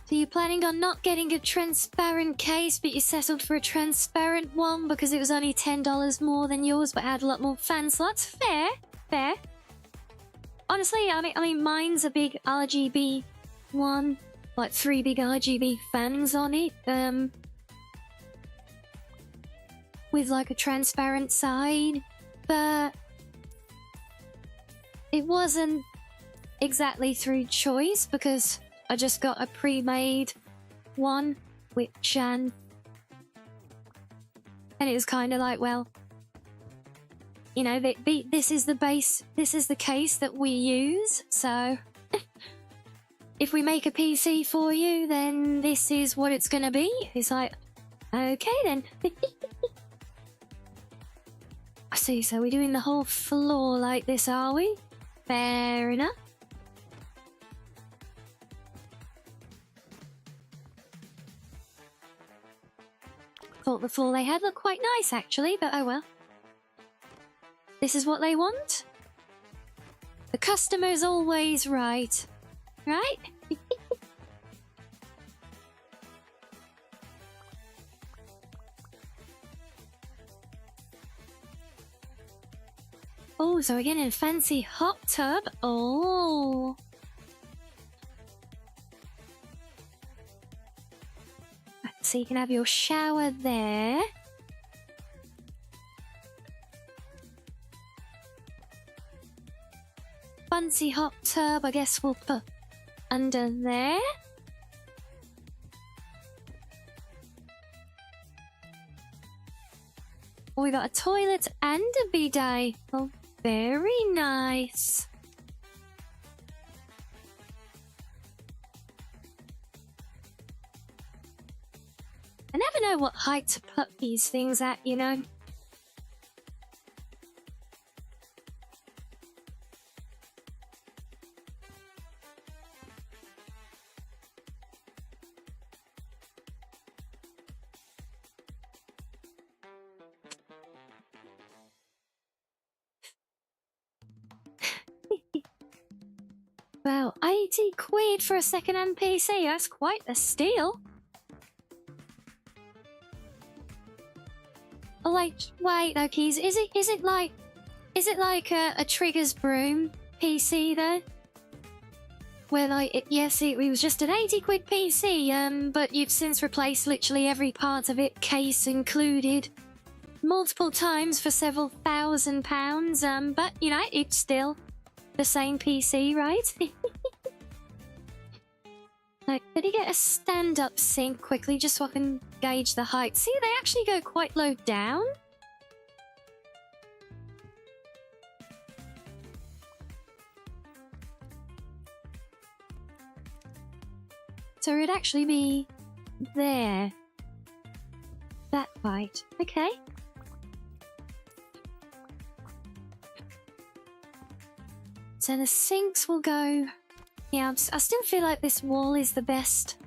you're planning on not getting a transparent case, but you settled for a transparent one because it was only $10 more than yours, but had a lot more fan slots. Fair, fair. Honestly, I mean, mine's a big RGB one, like 3 big RGB fans on it. With like a transparent side, but it wasn't exactly through choice because I just got a pre-made one, which and it was kind of like, well, you know, this is the base, this is the case that we use, so if we make a PC for you, then this is what it's gonna be. It's like, okay then. I see, so we're doing the whole floor like this, are we? Fair enough. Thought the floor they had looked quite nice, actually, but oh well. This is what they want. The customer's always right. Right? Oh, so we're getting a fancy hot tub. Oh. So you can have your shower there. Fancy hot tub, I guess we'll put under there. Oh, we got a toilet and a bidet. Oh, very nice. I never know what height to put these things at, you know. Well, 80 quid for a second-hand PC, that's quite a steal. Oh, wait, though, Keys, is it like a Triggers Broom PC, though? Where, like, yes, it was just an 80 quid PC, but you've since replaced literally every part of it, case included, multiple times for several £1,000s, but, you know, it's still the same PC, right? Like, did he get a stand-up sink quickly just so I can gauge the height? See, they actually go quite low down. So it'd actually be there. That white. Okay. So the sinks will go... Yeah, I still feel like this wall is the best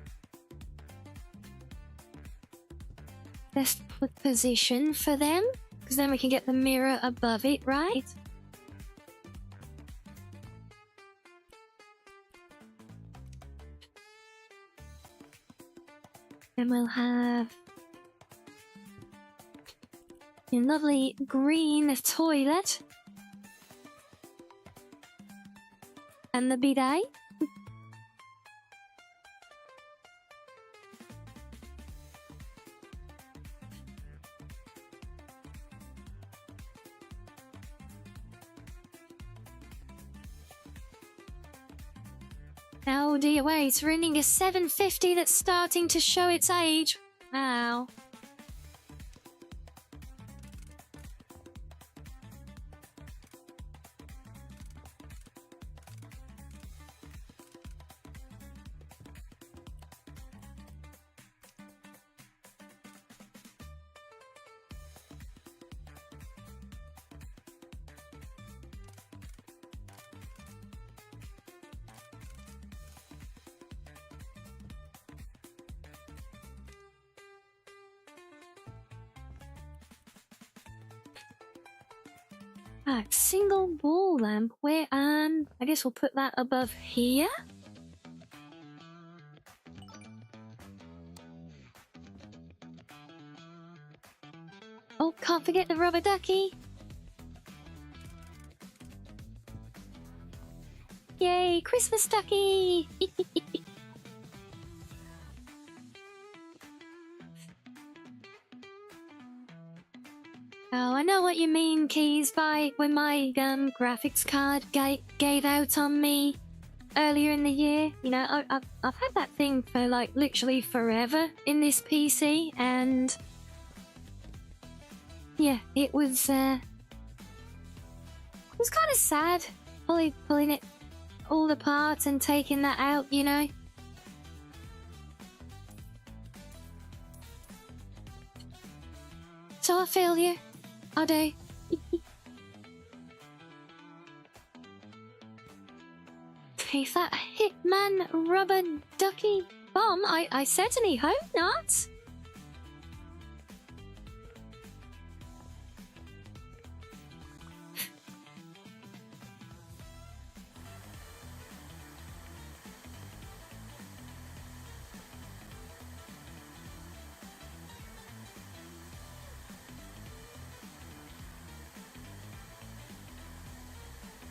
position for them, because then we can get the mirror above it, right? Then we'll have a lovely green toilet and the bidet. Oh dear, wait, we're ending a 750 that's starting to show its age. Wow. Single wall lamp. Where, I guess we'll put that above here. Oh, can't forget the rubber ducky. Yay, Christmas ducky! Oh, I know what you mean, Keys, by when my graphics card gave out on me earlier in the year. You know, I've had that thing for like literally forever in this PC, and yeah, it was kind of sad pulling it all apart and taking that out, you know. So I feel you. I do. Is that a Hitman rubber ducky bomb? I certainly hope not.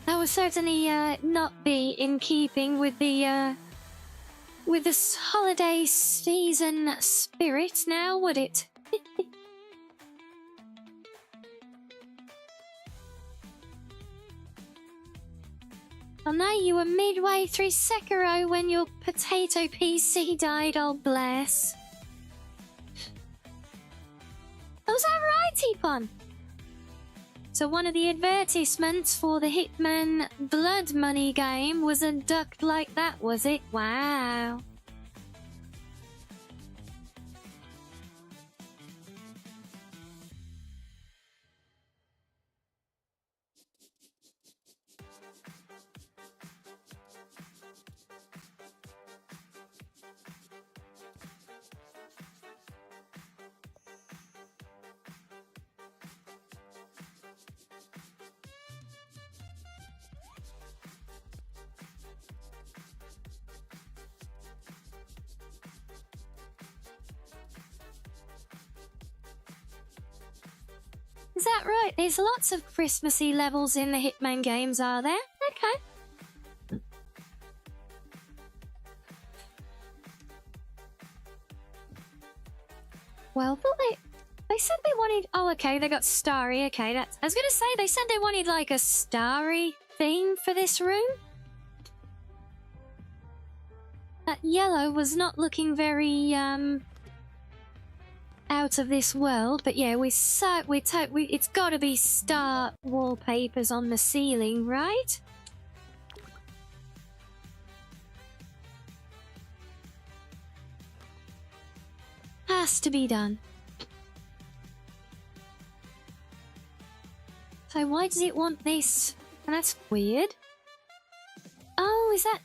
That would certainly not be in keeping with the holiday season spirit now, would it? Oh no, you were midway through Sekiro when your potato PC died, oh bless. Oh, was that right, Epon? So one of the advertisements for the Hitman Blood Money game was a duck like that, was it? Wow. Is that right? There's lots of Christmassy levels in the Hitman games, are there? Okay. Well, they said they wanted... Oh, okay, they got starry. Okay, that's... I was gonna say, they said they wanted, like, a starry theme for this room. That yellow was not looking very, out of this world, but yeah, it's gotta be star wallpapers on the ceiling, right? Has to be done. So why does it want this? And that's weird. Oh, is that...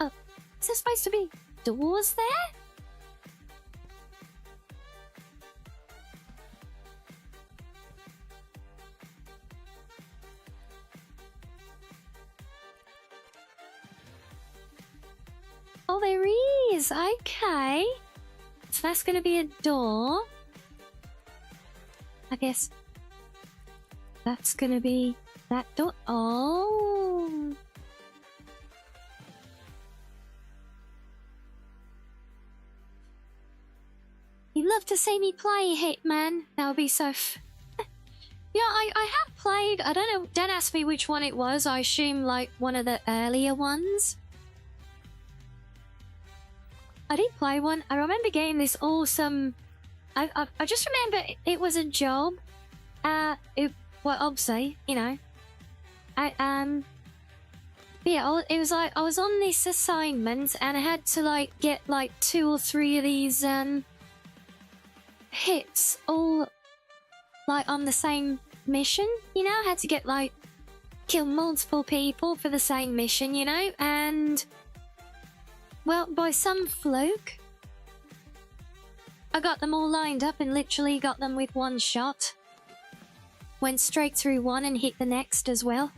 Oh, is there supposed to be doors there? Oh, there is. Okay. So that's going to be a door. I guess that's going to be that door. Oh. You'd love to see me play Hitman. That would be so yeah, I have played. I don't know. Don't ask me which one it was. I assume like one of the earlier ones. I did play one. I remember getting this awesome... I just remember it was a job. Well, obviously, you know. Yeah, it was like I was on this assignment and I had to like get like 2 or 3 of these hits all like on the same mission. You know, I had to get like kill multiple people for the same mission. You know, and. Well, by some fluke, I got them all lined up and literally got them with one shot. Went straight through one and hit the next as well.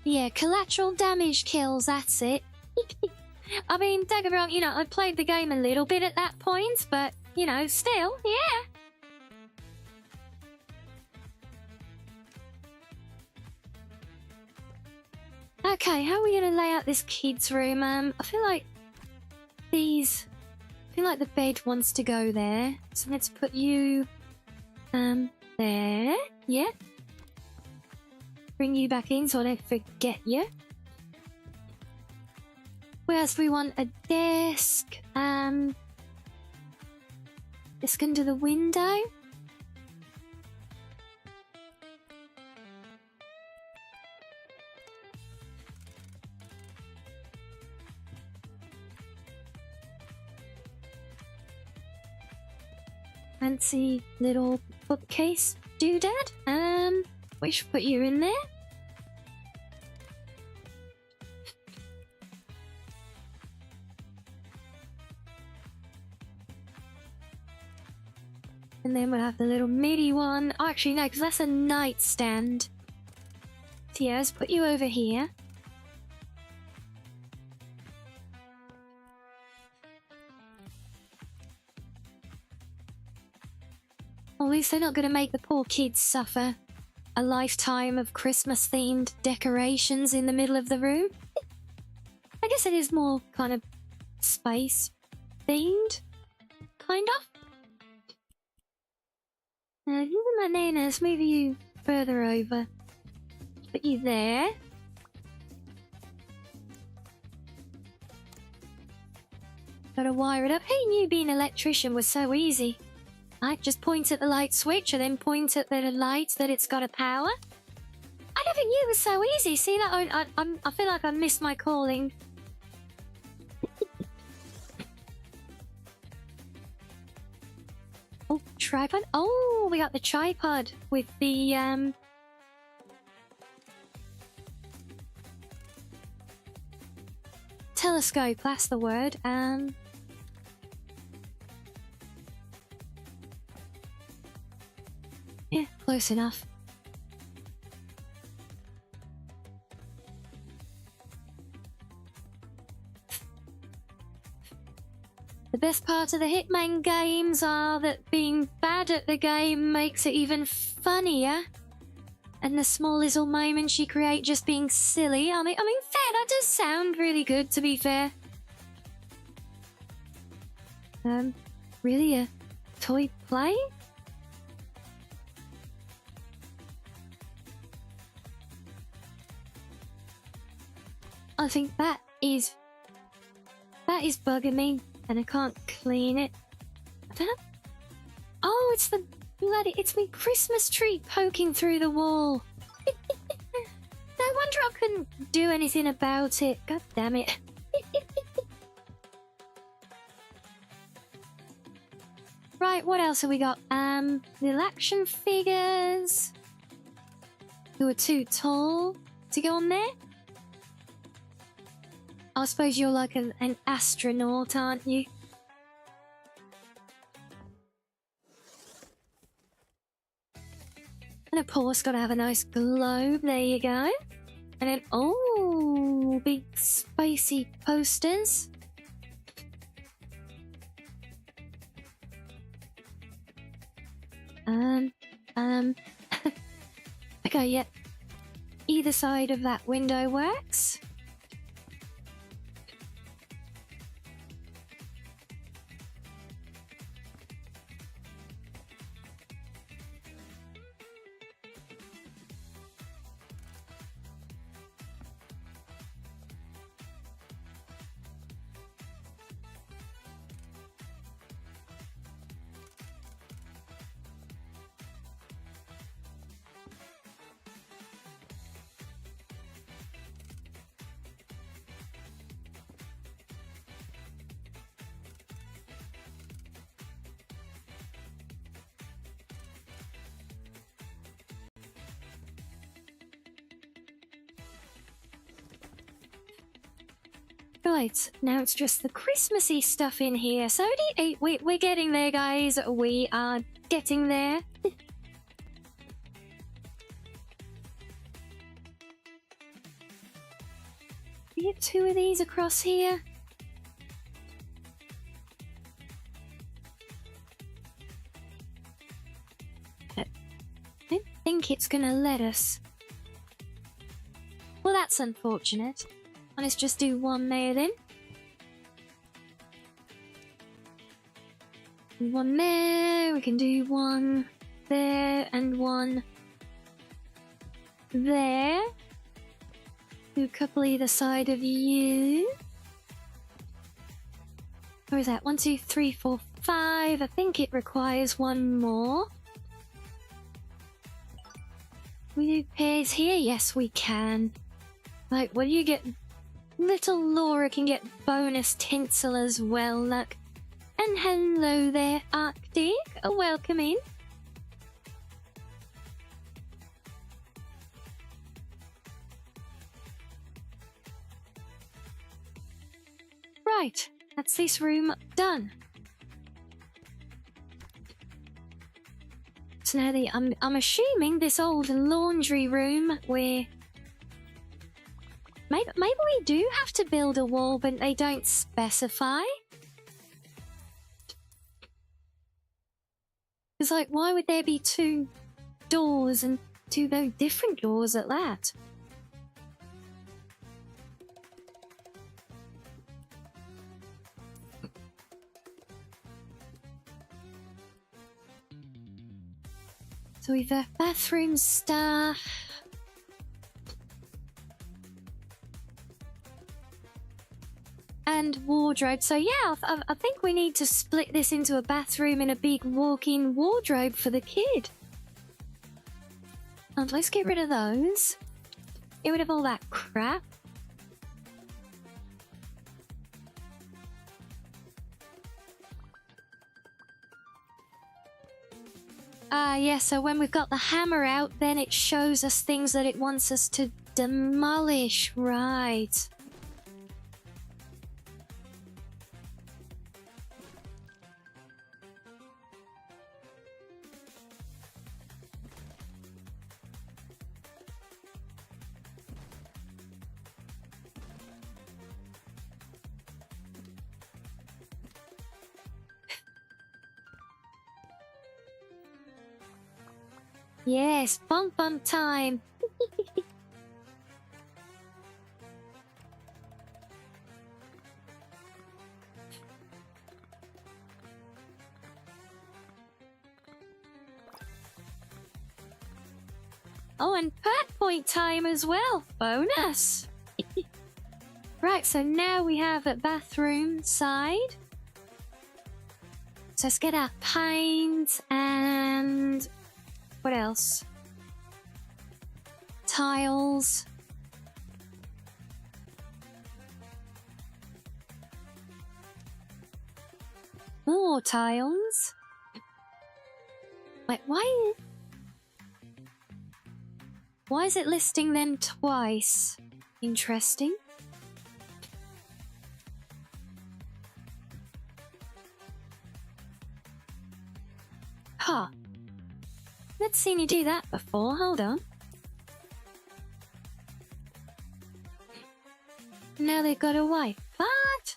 Yeah, collateral damage kills, that's it. I mean, don't get me wrong, you know, I played the game a little bit at that point, but, you know, still, yeah. Okay, how are we gonna lay out this kid's room? I feel like the bed wants to go there. So let's put you, there, yeah. Bring you back in so I don't forget you. Where else do we want a desk? Desk under the window. Fancy little bookcase doodad. We should put you in there. And then we'll have the little midi one. Oh, actually, no, because that's a nightstand. So yeah, let's put you over here. Well, at least they're not going to make the poor kids suffer a lifetime of Christmas-themed decorations in the middle of the room. I guess it is more kind of space-themed, kind of. Now, my nana, let's move you further over. Put you there. Gotta wire it up. Who knew being an electrician was so easy? I just point at the light switch and then point at the light that it's got a power. I never knew it was so easy. See that? I feel like I missed my calling. Oh, tripod. Oh, we got the tripod with the telescope. That's the word. Yeah, close enough. The best part of the Hitman games are that being bad at the game makes it even funnier. And the small little moments you create just being silly. I mean, fair, that does sound really good, to be fair. Really toy play? I think that is bugging me, and I can't clean it. I don't know. Oh, it's the it's my Christmas tree poking through the wall. No wonder I couldn't do anything about it. God damn it. Right, what else have we got? Little action figures. Who are too tall to go on there? I suppose you're like an astronaut, aren't you? And of course, gotta have a nice globe. There you go. And then, oh, big spacey posters. Okay, yeah. Either side of that window works. Right, now it's just the Christmassy stuff in here. So we're getting there, guys. We are getting there. We get 2 of these across here. I don't think it's gonna let us. Well, that's unfortunate. Let's just do one there then. One there, we can do one there and one there. Do a couple either side of you. Where is that? 1, 2, 3, 4, 5. I think it requires one more. We do pairs here? Yes, we can. Like, what do you get? Little Laura can get bonus tinsel as well, look. And hello there, Arctic. Welcome in. Right, that's this room done. So now I'm assuming this old laundry room where maybe we do have to build a wall, but they don't specify. It's like, why would there be 2 doors and 2 very different doors at that? So we've got bathroom stuff. And wardrobe. So yeah, I think we need to split this into a bathroom and a big walk-in wardrobe for the kid. And let's get rid of those. Get rid of all that crap. Yeah, so when we've got the hammer out, then it shows us things that it wants us to demolish. Right. Yes, bump time. Oh, and perk point time as well. Bonus. Right, so now we have a bathroom side. So let's get our paint and what else? Tiles. More tiles. Wait, why is it listing them twice? Interesting. Huh. Let's seen you do that before. Hold on. Now they've got a wife. What?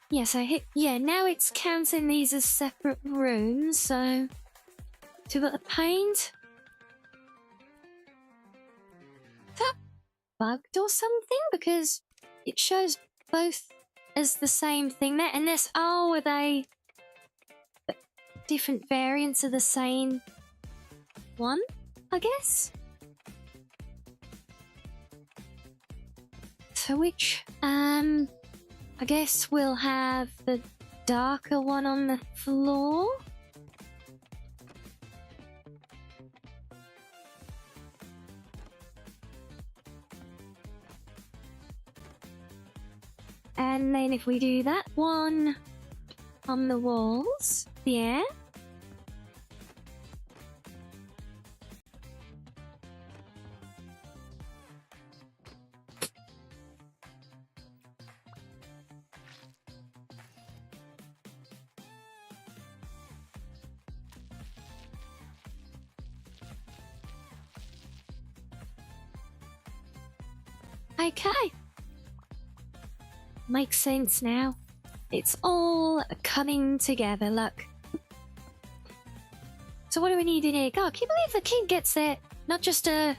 Yes, I hit. Yeah, now it's counting these as separate rooms, so. So we've got the paint. Is that bugged or something? Because it shows both as the same thing there, unless. Oh, are they different variants of the same one? I guess. So which, I guess we'll have the darker one on the floor. And then if we do that one on the walls, yeah. Okay. Makes sense now. It's all coming together, look. So what do we need in here? God, can you believe the kid gets there? Not just a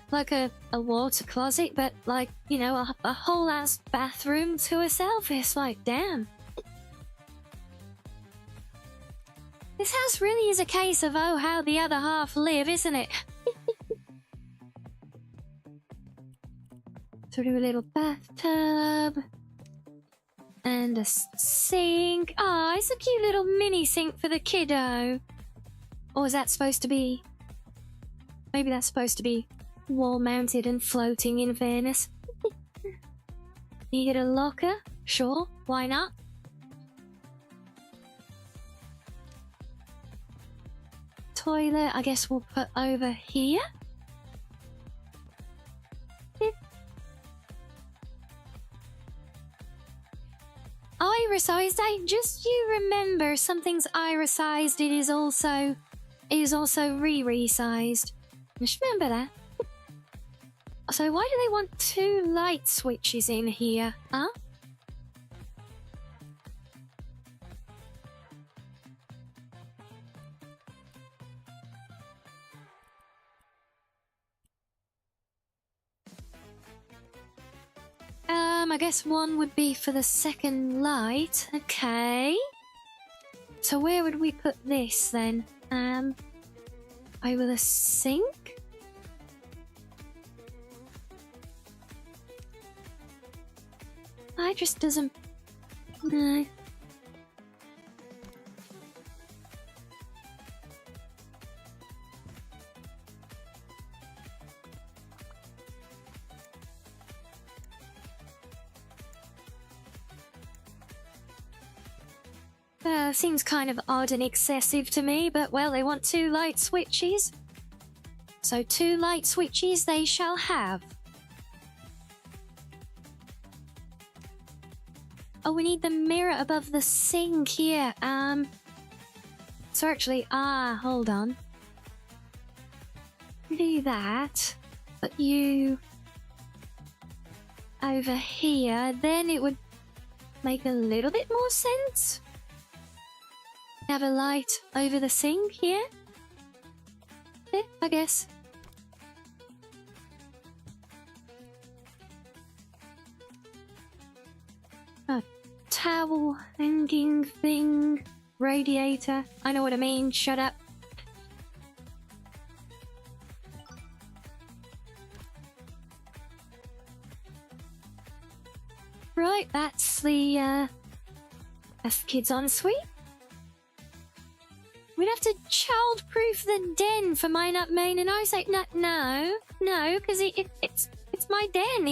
water closet, but like, you know, a whole ass bathroom to herself. It's like, damn. This house really is a case of, oh, how the other half live, isn't it? So do a little bathtub. And a sink. Ah, it's a cute little mini sink for the kiddo. Or is that supposed to be... Maybe that's supposed to be wall-mounted and floating, in fairness. You get a locker? Sure, why not? Toilet, I guess we'll put over here. Irisized, just you remember something's irisized, it is also re-resized. Just remember that. So why do they want 2 light switches in here, huh? I guess one would be for the second light. Okay. So where would we put this then? Over the sink? I just doesn't... No. Seems kind of odd and excessive to me, but well, they want 2 light switches. So 2 light switches they shall have. Oh, we need the mirror above the sink here. So actually, hold on. Do that, but you over here, then it would make a little bit more sense. Have a light over the sink here? Yeah, I guess. A towel hanging thing, radiator. I know what I mean, shut up. Right, that's the kids' ensuite. We'd have to child-proof the den for mine up main, and I was like, no, because it's my den.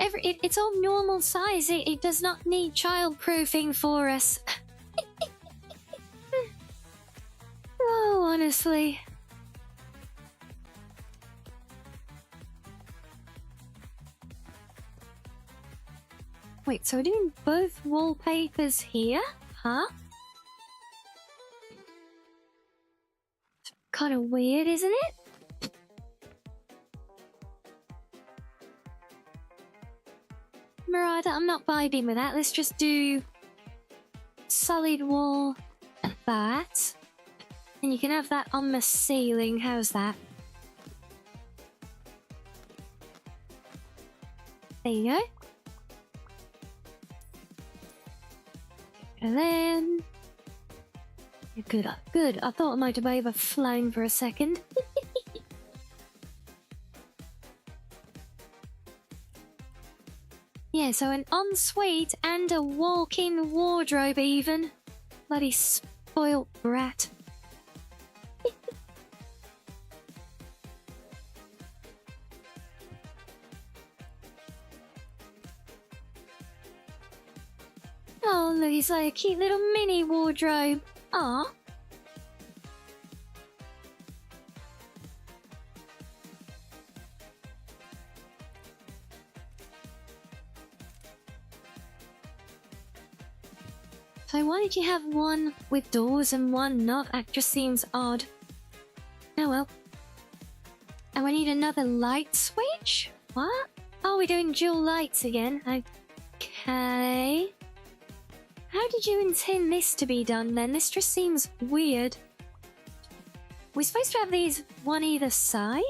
It's all normal size. It does not need child-proofing for us. Oh, honestly. Wait, so we're doing both wallpapers here? Huh? Kind of weird, isn't it? Murata, I'm not vibing with that. Let's just do solid wall and that. And you can have that on the ceiling. How's that? There you go. And then... Good, good. I thought I might have overflown for a second. Yeah, so an ensuite and a walk-in wardrobe even. Bloody spoilt brat. Oh, look, it's like a cute little mini wardrobe. Aw. So why did you have one with doors and one not? That just seems odd. Oh well. And we need another light switch? What? Oh, we're doing dual lights again. Okay. How did you intend this to be done then? This just seems weird. We're supposed to have these one either side?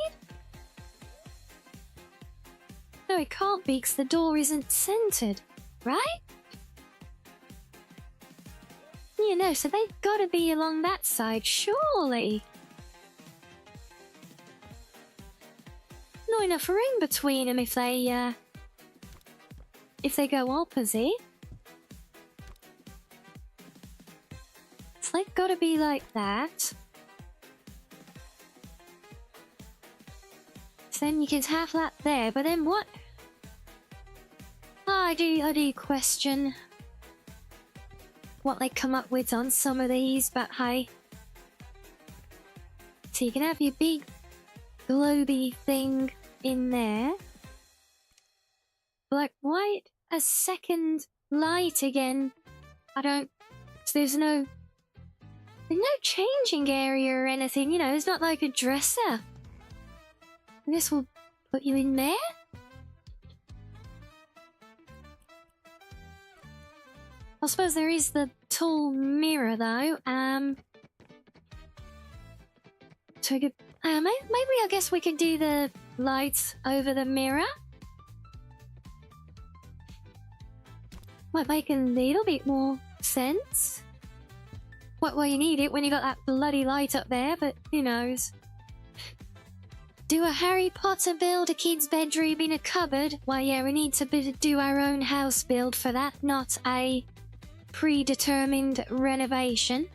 No, it can't be because the door isn't centered, right? You know, so they've got to be along that side, surely. Not enough room between them if they go opposite. So they've got to be like that. So then you can have that there, but then what? Oh, I do question what they come up with on some of these, but hey. So you can have your big globy thing in there. Like, why a second light again? I don't... So there's no changing area or anything, you know, it's not like a dresser. And this will put you in there? I suppose there is the tall mirror though. So we could, maybe I guess we could do the lights over the mirror. Might make a little bit more sense. Well, you need it when you got that bloody light up there, but who knows? Do a Harry Potter build a kid's bedroom in a cupboard? Well, yeah, we need to do our own house build for that, not a predetermined renovation.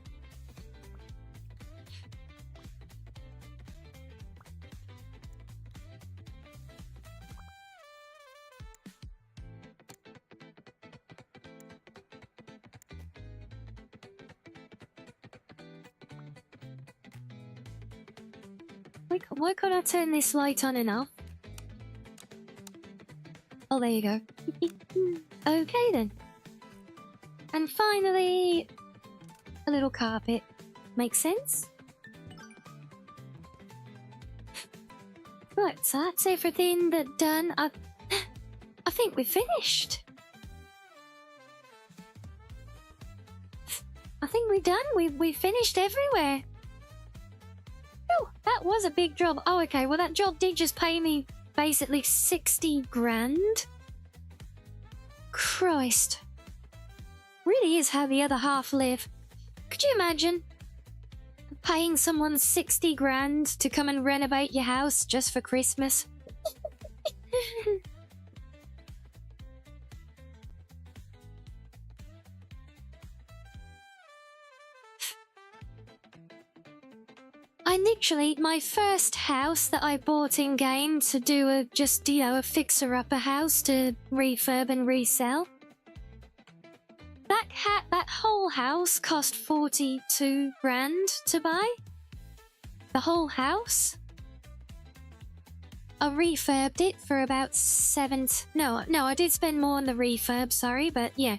Why can't I turn this light on and off? Oh, there you go. Okay then. And finally, a little carpet. Makes sense? Right, so that's everything that done. I think we're finished. I think we're done. We finished everywhere. Oh, that was a big job. Oh, okay. Well, that job did just pay me basically 60 grand. Christ. Really is how the other half live. Could you imagine paying someone 60 grand to come and renovate your house just for Christmas? I literally, my first house that I bought in game to do a fixer-upper house to refurb and resell. That whole house cost 42 grand to buy. The whole house. I refurbed it for about No, I did spend more on the refurb, sorry, but yeah.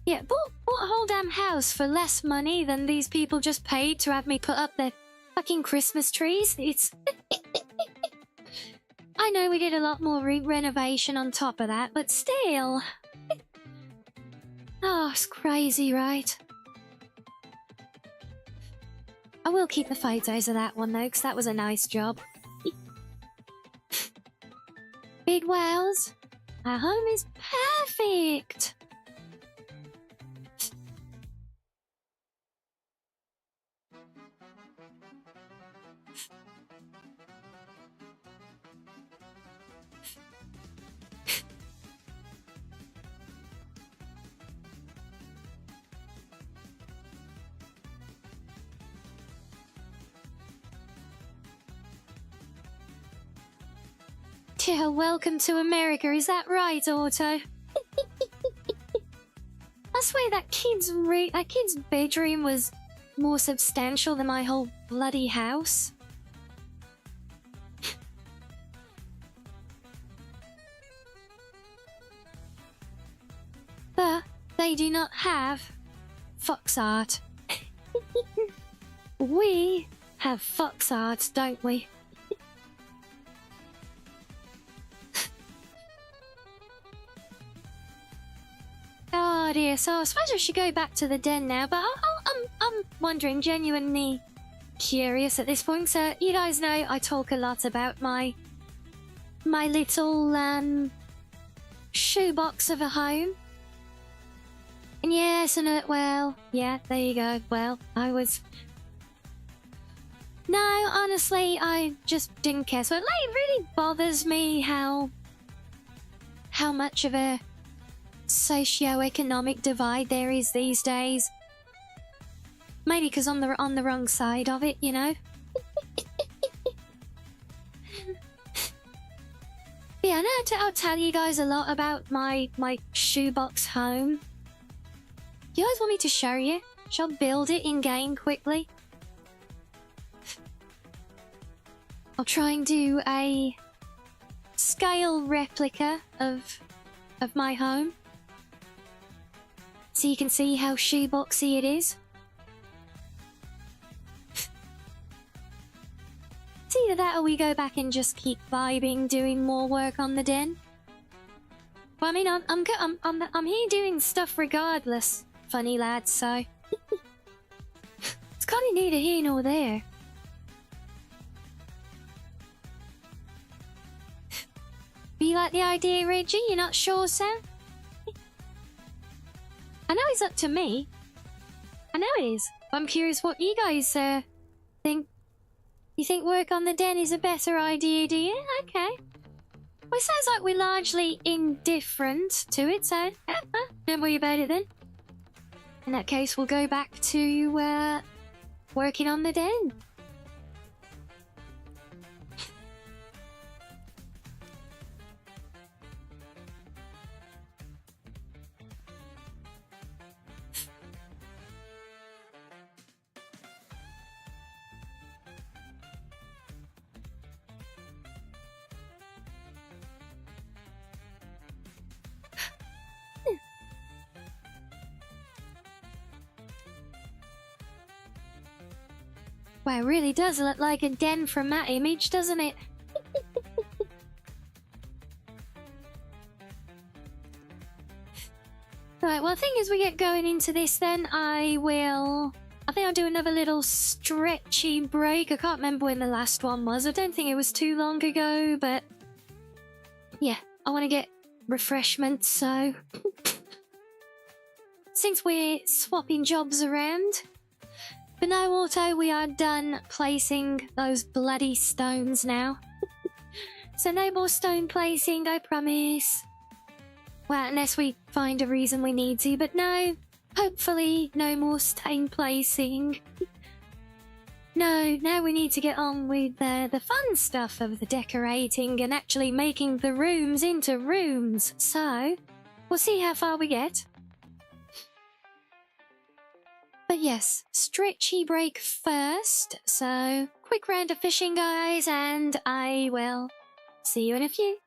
Yeah, bought a whole damn house for less money than these people just paid to have me put up their fucking Christmas trees. It's... I know we did a lot more renovation on top of that, but still... Oh, it's crazy, right? I will keep the photos of that one, though, because that was a nice job. Big Wales, our home is perfect! Yeah, welcome to America, is that right, Otto? I swear that kid's bedroom was more substantial than my whole bloody house. But they do not have fox art. We have fox art, don't we? Oh dear, so I suppose I should go back to the den now, but I'm wondering, genuinely curious at this point. So you guys know I talk a lot about my little shoebox of a home. And yes, and well, yeah, there you go. Well, no, honestly, I just didn't care. So it really bothers me how much of a socio-economic divide there is these days. Maybe because I'm on the wrong side of it, you know. Yeah, I'll tell you guys a lot about my shoebox home. You guys want me to show you? Shall I build it in game quickly? I'll try and do a scale replica of my home, so you can see how shoeboxy it is. It's either that or we go back and just keep vibing, doing more work on the den. Well, I mean, I'm here doing stuff regardless, funny lads. So it's kind of neither here nor there. Do you like the idea, Reggie? You're not sure, Sam? I know it's up to me. I know it is. I'm curious what you guys think. You think work on the den is a better idea, do you? Okay. Well, it sounds like we're largely indifferent to it, so don't worry about it then. In that case, we'll go back to working on the den. Wow, it really does look like a den from that image, doesn't it? Right, well, the thing is, we get going into this then, I think I'll do another little stretchy break. I can't remember when the last one was. I don't think it was too long ago, but yeah, I want to get refreshments, so since we're swapping jobs around. But no, Auto, we are done placing those bloody stones now. So no more stone placing, I promise. Well, unless we find a reason we need to, but no, hopefully no more stone placing. no, now we need to get on with the fun stuff of the decorating and actually making the rooms into rooms. So, we'll see how far we get. But yes, stretchy break first. So, quick round of fishing, guys, and I will see you in a few.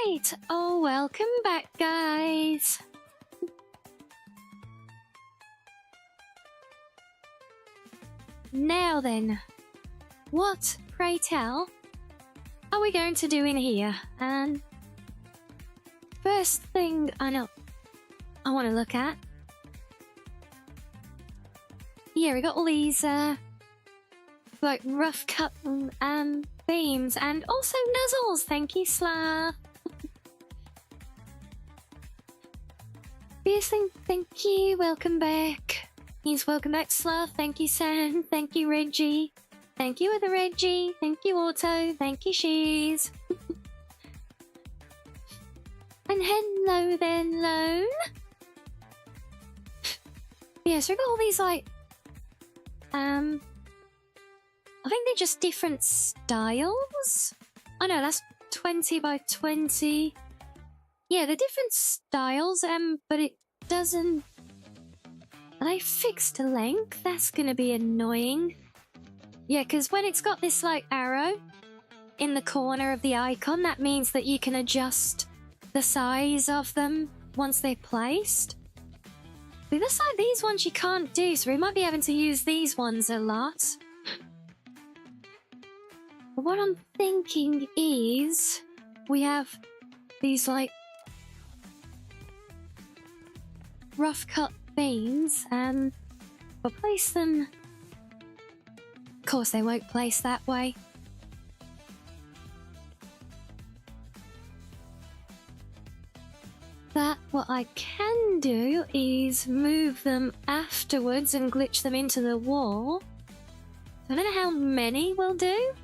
Right. Oh, welcome back, guys. Now then, what, pray tell, are we going to do in here? And first thing I want to look at. Yeah, we got all these like rough cut beams and also nuzzles. Thank you, Slav. Thank you. Welcome back. He's welcome back, Slav. Thank you, Sam. Thank you, Reggie. Thank you, other Reggie. Thank you, Auto. Thank you, Shees. And hello there, Lone. Yeah, so we've got all these like I think they're just different styles. Oh no, that's 20 by 20. Yeah, they're different styles, but it doesn't... Are they fixed to length? That's gonna be annoying. Yeah, because when it's got this, like, arrow in the corner of the icon, that means that you can adjust the size of them once they're placed. The other side, these ones you can't do, so we might be having to use these ones a lot. But what I'm thinking is, we have these, like, rough cut beams, and we'll place them... Of course they won't place that way. But what I can do is move them afterwards and glitch them into the wall. I don't know how many we'll do.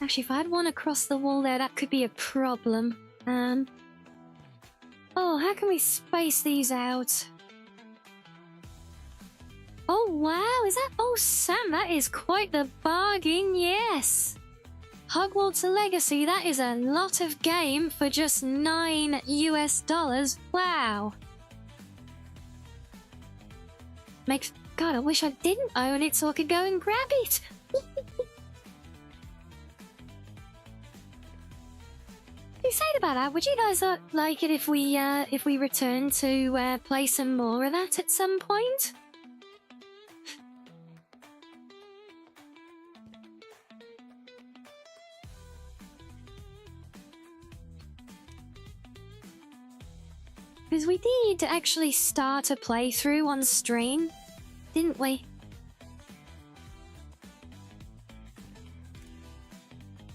Actually, if I had one across the wall there, that could be a problem. Oh, how can we space these out? Oh, wow, is that... Oh, Sam, that is quite the bargain, yes! Hogwarts Legacy, that is a lot of game for just $9 US. Wow! Makes... God, I wish I didn't own it so I could go and grab it! You said about that, would you guys like it if we return to play some more of that at some point? Because we did actually start a playthrough on stream, didn't we?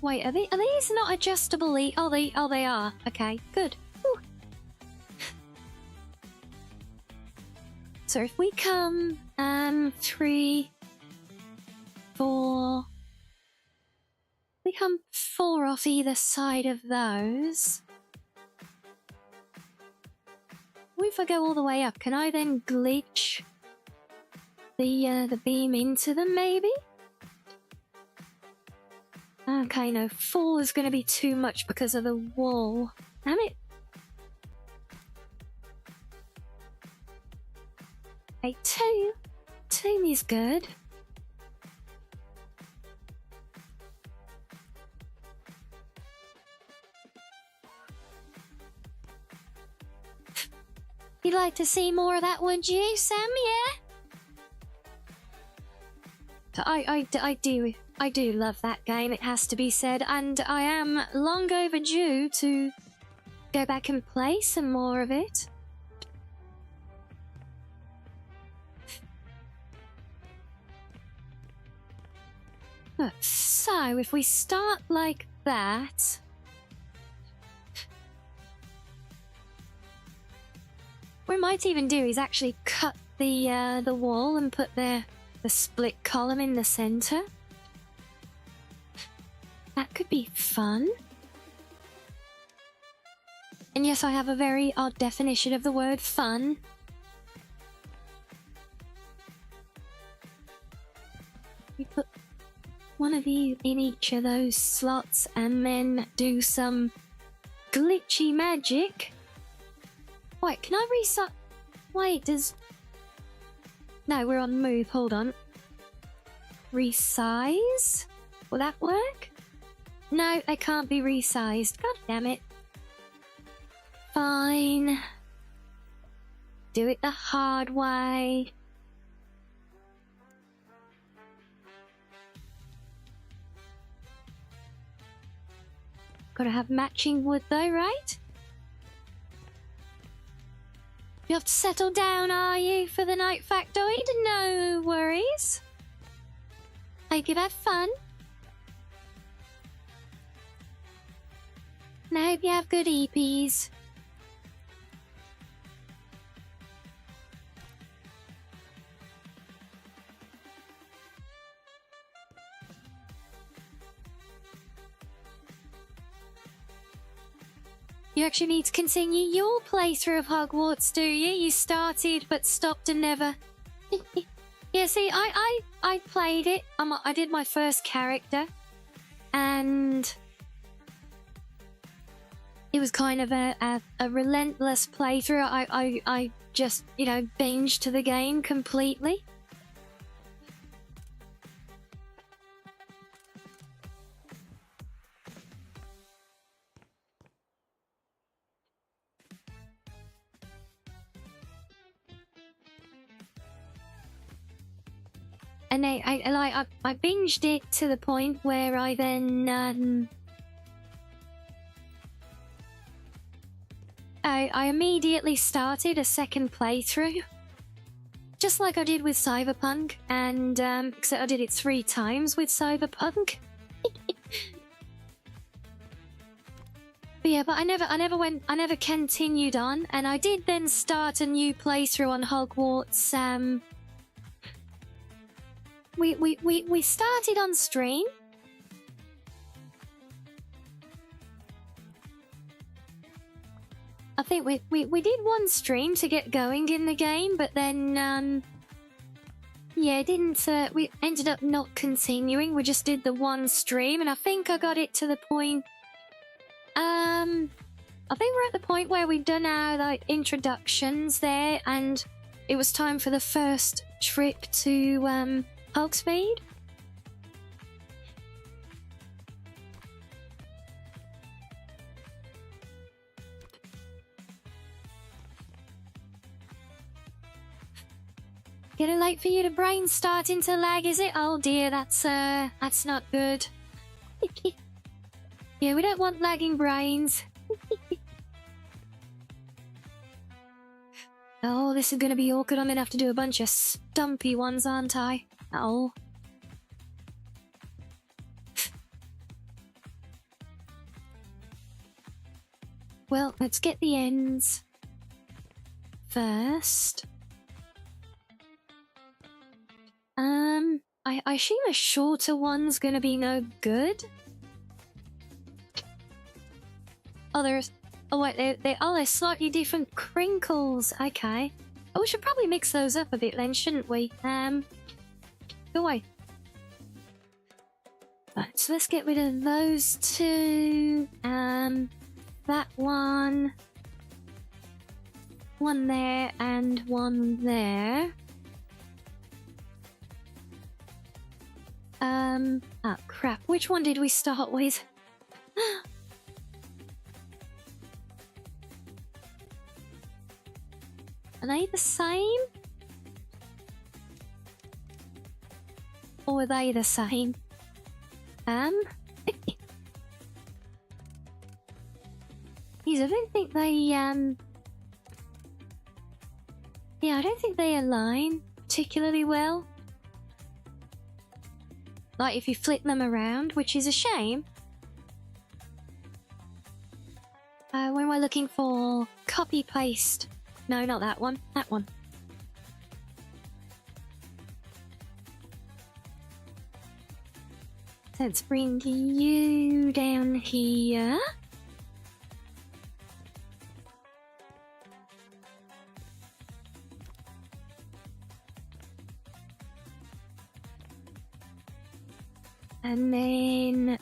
Wait, are these not adjustable? Oh, they are. Okay, good. Whew. So if we come 3, 4, we come 4 off either side of those. If I go all the way up, can I then glitch the beam into them, maybe? Okay, no, 4 is going to be too much because of the wall. Damn it. Okay, 2. 2 is good. You'd like to see more of that, would you, Sam? Yeah? I do love that game, it has to be said, and I am long overdue to go back and play some more of it. So, if we start like that... What we might even do is actually cut the wall and put the split column in the center. That could be fun. And yes, I have a very odd definition of the word fun. We put one of you in each of those slots and then do some glitchy magic. Wait, can I reset? Wait, does... No, we're on move, hold on. Resize? Will that work? No, they can't be resized. God damn it. Fine. Do it the hard way. Gotta have matching wood though, right? You have to settle down, are you, for the night factoid? No worries. Hope you've had fun. And I hope you have good EPs. You actually need to continue your playthrough of Hogwarts, do you? You started but stopped and never... Yeah, see, I played it. I did my first character. And... it was kind of a relentless playthrough. I just, you know, binged to the game completely. And I binged it to the point where I then I immediately started a second playthrough, just like I did with Cyberpunk, and except I did it 3 times with Cyberpunk. But yeah, but I never continued on, and I did then start a new playthrough on Hogwarts. We started on stream. I think we did one stream to get going in the game, but then yeah, we ended up not continuing. We just did the one stream, and I think I got it to the point. I think we're at the point where we've done our like introductions there, and it was time for the first trip to Hogsmeade. Getting late for you to brain starting to lag, is it? Oh dear, that's not good. Yeah, we don't want lagging brains. Oh, this is gonna be awkward. I'm gonna have to do a bunch of stumpy ones, aren't I? Oh. Well, let's get the ends first. I assume a shorter one's gonna be no good. Oh, there's... oh wait, they're slightly different crinkles. Okay. Oh, we should probably mix those up a bit then, shouldn't we? Go away. Right, so let's get rid of those 2. That one. One there and one there. Oh crap, which one did we start with? Are they the same? Or are they the same? These, I don't think they, yeah, I don't think they align particularly well. Like if you flip them around, which is a shame. When we're looking for copy paste. No, not that one. That one. Let's bring you down here. And then...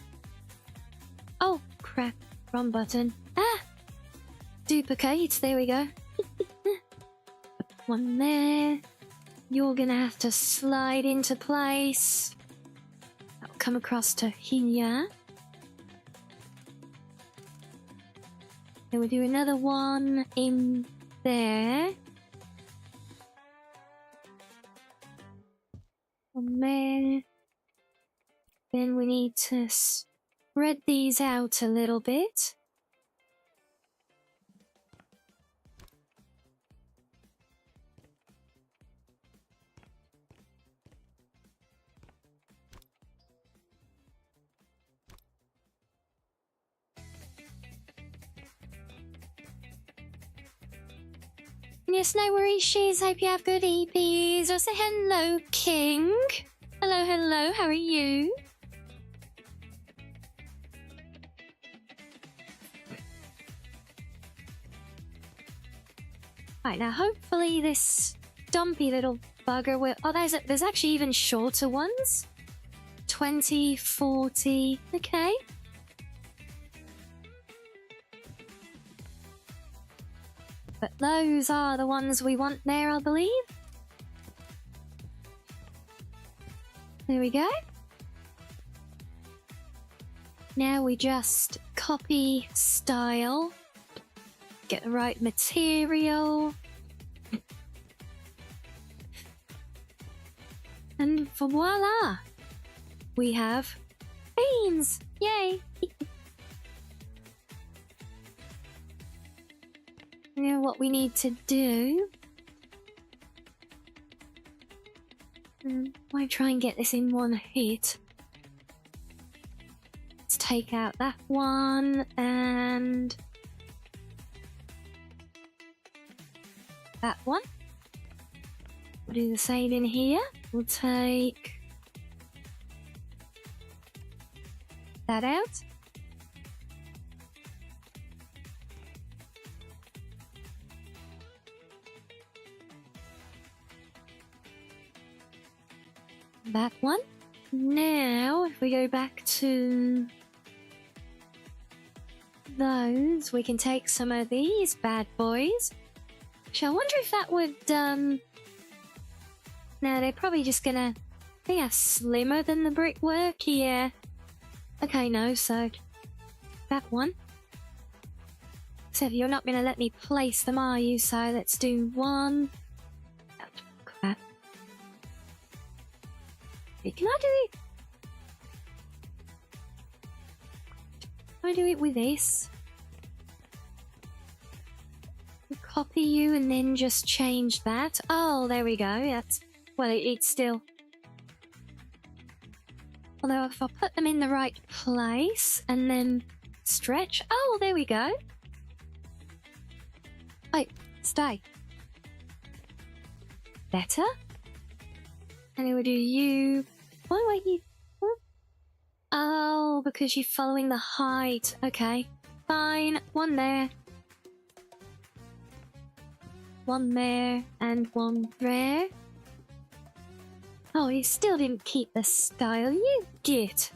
oh, crap. Wrong button. Ah! Duplicates. There we go. One there. You're gonna have to slide into place. That'll come across to here. Then we'll do another one in there. One there. Then we need to spread these out a little bit. Yes, no worries, Shiz. Hope you have good EPs. I'll say hello, King. Hello, hello. How are you? Right, now hopefully this dumpy little bugger will... Oh, there's actually even shorter ones. 20, 40... Okay. But those are the ones we want there, I believe. There we go. Now we just copy style. Get the right material. And voila! We have beans! Yay! Now what we need to do... Why try and get this in one hit? Let's take out that one and... that one. We'll do the same in here. We'll take... that out. That one. Now, if we go back to those, we can take some of these bad boys. I wonder if that would, no, they're probably just gonna... They are slimmer than the brickwork, yeah. Okay, no, so... that one. Except you're not gonna let me place them, are you? So let's do one... crap. Can I do it? Can I do it with this? Copy you and then just change that. Oh, there we go. That's... well, it's still... although if I put them in the right place and then stretch... oh, there we go. Wait, stay. Better? And then we'll do you... why were you... oh, because you're following the height. Okay, fine. One there. One there and one there. Oh, you still didn't keep the style, you git.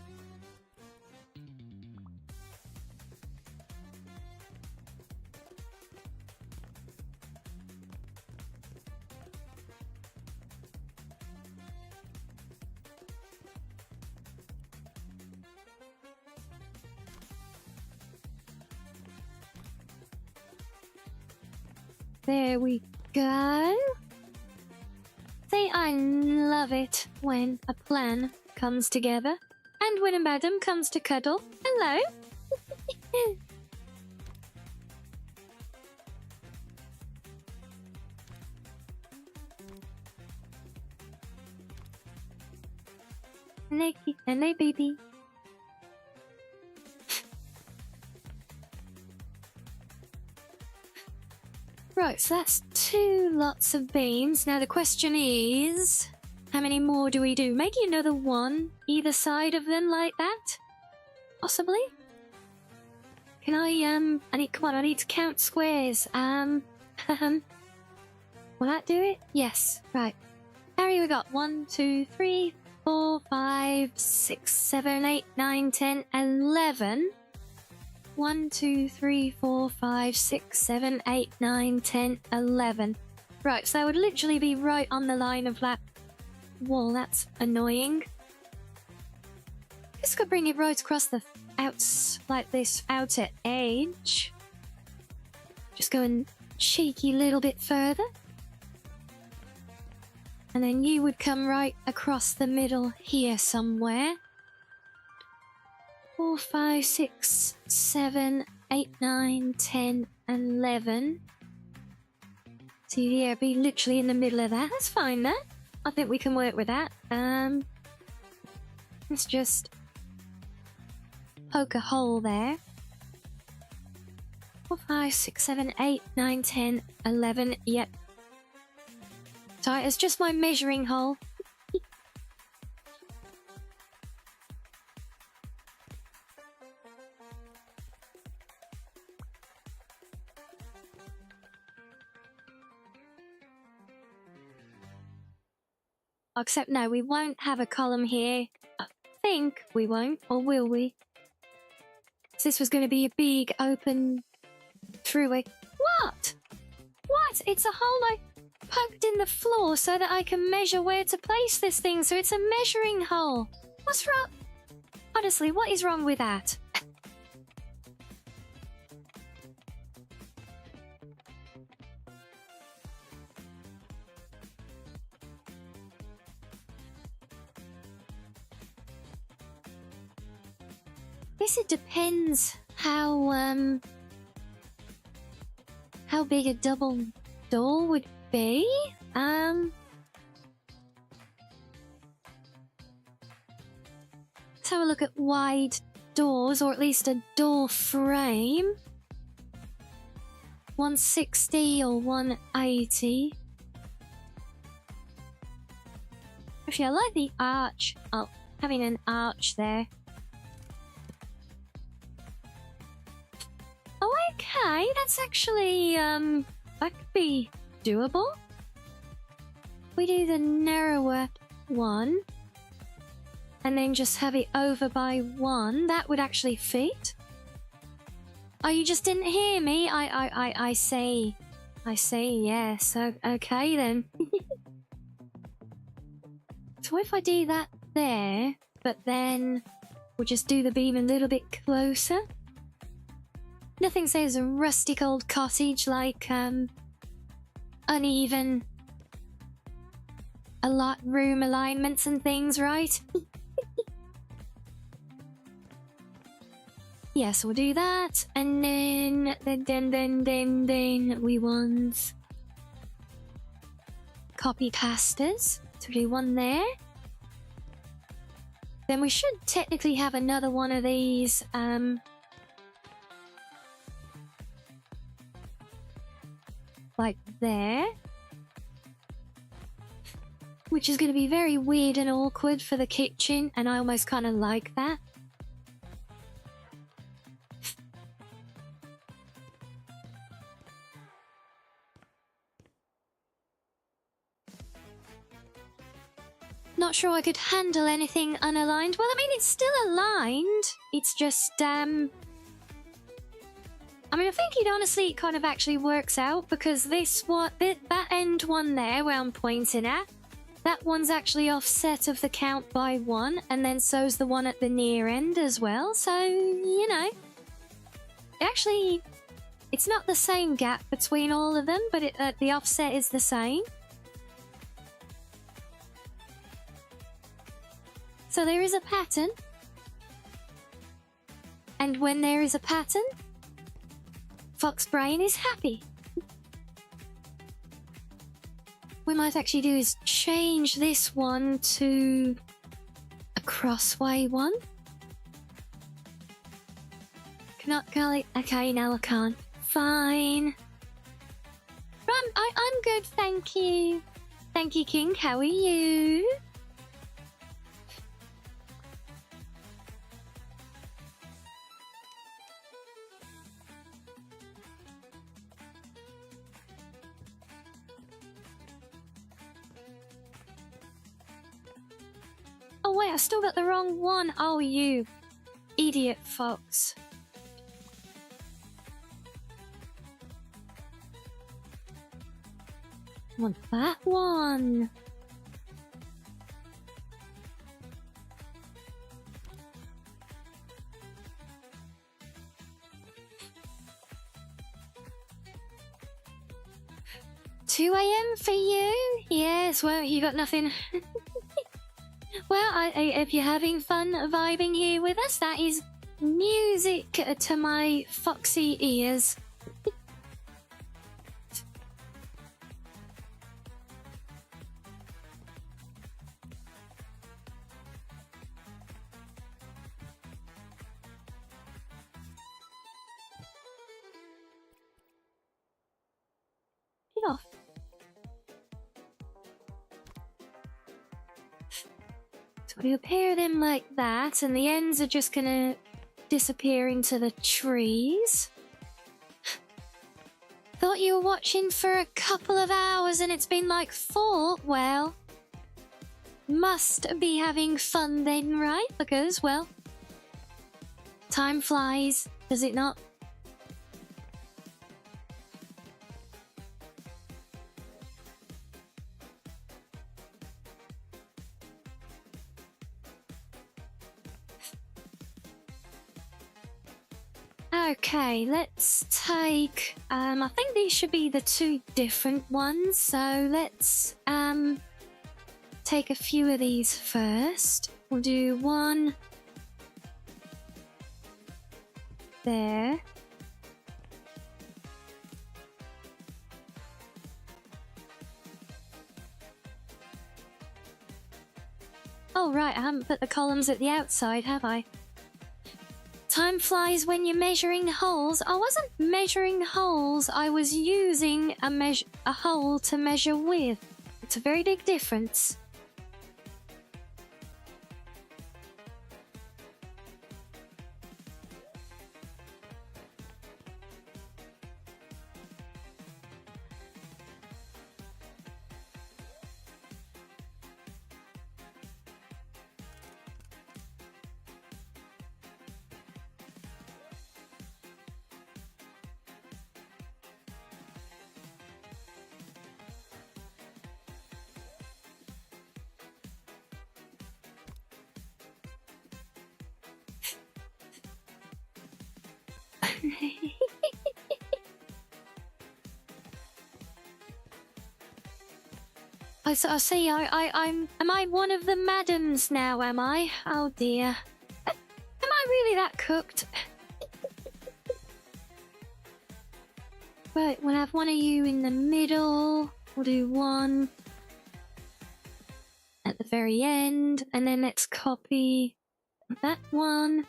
There we go. See, I love it when a plan comes together and when a madam comes to cuddle. Hello. Hello, baby. Right, so that's 2 lots of beans. Now the question is, how many more do we do? Maybe another one either side of them like that? Possibly? Can I need, come on, I need to count squares. Will that do it? Yes, right. Harry, we got 1, 2, 3, 4, 5, 6, 7, 8, 9, 10, 11. 1, 2, 3, 4, 5, 6, 7, 8, 9, 10, 11. Right, so that would literally be right on the line of that wall. That's annoying. Just could bring it right across the outs, like this outer edge. Just go and cheeky little bit further. And then you would come right across the middle here somewhere. 4, 5, 6, 7, 8, 9, 10, and 11. So yeah, be literally in the middle of that. That's fine then. I think we can work with that. Let's just poke a hole there. 4, 5, 6, 7, 8, 9, 10, 11. Yep. Sorry, it's just my measuring hole. Except no, we won't have a column here. I think we won't, or will we? So this was going to be a big open throughway. What? What? It's a hole I poked in the floor so that I can measure where to place this thing, so it's a measuring hole. What's wrong? Honestly, what is wrong with that? Guess it depends how big a double door would be. Let's have a look at wide doors, or at least a door frame. 160 or 180. Actually, I like the arch. Oh, having an arch there. Oh, okay, that's actually, that could be doable. We do the narrower one, and then just have it over by 1. That would actually fit. Oh, you just didn't hear me? I say, yes. Okay then. So if I do that there, but then we'll just do the beam a little bit closer. Nothing says a rustic old cottage like uneven room alignments and things, right? Yes, we'll do that, and then we want copy pastors. So we do one there. Then we should technically have another one of these like there, which is going to be very weird and awkward for the kitchen, and I almost kind of like that. Not sure I could handle anything unaligned. Well, I mean, it's still aligned. It's just, I mean, I think it honestly kind of actually works out, because this one, that end one there where I'm pointing at, that one's actually offset of the count by 1, and then so's the one at the near end as well. So, you know, actually, it's not the same gap between all of them, but the offset is the same. So there is a pattern. And when there is a pattern, Fox Brain is happy. We might actually do is change this one to a crossway one. Okay, now I can't. Fine. I'm good, thank you. Thank you, King. How are you? Oh wait, I still got the wrong one. Oh, you idiot fox. I want that one. 2 a.m. for you? Yes, well, you got nothing. Well, if you're having fun vibing here with us, that is music to my foxy ears. Get off. So we pair them like that, and the ends are just gonna disappear into the trees. Thought you were watching for a couple of hours and it's been like 4. Well, must be having fun then, right? Because, well, time flies, does it not? Okay, let's take, I think these should be the 2 different ones, so let's, take a few of these first. We'll do 1 there. Oh right, I haven't put the columns at the outside, have I? Time flies when you're measuring holes. I wasn't measuring holes, I was using a hole to measure with. It's a very big difference. I see. Am I one of the madams now? Am I? Oh dear. Am I really that cooked? Right, we'll have one of you in the middle. We'll do 1 at the very end, and then let's copy that one.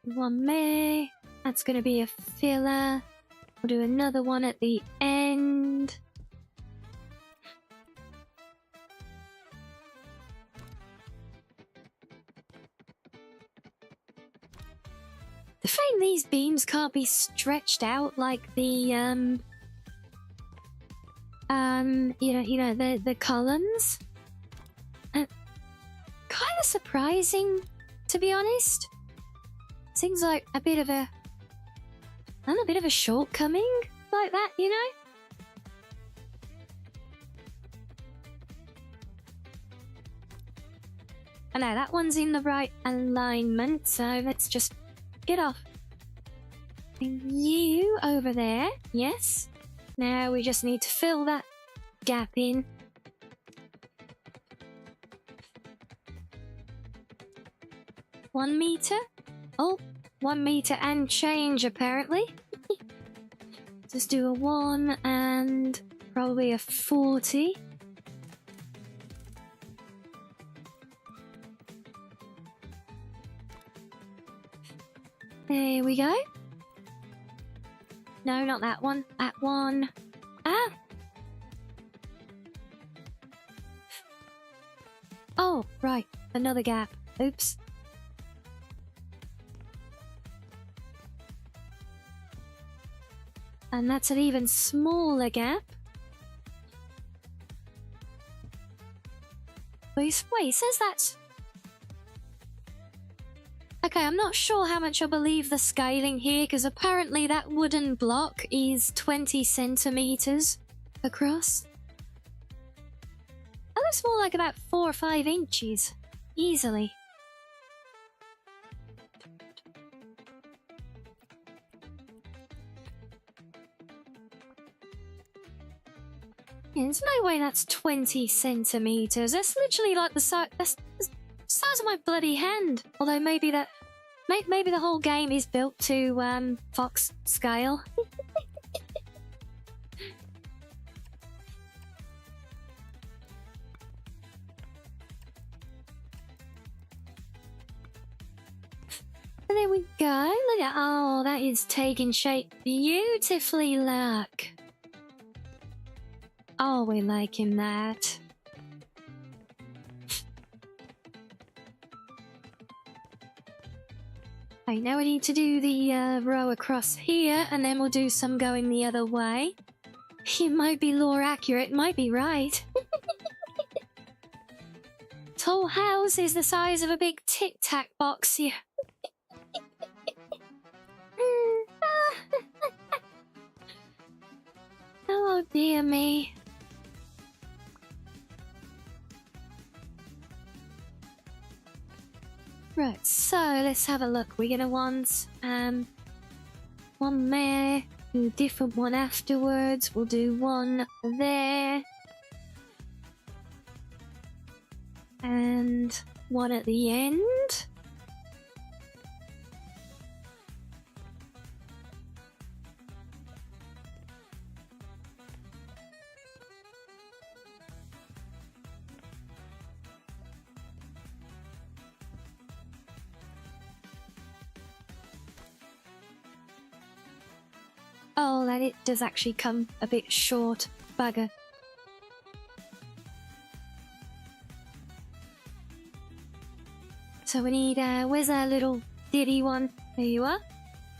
1 there. That's going to be a filler. We'll do another one at the end. The shame these beams can't be stretched out like the the columns. Kind of surprising, to be honest. Seems like a bit of a shortcoming like that, you know? I know that one's in the right alignment, so let's just get off. And you over there, yes. Now we just need to fill that gap in. $1 meter? Oh, 1 meter and change apparently. Just do a 1 and probably a 40. There we go. No, not that one. That one. Ah! Oh, right. Another gap. Oops. And that's an even smaller gap. Wait, it says that... Okay, I'm not sure how much I believe the scaling here, because apparently that wooden block is 20 centimeters across. That looks more like about 4 or 5 inches. Easily. Yeah, there's no way that's 20 centimeters. That's literally like the size. That's the size of my bloody hand. Although maybe that. Maybe the whole game is built to Fox scale. And there we go. Look at, oh, that is taking shape beautifully, look. Oh, we're liking that. Okay, now we need to do the row across here, and then we'll do some going the other way. It might be lore accurate, might be right. This whole house is the size of a big tic-tac box here. Oh dear me. Right, so let's have a look. We're gonna want one there, do a different one afterwards. We'll do one there. And one at the end. Oh, that it does actually come a bit short. Bugger. So we need, where's our little diddy one? There you are.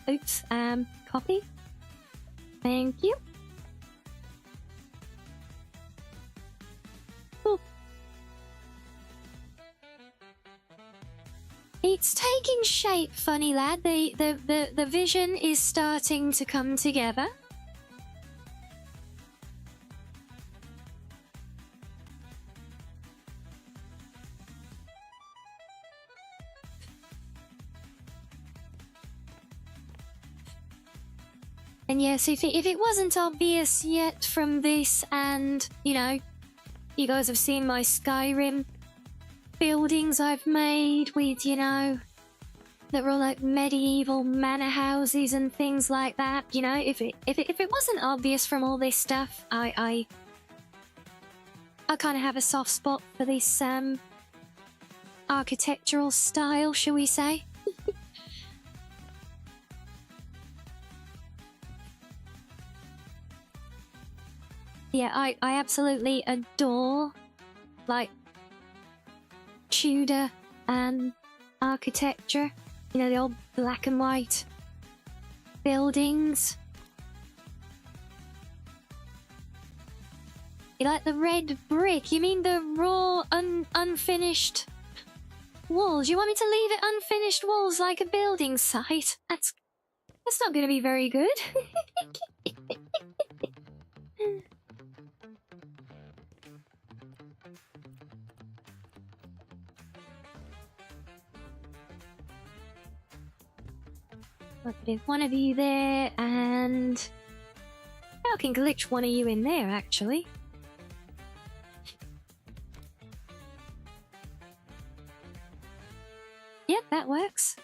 Oops, copy. Thank you. Ooh. It's taking shape, funny lad. The vision is starting to come together. And yes, if it wasn't obvious yet from this, and, you know, you guys have seen my Skyrim buildings I've made with, you know, that were all like medieval manor houses and things like that, you know, if it wasn't obvious from all this stuff, I kind of have a soft spot for this, architectural style, shall we say. Yeah, I absolutely adore, like, Tudor architecture. You know, the old black and white buildings. You like the red brick? You mean the raw, unfinished walls? You want me to leave it unfinished walls like a building site? That's not going to be very good. There's one of you there, and I can glitch one of you in there, actually. Yep, that works.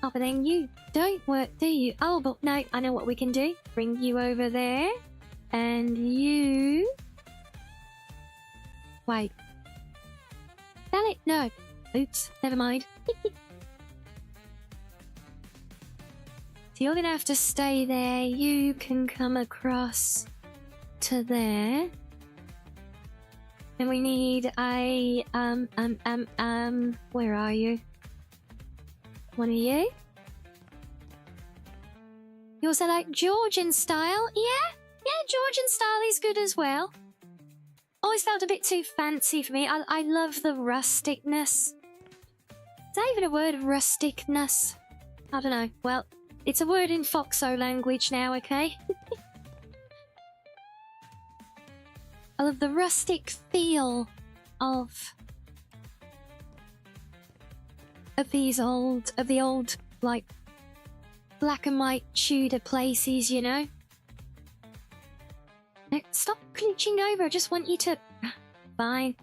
Oh, but then you don't work, do you? Oh, but no, I know what we can do. Bring you over there, and you... Wait. Damn it, no. Oops, never mind. You're gonna have to stay there. You can come across to there. And we need a, where are you? One of you? You also like Georgian style? Yeah, Georgian style is good as well. Always felt a bit too fancy for me. I love the rusticness. Is that even a word, rusticness? I don't know. Well, it's a word in FOXO language now, okay? I love the rustic feel of the old, like, black and white Tudor places, you know? Stop glitching over. I just want you to... Fine.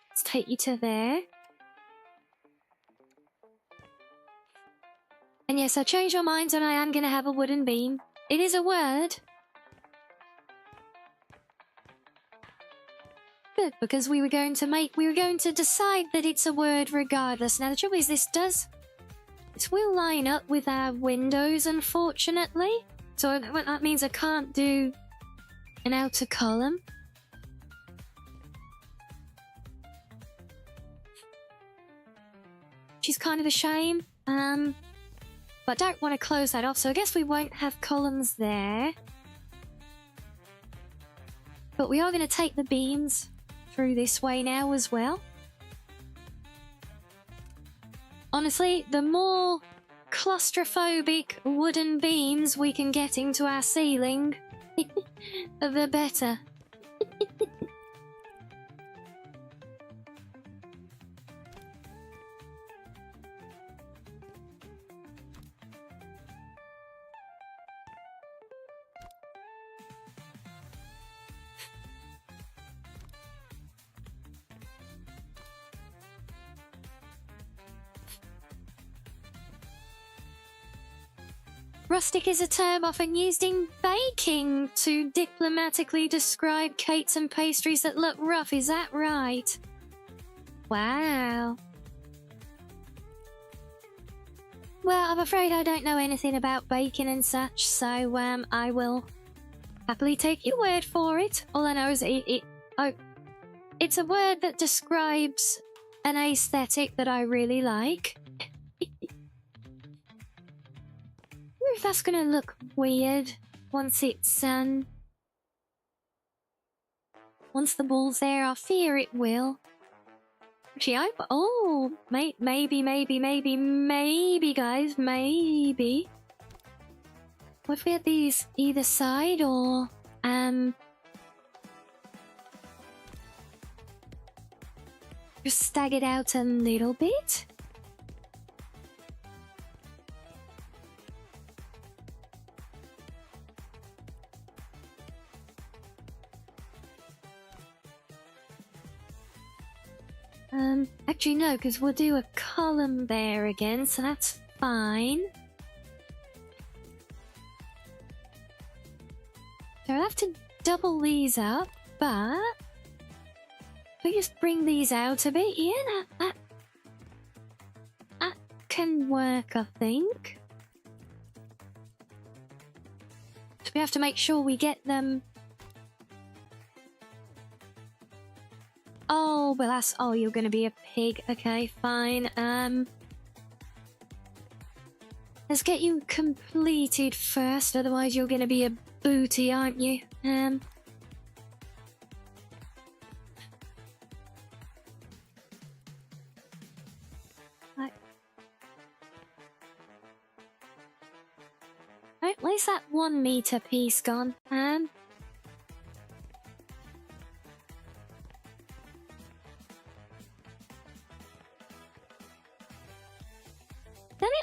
Let's take you to there. And yes, I changed my mind and I am going to have a wooden beam. It is a word. Good, because we were going to decide that it's a word regardless. Now the trouble is this will line up with our windows, unfortunately. So that means I can't do an outer column. Which is kind of a shame. But I don't want to close that off, so I guess we won't have columns there. But we are going to take the beams through this way now as well. Honestly, the more claustrophobic wooden beams we can get into our ceiling, the better. Rustic is a term often used in baking to diplomatically describe cakes and pastries that look rough. Is that right? Wow. Well, I'm afraid I don't know anything about baking and such, so I will happily take your word for it. All I know is it's a word that describes an aesthetic that I really like. If that's gonna look weird once it's once the ball's there, I fear it will. Actually, maybe, guys, maybe. What if we had these either side, or just staggered out a little bit? Actually no, because we'll do a column there again, so that's fine. So I'll have to double these up, but we just bring these out a bit. Yeah, that can work, I think. So we have to make sure we get them. Oh, well that's... Oh, you're gonna be a pig. Okay, fine. Let's get you completed first, otherwise you're gonna be a booty, aren't you? Right. Right, where's that 1 meter piece gone?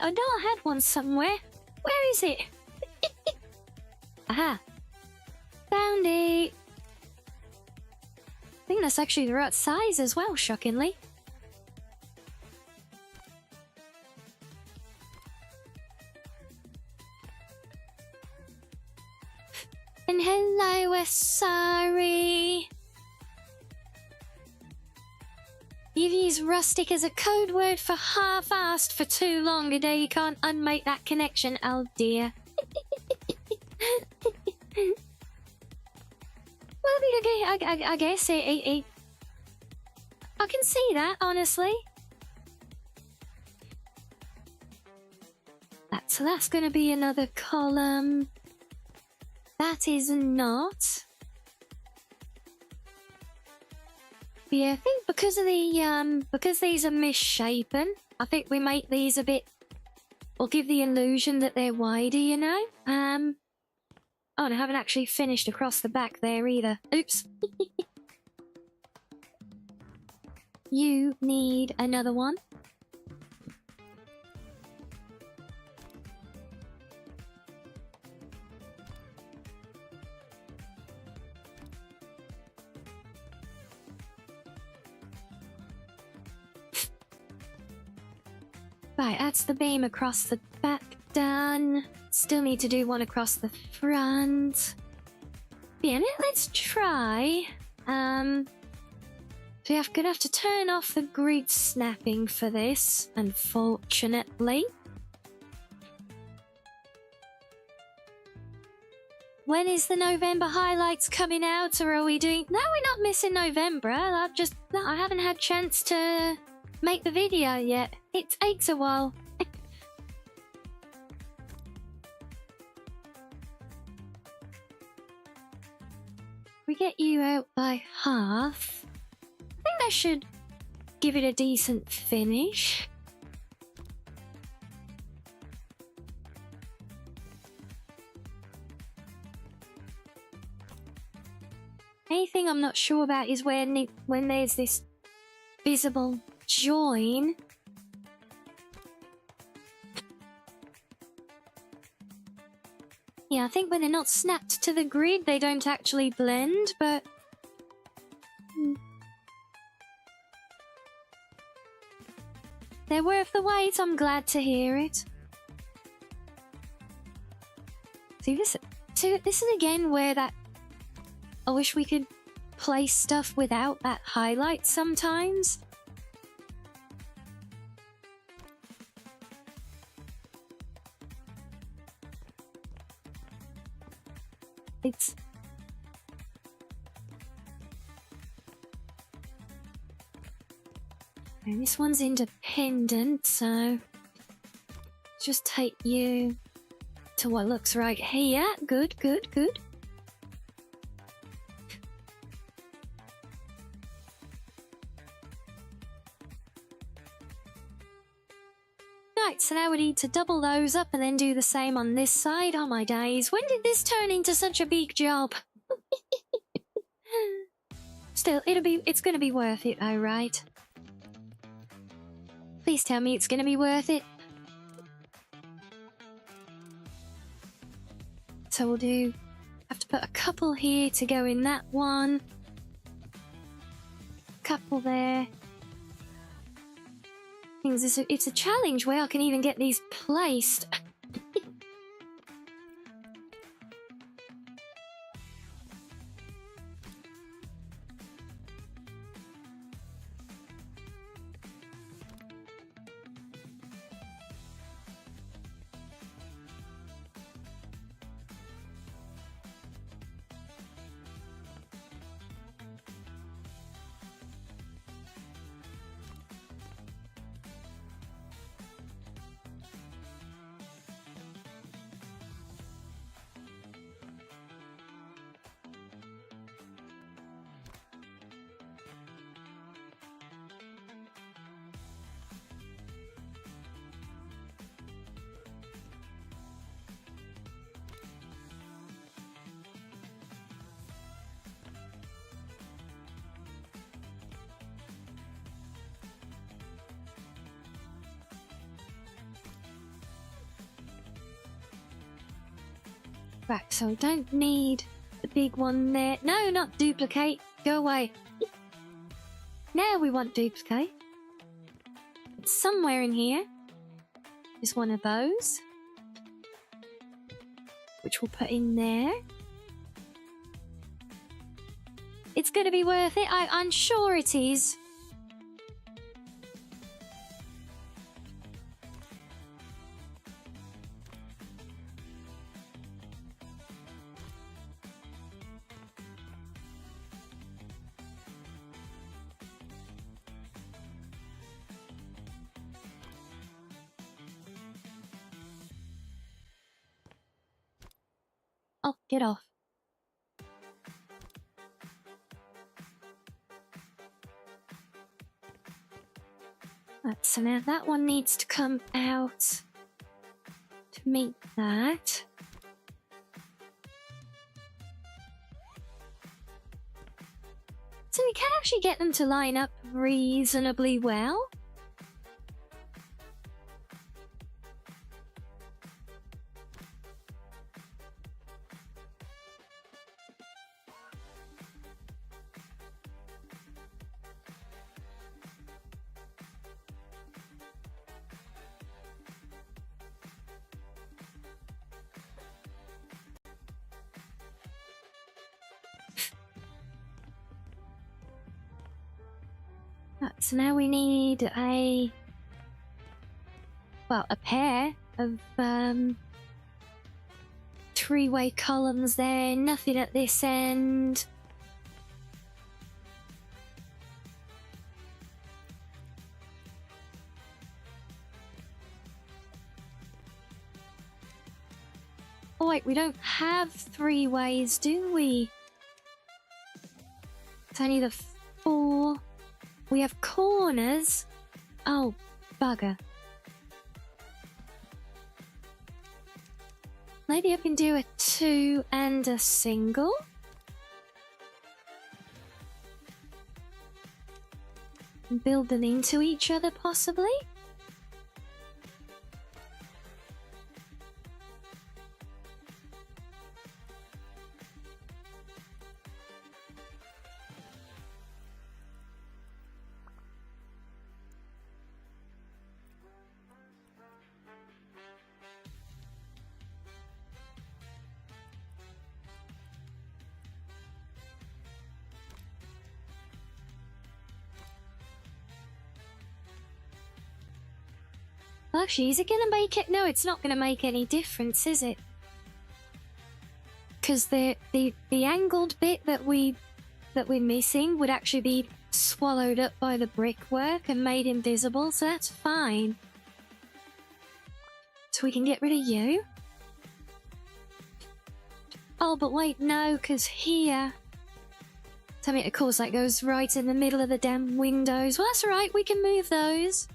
I know I had one somewhere. Where is it? Aha. Found it. I think that's actually the right size as well, shockingly. And hello, we're sorry. You've used rustic as a code word for half-assed for too long today. You can't unmake that connection. Oh dear. Well, I guess I can see that, honestly. So that's going to be another column. That is not. Yeah, I think because of the because these are misshapen, I think we make these a bit, or give the illusion that they're wider, you know? Oh, and I haven't actually finished across the back there either. Oops. You need another one. Right, that's the beam across the back done. Still need to do one across the front. Yeah, let's try. So gonna have to turn off the grid snapping for this, unfortunately. When is the November highlights coming out, or are we doing... No, we're not missing November. I haven't had chance to make the video yet. It takes a while. We get you out by half. I think that should give it a decent finish. Anything I'm not sure about is when there's this visible join. Yeah, I think when they're not snapped to the grid, they don't actually blend, but... They're worth the wait, I'm glad to hear it. See, this is again where that... I wish we could place stuff without that highlight sometimes. And this one's independent, so just take you to what looks right here. Good, good, good. Right, so now we need to double those up and then do the same on this side. Oh my days, when did this turn into such a big job? Still, it's gonna be worth it, though, right? Please tell me it's gonna be worth it. So we'll have to put a couple here to go in that one. Couple there. It's a challenge where I can even get these placed. Right, so we don't need the big one there. No, not duplicate. Go away. Now we want duplicate. It's somewhere in here. There's one of those, which we'll put in there. It's going to be worth it. I'm sure it is. Oh, get off. Right, so now that one needs to come out to meet that. So we can actually get them to line up reasonably well. So now we need a pair of three-way columns there. Nothing at this end. Oh wait, we don't have three ways, do we? It's only the 4. We have corners. Oh, bugger. Maybe I can do a 2 and a single. Build them into each other, possibly. Actually, is it gonna make it? No, it's not gonna make any difference, is it? Because the angled bit that we're missing would actually be swallowed up by the brickwork and made invisible, so that's fine. So we can get rid of you. Oh, but wait, no, because here... I mean, of course, that goes right in the middle of the damn windows. Well, that's alright, we can move those.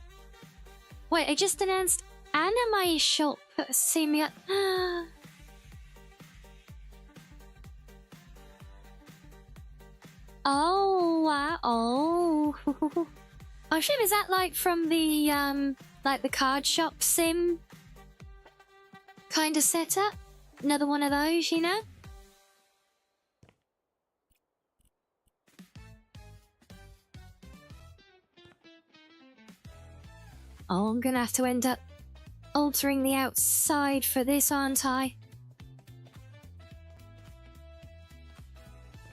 Wait, I just announced anime shop simulator. Oh, wow. Oh. Oh, shit, is that like from the, like the card shop sim kind of setup? Another one of those, you know? Oh, I'm gonna have to end up altering the outside for this, aren't I?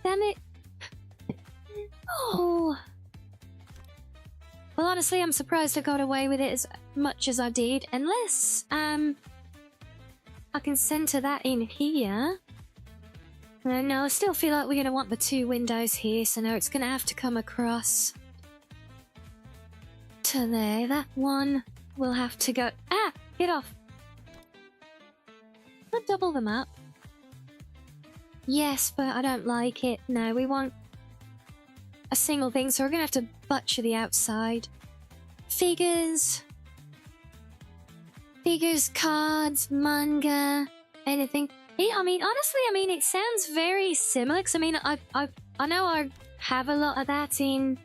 Damn it. Oh. Well, honestly, I'm surprised I got away with it as much as I did. Unless, I can center that in here. No, I still feel like we're gonna want the 2 windows here, so no, it's gonna have to come across to there. That one will have to go. Ah! Get off! I'll double them up. Yes, but I don't like it. No, we want a single thing, so we're gonna have to butcher the outside. Figures, cards, manga, anything. I mean, honestly, it sounds very similar. 'Cause I mean, I know I have a lot of that in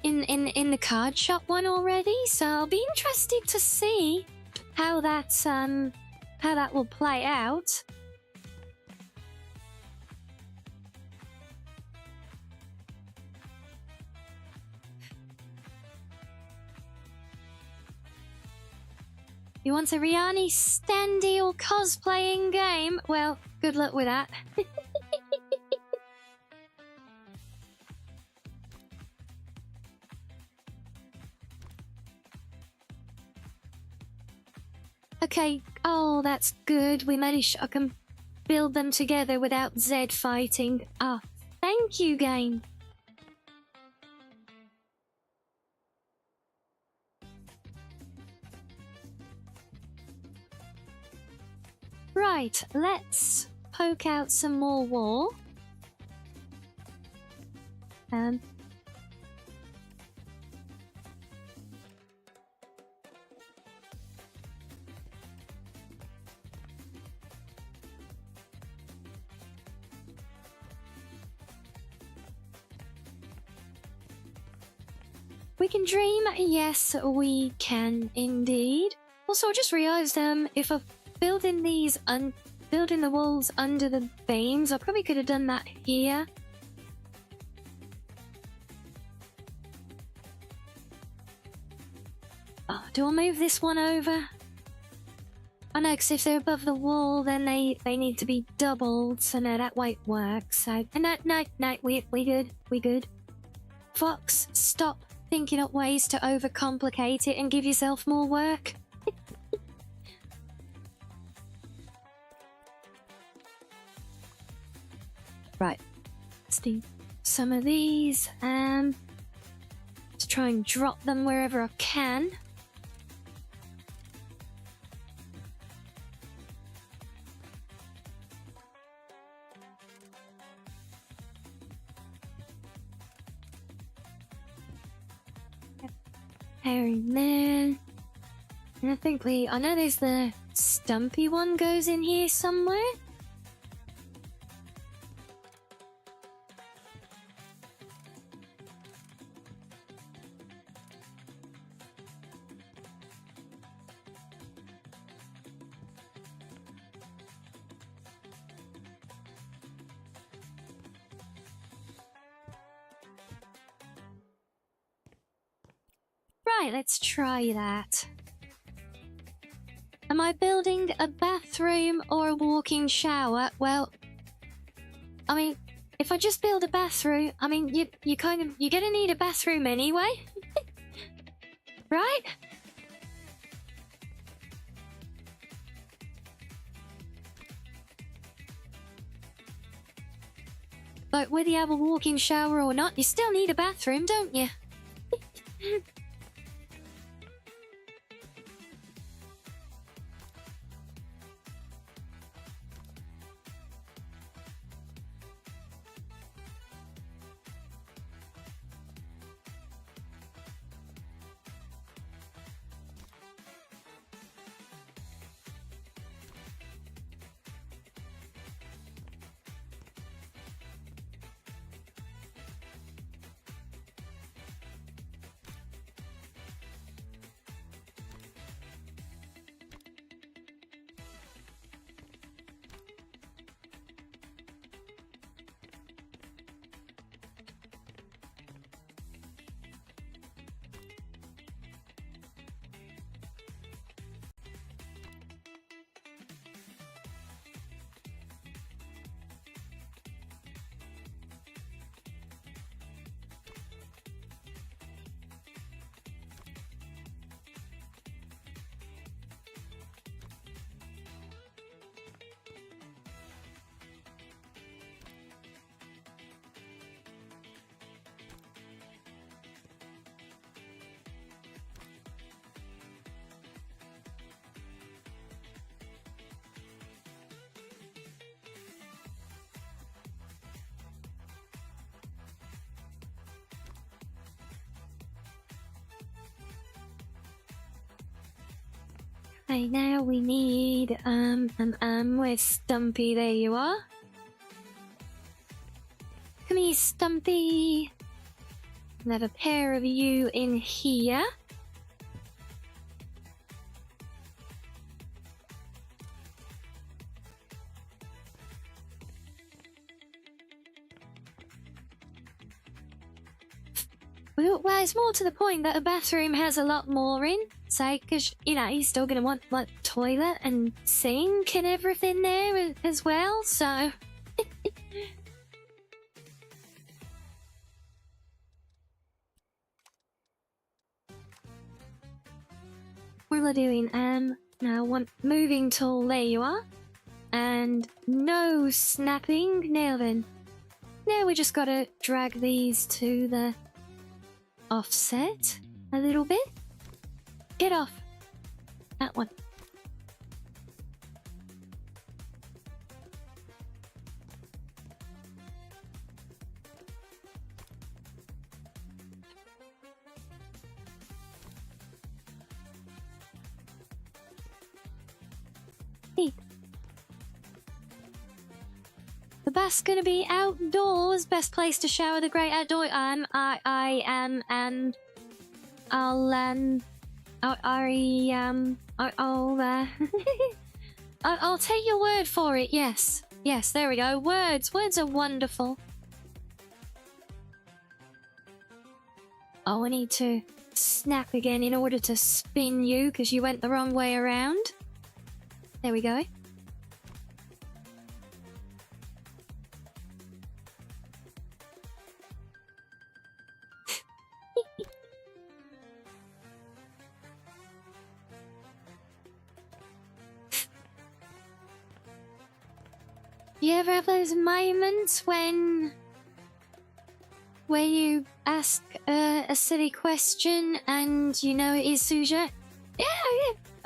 the card shop one already, so I'll be interested to see how that will play out. You want a Rianni standee or cosplaying game? Well, good luck with that. Okay, oh, that's good. We managed. I can build them together without Zed fighting. Ah, thank you, game. Right, let's poke out some more wall. We can dream, yes, we can indeed. Also, I just realised, if I'm building these, building the walls under the beams, I probably could have done that here. Oh, do I move this one over? I know, because if they're above the wall, then they need to be doubled, so no, that won't work. So, no, we good. Fox, stop thinking up ways to overcomplicate it and give yourself more work. Right, let's do some of these, to try and drop them wherever I can. In there. And I think I know there's the stumpy one goes in here somewhere. Right, let's try that. Am I building a bathroom or a walk-in shower? Well, I mean, if I just build a bathroom, I mean, you're gonna need a bathroom anyway. Right? Like, whether you have a walk-in shower or not, you still need a bathroom, don't you? Okay, now we need, where's Stumpy? There you are. Come here, Stumpy. And have a pair of you in here. Well, it's more to the point that a bathroom has a lot more in, say, because, you know, you're still going to want, like, toilet and sink and everything there as well, so... What am I doing? Now, one moving tool, there you are. And no snapping, now then. Now we just gotta drag these to the offset a little bit. Get off. That one. Hey. The bath's gonna be outdoors. Best place to shower the great outdoor. I'll take your word for it. Yes, yes. There we go. Words are wonderful. Oh, I need to snap again in order to spin you because you went the wrong way around. There we go. You ever have those moments when you ask a silly question and you know it is Suja? Yeah.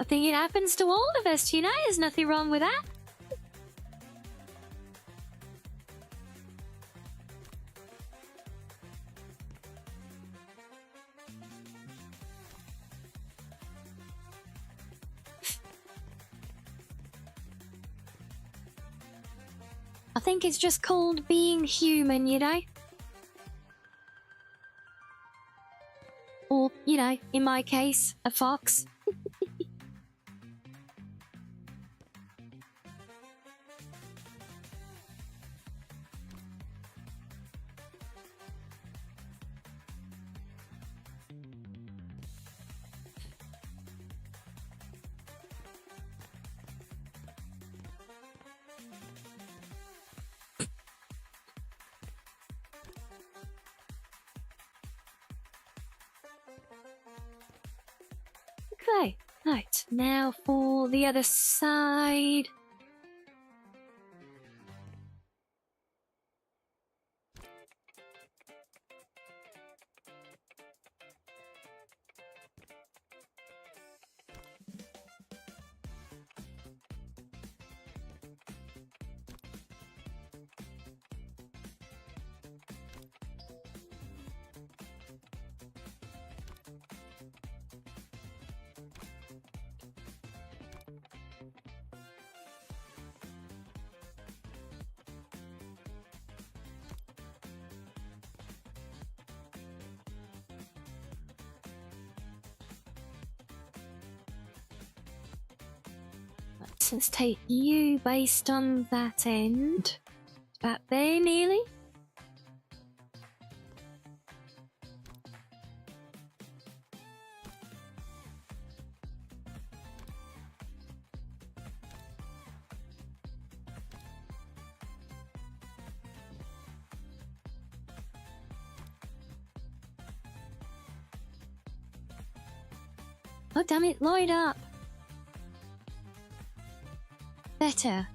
I think it happens to all of us, you know? There's nothing wrong with that. I think it's just called being human, you know? Or, you know, in my case, a fox. Okay, right, now for the other side. Let's take you based on that end. About there, nearly. Oh, damn it, Lloyd up. Better.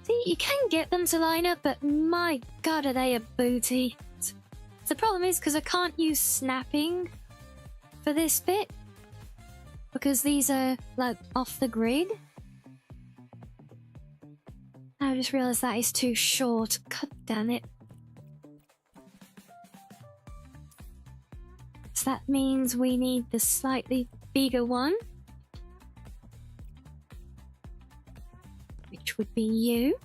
See, you can get them to line up, but my god, are they a booty. The problem is, because I can't use snapping for this bit, because these are, like, off the grid. I just realised that is too short. God damn it. So that means we need the slightly bigger one. Which would be you.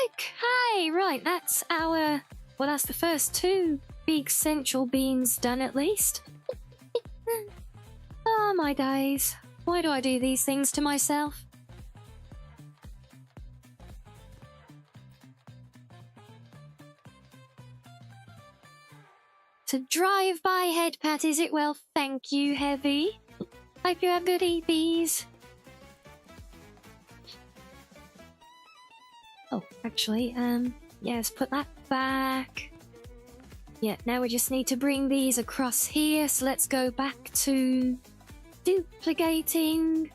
Okay, right, that's our... Well, that's the first two big central beans done at least. Oh my days. Why do I do these things to myself? To drive-by head pat, is it? Well, thank you, Heavy. Hope you have good EPs. Oh, actually, yeah, let's put that back. Yeah, now we just need to bring these across here, so let's go back to duplicating.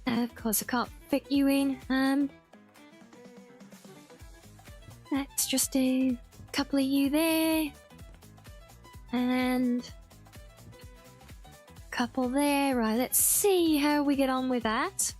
Of course, I can't fit you in. Let's just do a couple of you there. And a couple there. Right, let's see how we get on with that.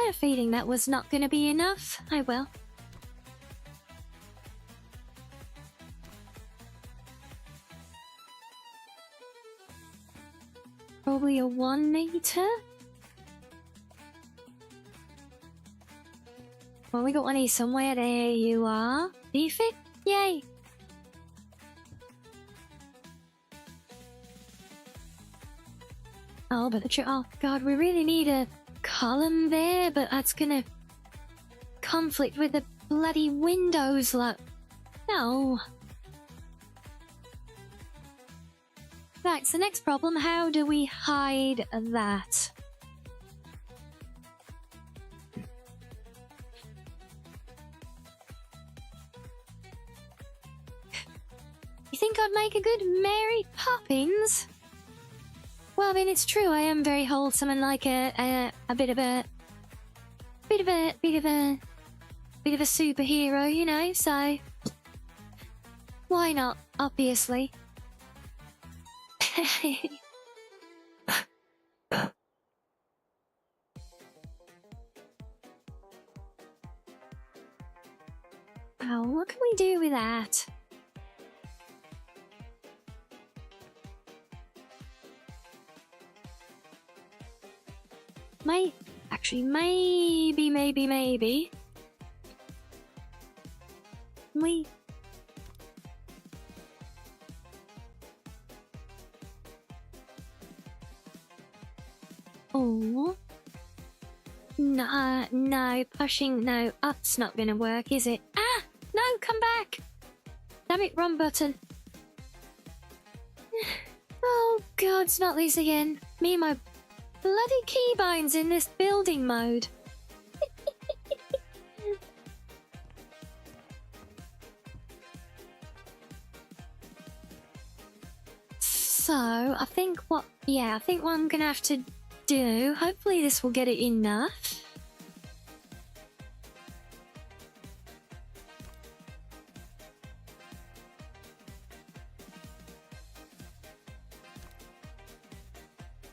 had a feeling that was not going to be enough. Oh well. Probably a 1 meter. Well, we got one here somewhere. There you are. Do you fit? Yay. Oh, but oh god, we really need a column there, but that's gonna conflict with the bloody windows, look. No. Right, so next problem, how do we hide that? You think I'd make a good Mary Poppins? Well, I mean, it's true. I am very wholesome and like a bit of a superhero, you know. So why not? Obviously. Oh, what can we do with that? Actually, maybe. Oh. No, pushing, no, up's not gonna work, is it? Ah! No, come back! Damn it, wrong button. Oh god, it's not this again. Me and my bloody keybinds in this building mode. So, I think what I'm gonna have to do, hopefully this will get it enough.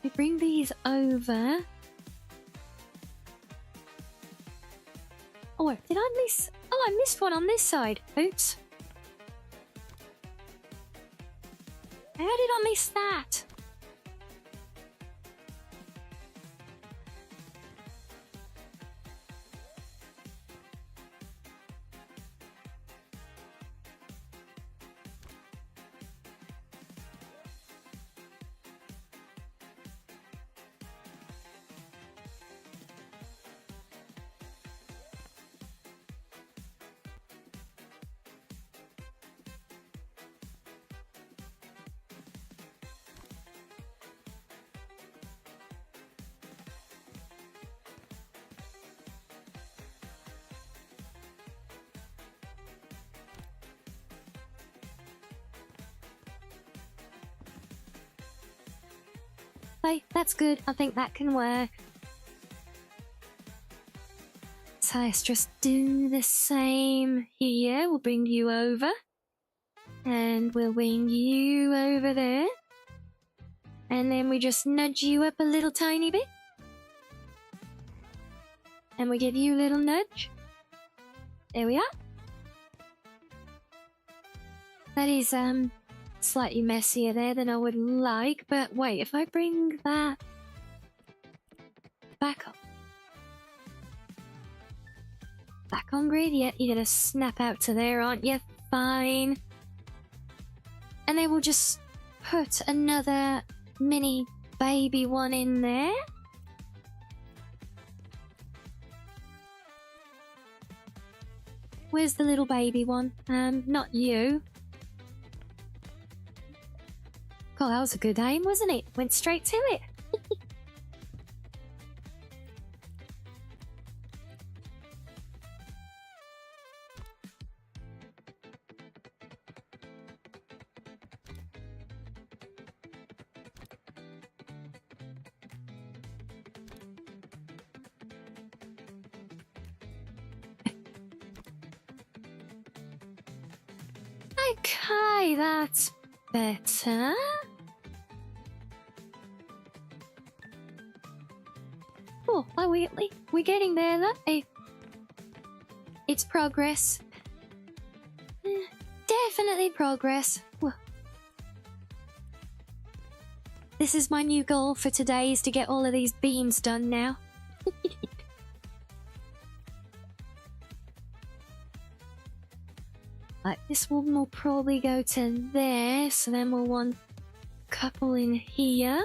We bring these over. Oh, did I miss? Oh, I missed one on this side. Oops. How did I miss that? Okay, that's good. I think that can work. So let's just do the same here. We'll bring you over. And we'll bring you over there. And then we just nudge you up a little tiny bit. And we give you a little nudge. There we are. That is, slightly messier there than I would like, but wait, if I bring that back on grid, yeah, you're gonna snap out to there, aren't you? Fine. And then we'll just put another mini baby one in there. Where's the little baby one? Not you. God, that was a good aim, wasn't it? Went straight to it. Okay, that's better. Oh, we're getting there. Look, it's progress. Definitely progress. Well, this is my new goal for today, is to get all of these beams done now. Like, this one will probably go to there, so then we'll want a couple in here.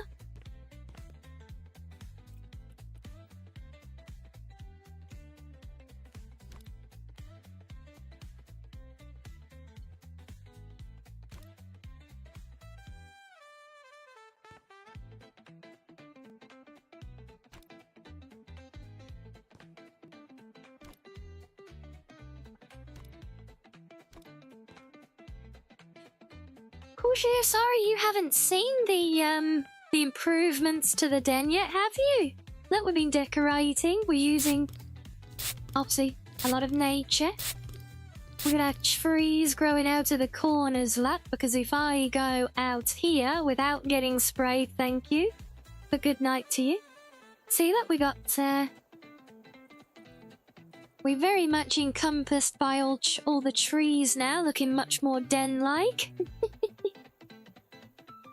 Kushir, sorry you haven't seen the improvements to the den yet, have you? Look, we've been decorating. We're using, obviously, a lot of nature. We're gonna have trees growing out of the corners, look, because if I go out here without getting sprayed, thank you. But good night to you. See, look, we got, we're very much encompassed by all the trees now, looking much more den-like.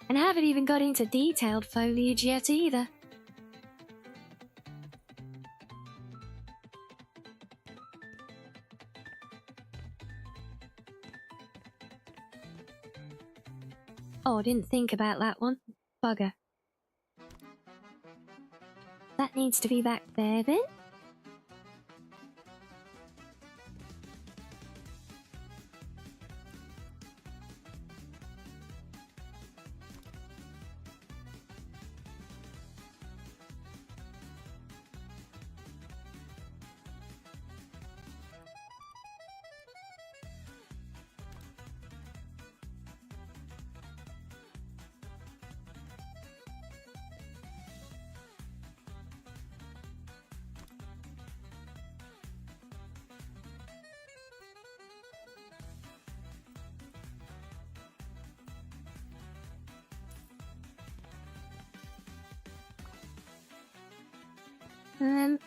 And I haven't even got into detailed foliage yet either. Oh, I didn't think about that one. Bugger. That needs to be back there then.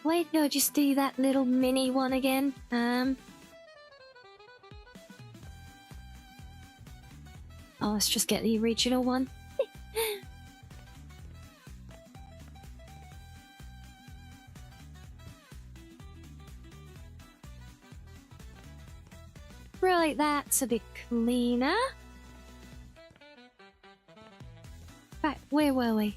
Wait, no, just do that little mini one again. Oh, let's just get the original one. Right, that's a bit cleaner. Right, where were we?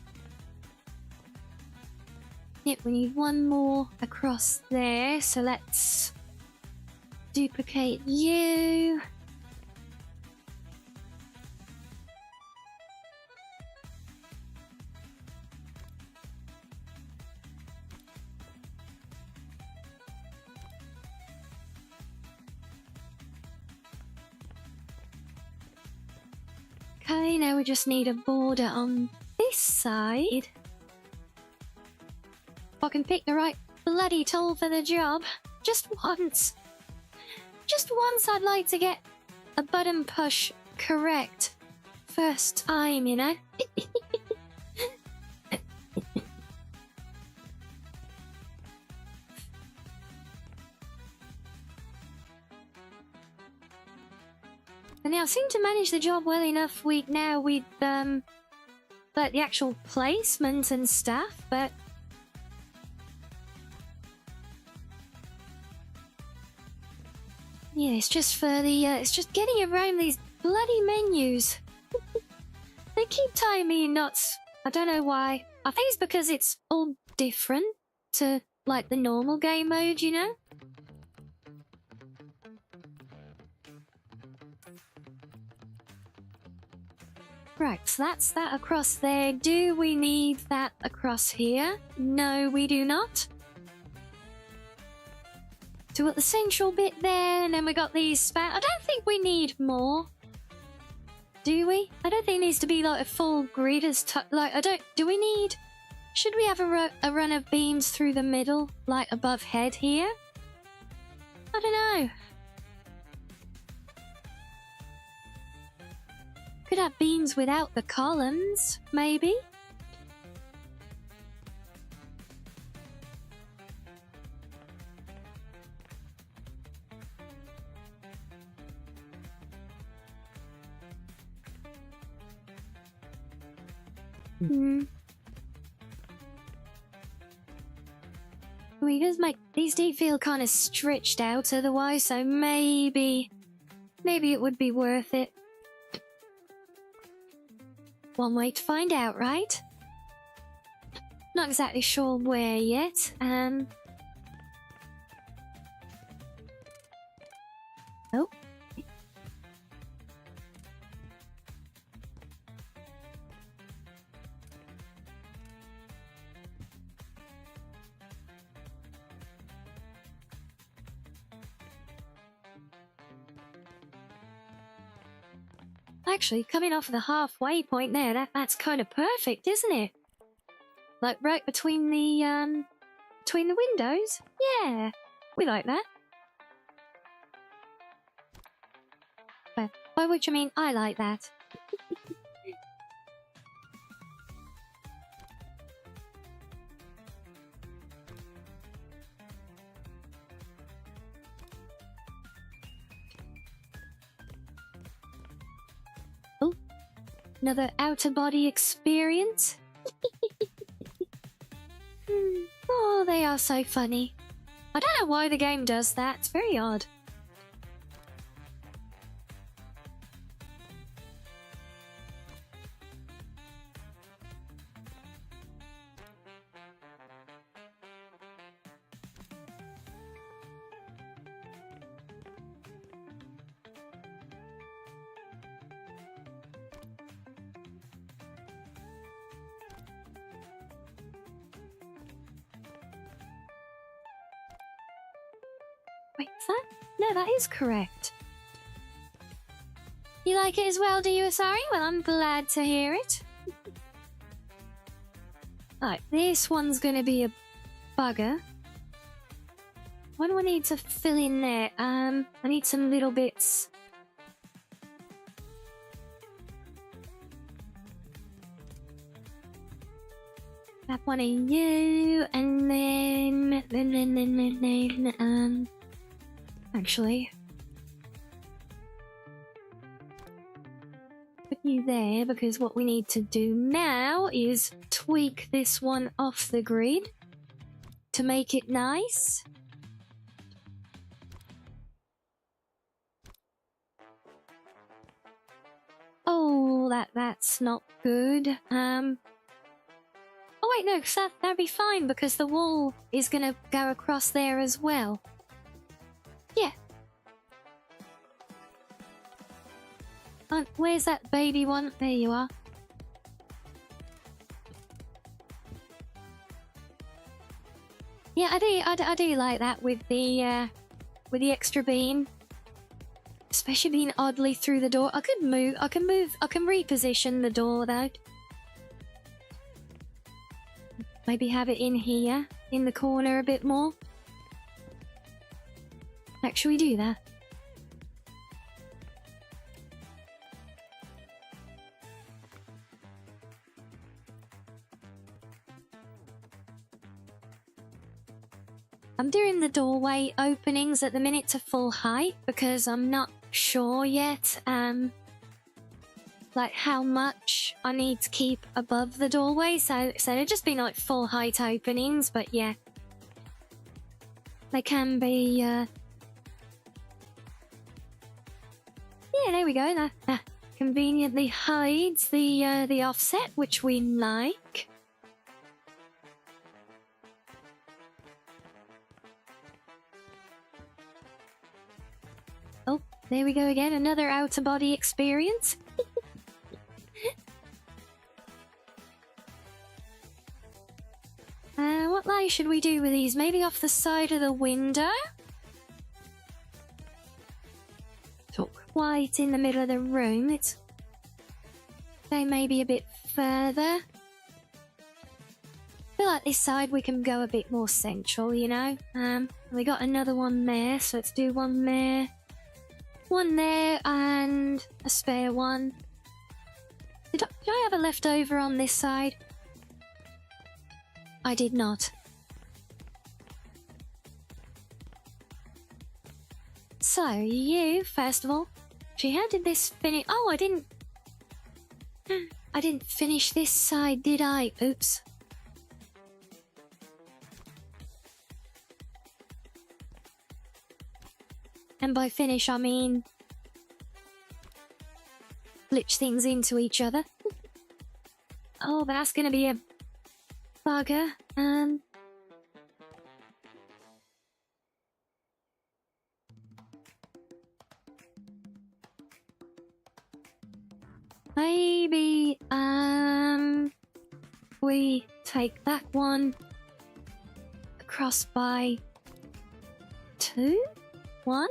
Yep, we need one more across there, so let's duplicate you. Okay, now we just need a border on this side. If I can pick the right bloody tool for the job. Just once. Just once I'd like to get a button push correct. First time, you know? And now I seem to manage the job well enough with like the actual placement and stuff, but yeah, it's just for the it's just getting around these bloody menus. They keep tying me in knots. I don't know why. I think it's because it's all different to like the normal game mode, you know? Right, so that's that across there. Do we need that across here? No, we do not. So at the central bit there, and then we got these span. I don't think we need more. Do we? I don't think it needs to be like a full grid as like, I don't. Do we need? Should we have a run of beams through the middle, like above head here? I don't know. Could have beams without the columns, maybe. Because these do feel kind of stretched out otherwise, so maybe it would be worth it. One way to find out, right? Not exactly sure where yet. Oh. Actually, coming off of the halfway point there, that's kind of perfect, isn't it? Like right between the windows? Yeah, we like that. But by which I mean I like that. Oh, another outer body experience. Oh, they are so funny. I don't know why the game does that. It's very odd. Wait, is that? No, that is correct. You like it as well, do you, Asari? Well, I'm glad to hear it. Right, this one's gonna be a bugger. What do I need to fill in there? I need some little bits. Grab one of you, and then, actually, put you there, because what we need to do now is tweak this one off the grid to make it nice. Oh, that's not good. Oh wait, no, 'cause that'd be fine because the wall is gonna go across there as well. Yeah. Where's that baby one? There you are. Yeah, I do like that with the extra beam. Especially being oddly through the door. I can reposition the door though. Maybe have it in here, in the corner a bit more. Actually do that. I'm doing the doorway openings at the minute to full height because I'm not sure yet, like how much I need to keep above the doorway, so they've just been like full height openings, but yeah. They can be, yeah, there we go, that conveniently hides the offset, which we like. Oh, there we go again, another outer body experience. What lay should we do with these? Maybe off the side of the window? So quite in the middle of the room. It's they may be a bit further. I feel like this side we can go a bit more central, you know? We got another one there, so let's do one there, and a spare one. Did I have a leftover on this side? I did not. So, you, first of all, gee, how did this finish? Oh, I didn't... I didn't finish this side, did I? Oops. And by finish, I mean glitch things into each other. Oh, but that's gonna be a bugger. Maybe, we take that one across by 2? 1?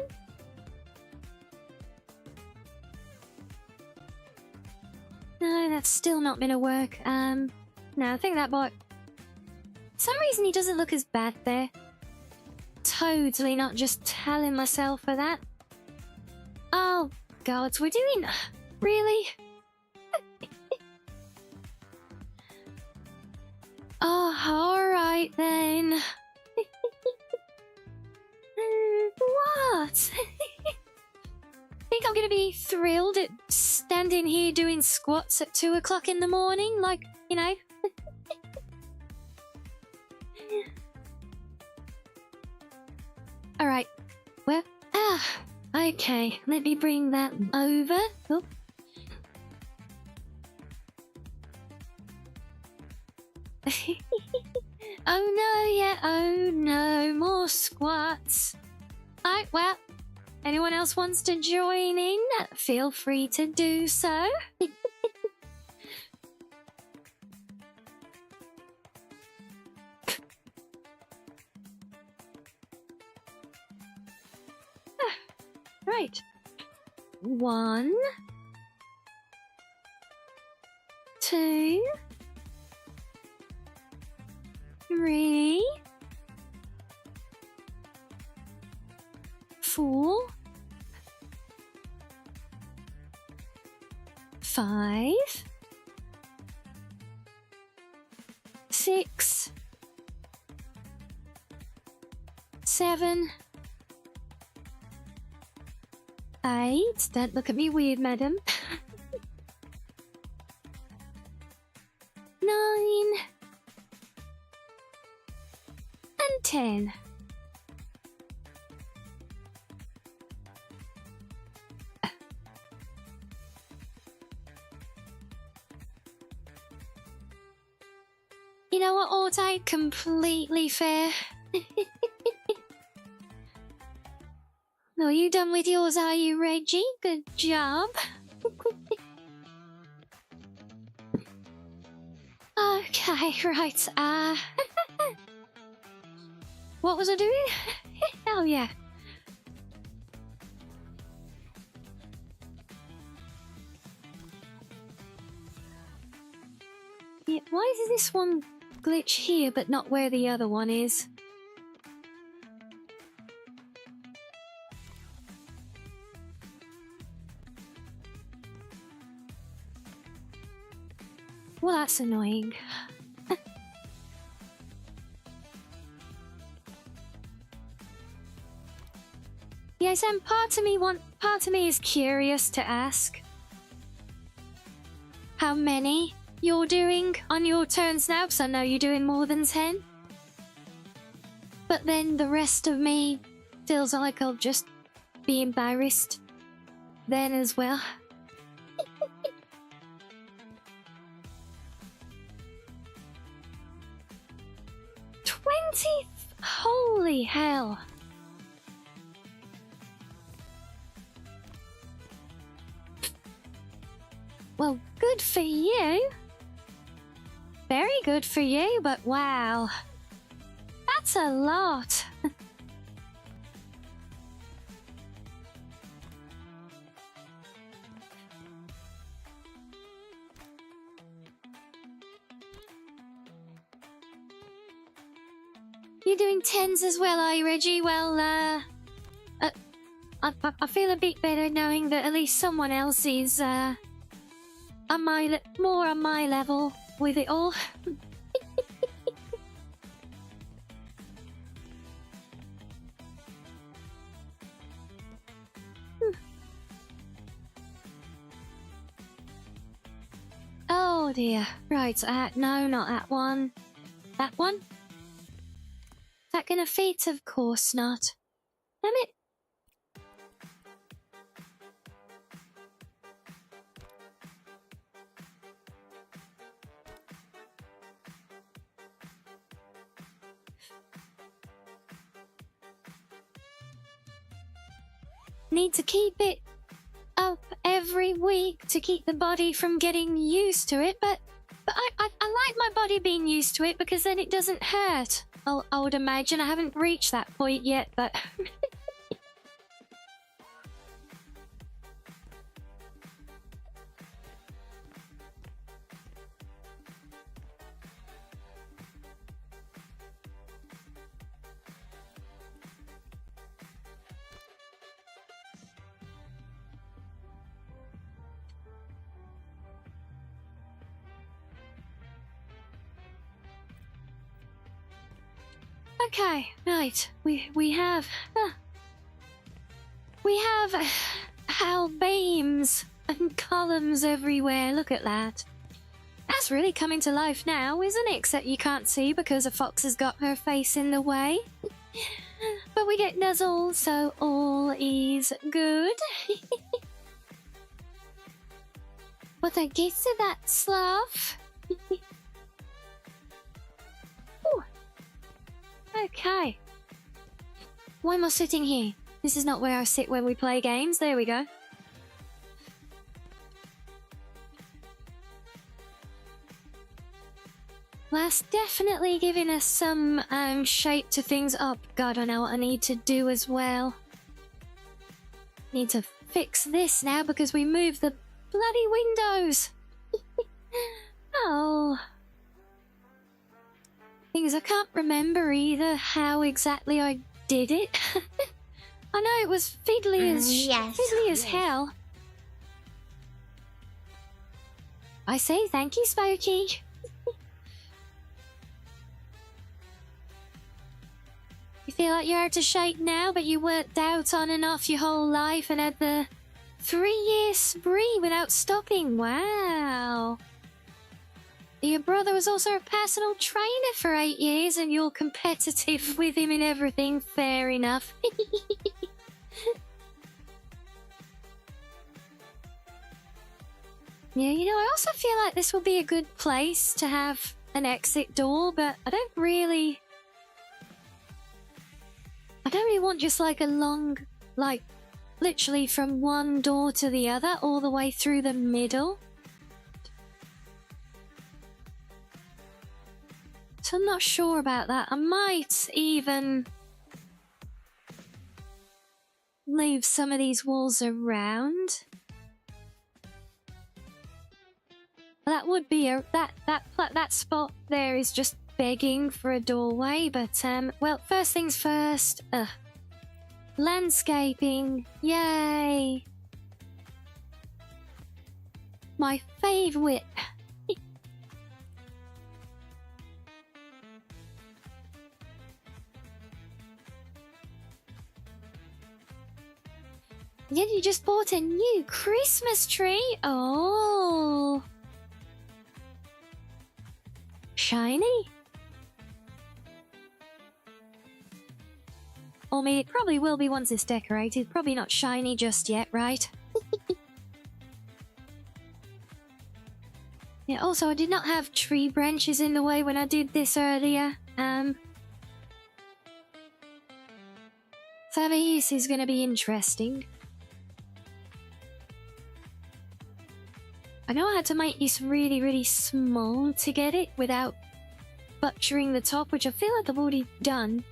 No, that's still not gonna work. No, I think that boy... For some reason he doesn't look as bad there. Totally not just telling myself for that. Oh, gods, we're doing... Really? Oh, alright then. What? Think I'm gonna be thrilled at standing here doing squats at 2 o'clock in the morning? Like, you know? Alright. Well, okay. Let me bring that over. Oh. Oh no, yeah, oh no, more squats. Alright, well, anyone else wants to join in? Feel free to do so. Right. 1, 2, 3, 4, 5, 6, 7, 8. Don't look at me weird, madam. 9 and 10. You know what, Auto? Completely fair. Are you done with yours, are you, Reggie? Good job. Okay, right, what was I doing? Oh, yeah. Yeah, why is this one glitch here but not where the other one is? Well, that's annoying. Yes, and part of me is curious to ask how many you're doing on your turns now, because I know you're doing more than 10. But then the rest of me feels like I'll just be embarrassed then as well. 20? Holy hell. Well, good for you. Very good for you, but wow. That's a lot. You're doing 10s as well, are you, Reggie? Well, I feel a bit better knowing that at least someone else is, more on my level with it all. Oh, Oh dear. Right, no, not that one. That one? Is that gonna fit? Of course not. Damn it. Need to keep it up every week to keep the body from getting used to it, but I like my body being used to it because then it doesn't hurt. I would imagine. I haven't reached that point yet, but okay, right. We have how beams and columns everywhere. Look at that. That's really coming to life now, isn't it? Except you can't see because a fox has got her face in the way. But we get nuzzled, so all is good. What I get to that slough. Ooh. Okay. Why am I sitting here? This is not where I sit when we play games. There we go. Well, that's definitely giving us some shape to things up. God, I know what I need to do as well. Need to fix this now because we moved the bloody windows. Oh. Thing is, I can't remember either how exactly I did it. I know it was fiddly as hell. I say thank you, Spooky. You feel like you're out of shape now, but you worked out on and off your whole life and had the 3-year spree without stopping. Wow. Your brother was also a personal trainer for 8 years and you're competitive with him in everything. Fair enough. Yeah, you know, I also feel like this will be a good place to have an exit door, but I don't really want just like a long, like, literally from one door to the other, all the way through the middle. So I'm not sure about that. I might even leave some of these walls around. That would be a that spot there is just begging for a doorway, but well, first things first. Landscaping, yay! My favourite. Yeah, you just bought a new Christmas tree? Oh. Shiny? I mean, it probably will be once it's decorated. Probably not shiny just yet, right? Yeah, also, I did not have tree branches in the way when I did this earlier. So this is going to be interesting. I know I had to make this really, really small to get it without butchering the top, which I feel like I've already done.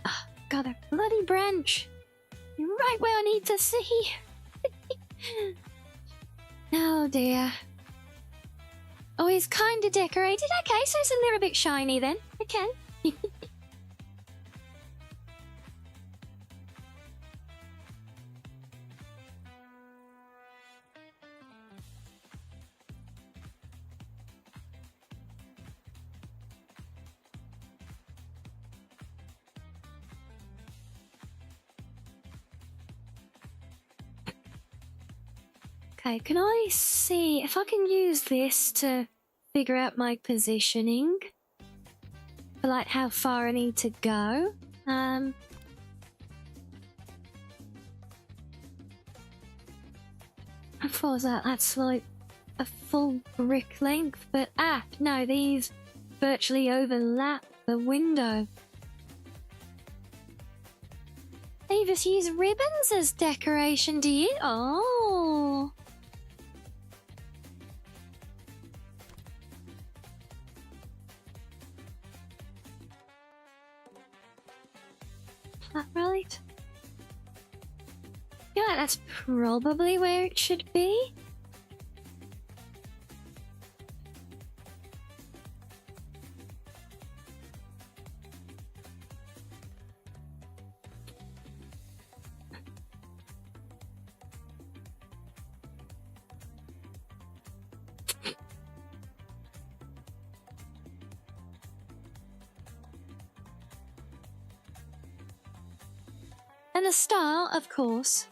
Oh, got a bloody branch. You're right where I need to see. Oh dear. Oh, it's kind of decorated. Okay, so it's a little bit shiny then. Okay. Okay, can I see if I can use this to figure out my positioning? For like how far I need to go? How far is that? That's like a full brick length, but no, these virtually overlap the window. They just use ribbons as decoration, do you? Oh. Is that right? Yeah, that's probably where it should be. And the star, of course.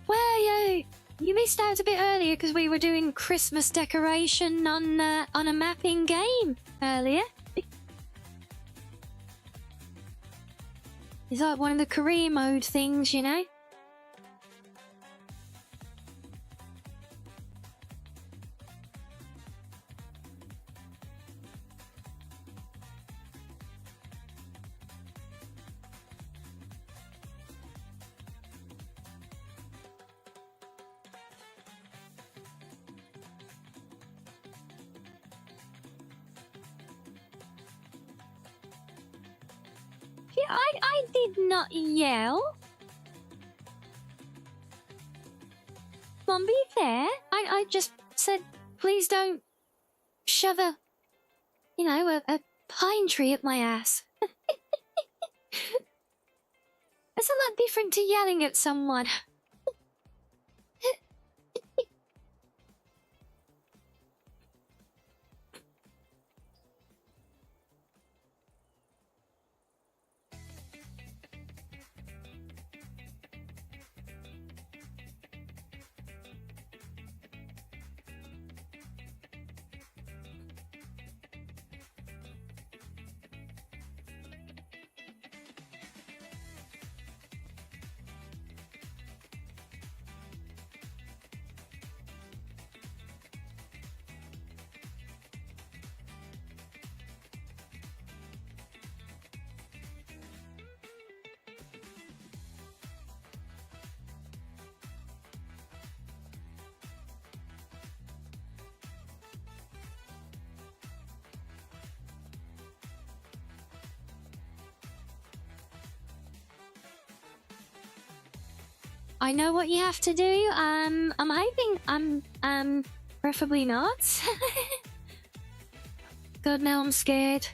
Well, you missed out a bit earlier because we were doing Christmas decoration on a mapping game earlier. It's like one of the career mode things, you know? I did not yell. Mom, be fair. I just said, please don't shove a pine tree up my ass. That's a lot different to yelling at someone. I know what you have to do. I'm hoping preferably not. God, now I'm scared.